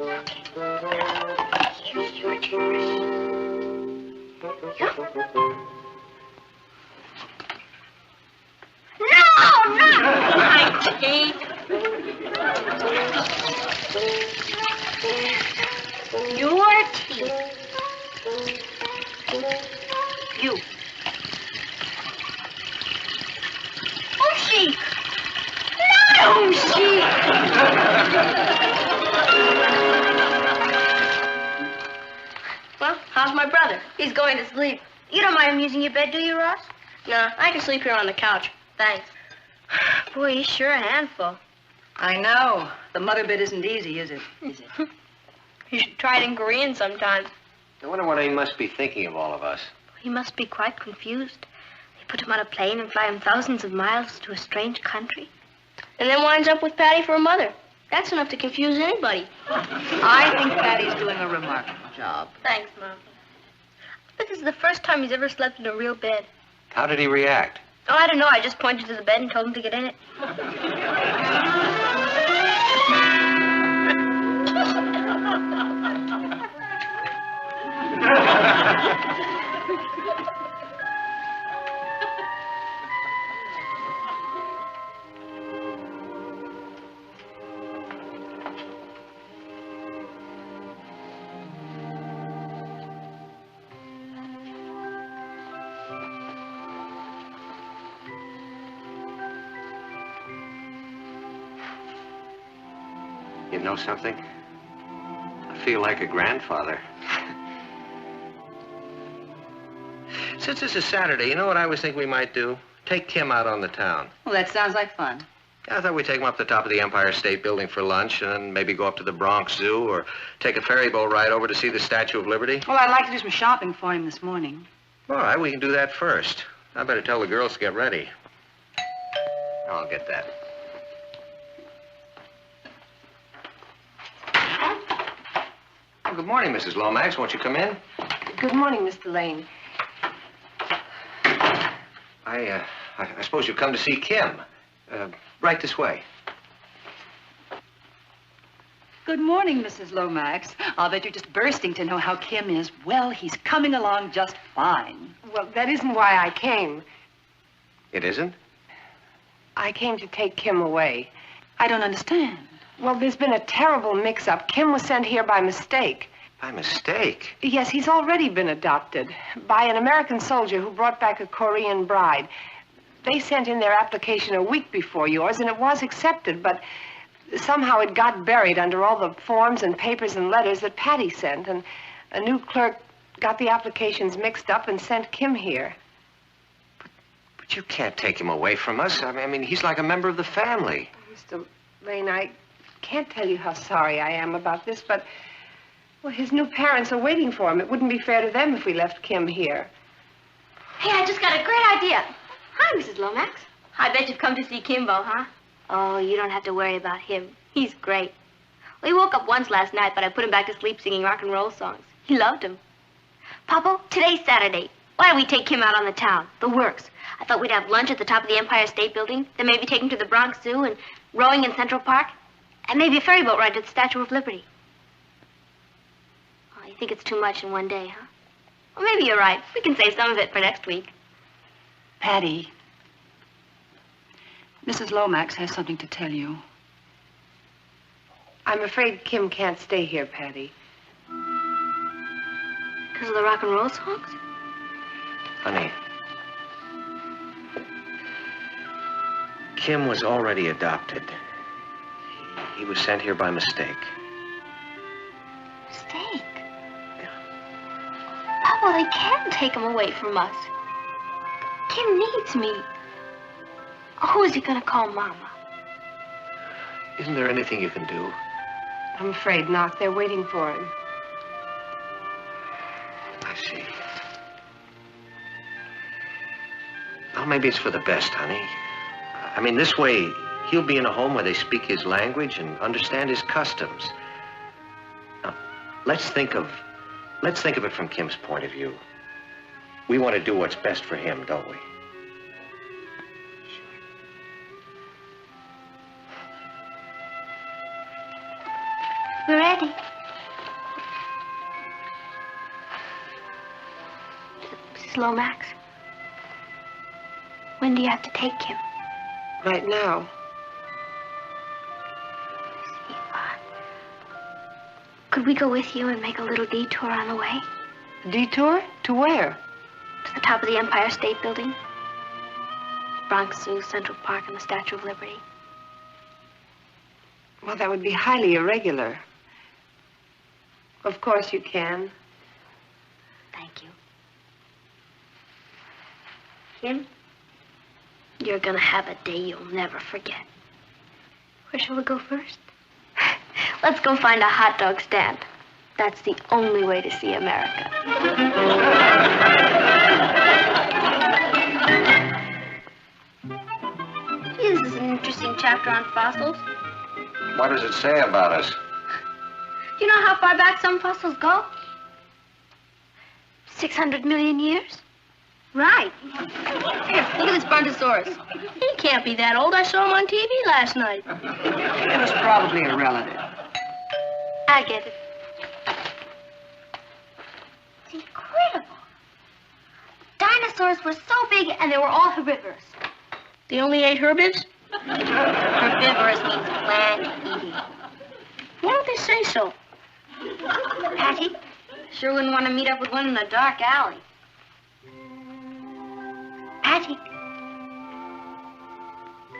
Okay. Here's your toothbrush. No, not my teeth. Your teeth. You. Oh, she. No, she. Well, how's my brother? He's going to sleep. You don't mind him using your bed, do you, Ross? Nah, I can sleep here on the couch. Thanks. Boy, he's sure a handful. I know. The mother bit isn't easy, is it? Is it? You should try it in Korean sometime. I wonder what he must be thinking of all of us. He must be quite confused. They put him on a plane and fly him thousands of miles to a strange country. And then winds up with Patty for a mother. That's enough to confuse anybody. I think Patty's doing a remarkable job. Thanks, Mom. But this is the first time he's ever slept in a real bed. How did he react? Oh, I don't know. I just pointed to the bed and told him to get in it. You know something? I feel like a grandfather. Since this is Saturday, you know what I always think we might do? Take Kim out on the town. Well, that sounds like fun. I thought we'd take him up the top of the Empire State Building for lunch, and then maybe go up to the Bronx Zoo or take a ferry boat ride over to see the Statue of Liberty. Well, I'd like to do some shopping for him this morning. All right, we can do that first. I better tell the girls to get ready. I'll get that. Well, good morning, Mrs. Lomax. Won't you come in? Good morning, Mr. Lane. I suppose you've come to see Kim. Right this way. Good morning, Mrs. Lomax. I'll bet you're just bursting to know how Kim is. Well, he's coming along just fine. Well, that isn't why I came. It isn't? I came to take Kim away. I don't understand. Well, there's been a terrible mix-up. Kim was sent here by mistake. By mistake? Yes, he's already been adopted by an American soldier who brought back a Korean bride. They sent in their application a week before yours, and it was accepted, but somehow it got buried under all the forms and papers and letters that Patty sent, and a new clerk got the applications mixed up and sent Kim here. But you can't take him away from us. I mean, he's like a member of the family. Mr. Lane, I can't tell you how sorry I am about this, but, well, his new parents are waiting for him. It wouldn't be fair to them if we left Kim here. Hey, I just got a great idea. Hi, Mrs. Lomax. I bet you've come to see Kimbo, huh? Oh, you don't have to worry about him. He's great. Well, he woke up once last night, but I put him back to sleep singing rock and roll songs. He loved them. Papa, today's Saturday. Why don't we take Kim out on the town? The works. I thought we'd have lunch at the top of the Empire State Building, then maybe take him to the Bronx Zoo and rowing in Central Park, and maybe a ferry boat ride to the Statue of Liberty. Oh, you think it's too much in one day, huh? Well, maybe you're right. We can save some of it for next week. Patty, Mrs. Lomax has something to tell you. I'm afraid Kim can't stay here, Patty. Because of the rock and roll songs? Honey, Kim was already adopted. He was sent here by mistake. Mistake? Papa, they can't take him away from us. Kim needs me. Who is he going to call Mama? Isn't there anything you can do? I'm afraid not. They're waiting for him. I see. Well, maybe it's for the best, honey. I mean, this way, he'll be in a home where they speak his language and understand his customs. Now, let's think of it from Kim's point of view. We want to do what's best for him, don't we? We're ready. Mrs. Lomax, when do you have to take him? Right now. Could we go with you and make a little detour on the way? Detour? To where? To the top of the Empire State Building. Bronx Zoo, Central Park, and the Statue of Liberty. Well, that would be highly irregular. Of course you can. Thank you. Kim, you're gonna have a day you'll never forget. Where shall we go first? Let's go find a hot dog stand. That's the only way to see America. Gee, this is an interesting chapter on fossils. What does it say about us? Do you know how far back some fossils go? 600 million years? Right. Here, look at this Brontosaurus. He can't be that old. I saw him on TV last night. It was probably a relative. I get it. It's incredible. Dinosaurs were so big and they were all herbivorous. They only ate herbivores? Herbivorous means plant-eating. Why don't they say so? Patty, sure wouldn't want to meet up with one in a dark alley. Patty.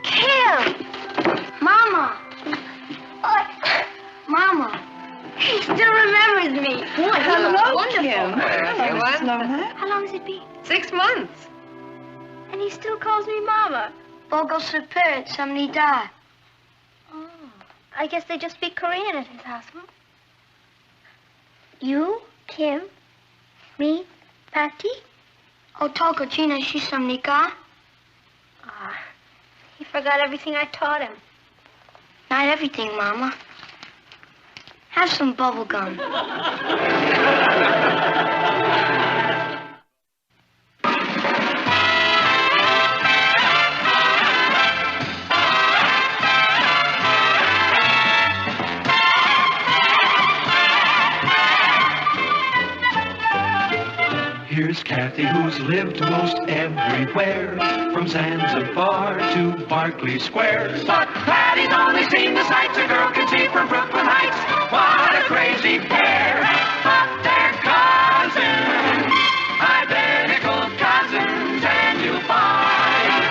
Kim! Mama! Mama, he still remembers me. Boy, hello, wonderful. Kim. How long has it been? 6 months. And he still calls me Mama. Bogo super, samnida. Oh, I guess they just speak Korean at his house, huh? You, Kim, me, Patty. Otoko China Shisamnika. Ah, he forgot everything I taught him. Not everything, Mama. Have some bubble gum. Here's Cathy, who's lived most everywhere, from Zanzibar to Berkeley Square. But Patty's only seen the sights a girl can see from Brooklyn Heights. What a crazy pair, but they're cousins, identical cousins, and you'll find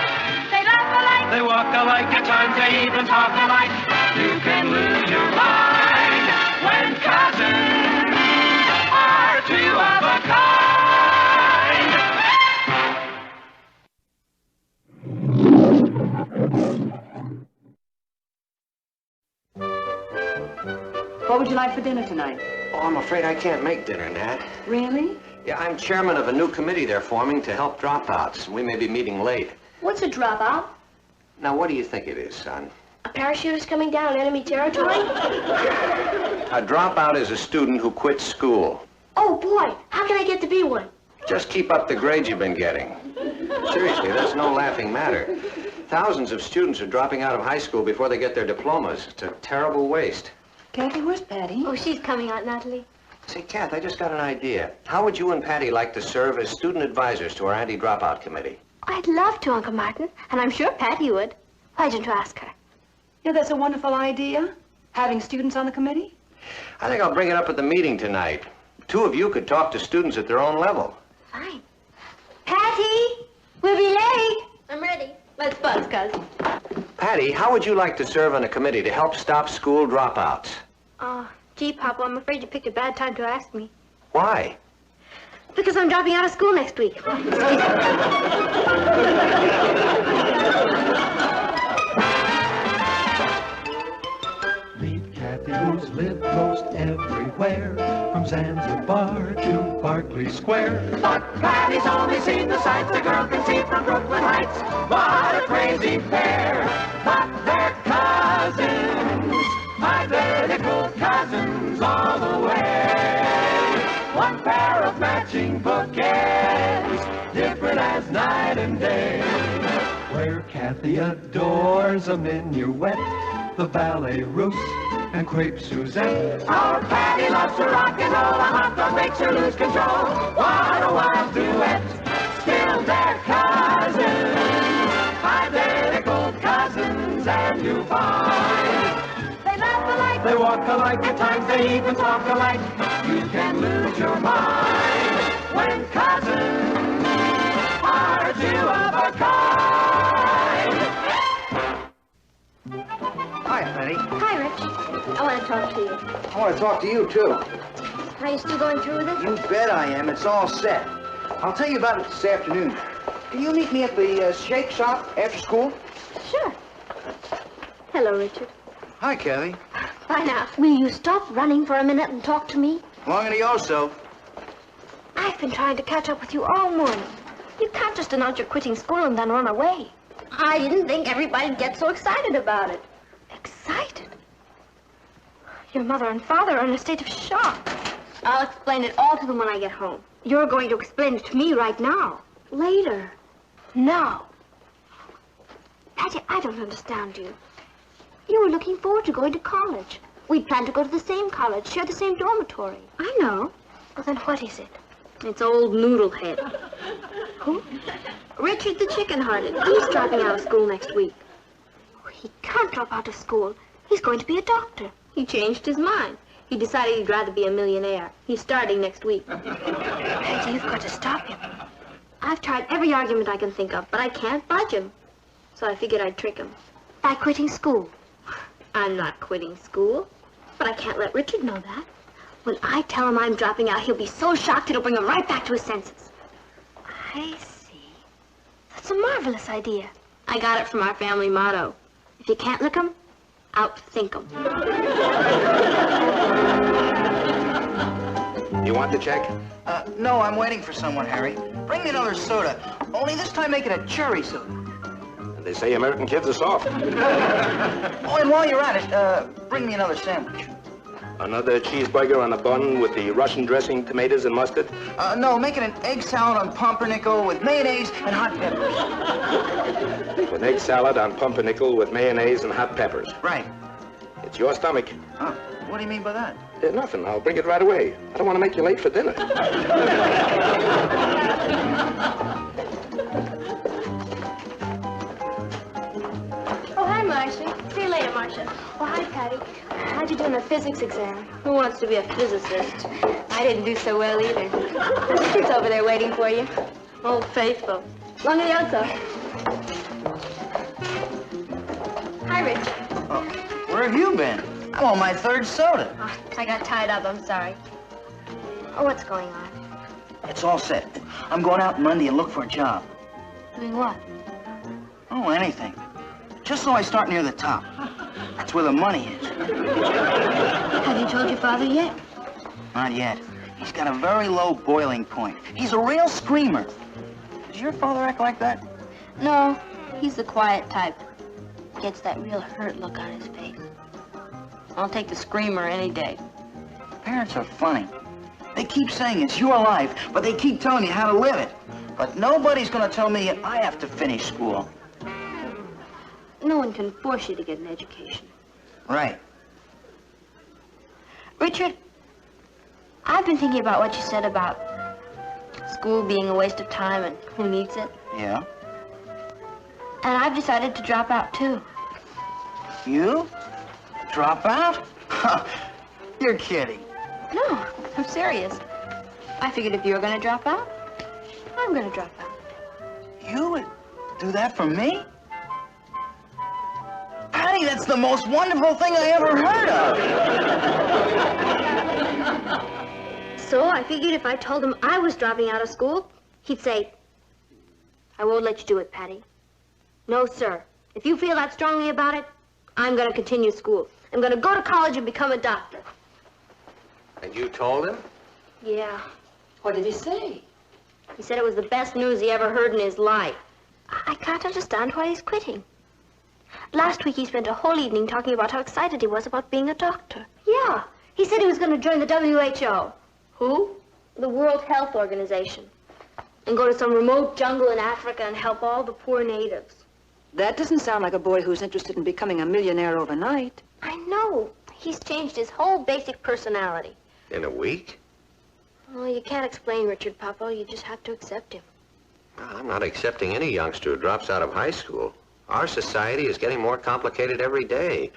they laugh alike, they walk alike, at times they even talk alike. You can lose your mind when cousins are two of a kind. What would you like for dinner tonight? Oh, I'm afraid I can't make dinner, Nat. Really? Yeah, I'm chairman of a new committee they're forming to help dropouts. We may be meeting late. What's a dropout? Now, what do you think it is, son? A parachuter's coming down enemy territory? A dropout is a student who quits school. Oh, boy, how can I get to be one? Just keep up the grades you've been getting. Seriously, that's no laughing matter. Thousands of students are dropping out of high school before they get their diplomas. It's a terrible waste. Cathy, where's Patty? Oh, she's coming out, Natalie. Say, Kath, I just got an idea. How would you and Patty like to serve as student advisors to our anti-dropout committee? I'd love to, Uncle Martin, and I'm sure Patty would. Why don't you ask her? Yeah, that's a wonderful idea. Having students on the committee? I think I'll bring it up at the meeting tonight. Two of you could talk to students at their own level. Fine. Patty, we'll be late. I'm ready. Let's buzz, cuz. Patty, how would you like to serve on a committee to help stop school dropouts? Gee, Papa, I'm afraid you picked a bad time to ask me. Why? Because I'm dropping out of school next week. Meet Cathy, who's lived most everywhere, from Zanzibar to Berkeley Square. But Patty's only seen the sights a girl can see from Brooklyn Heights. What a crazy pair, but they're cousins, identical cousins all the way. One pair of matching bouquets, different as night and day. Where Cathy adores a minuet, the ballet russe, and crepe Suzette. Our Patty loves to rock and roll, a hot dog makes her lose control. What a wild duet, still they're cousins, identical cousins, and you find they laugh alike, they walk alike, at times they even talk alike. You can lose your mind when cousins are two of a kind. Hi, Patty. Hi, Rich. I want to talk to you. I want to talk to you, too. Are you still going through with it? You bet I am. It's all set. I'll tell you about it this afternoon. Can you meet me at the shake shop after school? Sure. Hello, Richard. Hi, Cathy. Bye now. Will you stop running for a minute and talk to me? Long and yo so. I've been trying to catch up with you all morning. You can't just announce you're quitting school and then run away. I didn't think everybody'd get so excited about it. Excited? Your mother and father are in a state of shock. I'll explain it all to them when I get home. You're going to explain it to me right now. Later. Now. Patty, I don't understand you. You were looking forward to going to college. We'd planned to go to the same college, share the same dormitory. I know. Well, then what is it? It's old Noodlehead. Who? Richard the Chicken-Hearted. He's dropping out of school next week. Oh, he can't drop out of school. He's going to be a doctor. He changed his mind. He decided he'd rather be a millionaire. He's starting next week. Patty, you've got to stop him. I've tried every argument I can think of, but I can't budge him. So I figured I'd trick him. By quitting school. I'm not quitting school. But I can't let Richard know that. When I tell him I'm dropping out, he'll be so shocked it'll bring him right back to his senses. I see. That's a marvelous idea. I got it from our family motto. If you can't lick 'em, outthink 'em. You want the check? No, I'm waiting for someone, Harry. Bring me another soda. Only this time make it a cherry soda. They say American kids are soft. Oh, and while you're at it, bring me another sandwich. Another cheeseburger on a bun with the Russian dressing, tomatoes, and mustard? No, make it an egg salad on pumpernickel with mayonnaise and hot peppers. An egg salad on pumpernickel with mayonnaise and hot peppers. Right. It's your stomach. Huh. What do you mean by that? Nothing. I'll bring it right away. I don't want to make you late for dinner. Oh, hi, Marcia. See you later, Marcia. Oh, hi, Patty. How'd you do in the physics exam? Who wants to be a physicist? I didn't do so well either. Richard's over there waiting for you. Old faithful. Long adios. Hi, Rich. Oh, where have you been? I'm on my third soda. Oh, I got tied up. I'm sorry. Oh, what's going on? It's all set. I'm going out Monday and look for a job. Doing what? Oh, anything. Just so I start near the top. That's where the money is. Have you told your father yet? Not yet. He's got a very low boiling point. He's a real screamer. Does your father act like that? No, he's the quiet type. Gets that real hurt look on his face. I'll take the screamer any day. Parents are funny. They keep saying it's your life, but they keep telling you how to live it. But nobody's going to tell me I have to finish school. No one can force you to get an education. Right. Richard, I've been thinking about what you said about school being a waste of time and who needs it. Yeah? And I've decided to drop out, too. You? Drop out? You're kidding. No, I'm serious. I figured if you were going to drop out, I'm going to drop out. You would do that for me? Patty, that's the most wonderful thing I ever heard of. So I figured if I told him I was dropping out of school, he'd say, I won't let you do it, Patty. No, sir. If you feel that strongly about it, I'm going to continue school. I'm going to go to college and become a doctor. And you told him? Yeah. What did he say? He said it was the best news he ever heard in his life. I can't understand why he's quitting. Last week he spent a whole evening talking about how excited he was about being a doctor. Yeah. He said he was going to join the WHO. Who? The World Health Organization. And go to some remote jungle in Africa and help all the poor natives. That doesn't sound like a boy who's interested in becoming a millionaire overnight. I know. He's changed his whole basic personality. In a week? Oh, you can't explain Richard, Papa. You just have to accept him. I'm not accepting any youngster who drops out of high school. Our society is getting more complicated every day.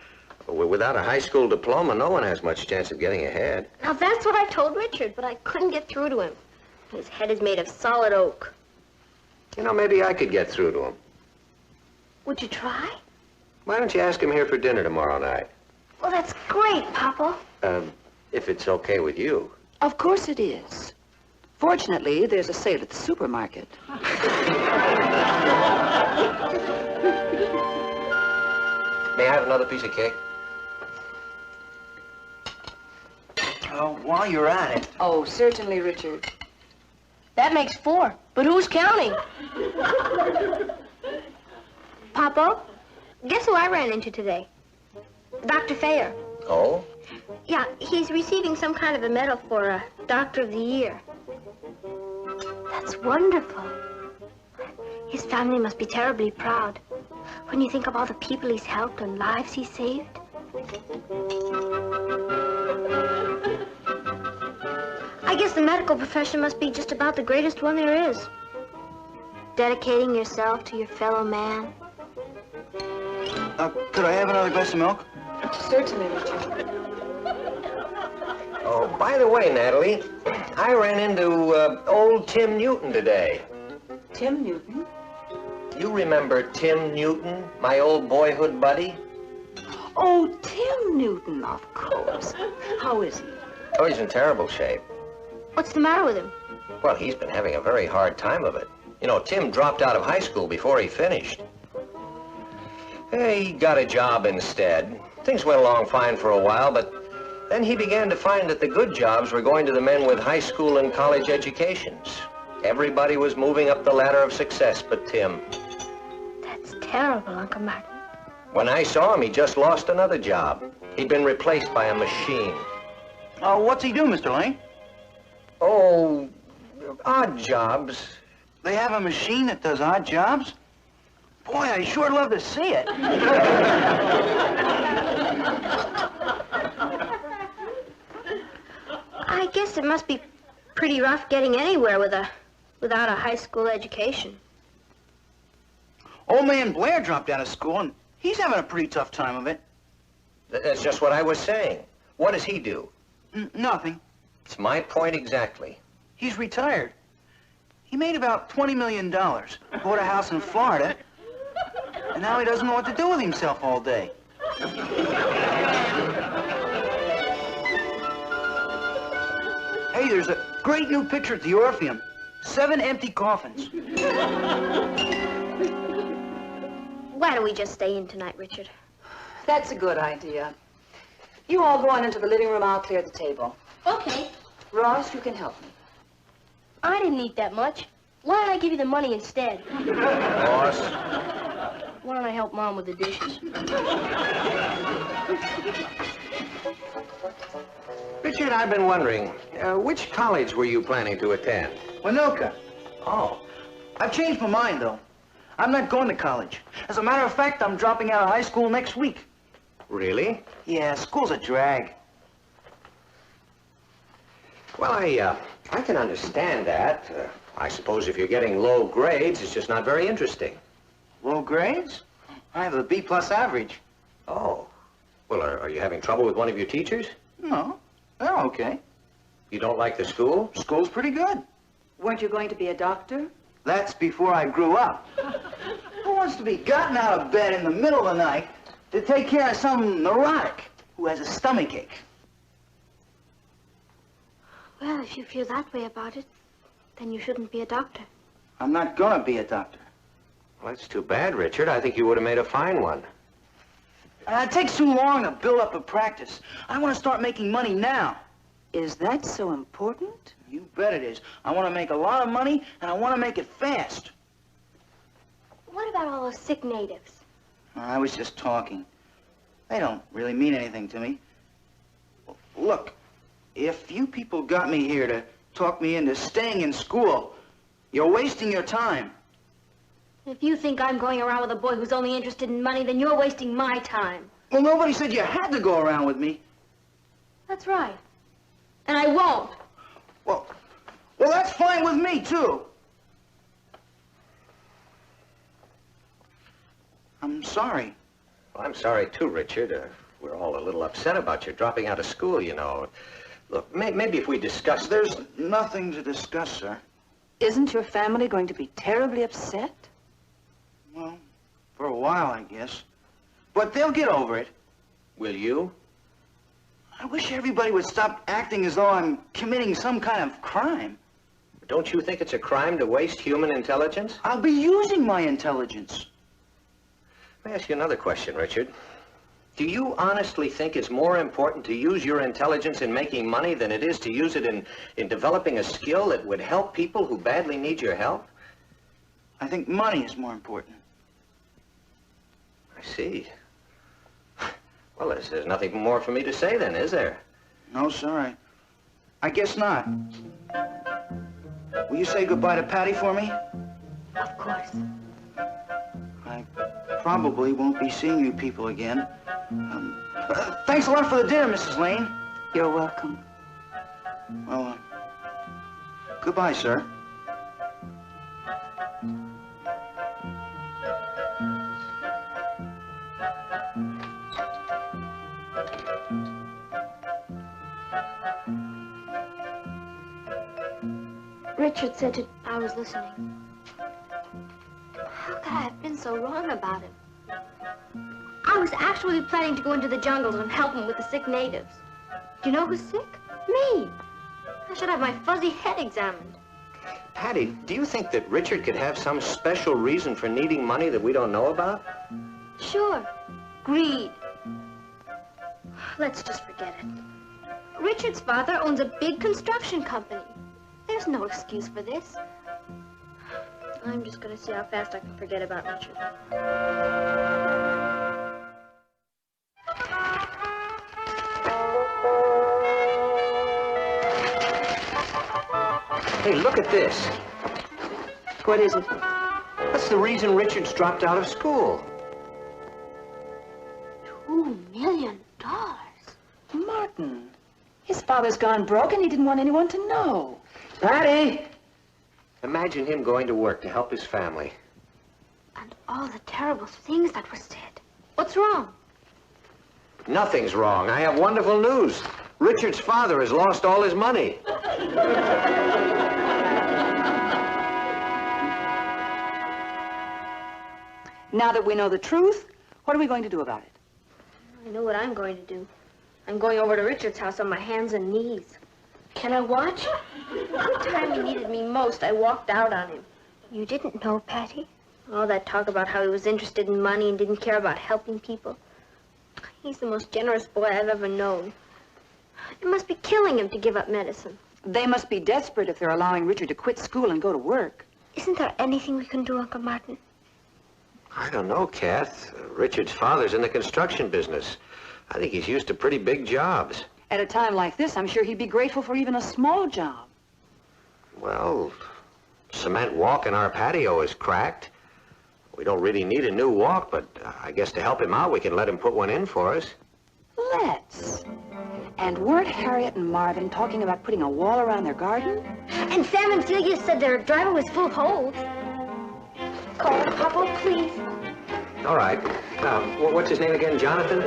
Without a high school diploma, no one has much chance of getting ahead. Now, that's what I told Richard, but I couldn't get through to him. His head is made of solid oak. You know, maybe I could get through to him. Would you try? Why don't you ask him here for dinner tomorrow night? Well, that's great, Papa. If it's okay with you. Of course it is. Fortunately, there's a sale at the supermarket. May I have another piece of cake? While you're at it. Oh, certainly, Richard. That makes 4. But who's counting? Papa, guess who I ran into today? Dr. Thayer. Oh? Yeah, he's receiving some kind of a medal for a Doctor of the Year. That's wonderful. His family must be terribly proud when you think of all the people he's helped and lives he's saved. I guess the medical profession must be just about the greatest one there is. Dedicating yourself to your fellow man. Could I have another glass of milk? Certainly, Richard. Oh, by the way, Natalie, I ran into old Tim Newton today. Tim Newton? You remember Tim Newton, my old boyhood buddy? Oh, Tim Newton, of course. How is he? Oh, he's in terrible shape. What's the matter with him? Well, he's been having a very hard time of it. You know, Tim dropped out of high school before he finished. He got a job instead. Things went along fine for a while, but then he began to find that the good jobs were going to the men with high school and college educations. Everybody was moving up the ladder of success but Tim. That's terrible, Uncle Martin. When I saw him, he just lost another job. He'd been replaced by a machine. Oh, what's he do, Mr. Lane? Oh, odd jobs. They have a machine that does odd jobs? Boy, I'd sure love to see it. I guess it must be pretty rough getting anywhere without a high school education. Old man Blair dropped out of school, and he's having a pretty tough time of it. That's just what I was saying. What does he do? Nothing. It's my point exactly. He's retired. He made about $20 million, bought a house in Florida, and now he doesn't know what to do with himself all day. Hey, there's a great new picture at the Orpheum. 7 empty coffins. Why don't we just stay in tonight, Richard? That's a good idea. You all go on into the living room. I'll clear the table. Okay. Ross, you can help me. I didn't eat that much. Why don't I give you the money instead? Ross. Why don't I help Mom with the dishes? Richard, I've been wondering, which college were you planning to attend? Winoka. Oh. I've changed my mind, though. I'm not going to college. As a matter of fact, I'm dropping out of high school next week. Really? Yeah, school's a drag. Well, I can understand that. I suppose if you're getting low grades, it's just not very interesting. Low grades? I have a B+ average. Oh. Well, are you having trouble with one of your teachers? No, they're okay. You don't like the school? School's pretty good. Weren't you going to be a doctor? That's before I grew up. Who wants to be gotten out of bed in the middle of the night to take care of some neurotic who has a stomachache? Well, if you feel that way about it, then you shouldn't be a doctor. I'm not gonna be a doctor. Well, that's too bad, Richard. I think you would have made a fine one. It takes too long to build up a practice. I want to start making money now. Is that so important? You bet it is. I want to make a lot of money, and I want to make it fast. What about all the sick natives? I was just talking. They don't really mean anything to me. Look, if you people got me here to talk me into staying in school, you're wasting your time. If you think I'm going around with a boy who's only interested in money, then you're wasting my time. Well, nobody said you had to go around with me. That's right. And I won't. Well, that's fine with me, too. I'm sorry. Well, I'm sorry, too, Richard. We're all a little upset about you dropping out of school, you know. Look, maybe if we discuss... There's nothing to discuss, sir. Isn't your family going to be terribly upset? Well, for a while, I guess. But they'll get over it. Will you? I wish everybody would stop acting as though I'm committing some kind of crime. Don't you think it's a crime to waste human intelligence? I'll be using my intelligence. Let me ask you another question, Richard. Do you honestly think it's more important to use your intelligence in making money than it is to use it in developing a skill that would help people who badly need your help? I think money is more important. I see. Well, there's nothing more for me to say then, is there? No, sir. I guess not. Will you say goodbye to Patty for me? Of course. I probably won't be seeing you people again. Thanks a lot for the dinner, Mrs. Lane. You're welcome. Well, goodbye, sir. Richard said to... I was listening. How could I have been so wrong about him? I was actually planning to go into the jungles and help him with the sick natives. Do you know who's sick? Me. I should have my fuzzy head examined. Patty, do you think that Richard could have some special reason for needing money that we don't know about? Sure. Greed. Let's just forget it. Richard's father owns a big construction company. There's no excuse for this. I'm just going to see how fast I can forget about Richard. Hey, look at this. What is it? That's the reason Richard's dropped out of school. $2 million. Martin, his father's gone broke and he didn't want anyone to know. Patty! Imagine him going to work to help his family. And all the terrible things that were said. What's wrong? Nothing's wrong. I have wonderful news. Richard's father has lost all his money. Now that we know the truth, what are we going to do about it? I know what I'm going to do. I'm going over to Richard's house on my hands and knees. Can I watch? The time he needed me most, I walked out on him. You didn't know, Patty? All that talk about how he was interested in money and didn't care about helping people. He's the most generous boy I've ever known. It must be killing him to give up medicine. They must be desperate if they're allowing Richard to quit school and go to work. Isn't there anything we can do, Uncle Martin? I don't know, Kath. Richard's father's in the construction business. I think he's used to pretty big jobs. At a time like this, I'm sure he'd be grateful for even a small job. Well, cement walk in our patio is cracked. We don't really need a new walk, but I guess to help him out, we can let him put one in for us. Let's. And weren't Harriet and Marvin talking about putting a wall around their garden? And Sam and Celia said their driveway was full of holes. Call him, Papa, please. All right. What's his name again? Jonathan?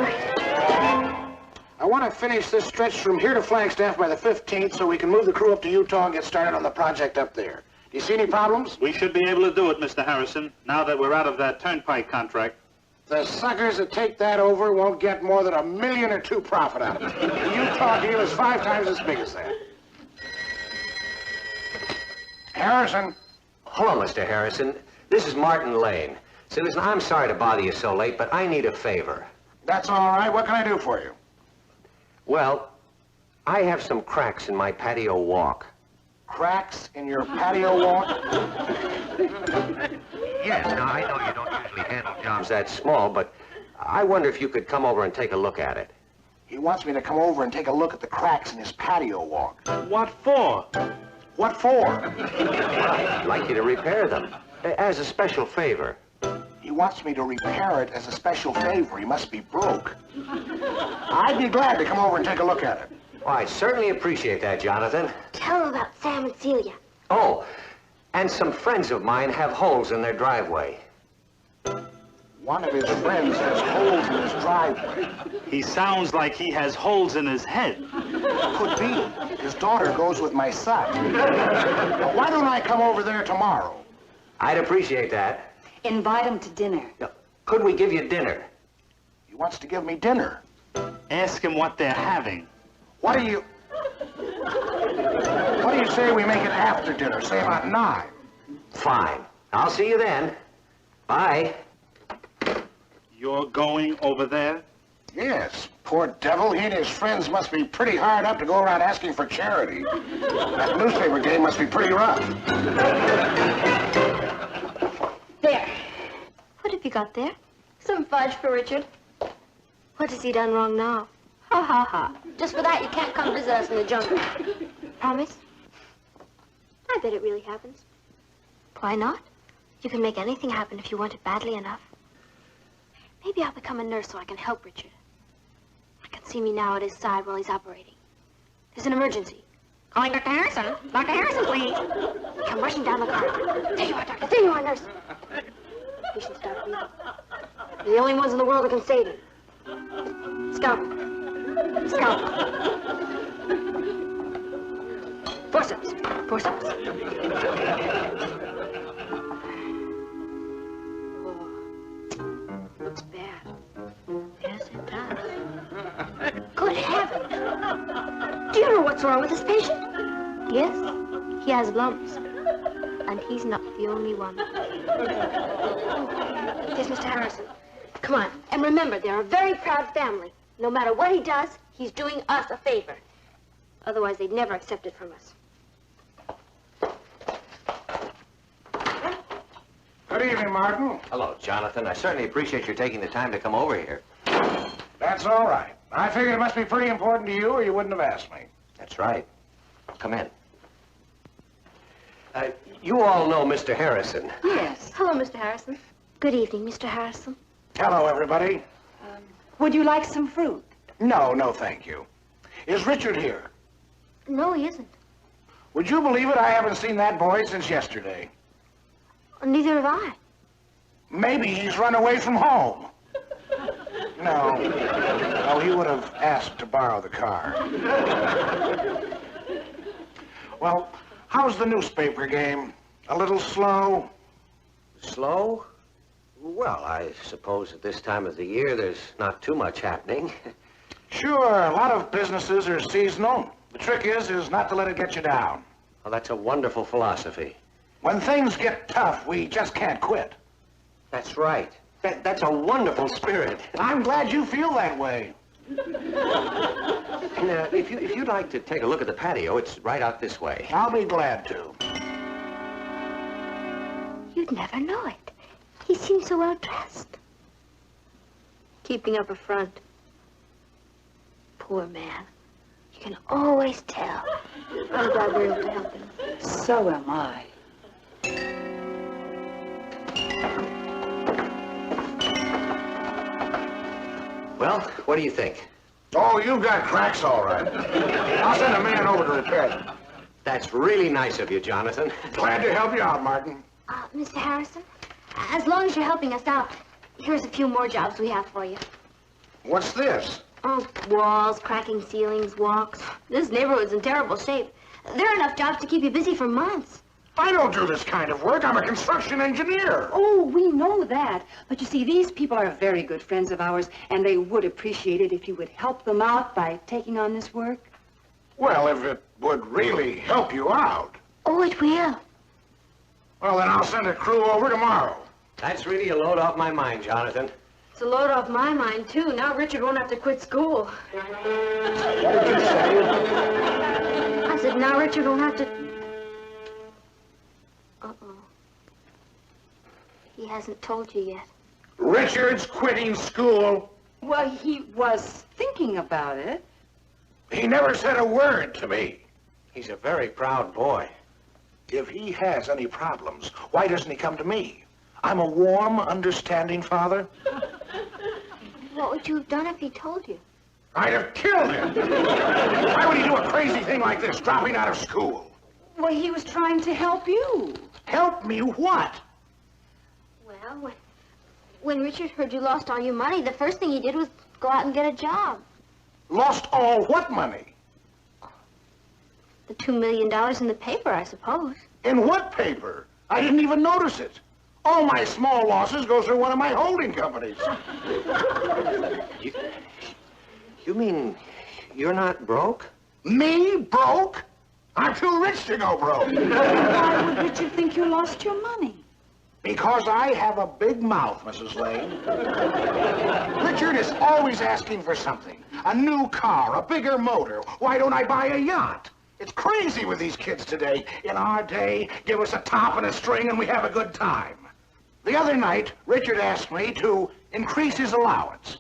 I want to finish this stretch from here to Flagstaff by the 15th so we can move the crew up to Utah and get started on the project up there. Do you see any problems? We should be able to do it, Mr. Harrison, now that we're out of that turnpike contract. The suckers that take that over won't get more than $1 million or $2 million profit out of it. The Utah deal is 5 times as big as that. Harrison. Hello, Mr. Harrison. This is Martin Lane. Say, listen, I'm sorry to bother you so late, but I need a favor. That's all right. What can I do for you? Well, I have some cracks in my patio walk. Cracks in your patio walk? Yes, now I know you don't usually handle jobs that small, but I wonder if you could come over and take a look at it. He wants me to come over and take a look at the cracks in his patio walk. What for? What for? I'd like you to repair them, as a special favor. He wants me to repair it as a special favor. He must be broke. I'd be glad to come over and take a look at it. Well, I'd certainly appreciate that, Jonathan. Tell him about Sam and Celia. Oh, and some friends of mine have holes in their driveway. One of his friends has holes in his driveway. He sounds like he has holes in his head. Could be. His daughter goes with my son. Now, why don't I come over there tomorrow? I'd appreciate that. Invite him to dinner. Now, could we give you dinner? He wants to give me dinner. Ask him what they're having. What do you say we make it after dinner? Say about 9. Fine. I'll see you then. Bye. You're going over there? Yes. Poor devil. He and his friends must be pretty hard up to go around asking for charity. That newspaper game must be pretty rough. There. What have you got there? Some fudge for Richard. What has he done wrong now? Ha ha ha. Just for that, you can't come visit us in the jungle. Promise? I bet it really happens. Why not? You can make anything happen if you want it badly enough. Maybe I'll become a nurse so I can help Richard. I can see me now at his side while he's operating. There's an emergency. Calling Dr. Harrison. Dr. Harrison, please. Come rushing down the corridor. There you are, doctor. There you are, nurse. Patient stop breathing. You're the only ones in the world who can save him. Scalpel. Scalpel. Forceps. Forceps. Oh. Looks bad. What's wrong with this patient? Yes, he has lumps. And he's not the only one. There's Mr. Harrison. Come on. And remember, they're a very proud family. No matter what he does, he's doing us a favor. Otherwise, they'd never accept it from us. Good evening, Martin. Hello, Jonathan. I certainly appreciate your taking the time to come over here. That's all right. I figured it must be pretty important to you, or you wouldn't have asked me. That's right. Come in. You all know Mr. Harrison. Yes. Hello, Mr. Harrison. Good evening, Mr. Harrison. Hello, everybody. Would you like some fruit? No, thank you. Is Richard here? No, he isn't. Would you believe it? I haven't seen that boy since yesterday. Neither have I. Maybe he's run away from home. No, he would have asked to borrow the car. Well, how's the newspaper game? A little slow? Slow? Well, I suppose at this time of the year there's not too much happening. Sure, a lot of businesses are seasonal. The trick is not to let it get you down. Well, that's a wonderful philosophy. When things get tough, we just can't quit. That's right. That's a wonderful spirit. I'm glad you feel that way. Now, if you'd like to take a look at the patio, it's right out this way. I'll be glad to. You'd never know it. He seems so well dressed. Keeping up a front. Poor man. You can always tell. I'm glad we're able to help him. So am I. Well, what do you think? Oh, you've got cracks all right. I'll send a man over to repair them. That's really nice of you, Jonathan. Glad to help you out, Martin. Mr. Harrison, as long as you're helping us out, here's a few more jobs we have for you. What's this? Oh, walls, cracking ceilings, walks. This neighborhood's in terrible shape. There are enough jobs to keep you busy for months. I don't do this kind of work. I'm a construction engineer. Oh, we know that. But you see, these people are very good friends of ours, and they would appreciate it if you would help them out by taking on this work. Well, if it would really help you out. Oh, it will. Well, then I'll send a crew over tomorrow. That's really a load off my mind, Jonathan. It's a load off my mind, too. Now Richard won't have to quit school. What did you say? I said, now Richard won't have to... Uh-oh. He hasn't told you yet. Richard's quitting school. Well, he was thinking about it. He never said a word to me. He's a very proud boy. If he has any problems, why doesn't he come to me? I'm a warm, understanding father. What would you have done if he told you? I'd have killed him. Why would he do a crazy thing like this, dropping out of school? Well, he was trying to help you. Help me what? Well, when Richard heard you lost all your money, the first thing he did was go out and get a job. Lost all what money? The $2 million in the paper, I suppose. In what paper? I didn't even notice it. All my small losses go through one of my holding companies. You mean you're not broke? Me broke? I'm too rich to go broke. Why would Richard think you lost your money? Because I have a big mouth, Mrs. Lane. Richard is always asking for something. A new car, a bigger motor. Why don't I buy a yacht? It's crazy with these kids today. In our day, give us a top and a string and we have a good time. The other night, Richard asked me to increase his allowance.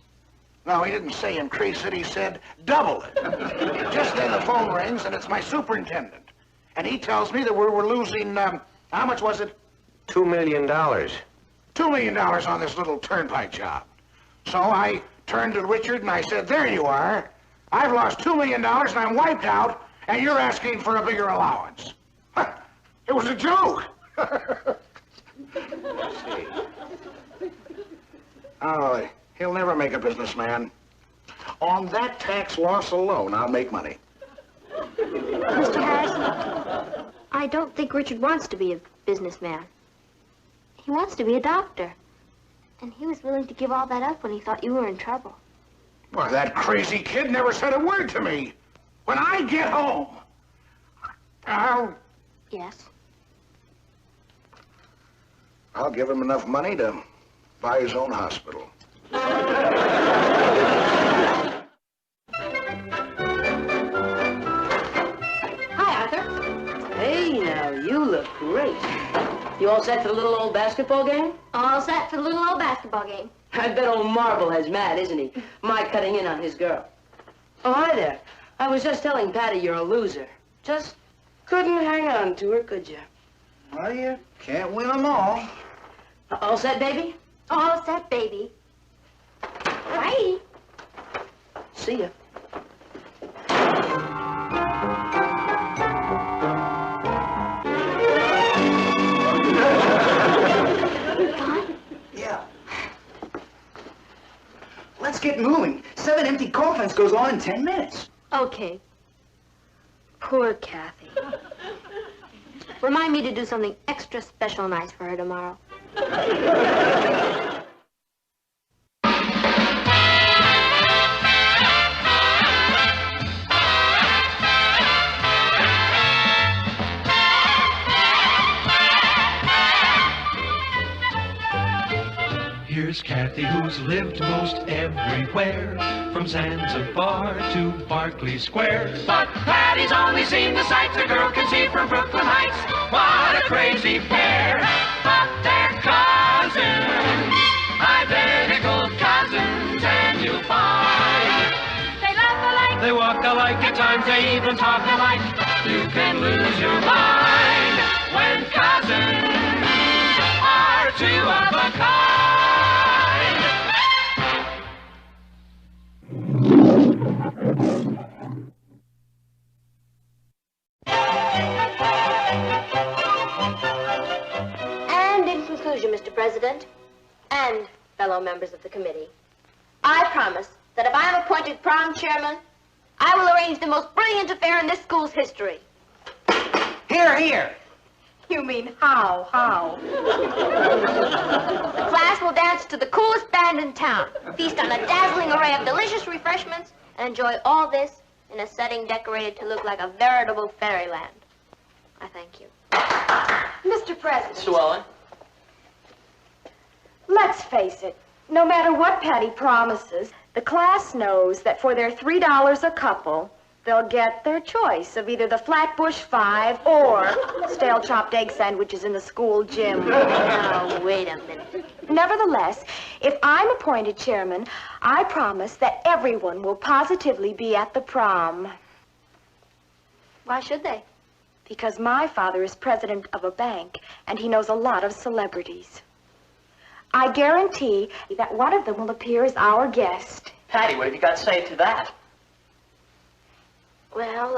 No, he didn't say increase it, he said double it. Just then the phone rings and it's my superintendent. And he tells me that we're losing, how much was it? $2 million. $2 million on this little turnpike job. So I turned to Richard and I said, there you are. I've lost $2 million and I'm wiped out, and you're asking for a bigger allowance. It was a joke. See. Oh, he'll never make a businessman. On that tax loss alone, I'll make money. Mr. Harrison, I don't think Richard wants to be a businessman. He wants to be a doctor. And he was willing to give all that up when he thought you were in trouble. Well, that crazy kid never said a word to me. When I get home, Yes? I'll give him enough money to buy his own hospital. Hi, Arthur. Hey, now, you look great. You all set for the little old basketball game? All set for the little old basketball game. I bet old Marble has mad, isn't he? My cutting in on his girl. Oh, hi there. I was just telling Patty you're a loser. Just couldn't hang on to her, could you? Well, you can't win them all. All set, baby? All set, baby. Bye. See ya. Yeah. Let's get moving. 7 empty coffins goes on in 10 minutes. Okay. Poor Cathy. Remind me to do something extra special nice for her tomorrow. Here's Cathy, who's lived most everywhere, from Zanzibar to Berkeley Square. But Patty's only seen the sights a girl can see from Brooklyn Heights. What a crazy pair, but they're cousins, identical cousins, and you'll find they laugh alike, They walk alike, at times they even talk alike. You can lose your mind when cousins are two of a kind. And in conclusion, Mr. President, and fellow members of the committee, I promise that if I am appointed prom chairman, I will arrange the most brilliant affair in this school's history. Here, here. You mean how? The class will dance to the coolest band in town, feast on a dazzling array of delicious refreshments, and enjoy all this in a setting decorated to look like a veritable fairyland. I thank you. Mr. President. Sue Ellen? Let's face it, no matter what Patty promises, the class knows that for their $3 a couple, they'll get their choice of either the Flatbush 5 or stale chopped egg sandwiches in the school gym. Now, wait a minute. Nevertheless, if I'm appointed chairman, I promise that everyone will positively be at the prom. Why should they? Because my father is president of a bank, and he knows a lot of celebrities. I guarantee that one of them will appear as our guest. Patty, what have you got to say to that? Well,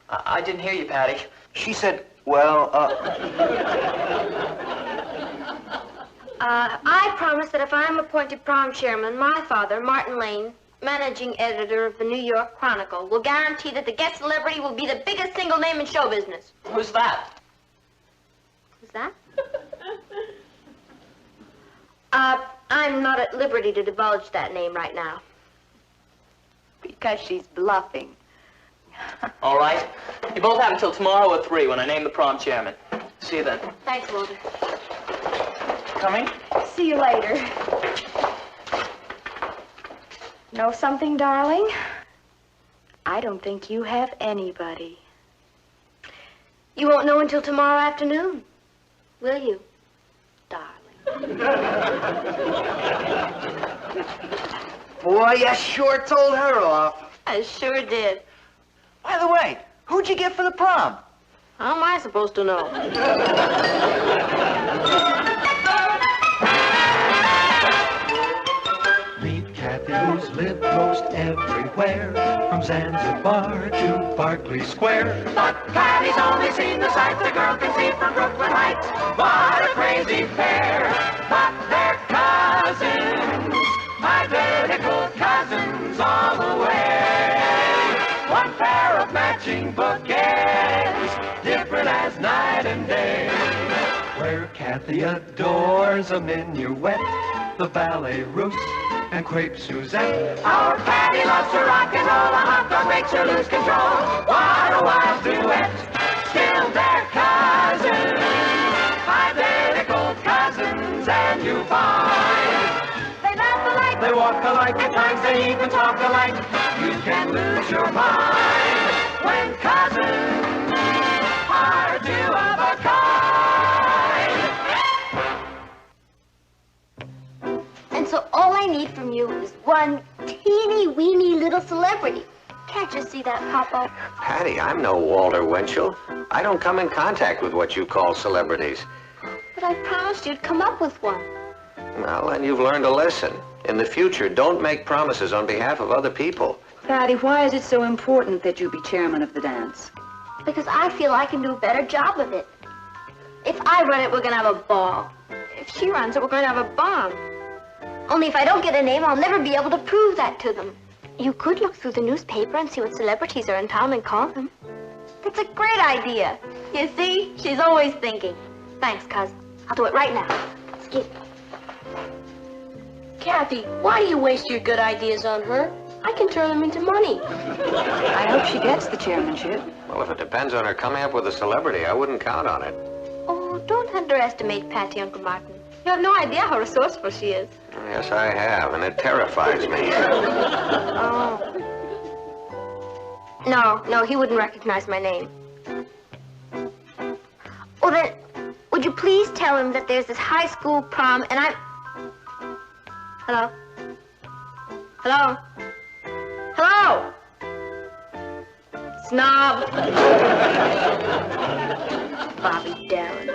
I didn't hear you, Patty. She said, well, I promise that if I'm appointed prom chairman, my father, Martin Lane, managing editor of the New York Chronicle, will guarantee that the guest celebrity will be the biggest single name in show business. Who's that? Who's that? I'm not at liberty to divulge that name right now. Because she's bluffing. All right. You both have until tomorrow at 3 when I name the prom chairman. See you then. Thanks, Walter. Coming? See you later. Know something, darling? I don't think you have anybody. You won't know until tomorrow afternoon, will you, darling? boy, you sure told her off. I sure did. By the way, who'd you get for the prom? How am I supposed to know? Meet Cathy, who's lived most everywhere, from Zanzibar to Berkeley Square. But Patty's only seen the sights a girl can see from Brooklyn Heights. What a crazy pair, but they're cousins, identical cousins all the way. One pair of matching bookends, different as night and day. Where Cathy adores a minuet, the ballet russe, and crepe Suzette. Our Patty loves to rock and roll, a hot dog makes her lose control. What a wild duet, still they're cousins, identical cousins, and you find they laugh alike, They walk alike, at times they even talk alike. You can lose your mind when cousins are two of a kind. And so all I need from you is one teeny-weeny little celebrity. Can't you see that, Papa? Patty, I'm no Walter Winchell. I don't come in contact with what you call celebrities. But I promised you'd come up with one. Well, then you've learned a lesson. In the future, don't make promises on behalf of other people. Patty, why is it so important that you be chairman of the dance? Because I feel I can do a better job of it. If I run it, we're going to have a ball. If she runs it, we're going to have a bomb. Only if I don't get a name, I'll never be able to prove that to them. You could look through the newspaper and see what celebrities are in town and call them. That's a great idea. You see, she's always thinking. Thanks, cousin. I'll do it right now. Excuse me. Cathy, why do you waste your good ideas on her? I can turn them into money. I hope she gets the chairmanship. Well, if it depends on her coming up with a celebrity, I wouldn't count on it. Oh, don't underestimate Patty, Uncle Martin. You have no idea how resourceful she is. Yes, I have, and it terrifies me. Oh. No, he wouldn't recognize my name. Well, then, would you please tell him that there's this high school prom and I'm... Hello? Hello? Hello? Snob. Bobby Darren.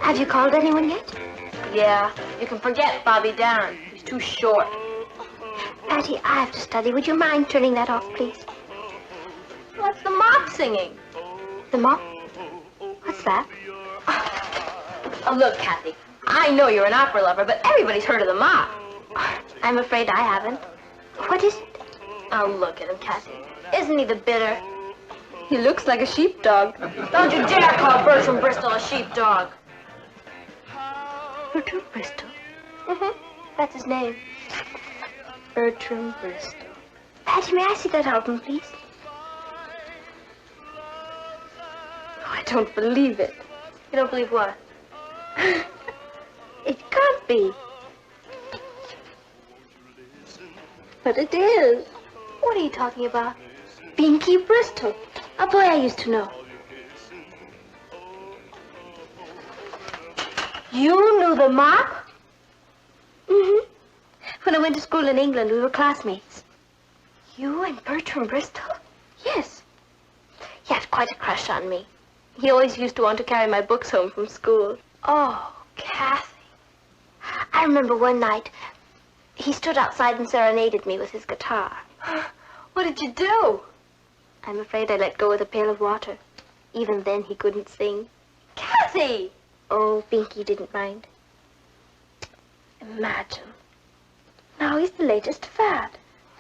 Have you called anyone yet? Yeah, you can forget Bobby Darren. He's too short. Patty, I have to study. Would you mind turning that off, please? What's the mop singing? The mop? What's that? Oh, look, Cathy. I know you're an opera lover, but everybody's heard of the mop. I'm afraid I haven't. What is it? Oh, look at him, Cathy. Isn't he the bitter? He looks like a sheepdog. Don't you dare call Bertram Bristol a sheepdog. Bertram Bristol? Mm-hmm. That's his name. Bertram Bristol. Patty, may I see that album, please? Oh, I don't believe it. You don't believe what? It can't be. But it is. What are you talking about? Binky Bristol. A boy I used to know. You knew the mop? Mm-hmm. When I went to school in England, we were classmates. You and Bertram Bristol? Yes. He had quite a crush on me. He always used to want to carry my books home from school. Oh, Cathy. I remember one night, he stood outside and serenaded me with his guitar. What did you do? I'm afraid I let go of the pail of water. Even then, he couldn't sing. Cathy! Oh, Binky didn't mind. Imagine. Now he's the latest fad.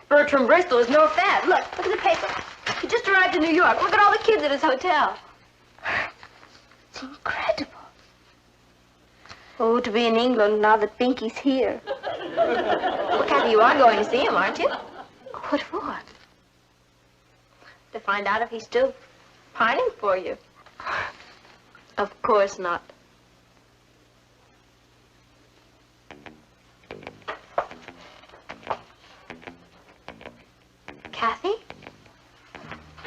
Bertram Bristol is no fad. Look at the paper. He just arrived in New York. Look at all the kids at his hotel. It's incredible. Oh, to be in England now that Binky's here. Well, Cathy, you are going to see him, aren't you? What for? To find out if he's still pining for you. Of course not. Cathy?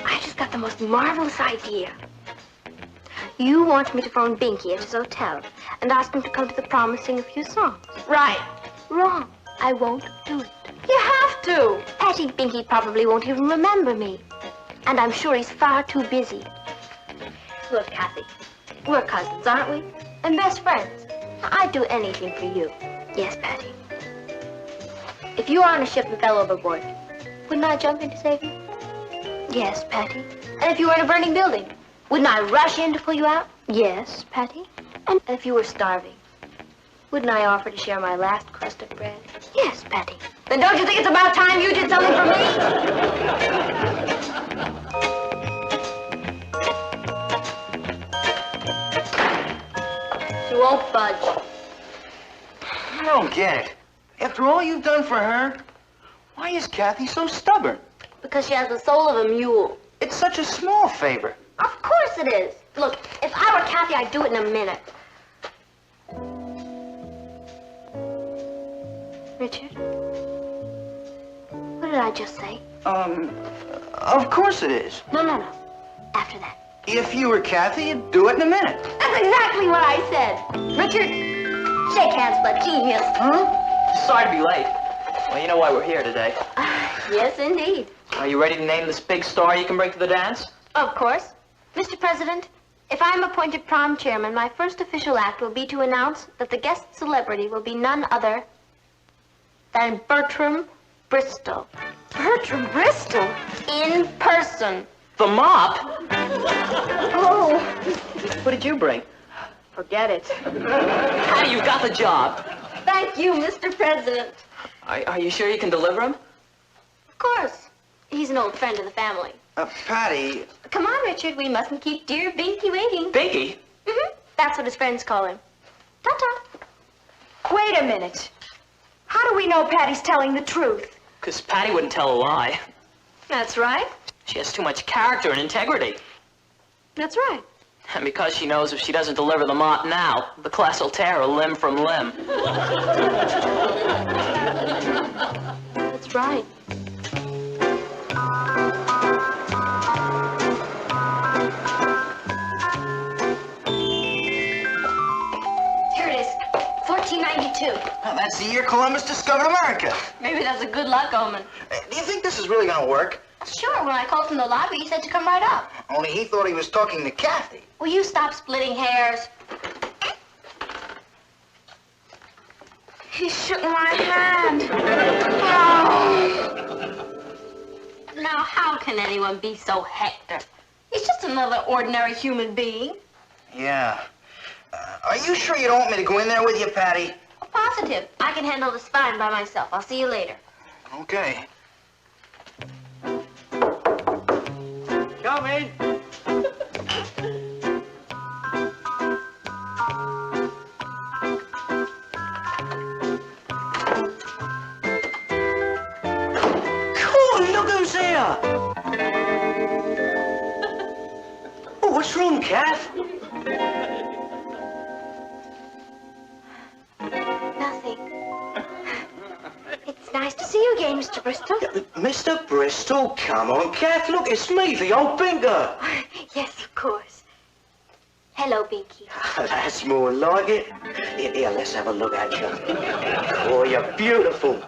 I just got the most marvelous idea. You want me to phone Binky at his hotel and ask him to come to the prom and sing a few songs. Right. Wrong. I won't do it. You have to. Patty, Binky probably won't even remember me. And I'm sure he's far too busy. Look, Cathy, we're cousins, aren't we? And best friends. I'd do anything for you. Yes, Patty. If you were on a ship and fell overboard, wouldn't I jump in to save you? Yes, Patty. And if you were in a burning building, wouldn't I rush in to pull you out? Yes, Patty. And if you were starving, wouldn't I offer to share my last crust of bread? Yes, Patty. Then don't you think it's about time you did something for me? She won't budge. I don't get it. After all you've done for her, why is Cathy so stubborn? Because she has the soul of a mule. It's such a small favor. Of course it is. Look, if I were Cathy, I'd do it in a minute. Richard? What did I just say? Of course it is. No. After that. If you were Cathy, you'd do it in a minute. That's exactly what I said. Richard, shake hands for genius. Huh? Sorry to be late. Well, you know why we're here today. Yes, indeed. Are you ready to name this big star you can bring to the dance? Of course. Mr. President, if I am appointed prom chairman, my first official act will be to announce that the guest celebrity will be none other than Bertram Bristol. Bertram Bristol? In person. The mop? Oh. What did you bring? Forget it. Patty, you've got the job. Thank you, Mr. President. Are you sure you can deliver him? Of course. He's an old friend of the family. Patty. Come on, Richard. We mustn't keep dear Binky waiting. Binky? Mm-hmm. That's what his friends call him. Ta-ta. Wait a minute. How do we know Patty's telling the truth? Because Patty wouldn't tell a lie. That's right. She has too much character and integrity. That's right. And because she knows if she doesn't deliver the mop now, the class will tear her limb from limb. That's right. Here it is. 1492. Well, that's the year Columbus discovered America. Maybe that's a good luck omen. Do you think this is really gonna work? Sure, when I called from the lobby, he said to come right up. Only he thought he was talking to Cathy. Will you stop splitting hairs? He shook my hand. Now, how can anyone be so hectic? He's just another ordinary human being. Yeah. Are you sure you don't want me to go in there with you, Patty? Positive. I can handle this fine by myself. I'll see you later. Okay. Coming. Cool, look who's here. Oh, what's wrong, Kath? Nothing. It's nice to see you again, Mr. Bristol. Mr. Bristol, come on, Kath. Look, it's me, the old bingo. Yes, of course. Hello, Binky. That's more like it. Here, let's have a look at you. Oh, you're beautiful.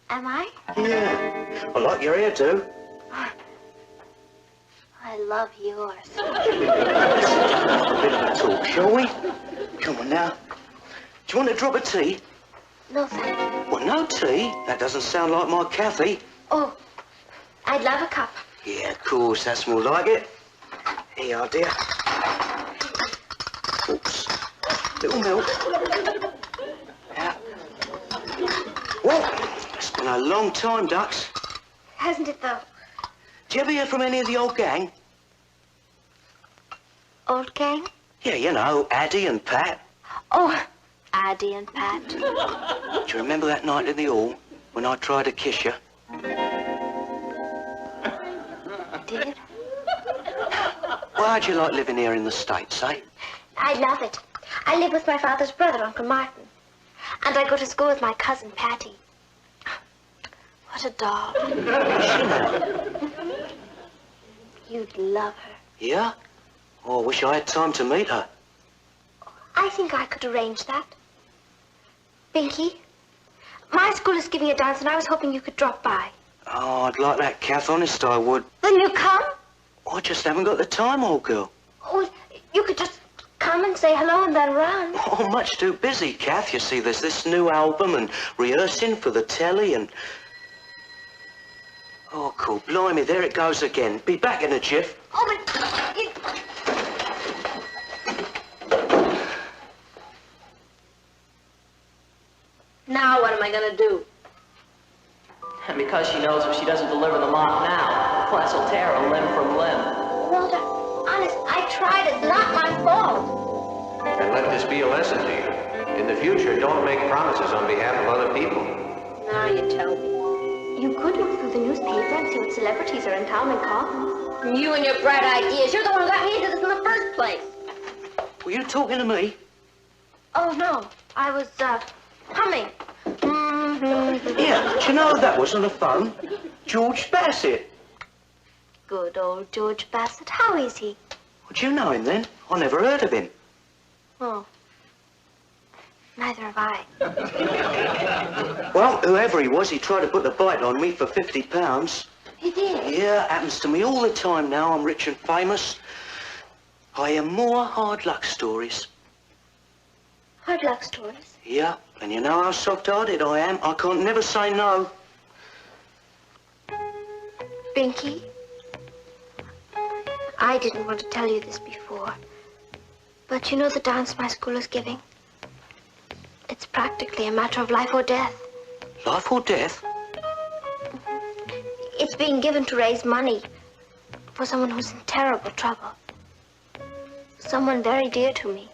Am I? Yeah. I like your hair, too. I love yours. A bit of a talk, shall we? Come on now. Do you want a drop of tea? No, thank you. Well, no tea? That doesn't sound like my Cathy. Oh, I'd love a cup. Yeah, of course, that's more like it. Here you are, dear. Oops. Little milk. Yeah. Well, it's been a long time, Ducks. Hasn't it, though? Do you ever hear from any of the old gang? Old gang? Yeah, you know, Addie and Pat. Oh, Addie and Pat. Do you remember that night in the hall when I tried to kiss you? Did? Well, how'd you like living here in the States, eh? I love it. I live with my father's brother, Uncle Martin. And I go to school with my cousin, Patty. What a doll. You'd love her. Yeah? Oh, I wish I had time to meet her. I think I could arrange that. Binky, my school is giving a dance, and I was hoping you could drop by. Oh, I'd like that, Kath, honest I would. Then you come? Oh, I just haven't got the time, old girl. Oh, you could just come and say hello and then run. Oh, much too busy, Kath. You see, there's this new album and rehearsing for the telly and... Oh, cool. Blimey, there it goes again. Be back in a jiff. Oh, but... am I going to do? And because she knows if she doesn't deliver the mop now, the class will tear her limb from limb. Walter, honest, I tried. It's not my fault. And let this be a lesson to you. In the future, don't make promises on behalf of other people. Now you tell me. You could look through the newspaper and see what celebrities are in town and call. You and your bright ideas. You're the one who got me into this in the first place. Were you talking to me? Oh, no. I was, humming. Yeah, but you know that was on the phone. George Bassett. Good old George Bassett. How is he? Would you know him then? I never heard of him. Oh. Neither have I. Well, whoever he was, he tried to put the bite on me for £50. He did? Yeah, happens to me all the time now. I'm rich and famous. I hear more hard luck stories. Hard luck stories? Yeah, and you know how soft-hearted I am. I can't never say no. Binky, I didn't want to tell you this before, but you know the dance my school is giving? It's practically a matter of life or death. Life or death? It's being given to raise money for someone who's in terrible trouble. Someone very dear to me.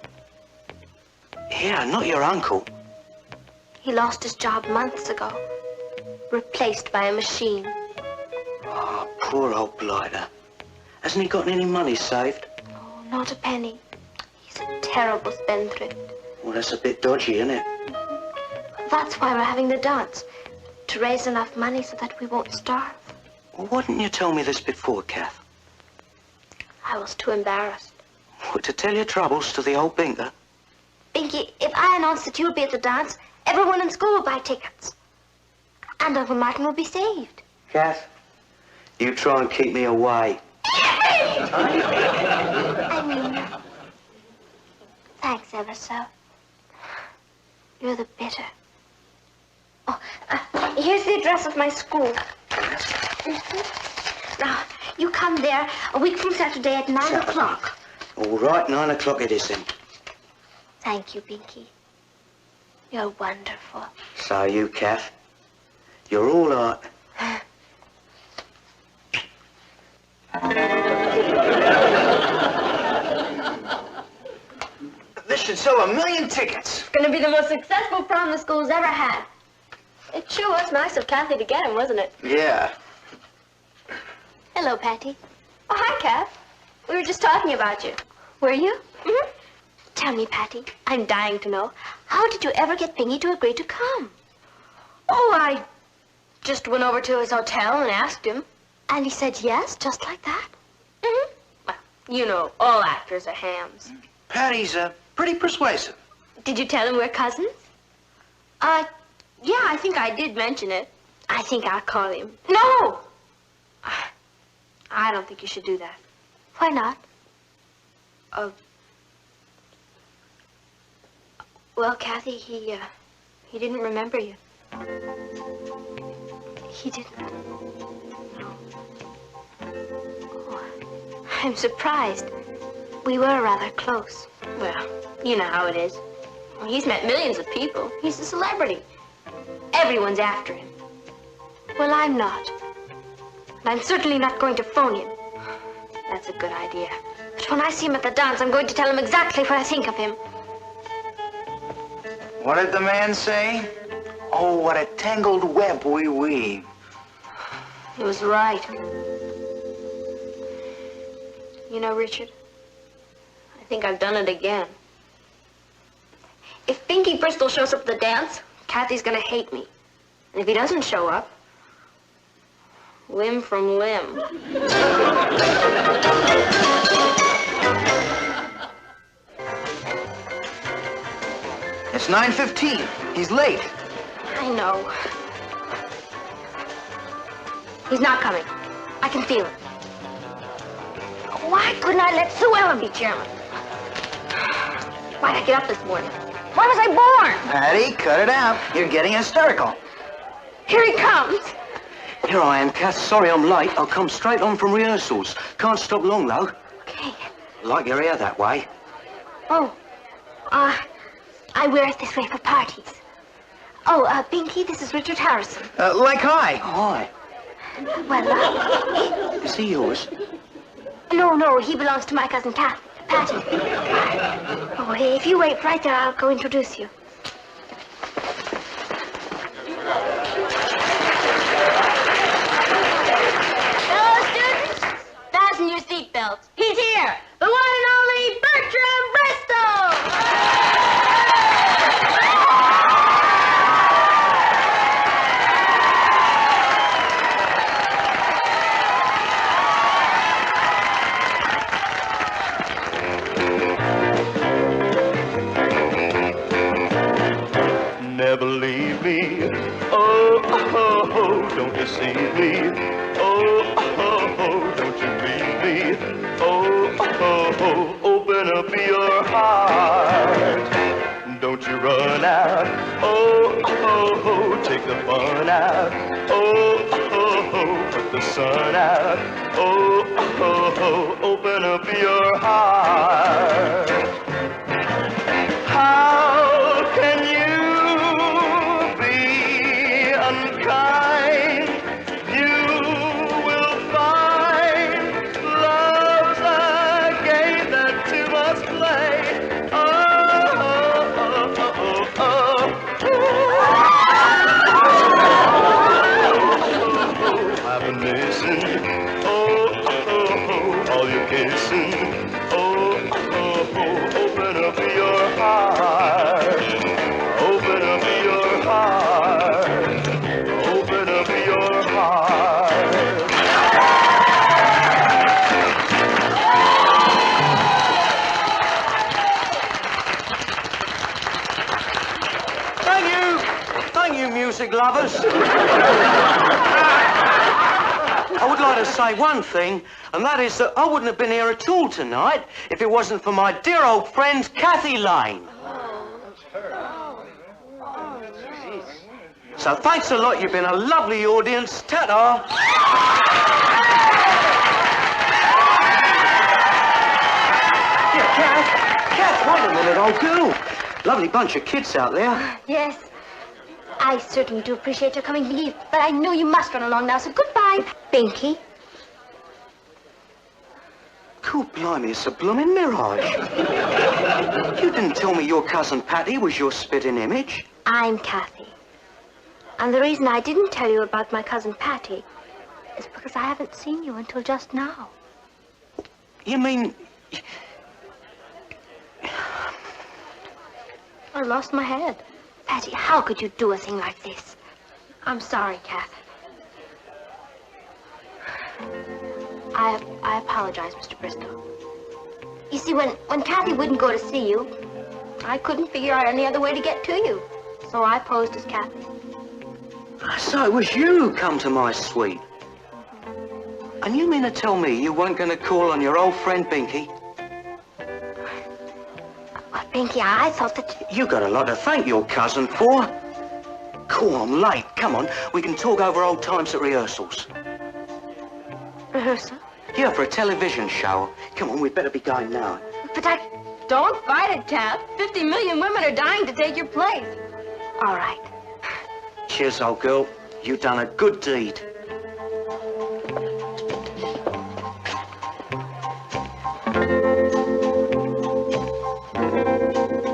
Yeah, not your uncle. He lost his job months ago, replaced by a machine. Oh, poor old blighter. Hasn't he got any money saved? Oh, not a penny. He's a terrible spendthrift. Well, that's a bit dodgy, isn't it? That's why we're having the dance, to raise enough money so that we won't starve. Well, why didn't you tell me this before, Kath? I was too embarrassed. What, to tell your troubles to the old binker? Binky, if I announced that you'll be at the dance, everyone in school will buy tickets. And Uncle Martin will be saved. Kath, you try and keep me away. I mean, thanks ever so. You're the bitter. Oh, here's the address of my school. Now, you come there a week from Saturday at 9 o'clock. All right, 9 o'clock it is then. Thank you, Binky. You're wonderful. So are you, Kath. You're all art. This should sell 1 million tickets. It's going to be the most successful prom the school's ever had. It sure was nice of Cathy to get him, wasn't it? Yeah. Hello, Patty. Oh, hi, Kath. We were just talking about you. Were you? Mm-hmm. Tell me, Patty, I'm dying to know, how did you ever get Pinky to agree to come? Oh, I just went over to his hotel and asked him. And he said yes, just like that? Mm-hmm. Well, you know, all actors are hams. Patty's pretty persuasive. Did you tell him we're cousins? Yeah, I think I did mention it. I think I'll call him. No! I don't think you should do that. Why not? Well, Cathy, he didn't remember you. He didn't. No. Oh, I'm surprised. We were rather close. Well, you know how it is. He's met millions of people. He's a celebrity. Everyone's after him. Well, I'm not. And I'm certainly not going to phone him. That's a good idea. But when I see him at the dance, I'm going to tell him exactly what I think of him. What did the man say? Oh, what a tangled web we weave. He was right. You know, Richard, I think I've done it again. If Pinky Bristol shows up at the dance, Cathy's gonna hate me. And if he doesn't show up, limb from limb. It's 9:15. He's late. I know. He's not coming. I can feel it. Why couldn't I let Sue Ellen be chairman? Why'd I get up this morning? Why was I born? Patty, cut it out. You're getting hysterical. Here he comes. Here I am, Kath. Sorry I'm late. I'll come straight on from rehearsals. Can't stop long, though. Okay. Like your hair that way. Oh, I wear it this way for parties. Oh, Pinky, this is Richard Harrison. Like hi. Hi. Well, Is he yours? No, he belongs to my cousin Cathy. Patty. Oh, if you wait right there, I'll go introduce you. Fellow students, fasten your seatbelts. He's here, the one and only Bertram Bristow! Never leave me. Oh, oh, oh, don't deceive me. Oh, oh, oh, don't you grieve me. Oh, oh, oh, open up your heart. Don't you run out. Oh, oh, oh, take the fun out. Oh, oh, oh, put the sun out. Oh, oh, oh, open up your heart. How can you be unkind? You will find love's a game that two must play. Oh, oh, oh, oh, oh. Have a listen. Oh, oh, oh, all you kissing. Oh, oh, oh, open up your heart. Open up your heart. Open up your heart. Thank you, music lovers. I would like to say one thing, and that is that I wouldn't have been here at all tonight if it wasn't for my dear old friend, Cathy Lane. So thanks a lot, you've been a lovely audience. Ta-ta! Yeah, Kath, wait a minute, old girl. Lovely bunch of kids out there. Yes, I certainly do appreciate your coming, Pinky, but I know you must run along now, so goodbye, Pinky. Cool, blimey, it's a blooming mirage. You didn't tell me your cousin Patty was your spitting image. I'm Cathy. And the reason I didn't tell you about my cousin Patty is because I haven't seen you until just now. You mean... I lost my head. Patty, how could you do a thing like this? I'm sorry, Kath. I apologize, Mr. Bristow. You see, when Cathy wouldn't go to see you, I couldn't figure out any other way to get to you. So I posed as Cathy. So it was you who come to my suite. And you mean to tell me you weren't going to call on your old friend Binky? Well, Binky, I thought that... You got a lot to thank your cousin for. Cool, I'm late. Come on, we can talk over old times at rehearsals. Rehearsal? Yeah, for a television show. Come on, we'd better be going now. But I... Don't fight it, Kath. 50 million women are dying to take your place. All right. Cheers, old girl. You've done a good deed.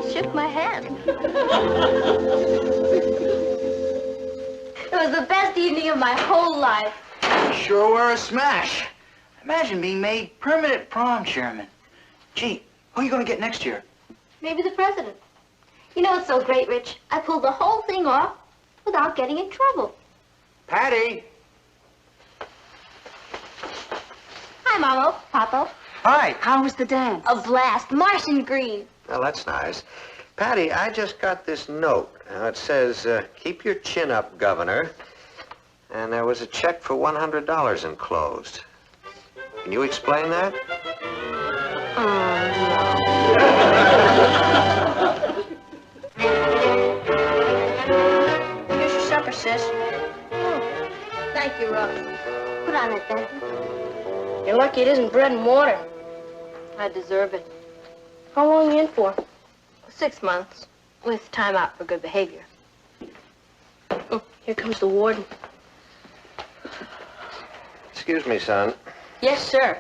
He shook my hand. It was the best evening of my whole life. You sure were a smash. Imagine being made permanent prom chairman. Gee, who are you going to get next year? Maybe the president. You know what's so great, Rich? I pulled the whole thing off without getting in trouble. Patty! Hi, Mamo. Papa. Hi. How was the dance? A blast. Martian green. Well, that's nice. Patty, I just got this note. Now, it says, keep your chin up, Governor. And there was a check for $100 enclosed. Can you explain that? Here's your supper, sis. Oh, thank you, Ross. Put on it, then. You're lucky it isn't bread and water. I deserve it. How long are you in for? 6 months, with time out for good behavior. Oh, here comes the warden. Excuse me, son. Yes, sir.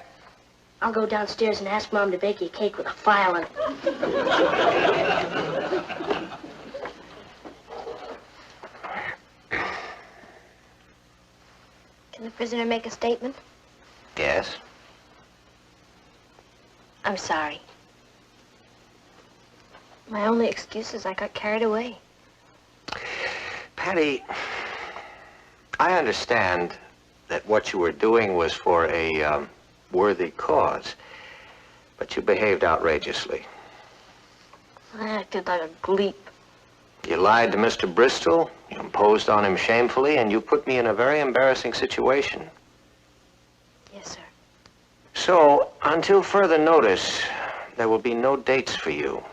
I'll go downstairs and ask Mom to bake you a cake with a file in it. Can the prisoner make a statement? Yes? I'm sorry. My only excuse is I got carried away. Patty, I understand that what you were doing was for a worthy cause, but you behaved outrageously. I acted like a gleep. You lied to Mr. Bristol, you imposed on him shamefully, and you put me in a very embarrassing situation. Yes, sir. So, until further notice, there will be no dates for you.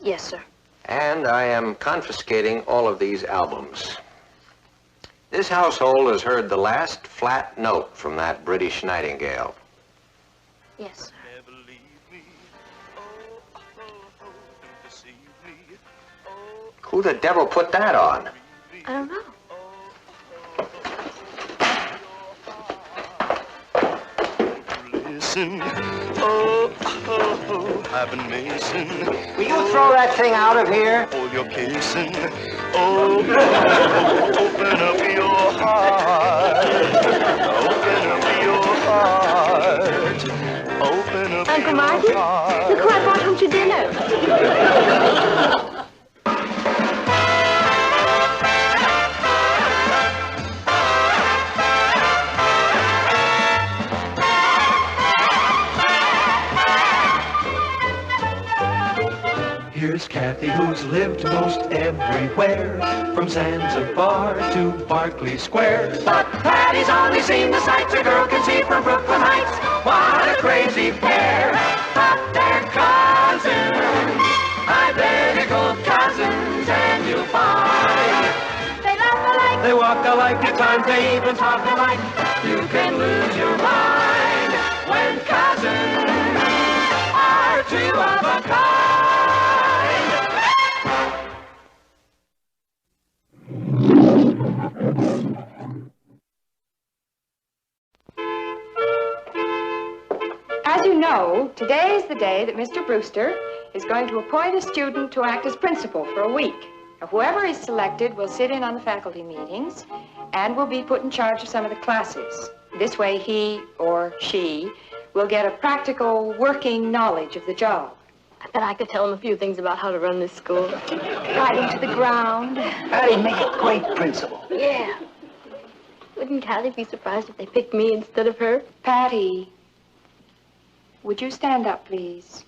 Yes, sir. And I am confiscating all of these albums. This household has heard the last flat note from that British nightingale. Yes, sir. Who the devil put that on? I don't know. Listen, oh, oh, oh, I've been missing. Will you throw that thing out of here? All your kissing. Oh, oh, open up your heart. Open up your heart. Open up Uncle your Martin, heart. look who I brought home to dinner. Here's Cathy, who's lived most everywhere, from Zanzibar to Berkeley Square. But Patty's only seen the sights a girl can see from Brooklyn Heights. What a crazy pair, but they're cousins, identical cousins, and you'll find They laugh alike, they walk alike, at times they even talk alike. You can lose your mind when cousins are two of a kind. As you know, today is the day that Mr. Brewster is going to appoint a student to act as principal for a week. Now, whoever is selected will sit in on the faculty meetings and will be put in charge of some of the classes. This way, he or she will get a practical working knowledge of the job. I bet I could tell him a few things about how to run this school. Right into the ground. Patty, make a great principal. Yeah. Wouldn't Cathy be surprised if they picked me instead of her? Patty, would you stand up, please?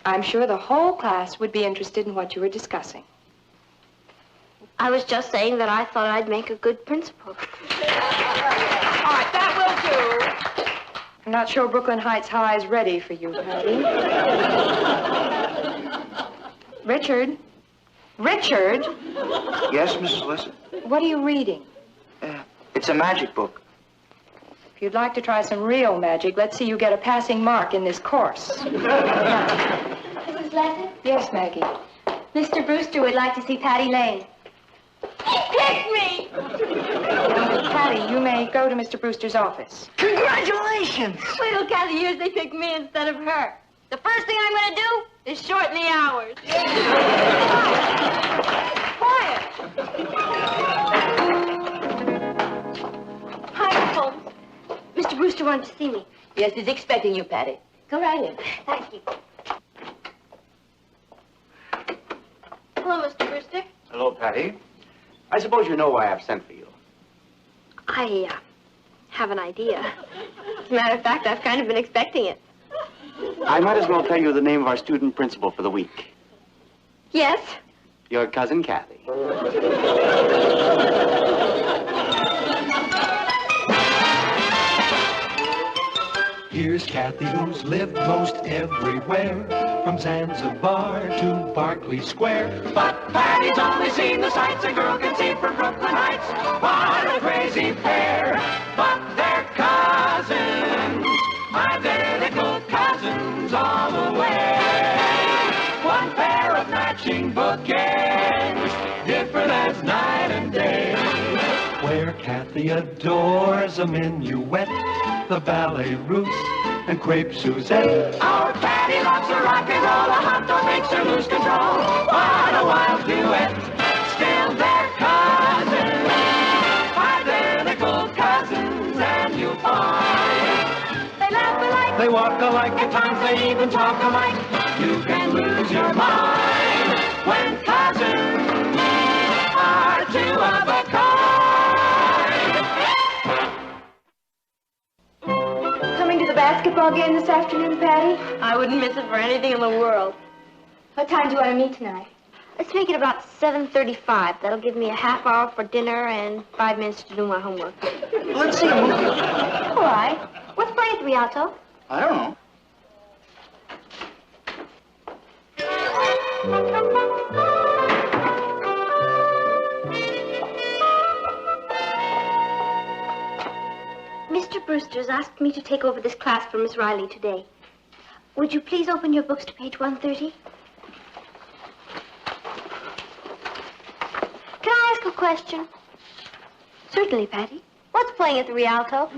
I'm sure the whole class would be interested in what you were discussing. I was just saying that I thought I'd make a good principal. All right, that will do. I'm not sure Brooklyn Heights High is ready for you, Patty. Richard? Richard? Yes, Mrs. Lesser? What are you reading? It's a magic book. If you'd like to try some real magic, let's see you get a passing mark in this course. Mrs. Lesson? Yes, Maggie. Mr. Brewster would like to see Patty Lane. He picked me! Patty, you may go to Mr. Brewster's office. Congratulations! Wait till Cathy hears they picked me instead of her. The first thing I'm going to do is shorten the hours. Quiet! Hi, Miss Holmes. Mr. Brewster wanted to see me. Yes, he's expecting you, Patty. Go right in. Thank you. Hello, Mr. Brewster. Hello, Patty. I suppose you know why I've sent for you. I have an idea. As a matter of fact, I've kind of been expecting it. I might as well tell you the name of our student principal for the week. Yes? Your cousin, Cathy. Here's Cathy, who's lived most everywhere, from Zanzibar to Berkeley Square. But Patty's only seen the sights a girl can see from Brooklyn Heights. What a crazy pair, but they're cousins, identical cousins all the way. One pair of matching The Adores, a minuet, the ballet russe, and crepe Suzette. Our Patty loves her rock and roll, a hot dog makes her lose control. What a wild duet, still they're cousins, identical cousins, and you'll find they laugh alike, They walk alike, at times they even talk alike. You can lose your mind when cousins are two of a kind. Coming to the basketball game this afternoon, Patty? I wouldn't miss it for anything in the world. What time do you want to meet tonight? Let's make it about 7:35. That'll give me a half hour for dinner and 5 minutes to do my homework. Let's see a movie. All right. What's playing at the Rialto? I don't know. Mr. Brewster's asked me to take over this class for Miss Riley today. Would you please open your books to page 130? Can I ask a question? Certainly, Patty. What's playing at the Rialto?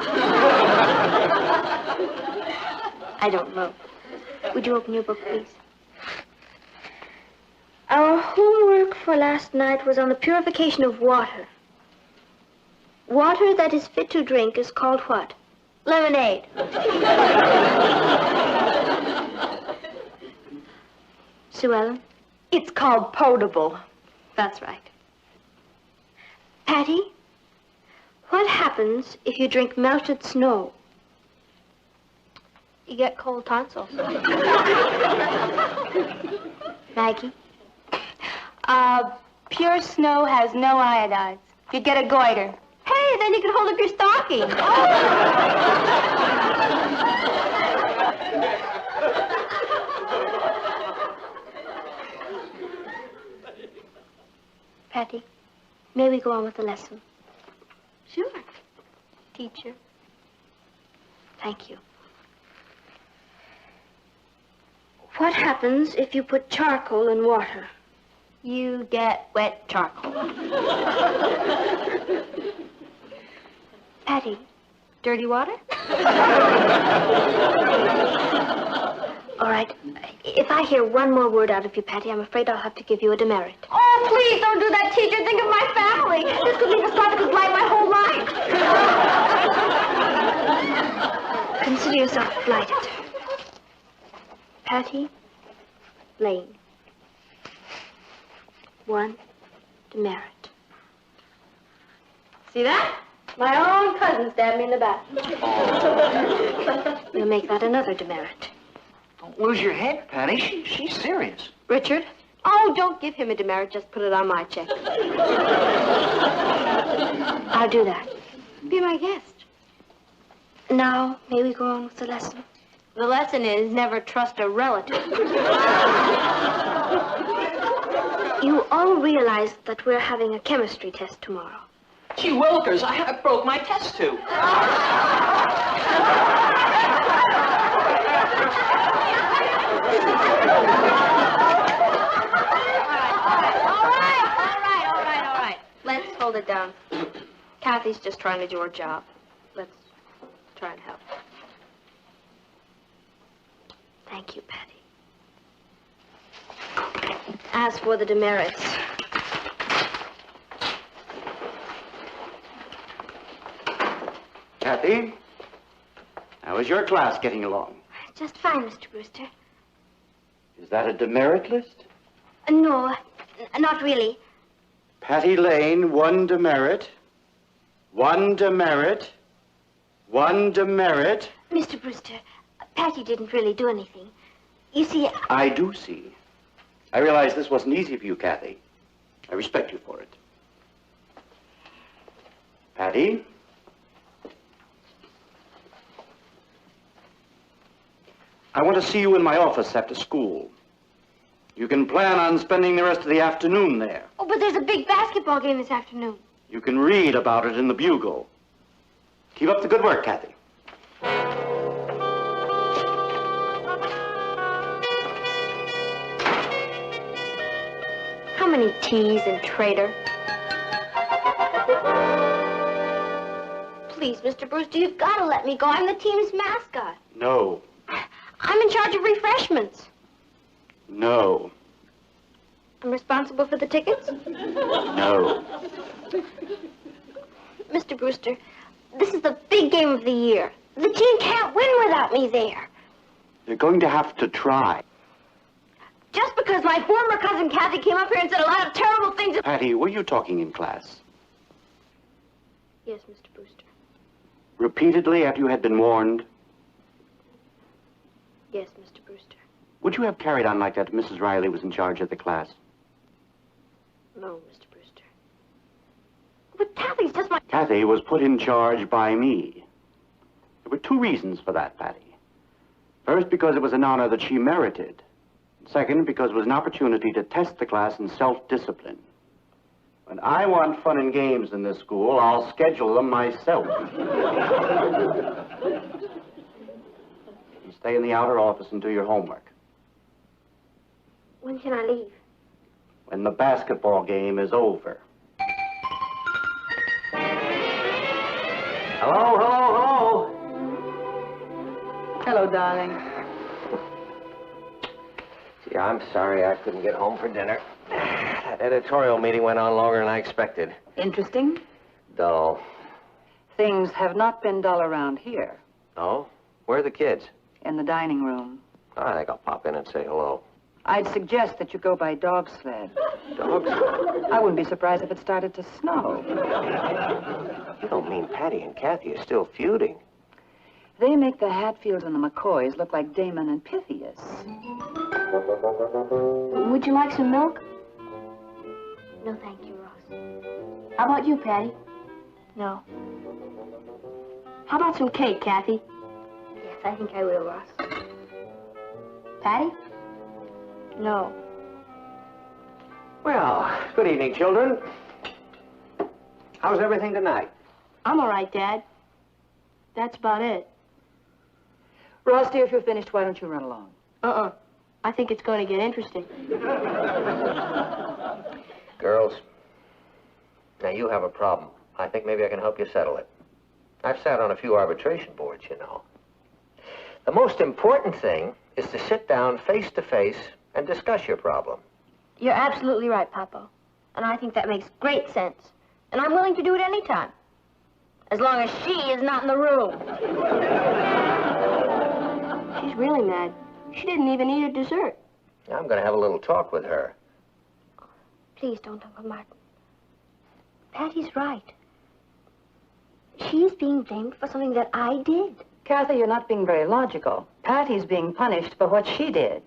I don't know. Would you open your book, please? Our homework for last night was on the purification of water. Water that is fit to drink is called what? Lemonade. Sue Ellen? It's called potable. That's right. Patty, what happens if you drink melted snow? You get cold tonsils. Maggie? Pure snow has no iodides. You'd get a goiter. Hey, then you can hold up your stocking. Patty, may we go on with the lesson? Sure. Teacher. Thank you. What happens if you put charcoal in water? You get wet charcoal. Patty, dirty water? All right. If I hear one more word out of you, Patty, I'm afraid I'll have to give you a demerit. Oh, please don't do that, teacher. Think of my family. This could leave a scar that could blight my whole life. Consider yourself blighted. Patty, Lane. 1 demerit. See that? My own cousin stabbed me in the back. We'll make that another demerit. Don't lose your head, Patty. She's serious. Richard? Oh, don't give him a demerit. Just put it on my check. I'll do that. Be my guest. Now, may we go on with the lesson? The lesson is never trust a relative. You all realize that we're having a chemistry test tomorrow. Gee willikers, I broke my test tube. All right. Let's hold it down. Cathy's just trying to do her job. Let's try and help. Thank you, Patty. As for the demerits, Cathy, how is your class getting along? just fine, Mr. Brewster. Is that a demerit list? No, not really. Patty Lane, 1 demerit. 1 demerit. 1 demerit. Mr. Brewster, Patty didn't really do anything. You see, I do see. I realize this wasn't easy for you, Cathy. I respect you for it. Patty? I want to see you in my office after school. You can plan on spending the rest of the afternoon there. Oh, but there's a big basketball game this afternoon. You can read about it in the Bugle. Keep up the good work, Cathy. How many T's in traitor? please, Mr. Brewster, you've got to let me go. I'm the team's mascot. No. I'm in charge of refreshments. No. I'm responsible for the tickets? No. Mr. Brewster, this is the big game of the year. The team can't win without me there. You're going to have to try. Just because my former cousin Cathy came up here and said a lot of terrible things... Patty, were you talking in class? Yes, Mr. Brewster. Repeatedly after you had been warned? Yes, Mr. Brewster. Would you have carried on like that if Mrs. Riley was in charge of the class? No, Mr. Brewster. But Cathy's just my... Cathy was put in charge by me. There were two reasons for that, Patty. First, because it was an honor that she merited. Second, because it was an opportunity to test the class in self-discipline. When I want fun and games in this school, I'll schedule them myself. You stay in the outer office and do your homework. When can I leave? When the basketball game is over. Hello, hello, hello. Hello, darling. Gee, I'm sorry I couldn't get home for dinner. That editorial meeting went on longer than I expected. Interesting? Dull. Things have not been dull around here. Oh? Where are the kids? In the dining room. I think I'll pop in and say hello. I'd suggest that you go by dog sled. Dog sled? I wouldn't be surprised if it started to snow. You don't mean Patty and Cathy are still feuding? They make the Hatfields and the McCoys look like Damon and Pythias. Would you like some milk? No, thank you, Ross. How about you, Patty? No. How about some cake, Cathy? Yes, I think I will, Ross. Patty? No. Well, good evening, children. How's everything tonight? I'm all right, Dad. That's about it. Ross, dear, if you're finished, why don't you run along? I think it's going to get interesting. Girls, now you have a problem. I think maybe I can help you settle it. I've sat on a few arbitration boards, you know. The most important thing is to sit down face to face and discuss your problem. You're absolutely right, Papa. And I think that makes great sense. And I'm willing to do it any time. As long as she is not in the room. She's really mad. She didn't even eat her dessert. I'm going to have a little talk with her. Please don't, Uncle Martin. Patty's right. She's being blamed for something that I did. Cathy, you're not being very logical. Patty's being punished for what she did.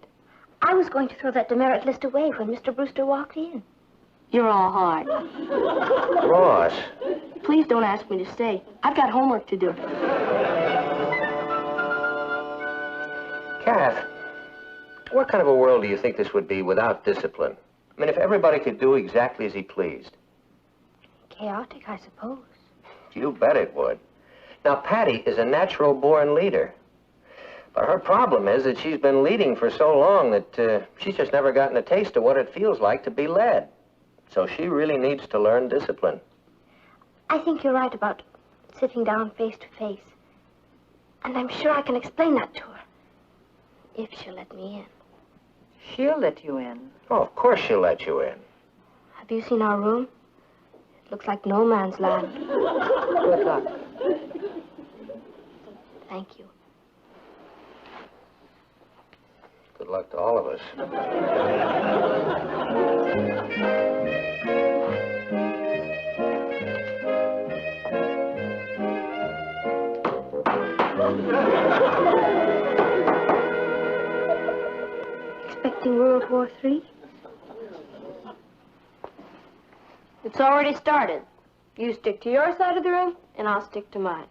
I was going to throw that demerit list away when Mr. Brewster walked in. You're all hard. Ross. Please don't ask me to stay. I've got homework to do. Kath, what kind of a world do you think this would be without discipline? I mean, if everybody could do exactly as he pleased. Chaotic, I suppose. You bet it would. Now, Patty is a natural-born leader. But her problem is that she's been leading for so long that she's just never gotten a taste of what it feels like to be led. So she really needs to learn discipline. I think you're right about sitting down face to face. And I'm sure I can explain that to her. If she'll let me in. She'll let you in. Oh, of course she'll let you in. Have you seen our room? It looks like no man's land. Good luck. Thank you. Good luck to all of us. Expecting World War III? It's already started. You stick to your side of the room, and I'll stick to mine.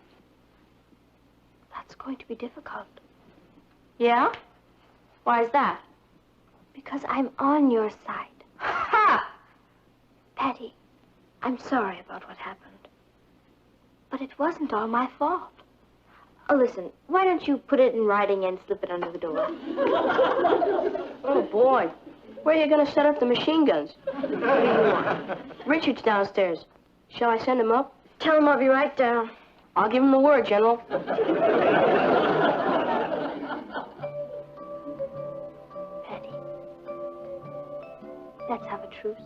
That's going to be difficult. Yeah? Why is that? Because I'm on your side. Ha! Patty, I'm sorry about what happened. But it wasn't all my fault. Oh, listen, why don't you put it in writing and slip it under the door? Oh, boy. Where are you going to set up the machine guns? What do you want? Richard's downstairs. Shall I send him up? Tell him I'll be right down. I'll give him the word, General. Patty, let's have a truce.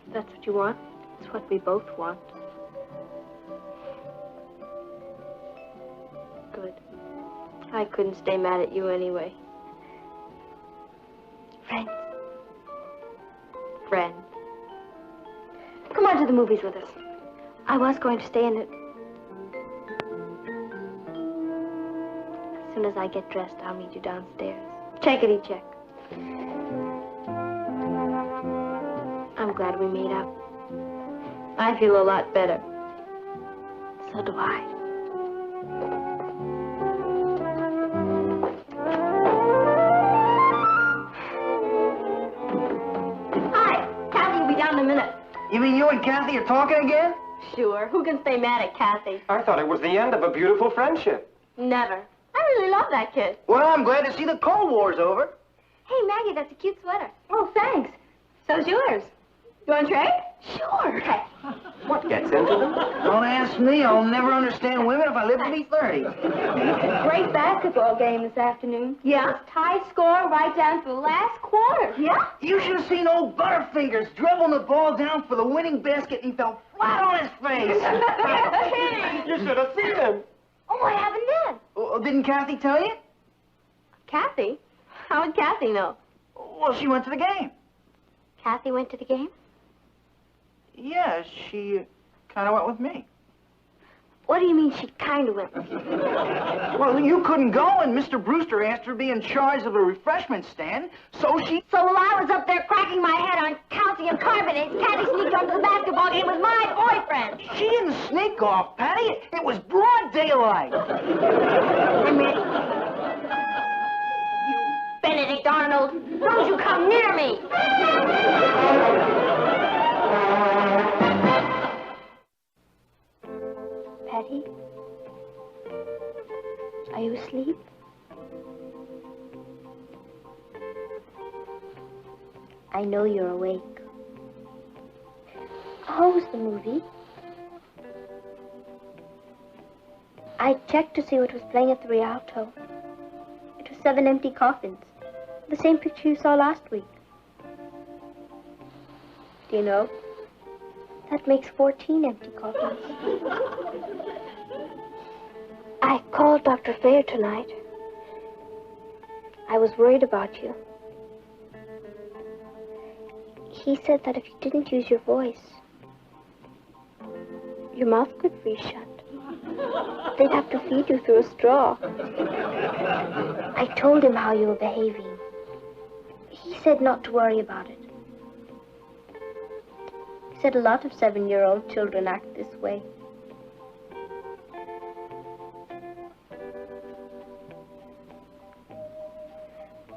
If that's what you want. It's what we both want. Good. I couldn't stay mad at you anyway. Friends. Friend. Come on to the movies with us. I was going to stay in it. As soon as I get dressed, I'll meet you downstairs. Checkity check. I'm glad we made up. I feel a lot better. So do I. Hi, Cathy will be down in a minute. You mean you and Cathy are talking again? Sure. Who can stay mad at Cathy? I thought it was the end of a beautiful friendship. Never. I really love that kid. Well, I'm glad to see the Cold War's over. Hey, Maggie, that's a cute sweater. Oh, thanks. So's yours. You want to trade? Sure. Okay. What gets into them? Don't ask me. I'll never understand women if I live to be 30. Great basketball game this afternoon. Yeah? Tie score right down to the last quarter. Yeah? You should have seen old Butterfingers dribbling the ball down for the winning basket and he fell flat on his face. You should have seen him. Oh, what happened then? Oh, didn't Cathy tell you? Cathy? How would Cathy know? Well, she went to the game. Cathy went to the game? Yeah, she kind of went with me. What do you mean she kind of went? Well, you couldn't go, and Mr. Brewster asked her to be in charge of a refreshment stand, so she... So while I was up there cracking my head on calcium carbonates, Cathy sneaked onto the basketball game with my boyfriend. She didn't sneak off, Patty. It was broad daylight. Wait a minute. You Benedict Arnold, don't you come near me. Patty? Are you asleep? I know you're awake. How was the movie? I checked to see what was playing at the Rialto. It was 7 empty coffins. The same picture you saw last week. Do you know? That makes 14 empty coffins. I called Dr. Fair tonight. I was worried about you. He said that if you didn't use your voice, your mouth could freeze shut. They'd have to feed you through a straw. I told him how you were behaving. He said not to worry about it. He said a lot of 7-year-old children act this way.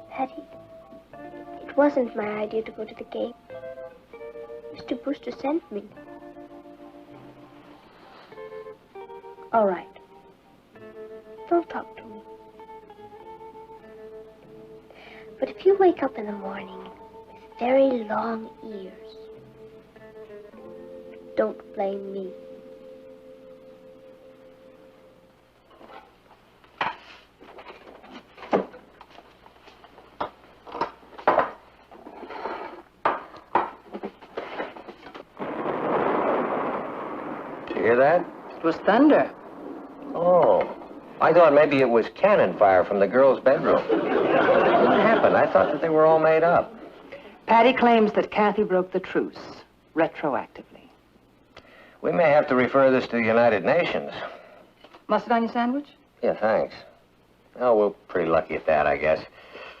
Patty, it wasn't my idea to go to the game. Mr. Brewster sent me. All right. Don't talk to me. But if you wake up in the morning with very long ears, don't blame me. You hear that? It was thunder. Oh, I thought maybe it was cannon fire from the girls' bedroom. What happened? I thought that they were all made up. Patty claims that Cathy broke the truce, retroactively. We may have to refer this to the United Nations. Mustard on your sandwich? Yeah, thanks. Oh, we're pretty lucky at that, I guess.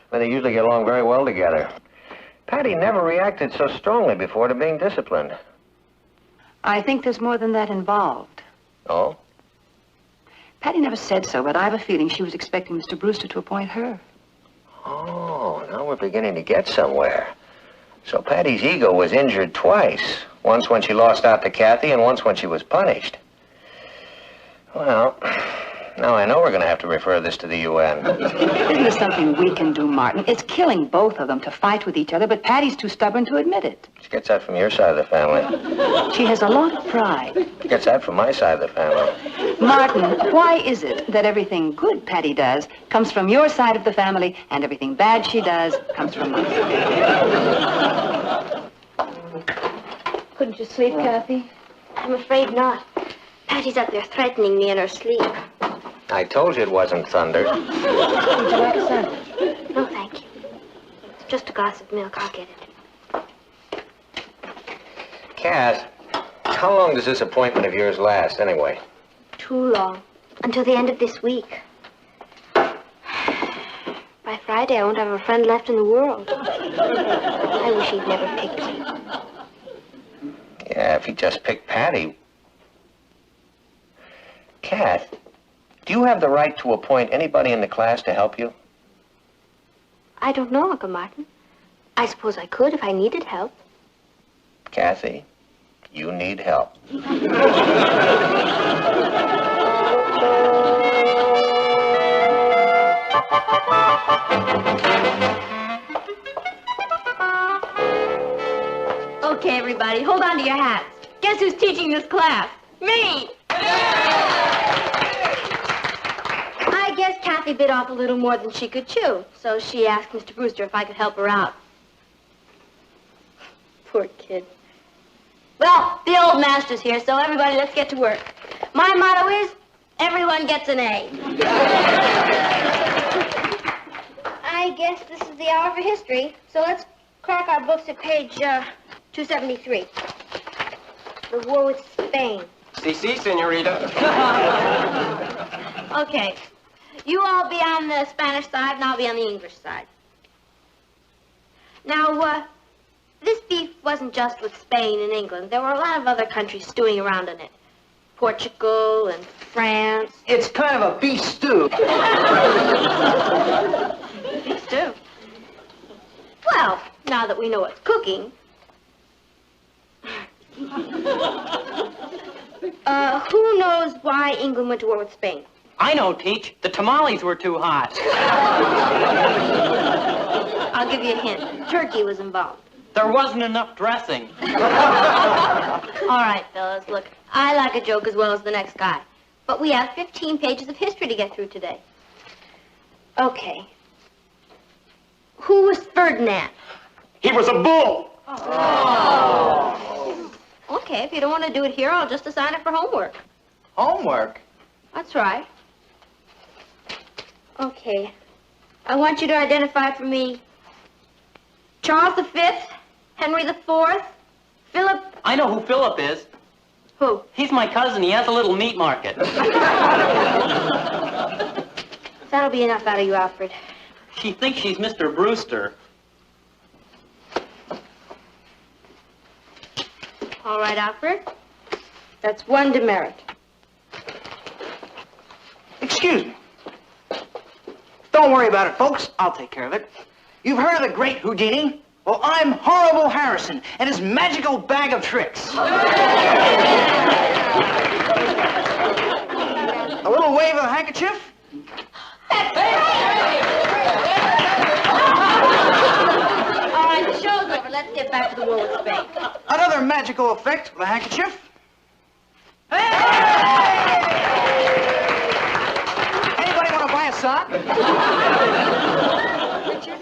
But they usually get along very well together. Patty never reacted so strongly before to being disciplined. I think there's more than that involved. Oh? Patty never said so, but I have a feeling she was expecting Mr. Brewster to appoint her. Oh, now we're beginning to get somewhere. So Patty's ego was injured twice. Once when she lost out to Cathy and once when she was punished. Well, No, I know we're going to have to refer this to the UN. Isn't there something we can do, Martin? It's killing both of them to fight with each other, but Patty's too stubborn to admit it. She gets that from your side of the family. She has a lot of pride. She gets that from my side of the family. Martin, why is it that everything good Patty does comes from your side of the family, and everything bad she does comes from mine? Couldn't you sleep, Cathy? I'm afraid not. Patty's up there threatening me in her sleep. I told you it wasn't thunder. Would you like a sandwich? No, thank you. Just a glass of milk. I'll get it. Cass, how long does this appointment of yours last, anyway? Too long. Until the end of this week. By Friday, I won't have a friend left in the world. I wish he'd never picked me. Yeah, if he just picked Patty. Cass, do you have the right to appoint anybody in the class to help you? I don't know, Uncle Martin. I suppose I could if I needed help. Cathy, you need help. Okay, everybody, hold on to your hats. Guess who's teaching this class? Me! I guess Cathy bit off a little more than she could chew, so she asked Mr. Brewster if I could help her out. Poor kid. Well, the old master's here, so everybody, let's get to work. My motto is, everyone gets an A. I guess this is the hour for history, so let's crack our books at page 273. The war with Spain. Si, senorita. Okay. You all be on the Spanish side, and I'll be on the English side. Now, this beef wasn't just with Spain and England. There were a lot of other countries stewing around in it. Portugal and France. It's kind of a beef stew. Beef stew? Well, now that we know it's cooking. Who knows why England went to war with Spain? I know, Teach. The tamales were too hot. I'll give you a hint. Turkey was involved. There wasn't enough dressing. All right, fellas, look, I like a joke as well as the next guy. But we have 15 pages of history to get through today. Okay. Who was Ferdinand? He was a bull. Oh. Okay, if you don't want to do it here, I'll just assign it for homework. Homework? That's right. Okay. I want you to identify for me Charles V, Henry IV, Philip... I know who Philip is. Who? He's my cousin. He has a little meat market. That'll be enough out of you, Alfred. She thinks she's Mr. Brewster. All right, Alfred. That's one demerit. Excuse me. Don't worry about it, folks. I'll take care of it. You've heard of the great Houdini? Well, I'm Horrible Harrison and his magical bag of tricks. A little wave of the handkerchief. All right, the show's over. Let's get back to the war with Spain. Another magical effect with a handkerchief. Anybody want to buy a sock? Richard,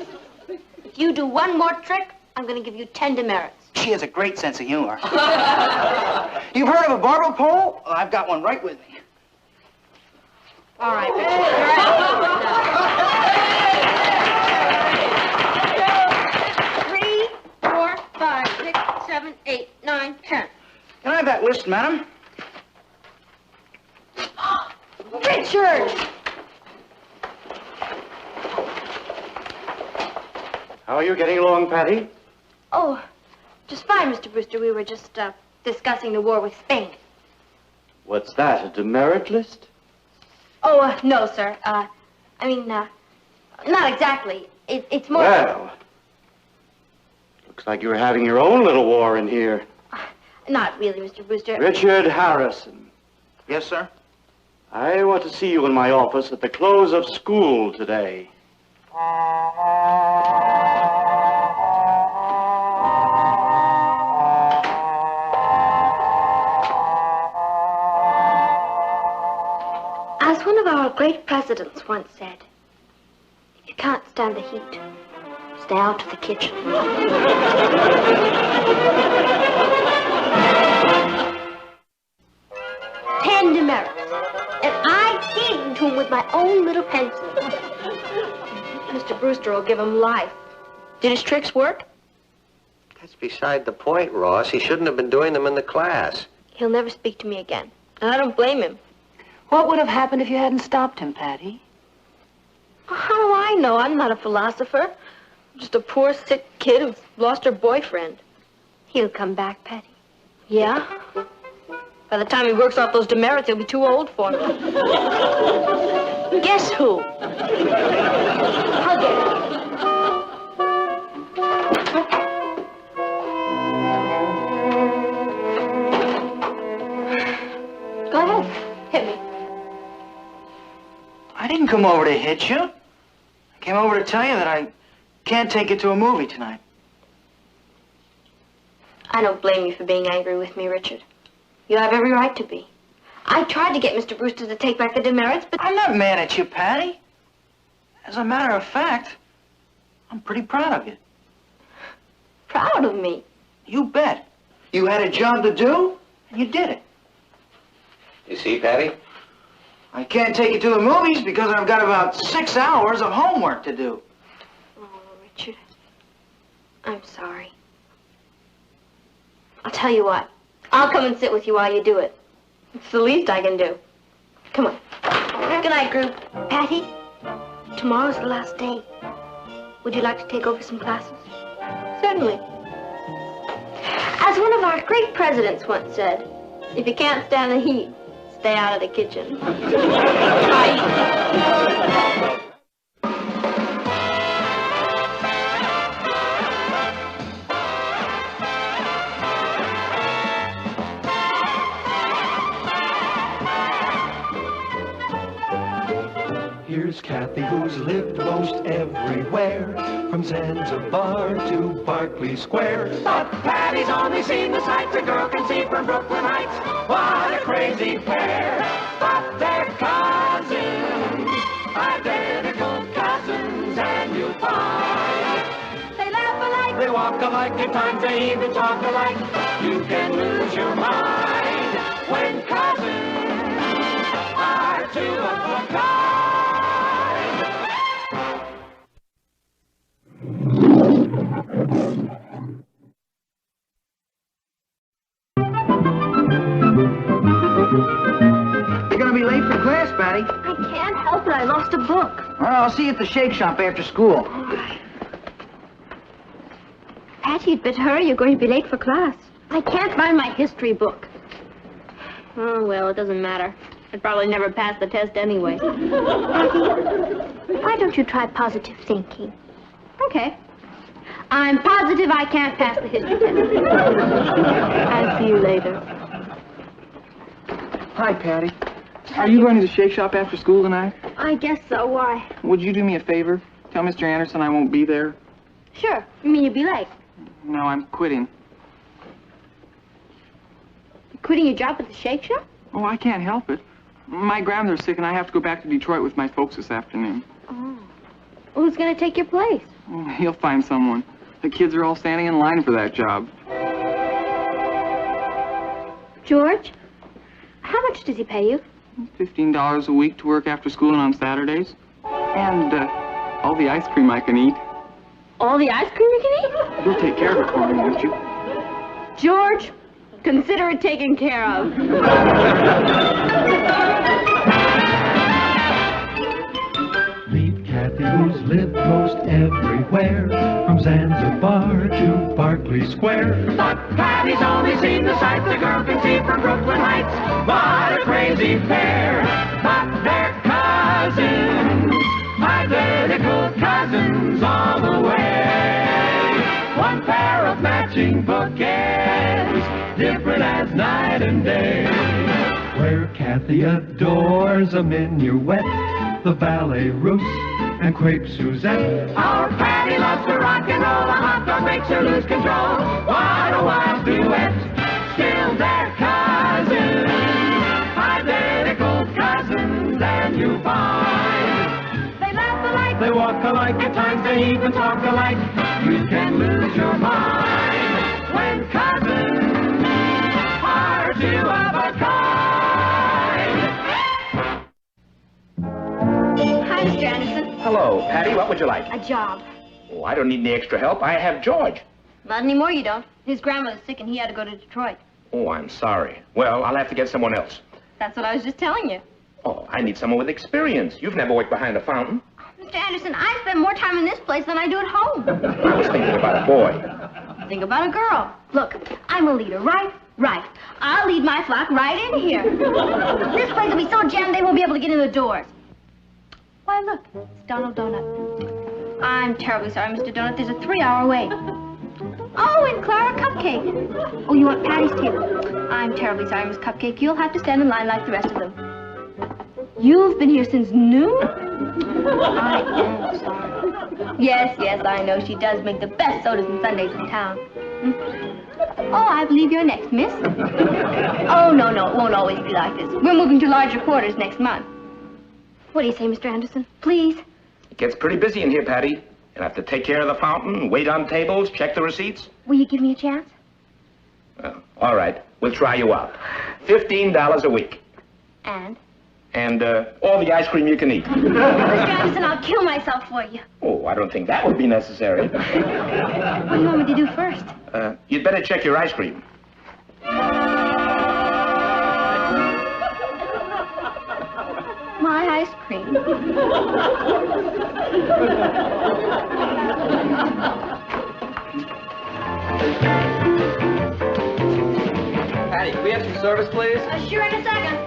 if you do one more trick, I'm going to give you 10 demerits. She has a great sense of humor. You've heard of a barber pole? Well, I've got one right with me. All right, Richard. You're out. 3, 4, 5, 6, 7, 8, 9, 10. Can I have that list, madam? Richard! How are you getting along, Patty? Oh, just fine, Mr. Brewster. We were just discussing the war with Spain. What's that, a demerit list? Oh, no, sir. Not exactly. It's more... Well, looks like you're having your own little war in here. Not really, Mr. Brewster. Richard Harrison. Yes, sir? I want to see you in my office at the close of school today. As one of our great presidents once said, if you can't stand the heat, stay out of the kitchen. 10 demerits. And I gave them to him with my own little pencil. Mr. Brewster will give him life. Did his tricks work? That's beside the point, Ross. He shouldn't have been doing them in the class. He'll never speak to me again. And I don't blame him. What would have happened if you hadn't stopped him, Patty? How do I know? I'm not a philosopher. I'm just a poor, sick kid who's lost her boyfriend. He'll come back, Patty. Yeah? By the time he works off those demerits, he'll be too old for me. Guess who? I'll get it. Go ahead. Hit me. I didn't come over to hit you. I came over to tell you that I can't take you to a movie tonight. I don't blame you for being angry with me, Richard. You have every right to be. I tried to get Mr. Brewster to take back the demerits, but... I'm not mad at you, Patty. As a matter of fact, I'm pretty proud of you. Proud of me? You bet. You had a job to do, and you did it. You see, Patty? I can't take you to the movies because I've got about 6 hours of homework to do. Oh, Richard. I'm sorry. I'll tell you what. I'll come and sit with you while you do it. It's the least I can do. Come on. Good night, group. Patty, tomorrow's the last day. Would you like to take over some classes? Certainly. As one of our great presidents once said, if you can't stand the heat, stay out of the kitchen. Bye. Here's Cathy, who's lived most everywhere, from Zanzibar to Berkeley Square. But Patty's only seen the sights a girl can see from Brooklyn Heights. What a crazy pair! But they're cousins, identical cousins, and you'll find they laugh alike, they walk alike, at times they even talk alike. You can lose your mind when cousins are two of a kind. You're gonna be late for class, Patty. I can't help it. I lost a book. Well, I'll see you at the shake shop after school. All right. Patty, you'd better hurry. You're going to be late for class. I can't find my history book. Oh, well, it doesn't matter. I'd probably never pass the test anyway. Patty, why don't you try positive thinking? Okay. I'm positive I can't pass the history test. I'll see you later. Hi, Patty. Are you going to the shake shop after school tonight? I guess so. Why? Would you do me a favor? Tell Mr. Anderson I won't be there. Sure. You mean you'd be late? No, I'm quitting. You quitting your job at the shake shop? Oh, I can't help it. My grandmother's sick, and I have to go back to Detroit with my folks this afternoon. Oh. Well, who's going to take your place? Oh, he'll find someone. The kids are all standing in line for that job. George, how much does he pay you? $15 a week to work after school and on Saturdays. And all the ice cream I can eat. All the ice cream you can eat? You'll take care of it for me, won't you? George, consider it taken care of. Meet Cathy, who's lived most everywhere, from Zanzibar to Berkeley Square. But Patty's only seen the sights a girl can see from Brooklyn Heights. What a crazy pair! But they're cousins, identical cousins all the way. One pair of matching bookends, different as night and day. Where Cathy The adores a minuet, the ballet russe, and crepe Suzette. Our Patty loves to rock and roll. A hot dog makes her lose control. What a wild duet. Still they're cousins, identical cousins, and you find they laugh alike, they walk alike, at times they even talk alike. You can lose your mind when cousins are two of a kind. Hi, Mr. Anderson. Hello, Patty. What would you like? A job. Oh, I don't need any extra help. I have George. Not anymore, you don't. His grandmother's sick and he had to go to Detroit. Oh, I'm sorry. Well, I'll have to get someone else. That's what I was just telling you. Oh, I need someone with experience. You've never worked behind a fountain. Mr. Anderson, I spend more time in this place than I do at home. I was thinking about a boy. Think about a girl. Look, I'm a leader, right? Right. I'll lead my flock right in here. This place will be so jammed they won't be able to get in the doors. Why, look, it's Donald Donut. I'm terribly sorry, Mr. Donut. There's a 3-hour wait. Oh, and Clara Cupcake. Oh, you want Patty's table? I'm terribly sorry, Miss Cupcake. You'll have to stand in line like the rest of them. You've been here since noon? I am sorry. Yes, I know. She does make the best sodas and sundaes in town. Oh, I believe you're next, miss. Oh, no, it won't always be like this. We're moving to larger quarters next month. What do you say, Mr. Anderson? Please? It gets pretty busy in here, Patty. You'll have to take care of the fountain, wait on tables, check the receipts. Will you give me a chance? Well, all right. We'll try you out. $15 a week. And? And all the ice cream you can eat. Mr. Anderson, I'll kill myself for you. Oh, I don't think that would be necessary. What do you want me to do first? You'd better check your ice cream. My ice cream. Patty, can we have some service, please? Sure, in a second.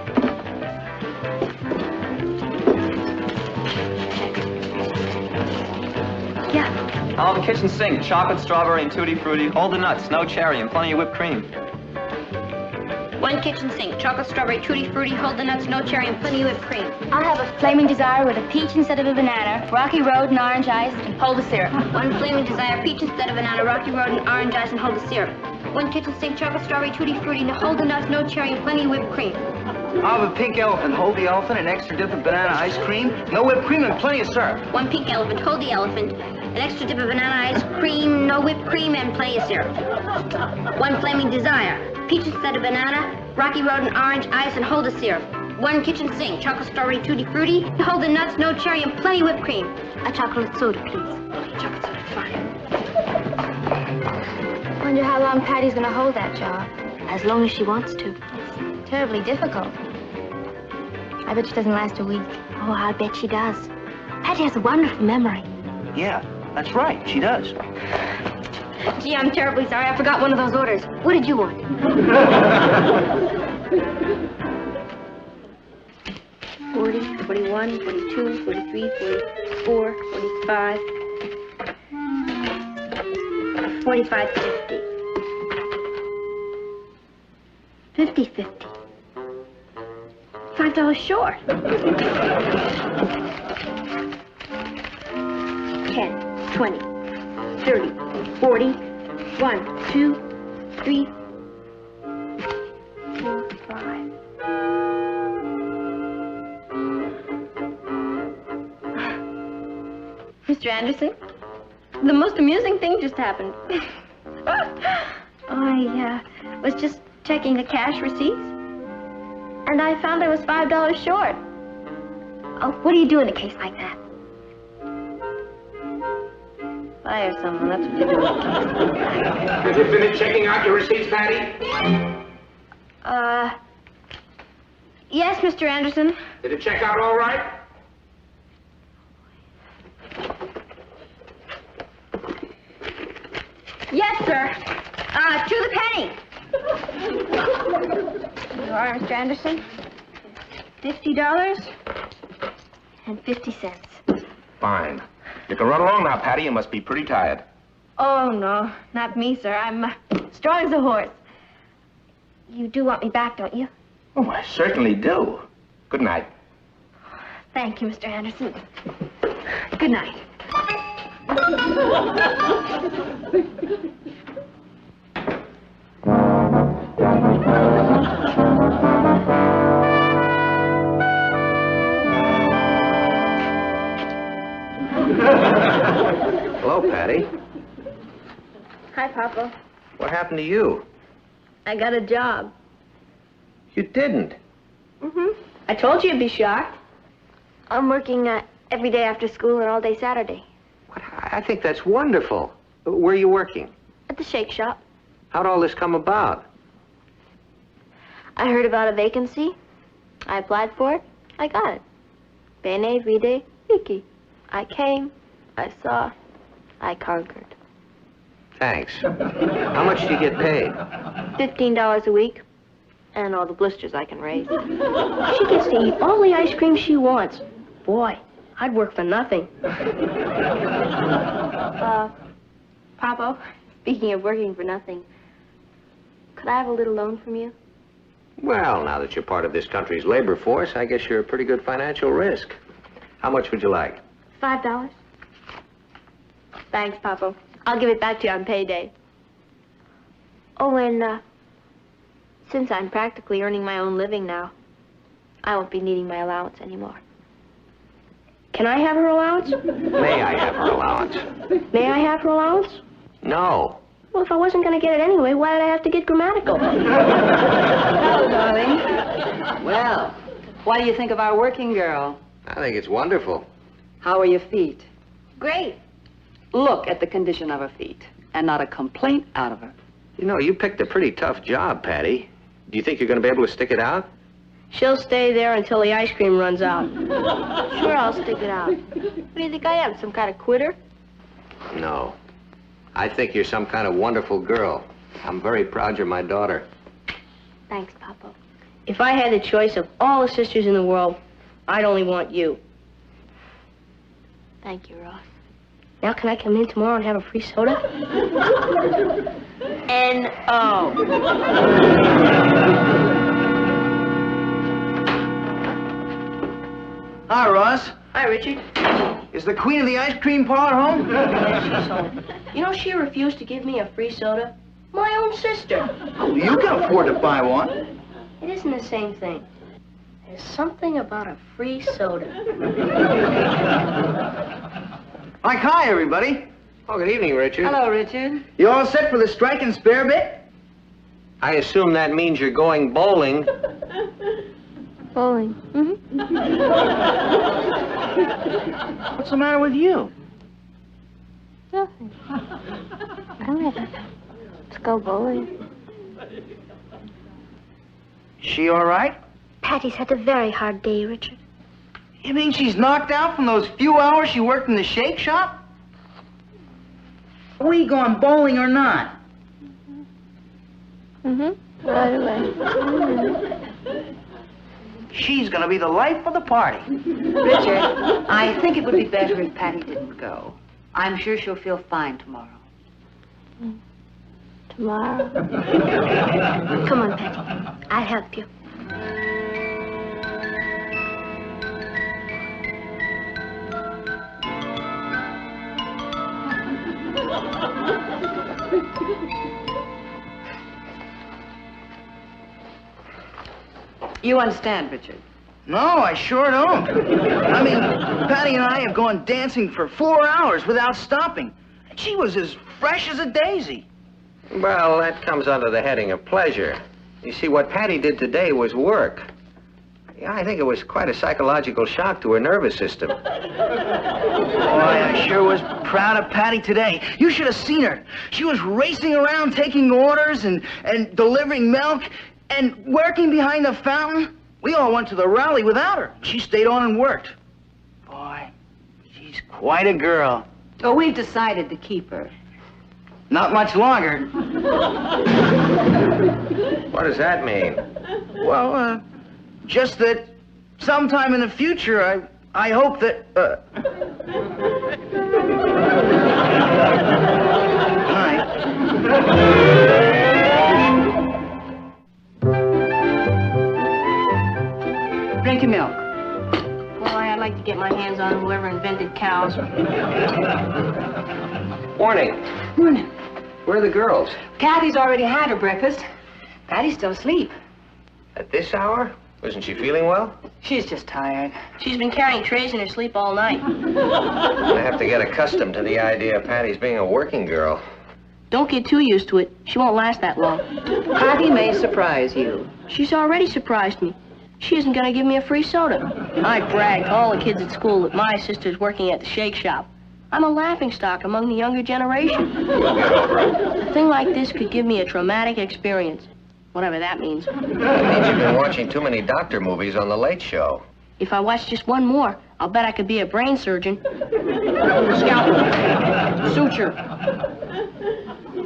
Yeah. I'll have a kitchen sink, chocolate, strawberry, and tutti frutti, all the nuts, no cherry, and plenty of whipped cream. One kitchen sink, chocolate, strawberry, tutti frutti, hold the nuts, no cherry, and plenty of whipped cream. I'll have a flaming desire with a peach instead of a banana, rocky road and orange ice, and hold the syrup. One flaming desire, peach instead of banana, rocky road and orange ice, and hold the syrup. One kitchen sink, chocolate, strawberry, tutti frutti, hold the nuts, no cherry, and plenty of whipped cream. I'll have a pink elephant, hold the elephant, an extra dip of banana ice cream, no whipped cream, and plenty of syrup. One pink elephant, hold the elephant, an extra dip of banana ice cream, no whipped cream, and plenty of syrup. One flaming desire, peach instead of banana, rocky road and orange ice, and hold the syrup. One kitchen sink, chocolate, strawberry, tutti frutti, hold the nuts, no cherry, and plenty of whipped cream. A chocolate soda, please. Chocolate soda, fine. Wonder how long Patty's gonna hold that job. As long as she wants to. It's terribly difficult. I bet she doesn't last a week. Oh, I bet she does. Patty has a wonderful memory. Yeah, that's right. She does. Gee, I'm terribly sorry. I forgot one of those orders. What did you want? 40, 41, 42, 43, 44, 45, 45, 50. 50, 50. $5 short. 10, 20, 30, 40, 1, 2, 3, 4, 5. Mr. Anderson, the most amusing thing just happened. I was just checking the cash receipts, and I found I was $5 short. Oh, what do you do in a case like that? Fire someone, that's what you do. Have you finished checking out your receipts, Patty? Yes, Mr. Anderson. Did it check out all right? Yes, sir. To the penny. You are, Mr. Anderson. $50 and 50 cents. Fine. You can run along now, Patty. You must be pretty tired. Oh, no, not me, sir. I'm strong as a horse. You do want me back, don't you? Oh, I certainly do. Good night. Thank you, Mr. Anderson. Good night. Hello, Patty. Hi, Papa. What happened to you? I got a job. You didn't. I told you you'd be shocked. I'm working every day after school and all day Saturday. I think that's wonderful. Where are you working? At the shake shop. How'd all this come about? I heard about a vacancy. I applied for it. I got it. Bene, vide, vici. I came. I saw. I conquered. Thanks. How much do you get paid? $15 a week. And all the blisters I can raise. She gets to eat all the ice cream she wants. Boy, I'd work for nothing. Papa, speaking of working for nothing, could I have a little loan from you? Well, now that you're part of this country's labor force, I guess you're a pretty good financial risk. How much would you like? $5. Thanks, Papa. I'll give it back to you on payday. Oh, and, since I'm practically earning my own living now, I won't be needing my allowance anymore. Can I have her allowance? May I have her allowance? May I have her allowance? No. Well, if I wasn't going to get it anyway, why did I have to get grammatical? Hello, darling. Well, what do you think of our working girl? I think it's wonderful. How are your feet? Great. Look at the condition of her feet, and not a complaint out of her. You know, you picked a pretty tough job, Patty. Do you think you're going to be able to stick it out? She'll stay there until the ice cream runs out. Sure, I'll stick it out. What do you think I am, some kind of quitter? No. I think you're some kind of wonderful girl. I'm very proud you're my daughter. Thanks, Papa. If I had the choice of all the sisters in the world, I'd only want you. Thank you, Ross. Now can I come in tomorrow and have a free soda? N-O. Hi, Ross. Hi, Richard. Is the queen of the ice cream parlor home? She's home. You know, she refused to give me a free soda. My own sister. Oh, you can afford to buy one. It isn't the same thing. There's something about a free soda. Like, hi, everybody. Oh, good evening, Richard. Hello, Richard. You all set for the strike and spare bit? I assume that means you're going bowling. Bowling. What's the matter with you? Nothing. Let's go bowling. She all right? Patty's had a very hard day, Richard. You mean she's knocked out from those few hours she worked in the shake shop? Are we going bowling or not? Right away. She's gonna be the life of the party. Richard, I think it would be better if Patty didn't go. I'm sure she'll feel fine tomorrow. Tomorrow? Come on, Patty. I'll help you. You understand, Richard? No, I sure don't. I mean, Patty and I have gone dancing for 4 hours without stopping. And she was as fresh as a daisy. Well, that comes under the heading of pleasure. You see, what Patty did today was work. Yeah, I think it was quite a psychological shock to her nervous system. Boy, I sure was proud of Patty today. You should have seen her. She was racing around taking orders and delivering milk and working behind the fountain. We all went to the rally without her. She stayed on and worked. Boy, she's quite a girl. Oh, we've decided to keep her. Not much longer. What does that mean? Well, just that sometime in the future, I hope that, to milk. Boy, I'd like to get my hands on whoever invented cows. Morning. Morning. Where are the girls? Cathy's already had her breakfast. Patty's still asleep. At this hour? Isn't she feeling well? She's just tired. She's been carrying trays in her sleep all night. I have to get accustomed to the idea of Patty's being a working girl. Don't get too used to it. She won't last that long. Cathy may surprise you. She's already surprised me. She isn't going to give me a free soda. I bragged to all the kids at school that my sister's working at the shake shop. I'm a laughingstock among the younger generation. You'll get over it. A thing like this could give me a traumatic experience. Whatever that means. That means you've been watching too many doctor movies on The Late Show. If I watch just one more, I'll bet I could be a brain surgeon. Scalpel. Suture.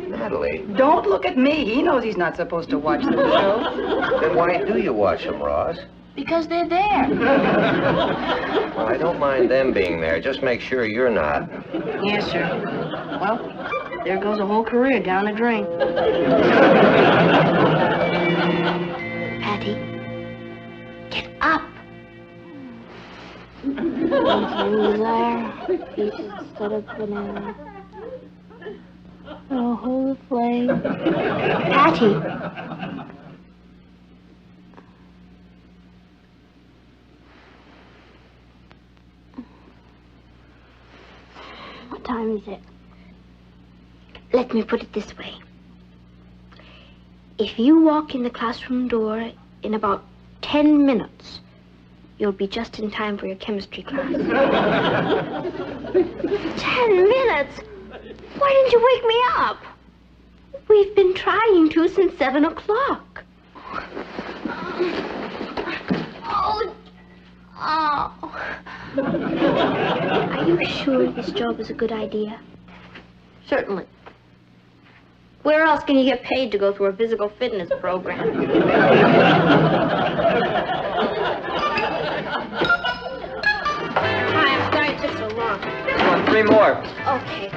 Natalie. Don't look at me. He knows he's not supposed to watch the show. Then why do you watch them, Ross? Because they're there. Well, I don't mind them being there. Just make sure you're not. Yes, sir. Well, there goes a whole career down the drain. Patty, get up. Loser, pieces instead of banana. Oh, hold the flame. Patty. What time is it? Let me put it this way. If you walk in the classroom door in about 10 minutes, you'll be just in time for your chemistry class. 10 minutes? Why didn't you wake me up? We've been trying to since 7 o'clock. Oh. Are you sure this job is a good idea? Certainly. Where else can you get paid to go through a physical fitness program? Hi, I'm sorry it took so long. Come on, 3 more. Okay.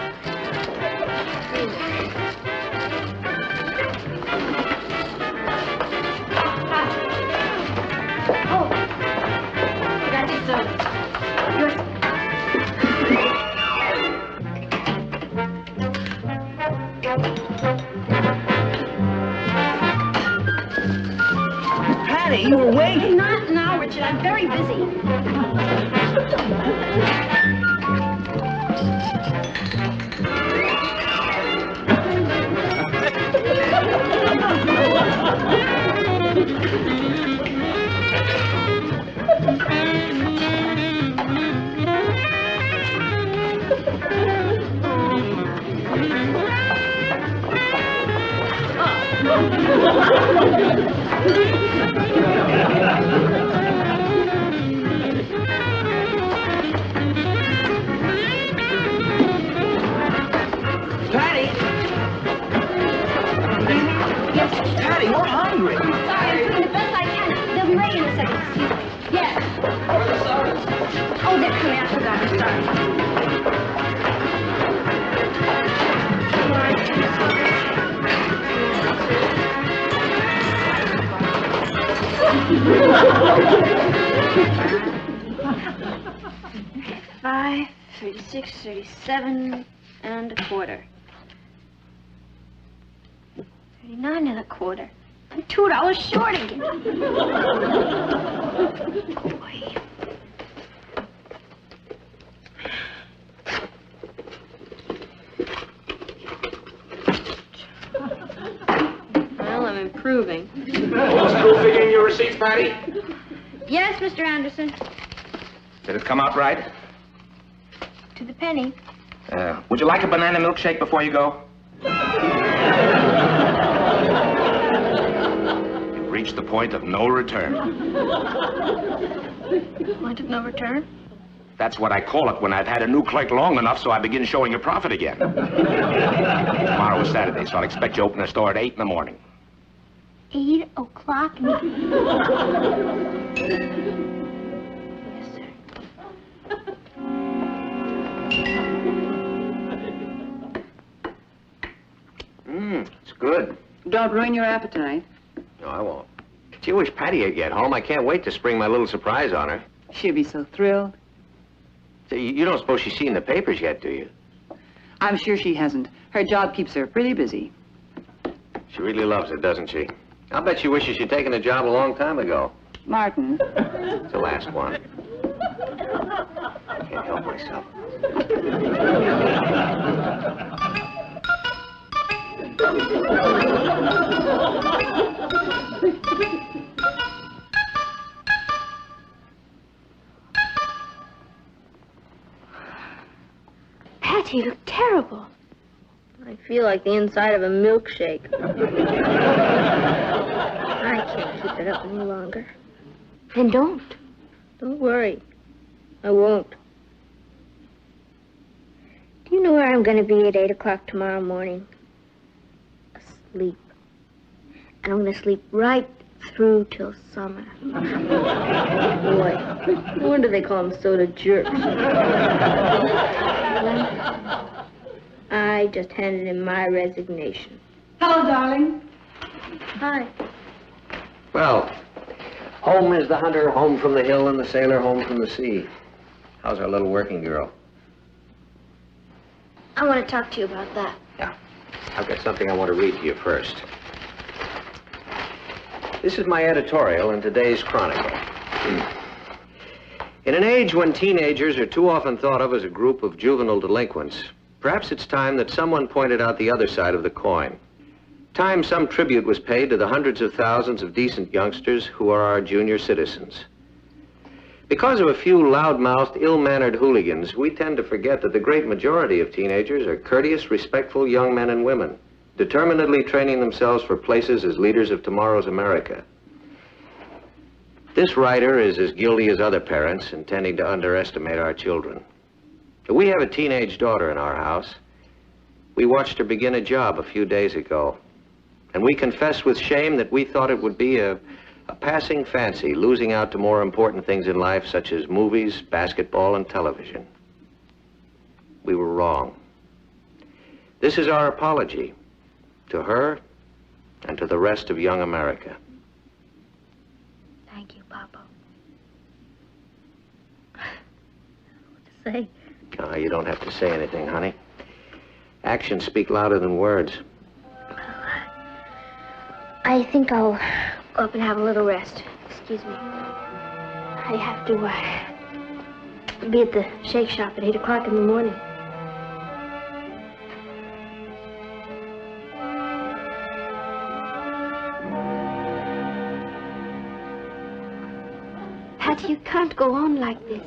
Oh, forgot your soda. Yours. Patty, you were waiting. Not now, Richard. I'm very busy. Patty! Yes. Patty, we're hungry. Sorry, I'm doing the best I can. They'll be ready in a second. Excuse me. Yes. Where are the sodas? Oh, they're coming. I forgot. I'm sorry. $5, 36, 37 and a quarter. 39 and a quarter. I'm $2 short again. Boy. Well, I'm improving. Almost through figuring your receipts, Patty? Yes, Mr. Anderson. Did it come out right? To the penny. Would you like a banana milkshake before you go? You've reached the point of no return. Point of no return? That's what I call it when I've had a new clerk long enough so I begin showing a profit again. Tomorrow is Saturday, so I'll expect you to open the store at 8 in the morning. 8 o'clock? Yes, sir. It's good. Don't ruin your appetite. No, I won't. Gee, I wish Patty would get home. I can't wait to spring my little surprise on her. She'll be so thrilled. Say, you don't suppose she's seen the papers yet, do you? I'm sure she hasn't. Her job keeps her pretty busy. She really loves it, doesn't she? I'll bet she wishes she'd taken the job a long time ago. Martin. It's the last one. I can't help myself. Patty, you look terrible. I feel like the inside of a milkshake. I can't keep it up any longer. Then don't. Don't worry. I won't. Do you know where I'm going to be at 8 o'clock tomorrow morning? Asleep. And I'm going to sleep right through till summer. Boy, no wonder they call them soda jerks. I just handed in my resignation. Hello, darling. Hi. Well, home is the hunter, home from the hill, and the sailor home from the sea. How's our little working girl? I want to talk to you about that. Yeah. I've got something I want to read to you first. This is my editorial in today's Chronicle. In an age when teenagers are too often thought of as a group of juvenile delinquents, perhaps it's time that someone pointed out the other side of the coin. Time some tribute was paid to the hundreds of thousands of decent youngsters who are our junior citizens. Because of a few loud-mouthed, ill-mannered hooligans, we tend to forget that the great majority of teenagers are courteous, respectful young men and women, determinedly training themselves for places as leaders of tomorrow's America. This writer is as guilty as other parents, intending to underestimate our children. We have a teenage daughter in our house. We watched her begin a job a few days ago, and we confess with shame that we thought it would be a passing fancy, losing out to more important things in life, such as movies, basketball, and television. We were wrong. This is our apology to her and to the rest of young America. Thank you, Papa. What to say? Oh, you don't have to say anything, honey. Actions speak louder than words. I think I'll go up and have a little rest. Excuse me. I have to be at the shake shop at 8 o'clock in the morning. Patty, you can't go on like this.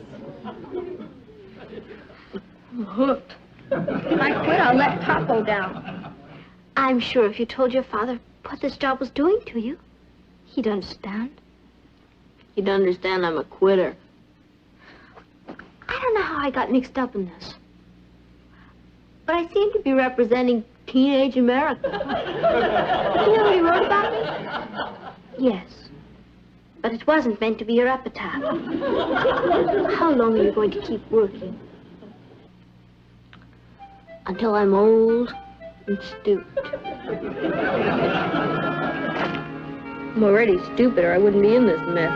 I'm hooked. If I quit, I'll let Papo down. I'm sure if you told your father what this job was doing to you, he'd understand. He'd understand I'm a quitter. I don't know how I got mixed up in this, but I seem to be representing teenage America. You know what he wrote about me? Yes, but it wasn't meant to be your epitaph. How long are you going to keep working? Until I'm old and stooped. I'm already stupid, or I wouldn't be in this mess.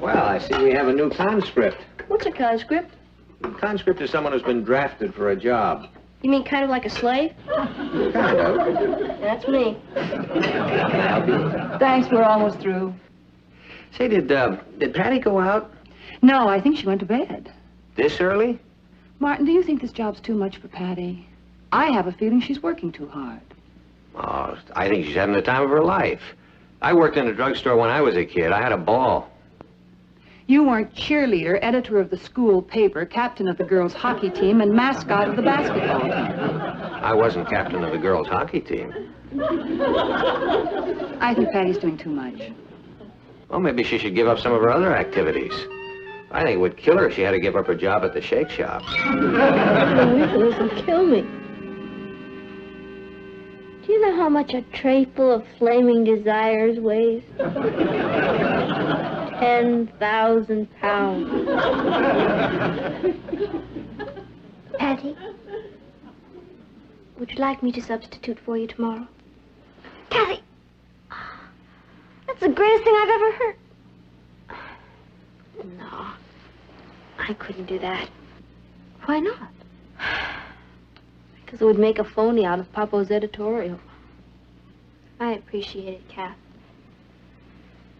Well, I see we have a new conscript. What's a conscript? A conscript is someone who's been drafted for a job. You mean kind of like a slave? Kind of. That's me. Thanks, we're almost through. Say, did Patty go out? No, I think she went to bed. This early? Martin, do you think this job's too much for Patty? I have a feeling she's working too hard. Oh, I think she's having the time of her life. I worked in a drugstore when I was a kid. I had a ball. You weren't cheerleader, editor of the school paper, captain of the girls' hockey team, and mascot of the basketball team. I wasn't captain of the girls' hockey team. I think Patty's doing too much. Well, maybe she should give up some of her other activities. I think it would kill her if she had to give up her job at the shake shop. This will kill me. Do you know how much a tray full of flaming desires weighs? 10,000 pounds. Patty, would you like me to substitute for you tomorrow? Cathy! That's the greatest thing I've ever heard. No, I couldn't do that. Why not? Because it would make a phony out of Papo's editorial. I appreciate it, Kath.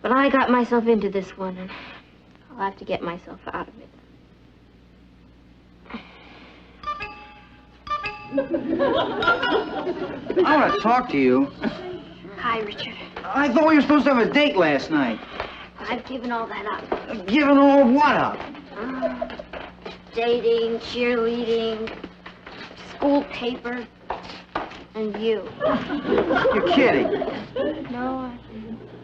But I got myself into this one, and I'll have to get myself out of it. I want to talk to you. Hi, Richard. I thought we were supposed to have a date last night. I've given all that up. Given all what up? Dating, cheerleading, school paper, and you. You're kidding. No, I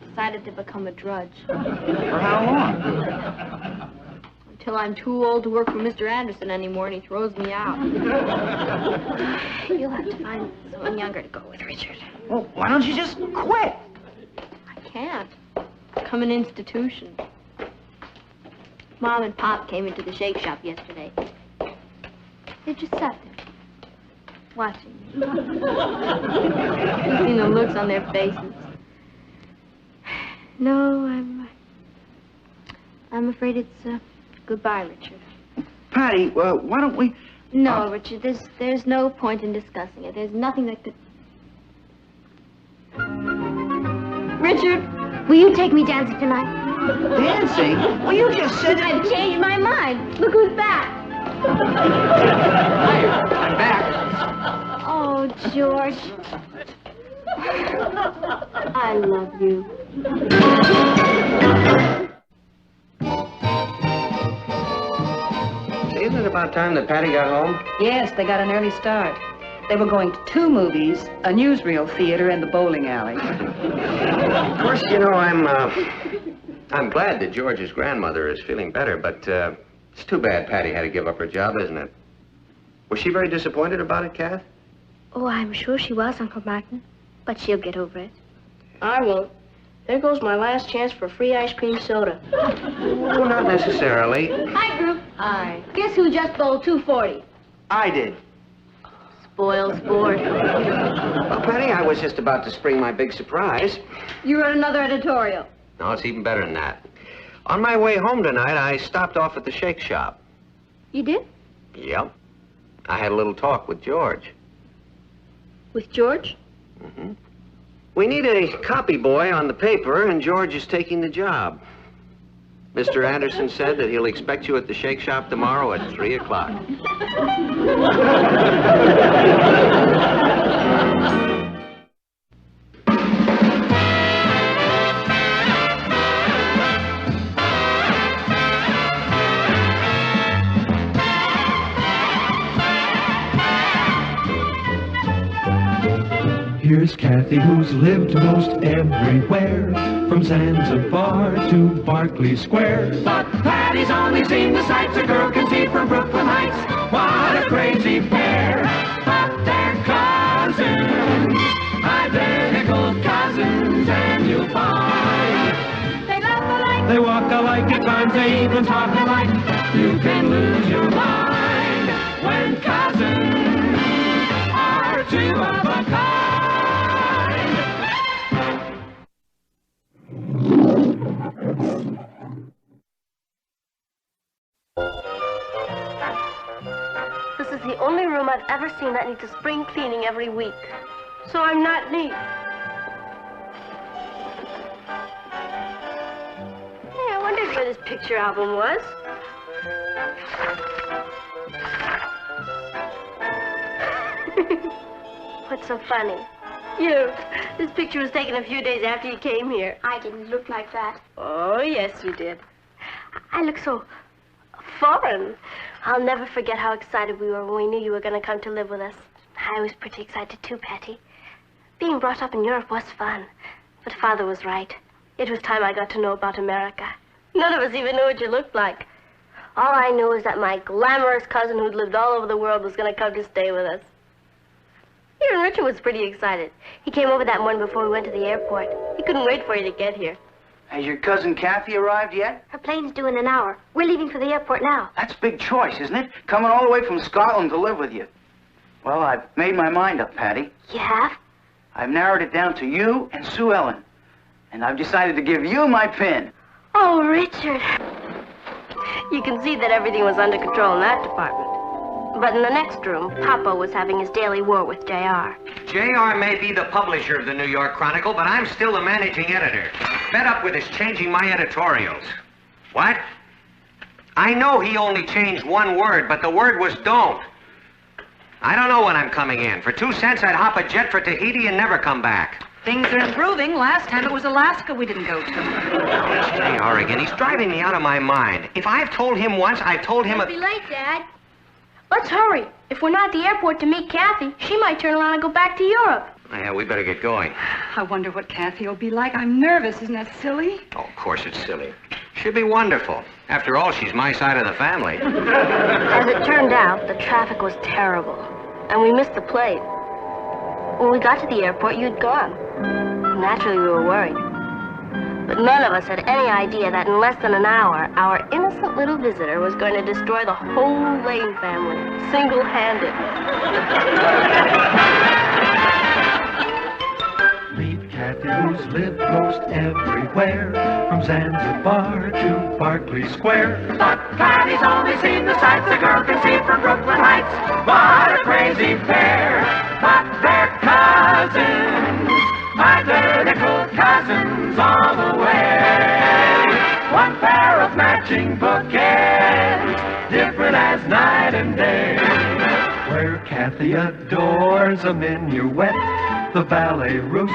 decided to become a drudge. For how long? Until I'm too old to work for Mr. Anderson anymore and he throws me out. You'll have to find someone younger to go with, Richard. Well, why don't you just quit? I can't. I'm an institution. Mom and Pop came into the shake shop yesterday. They just sat there, watching me. You've seen the looks on their faces. No, I'm afraid it's goodbye, Richard. Patty, why don't we... No, Richard, there's no point in discussing it. There's nothing that could... Richard, will you take me dancing tonight? Dancing? Well, you just said that... I've changed my mind. Look who's back. Hi, I'm back. Oh, George. I love you. Isn't it about time that Patty got home? Yes, they got an early start. They were going to 2 movies, a newsreel theater, and the bowling alley. Of course, you know, I'm glad that George's grandmother is feeling better, but it's too bad Patty had to give up her job, isn't it? Was she very disappointed about it, Kath? Oh, I'm sure she was, Uncle Martin. But she'll get over it. I won't. There goes my last chance for free ice cream soda. Oh, not necessarily. Hi, group. Hi. Guess who just bowled 240? I did. Spoiled sport. Well, Patty, I was just about to spring my big surprise. You wrote another editorial. No, it's even better than that. On my way home tonight, I stopped off at the shake shop. You did? Yep. I had a little talk with George. With George? Mm-hmm. We need a copy boy on the paper, and George is taking the job. Mr. Anderson said that he'll expect you at the shake shop tomorrow at 3 o'clock. Here's Cathy, who's lived most everywhere, from Zanzibar to Berkeley Square. But Patty's only seen the sights a girl can see from Brooklyn Heights. What a crazy pair! But they're cousins, identical cousins, and you'll find they laugh alike, They walk alike, at times they even talk alike. you can lose your mind when cousins are 2 of a kind. This is the only room I've ever seen that needs a spring cleaning every week. So I'm not neat. Hey, I wondered where this picture album was. What's so funny? You. This picture was taken a few days after you came here. I didn't look like that. Oh, yes, you did. I look so foreign. I'll never forget how excited we were when we knew you were going to come to live with us. I was pretty excited too, Patty. Being brought up in Europe was fun. But Father was right. It was time I got to know about America. None of us even knew what you looked like. All I knew is that my glamorous cousin who'd lived all over the world was going to come to stay with us. Even Richard was pretty excited. He came over that morning before we went to the airport. He couldn't wait for you to get here. Has your cousin Cathy arrived yet? Her plane's due in an hour. We're leaving for the airport now. That's a big choice, isn't it? Coming all the way from Scotland to live with you. Well, I've made my mind up, Patty. You have? I've narrowed it down to you and Sue Ellen. And I've decided to give you my pin. Oh, Richard. You can see that everything was under control in that department. But in the next room, Papa was having his daily war with J.R. J.R. may be the publisher of the New York Chronicle, but I'm still the managing editor. Fed up with his changing my editorials. What? I know he only changed one word, but the word was don't. I don't know when I'm coming in. For 2 cents, I'd hop a jet for Tahiti and never come back. Things are improving. Last time it was Alaska we didn't go to. It's J.R. again. He's driving me out of my mind. If I've told him once, I've told him... It'll be late, Dad. Let's hurry. If we're not at the airport to meet Cathy, she might turn around and go back to Europe. Yeah, we better get going. I wonder what Cathy will be like. I'm nervous. Isn't that silly? Oh, of course it's silly. She'll be wonderful. After all, she's my side of the family. As it turned out, the traffic was terrible, and we missed the plane. When we got to the airport, you'd gone. Naturally, we were worried. But none of us had any idea that in less than an hour, our innocent little visitor was going to destroy the whole Lane family, single-handed. Meet Cathy, who's lived most everywhere, from Zanzibar to Berkeley Square. But Cathy's only seen the sights a girl can see from Brooklyn Heights. What a crazy pair! But they're cousins, identical cousins all the way. One pair of matching bookends, different as night and day. Where Cathy adores a minuet, the ballet russe,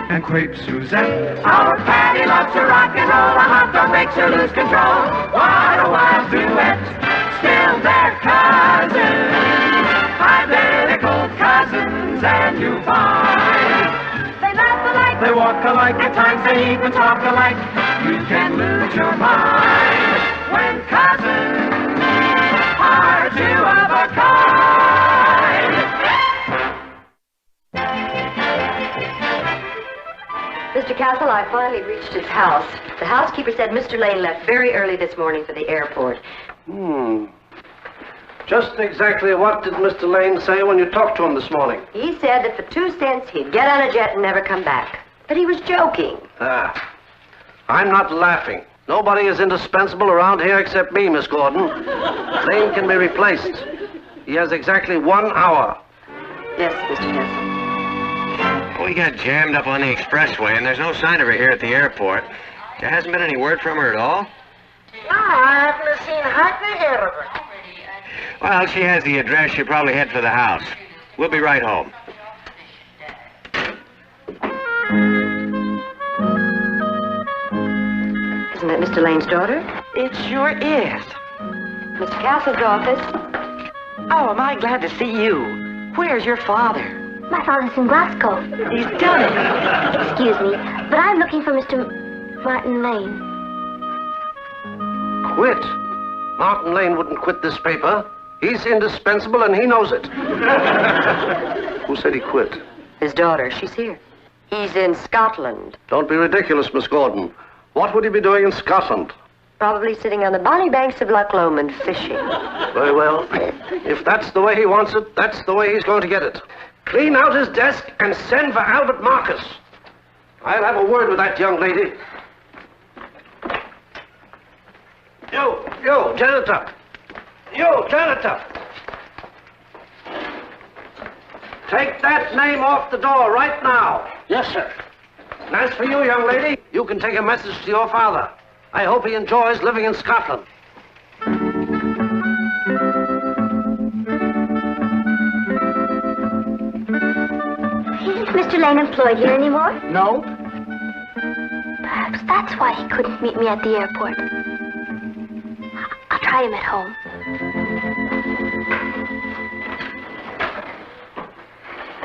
and crepe Suzette. Our Patty loves to rock and roll, a hot dog makes her lose control. What a wild duet, still they're cousins, identical cousins, and you find they laugh alike, they walk alike, at times they even talk alike. You can lose your mind when cousins are two of a kind. Mr. Castle, I finally reached his house. The housekeeper said Mr. Lane left very early this morning for the airport. Just exactly what did Mr. Lane say when you talked to him this morning? He said that for 2 cents he'd get on a jet and never come back. But he was joking. I'm not laughing. Nobody is indispensable around here except me, Miss Gordon. Lane can be replaced. He has exactly 1 hour. Yes, Mr. Castle. We got jammed up on the expressway, and there's no sign of her here at the airport. There hasn't been any word from her at all? No, I haven't seen hardly hear of her. Well, she has the address. She'll probably head for the house. We'll be right home. Isn't that Mr. Lane's daughter? It sure is. Mr. Castle's office. Oh, am I glad to see you. Where's your father? My father's in Glasgow. He's done it. Excuse me, but I'm looking for Mr. Martin Lane. Quit? Martin Lane wouldn't quit this paper. He's indispensable and he knows it. Who said he quit? His daughter. She's here. He's in Scotland. Don't be ridiculous, Miss Gordon. What would he be doing in Scotland? Probably sitting on the bonny banks of Loch Lomond fishing. Very well. If that's the way he wants it, that's the way he's going to get it. Clean out his desk and send for Albert Marcus. I'll have a word with that young lady. You, janitor. You, janitor. Take that name off the door right now. Yes, sir. And as for you, young lady, you can take a message to your father. I hope he enjoys living in Scotland. Isn't Mr. Lane employed here anymore? No. Perhaps that's why he couldn't meet me at the airport. I'll try him at home.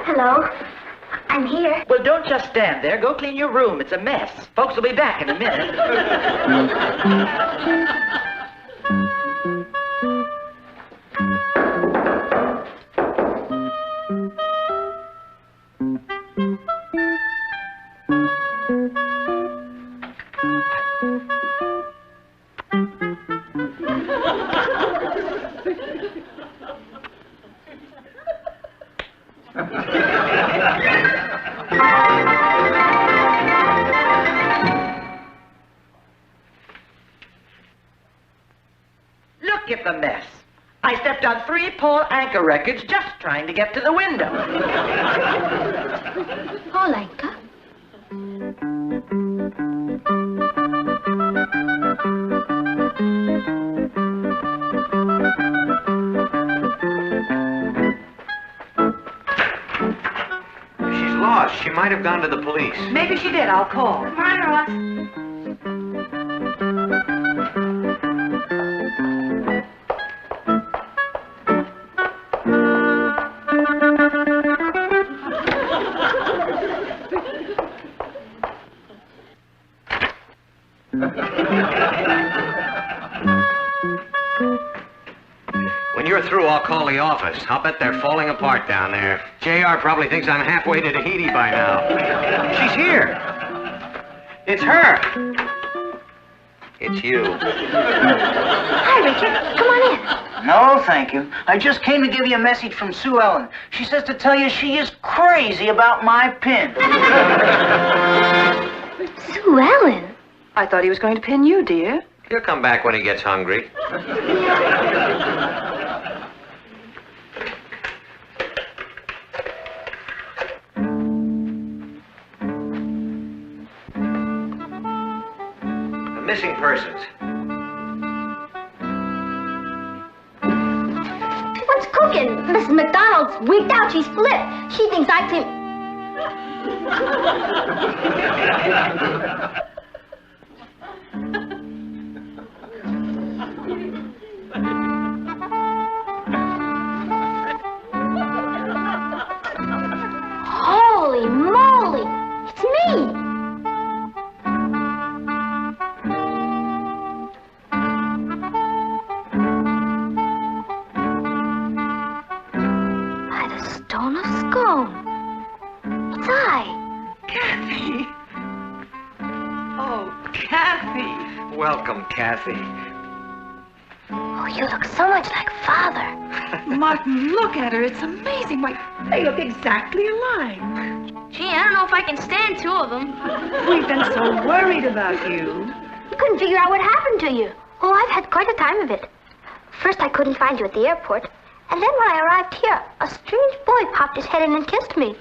Hello. I'm here. Well, don't just stand there. Go clean your room. It's a mess. Folks will be back in a minute. skip a mess. I stepped on 3 pole anchor records just trying to get to the window. Pole anchor? She's lost. She might have gone to the police. Maybe she did. I'll call. Come on, Ross. When you're through, I'll call the office. I'll bet they're falling apart down there. JR probably thinks I'm halfway to Tahiti by now. She's here. It's her. It's you. Hi, Richard. Come on in. No, thank you. I just came to give you a message from Sue Ellen. She says to tell you she is crazy about my pin. Sue Ellen? I thought he was going to pin you, dear. He'll come back when he gets hungry. Missing persons. What's cooking? Mrs. McDonald's wigged out. She's flipped. She thinks I came... Holy moly! It's me! By the stone of Scone. It's I. Cathy. Oh, Cathy. Welcome, Cathy. Oh, you look so much like Father. Martin, look at her. It's amazing. Why, they look exactly alike. Gee, I don't know if I can stand 2 of them. We've been so worried about you. We couldn't figure out what happened to you. Oh, I've had quite a time of it. First, I couldn't find you at the airport. And then when I arrived here, a strange boy popped his head in and kissed me.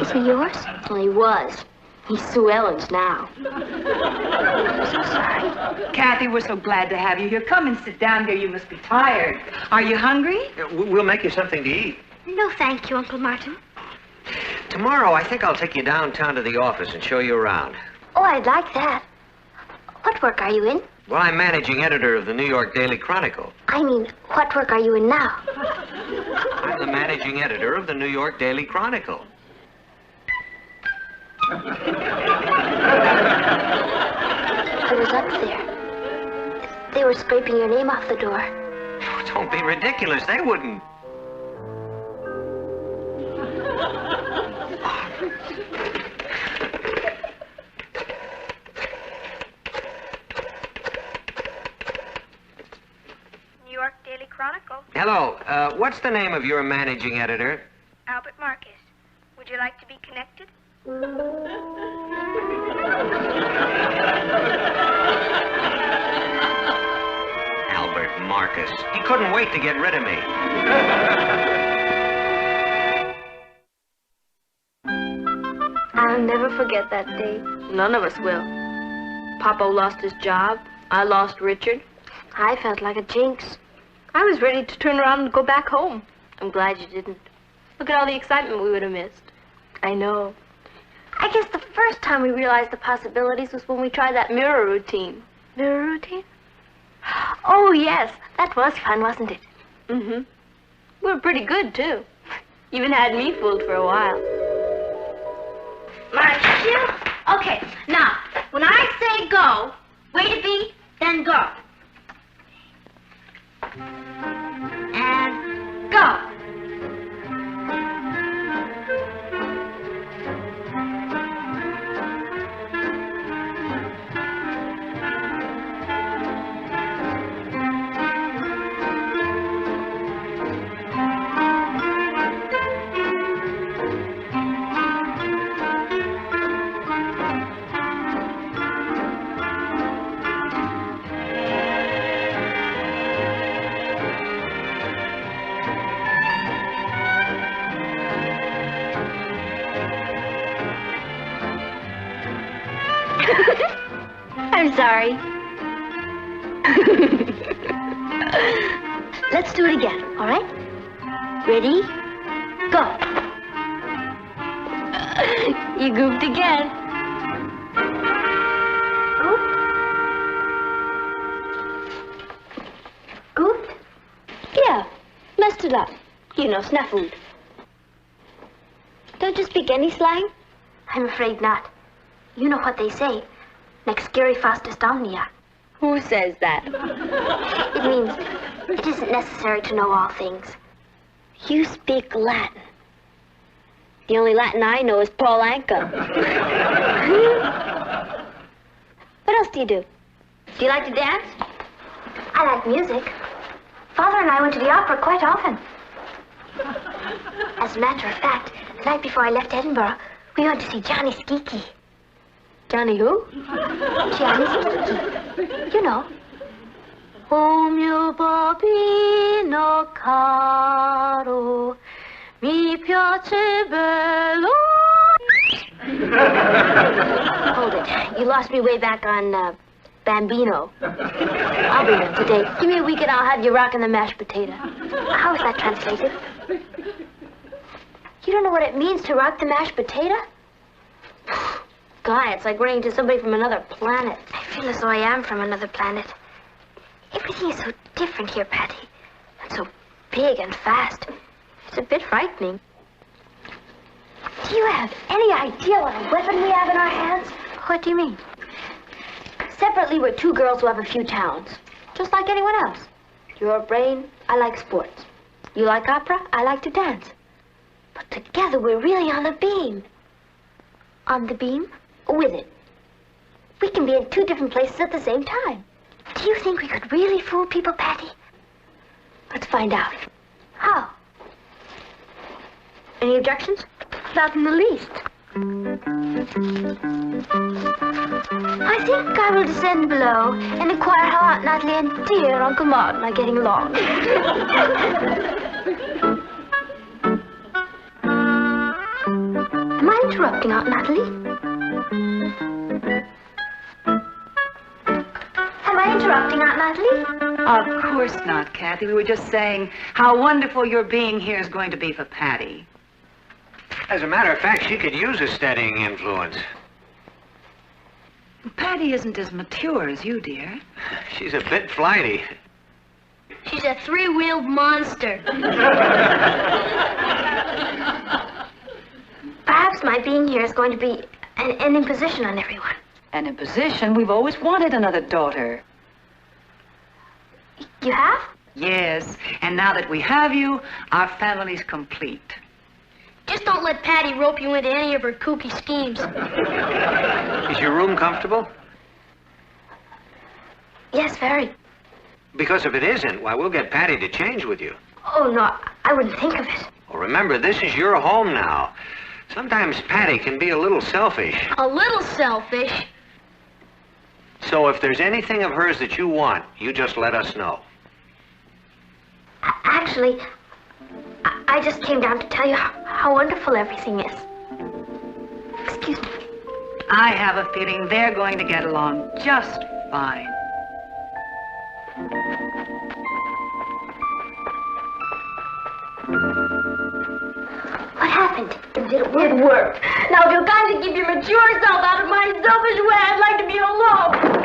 Is he yours? Well, he was. He's Sue Ellen's now. I'm so sorry. Cathy, we're so glad to have you here. Come and sit down here. You must be tired. Are you hungry? We'll make you something to eat. No, thank you, Uncle Martin. Tomorrow, I think I'll take you downtown to the office and show you around. Oh, I'd like that. What work are you in? Well, I'm managing editor of the New York Daily Chronicle. I mean, what work are you in now? I'm the managing editor of the New York Daily Chronicle. I was up there. They were scraping your name off the door. Don't be ridiculous. They wouldn't. New York Daily Chronicle. Hello. What's the name of your managing editor? Albert Marcus. Would you like to be connected? Albert Marcus. He couldn't wait to get rid of me. I'll never forget that day. None of us will. Papa lost his job. I lost Richard. I felt like a jinx. I was ready to turn around and go back home. I'm glad you didn't. Look at all the excitement we would have missed. I know. I guess the first time we realized the possibilities was when we tried that mirror routine. Mirror routine? Oh, yes. That was fun, wasn't it? Mm-hmm. We were pretty good, too. Even had me fooled for a while. Marshall? Okay, now, when I say go, wait a beat, then go. And go. I'm sorry. Let's do it again, all right? Ready? Go. You goofed again. Goofed? Yeah, messed it up. You know, snafu'd. Don't you speak any slang? I'm afraid not. You know what they say. Next scary fastest omnia. Who says that? It means it isn't necessary to know all things. You speak Latin. The only Latin I know is Paul Anka. What else do you do? Do you like to dance? I like music. Father and I went to the opera quite often. As a matter of fact, the night before I left Edinburgh, we went to see Johnny Skeeky. Johnny who? Johnny Skeeky. You know. O mio bambino caro, mi piace bello. Hold it. You lost me way back on Bambino. I'll bring them today. Give me a week and I'll have you rocking the mashed potato. How is that translated? You don't know what it means to rock the mashed potato? Guy, it's like running to somebody from another planet. I feel as though I am from another planet. Everything is so different here, Patty. And so big and fast. It's a bit frightening. Do you have any idea what a weapon we have in our hands? What do you mean? Separately, we're two girls who have a few talents. Just like anyone else. You're a brain, I like sports. You like opera, I like to dance. But together, we're really on the beam. On the beam? With it. We can be in two different places at the same time. Do you think we could really fool people, Patty? Let's find out. How? Any objections? Not in the least. I think I will descend below and inquire how Aunt Natalie and dear Uncle Martin are getting along. Am I interrupting, Aunt Natalie? Am I interrupting, Aunt Natalie? Of course not, Cathy. We were just saying how wonderful your being here is going to be for Patty. As a matter of fact, she could use a steadying influence. Patty isn't as mature as you, dear. She's a bit flighty. She's a three-wheeled monster. Perhaps my being here is going to be an imposition on everyone. An imposition? We've always wanted another daughter. You have? Yes, and now that we have you, our family's complete. Just don't let Patty rope you into any of her kooky schemes. Is your room comfortable? Yes, very. Because if it isn't, why, we'll get Patty to change with you. Oh, no, I wouldn't think of it. Well, remember, this is your home now. Sometimes Patty can be a little selfish. A little selfish? So if there's anything of hers that you want, you just let us know. Actually, I just came down to tell you how wonderful everything is. Excuse me. I have a feeling they're going to get along just fine. What happened? It worked. Now, if you'll kindly keep your mature self out of my selfish way, I'd like to be alone.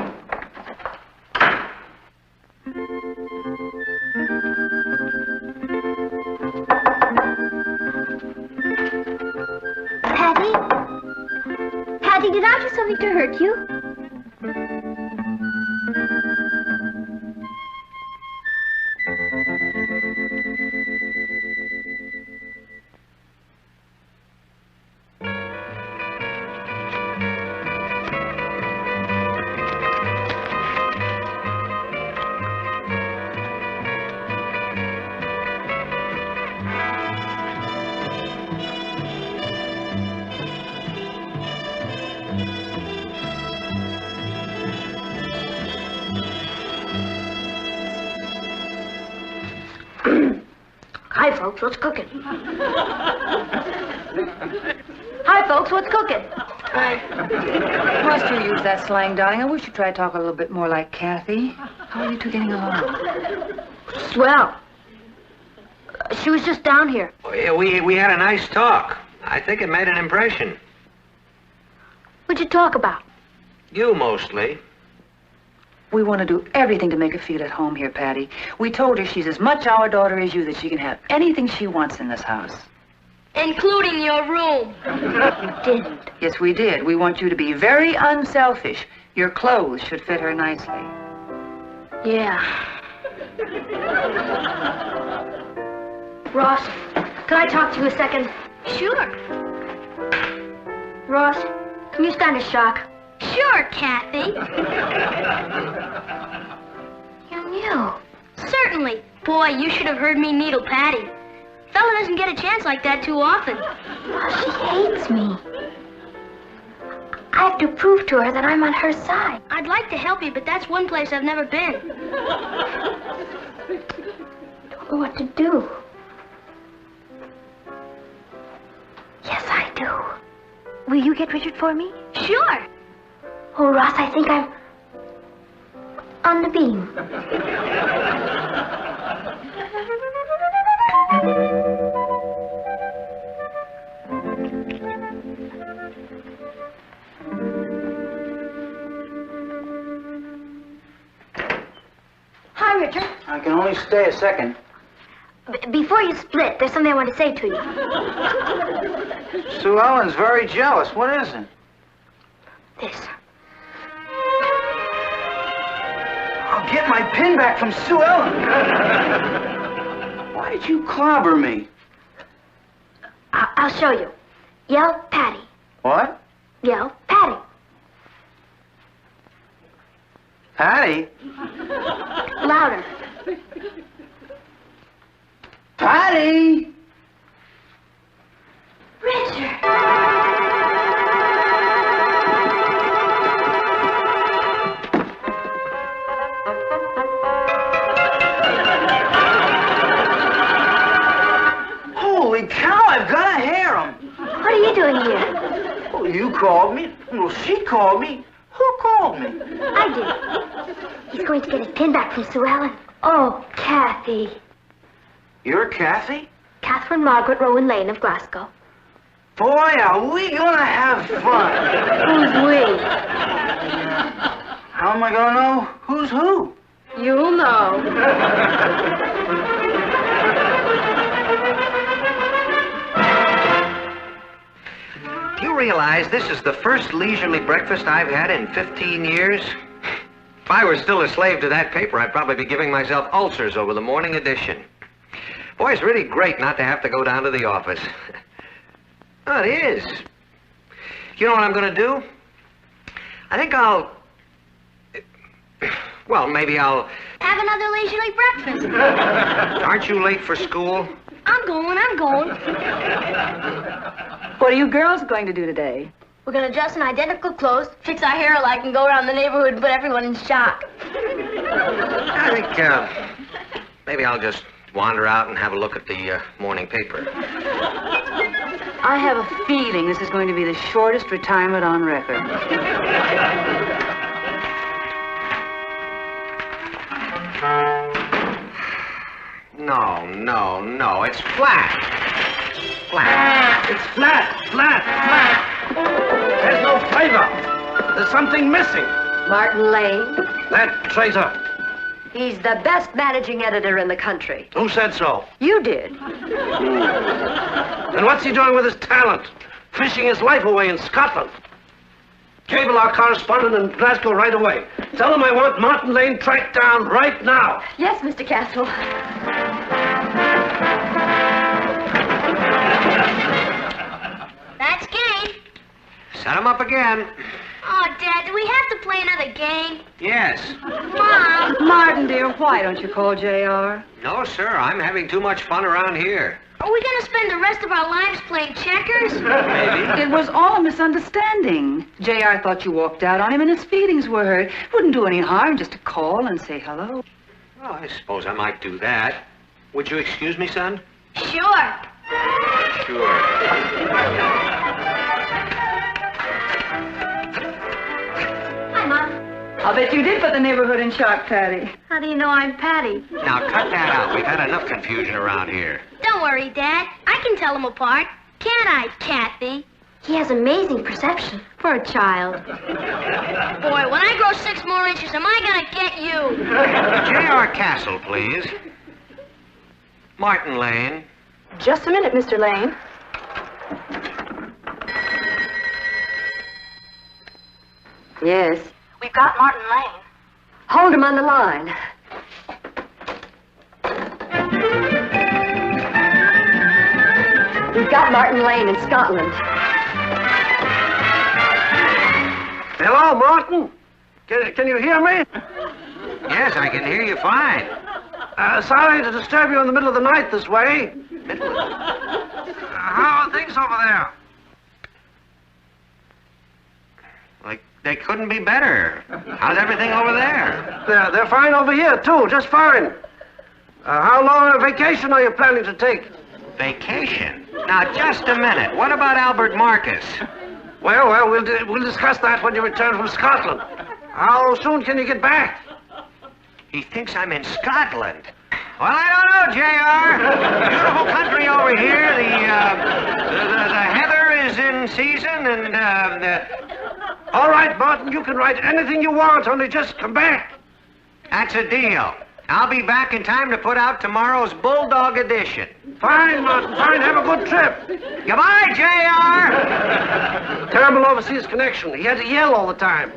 Patty? Patty, did I do something to hurt you? Hi, folks, what's cooking? Hi, folks, what's cooking? Must you use that slang, darling? I wish you'd try to talk a little bit more like Cathy. How are you two getting along? Swell. She was just down here. Oh, yeah, we had a nice talk. I think it made an impression. What'd you talk about? You mostly. We want to do everything to make her feel at home here, Patty. We told her she's as much our daughter as you, that she can have anything she wants in this house. Including your room. You didn't. Yes, we did. We want you to be very unselfish. Your clothes should fit her nicely. Yeah. Ross, can I talk to you a second? Sure. Ross, can you stand a shock? Sure, Cathy. You knew. Certainly. Boy, you should have heard me needle Patty. Fella doesn't get a chance like that too often. She hates me. I have to prove to her that I'm on her side. I'd like to help you, but that's one place I've never been. Don't know what to do. Yes, I do. Will you get Richard for me? Sure. Oh, Ross, I think I'm on the beam. Hi, Richard. I can only stay a second. Before you split, there's something I want to say to you. Sue Ellen's very jealous. What is it? This. I'll get my pin back from Sue Ellen. Why did you clobber me? I'll show you. Yell, Patty. What? Yell, Patty. Patty? Louder. Patty! Richard. Holy cow, I've got to hear him. What are you doing here? Oh, you called me. Well, she called me. Who called me? I did. He's going to get his pin back from Sue Ellen. Oh, Cathy. You're Cathy? Catherine Margaret Rowan Lane of Glasgow. Boy, are we gonna have fun. Who's we? How am I gonna know who's who? You'll know. Do you realize this is the first leisurely breakfast I've had in 15 years? If I were still a slave to that paper, I'd probably be giving myself ulcers over the morning edition. Boy, it's really great not to have to go down to the office. Oh, it is. You know what I'm going to do? I think I'll... Well, maybe I'll... Have another leisurely breakfast. Aren't you late for school? I'm going. What are you girls going to do today? We're going to dress in identical clothes, fix our hair alike, and go around the neighborhood and put everyone in shock. I think, maybe I'll just wander out and have a look at the morning paper. I have a feeling this is going to be the shortest retirement on record. No. It's flat. Flat. It's flat. There's no flavor. There's something missing. Martin Lane. That traitor. He's the best managing editor in the country. Who said so? You did. And what's he doing with his talent? Fishing his life away in Scotland. Cable our correspondent in Glasgow right away. Tell him I want Martin Lane tracked down right now. Yes, Mr. Castle. That's game. Set him up again. Oh, Dad, do we have to play another game? Yes. Mom. Martin, dear, why don't you call J.R.? No, sir. I'm having too much fun around here. Are we going to spend the rest of our lives playing checkers? Maybe. It was all a misunderstanding. J.R. thought you walked out on him and his feelings were hurt. Wouldn't do any harm just to call and say hello. Well, I suppose I might do that. Would you excuse me, son? Sure. Sure. I'll bet you did put the neighborhood in shock, Patty. How do you know I'm Patty? Now, cut that out. We've had enough confusion around here. Don't worry, Dad. I can tell them apart. Can't I, Cathy? He has amazing perception for a child. Boy, when I grow 6 more inches, am I gonna get you? J.R. Castle, please. Martin Lane. Just a minute, Mr. Lane. Yes. We've got Martin Lane. Hold him on the line. We've got Martin Lane in Scotland. Hello, Martin. Can you hear me? Yes, I can hear you fine. Sorry to disturb you in the middle of the night this way. How are things over there? Like, they couldn't be better. How's everything over there? They're fine over here, too. Just fine. How long a vacation are you planning to take? Vacation? Now, just a minute. What about Albert Marcus? Well, we'll discuss that when you return from Scotland. How soon can you get back? He thinks I'm in Scotland. Well, I don't know, J.R. Beautiful country over here. The heather is in season, and All right, Martin, you can write anything you want, only just come back. That's a deal. I'll be back in time to put out tomorrow's Bulldog edition. Fine, Martin, fine. Have a good trip. Goodbye, J.R. Terrible overseas connection. He had to yell all the time.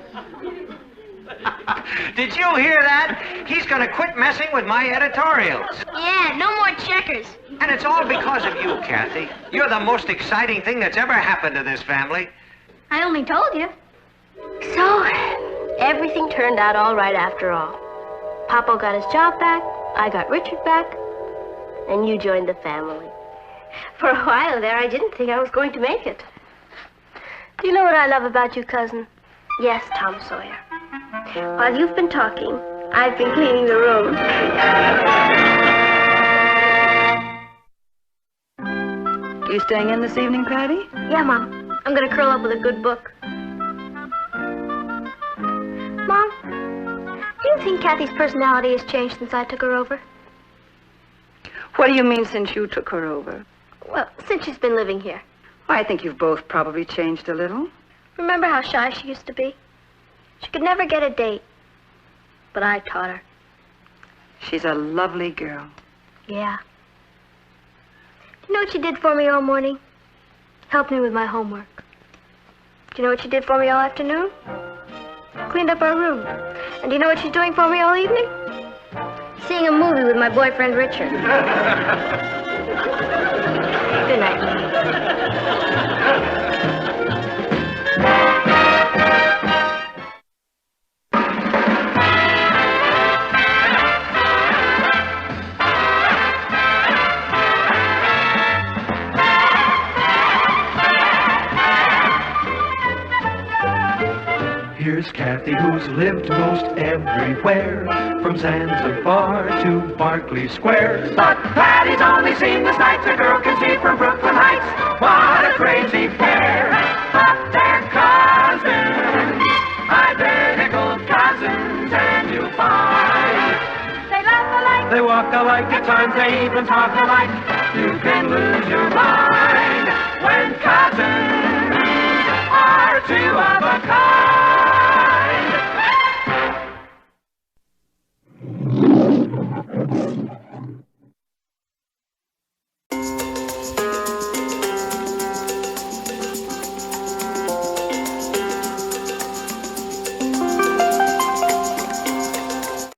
Did you hear that? He's going to quit messing with my editorials. Yeah, no more checkers. And it's all because of you, Cathy. You're the most exciting thing that's ever happened to this family. I only told you. So, everything turned out all right after all. Papa got his job back, I got Richard back, and you joined the family. For a while there, I didn't think I was going to make it. Do you know what I love about you, cousin? Yes, Tom Sawyer. While you've been talking, I've been cleaning the room. You staying in this evening, Patty? Yeah, Mom. I'm going to curl up with a good book. Mom, do you think Cathy's personality has changed since I took her over? What do you mean since you took her over? Well, since she's been living here. I think you've both probably changed a little. Remember how shy she used to be? She could never get a date. But I taught her. She's a lovely girl. Yeah. Do you know what she did for me all morning? Helped me with my homework. Do you know what she did for me all afternoon? Cleaned up our room. And do you know what she's doing for me all evening? Seeing a movie with my boyfriend, Richard. Good night. Here's Cathy, who's lived most everywhere, from Zanzibar to Berkeley Square. But Patty's only seen the sights a girl can see from Brooklyn Heights. What a crazy pair, but they're cousins, identical cousins, and you'll find they laugh alike, They walk alike, at times they even talk alike. You can lose your mind when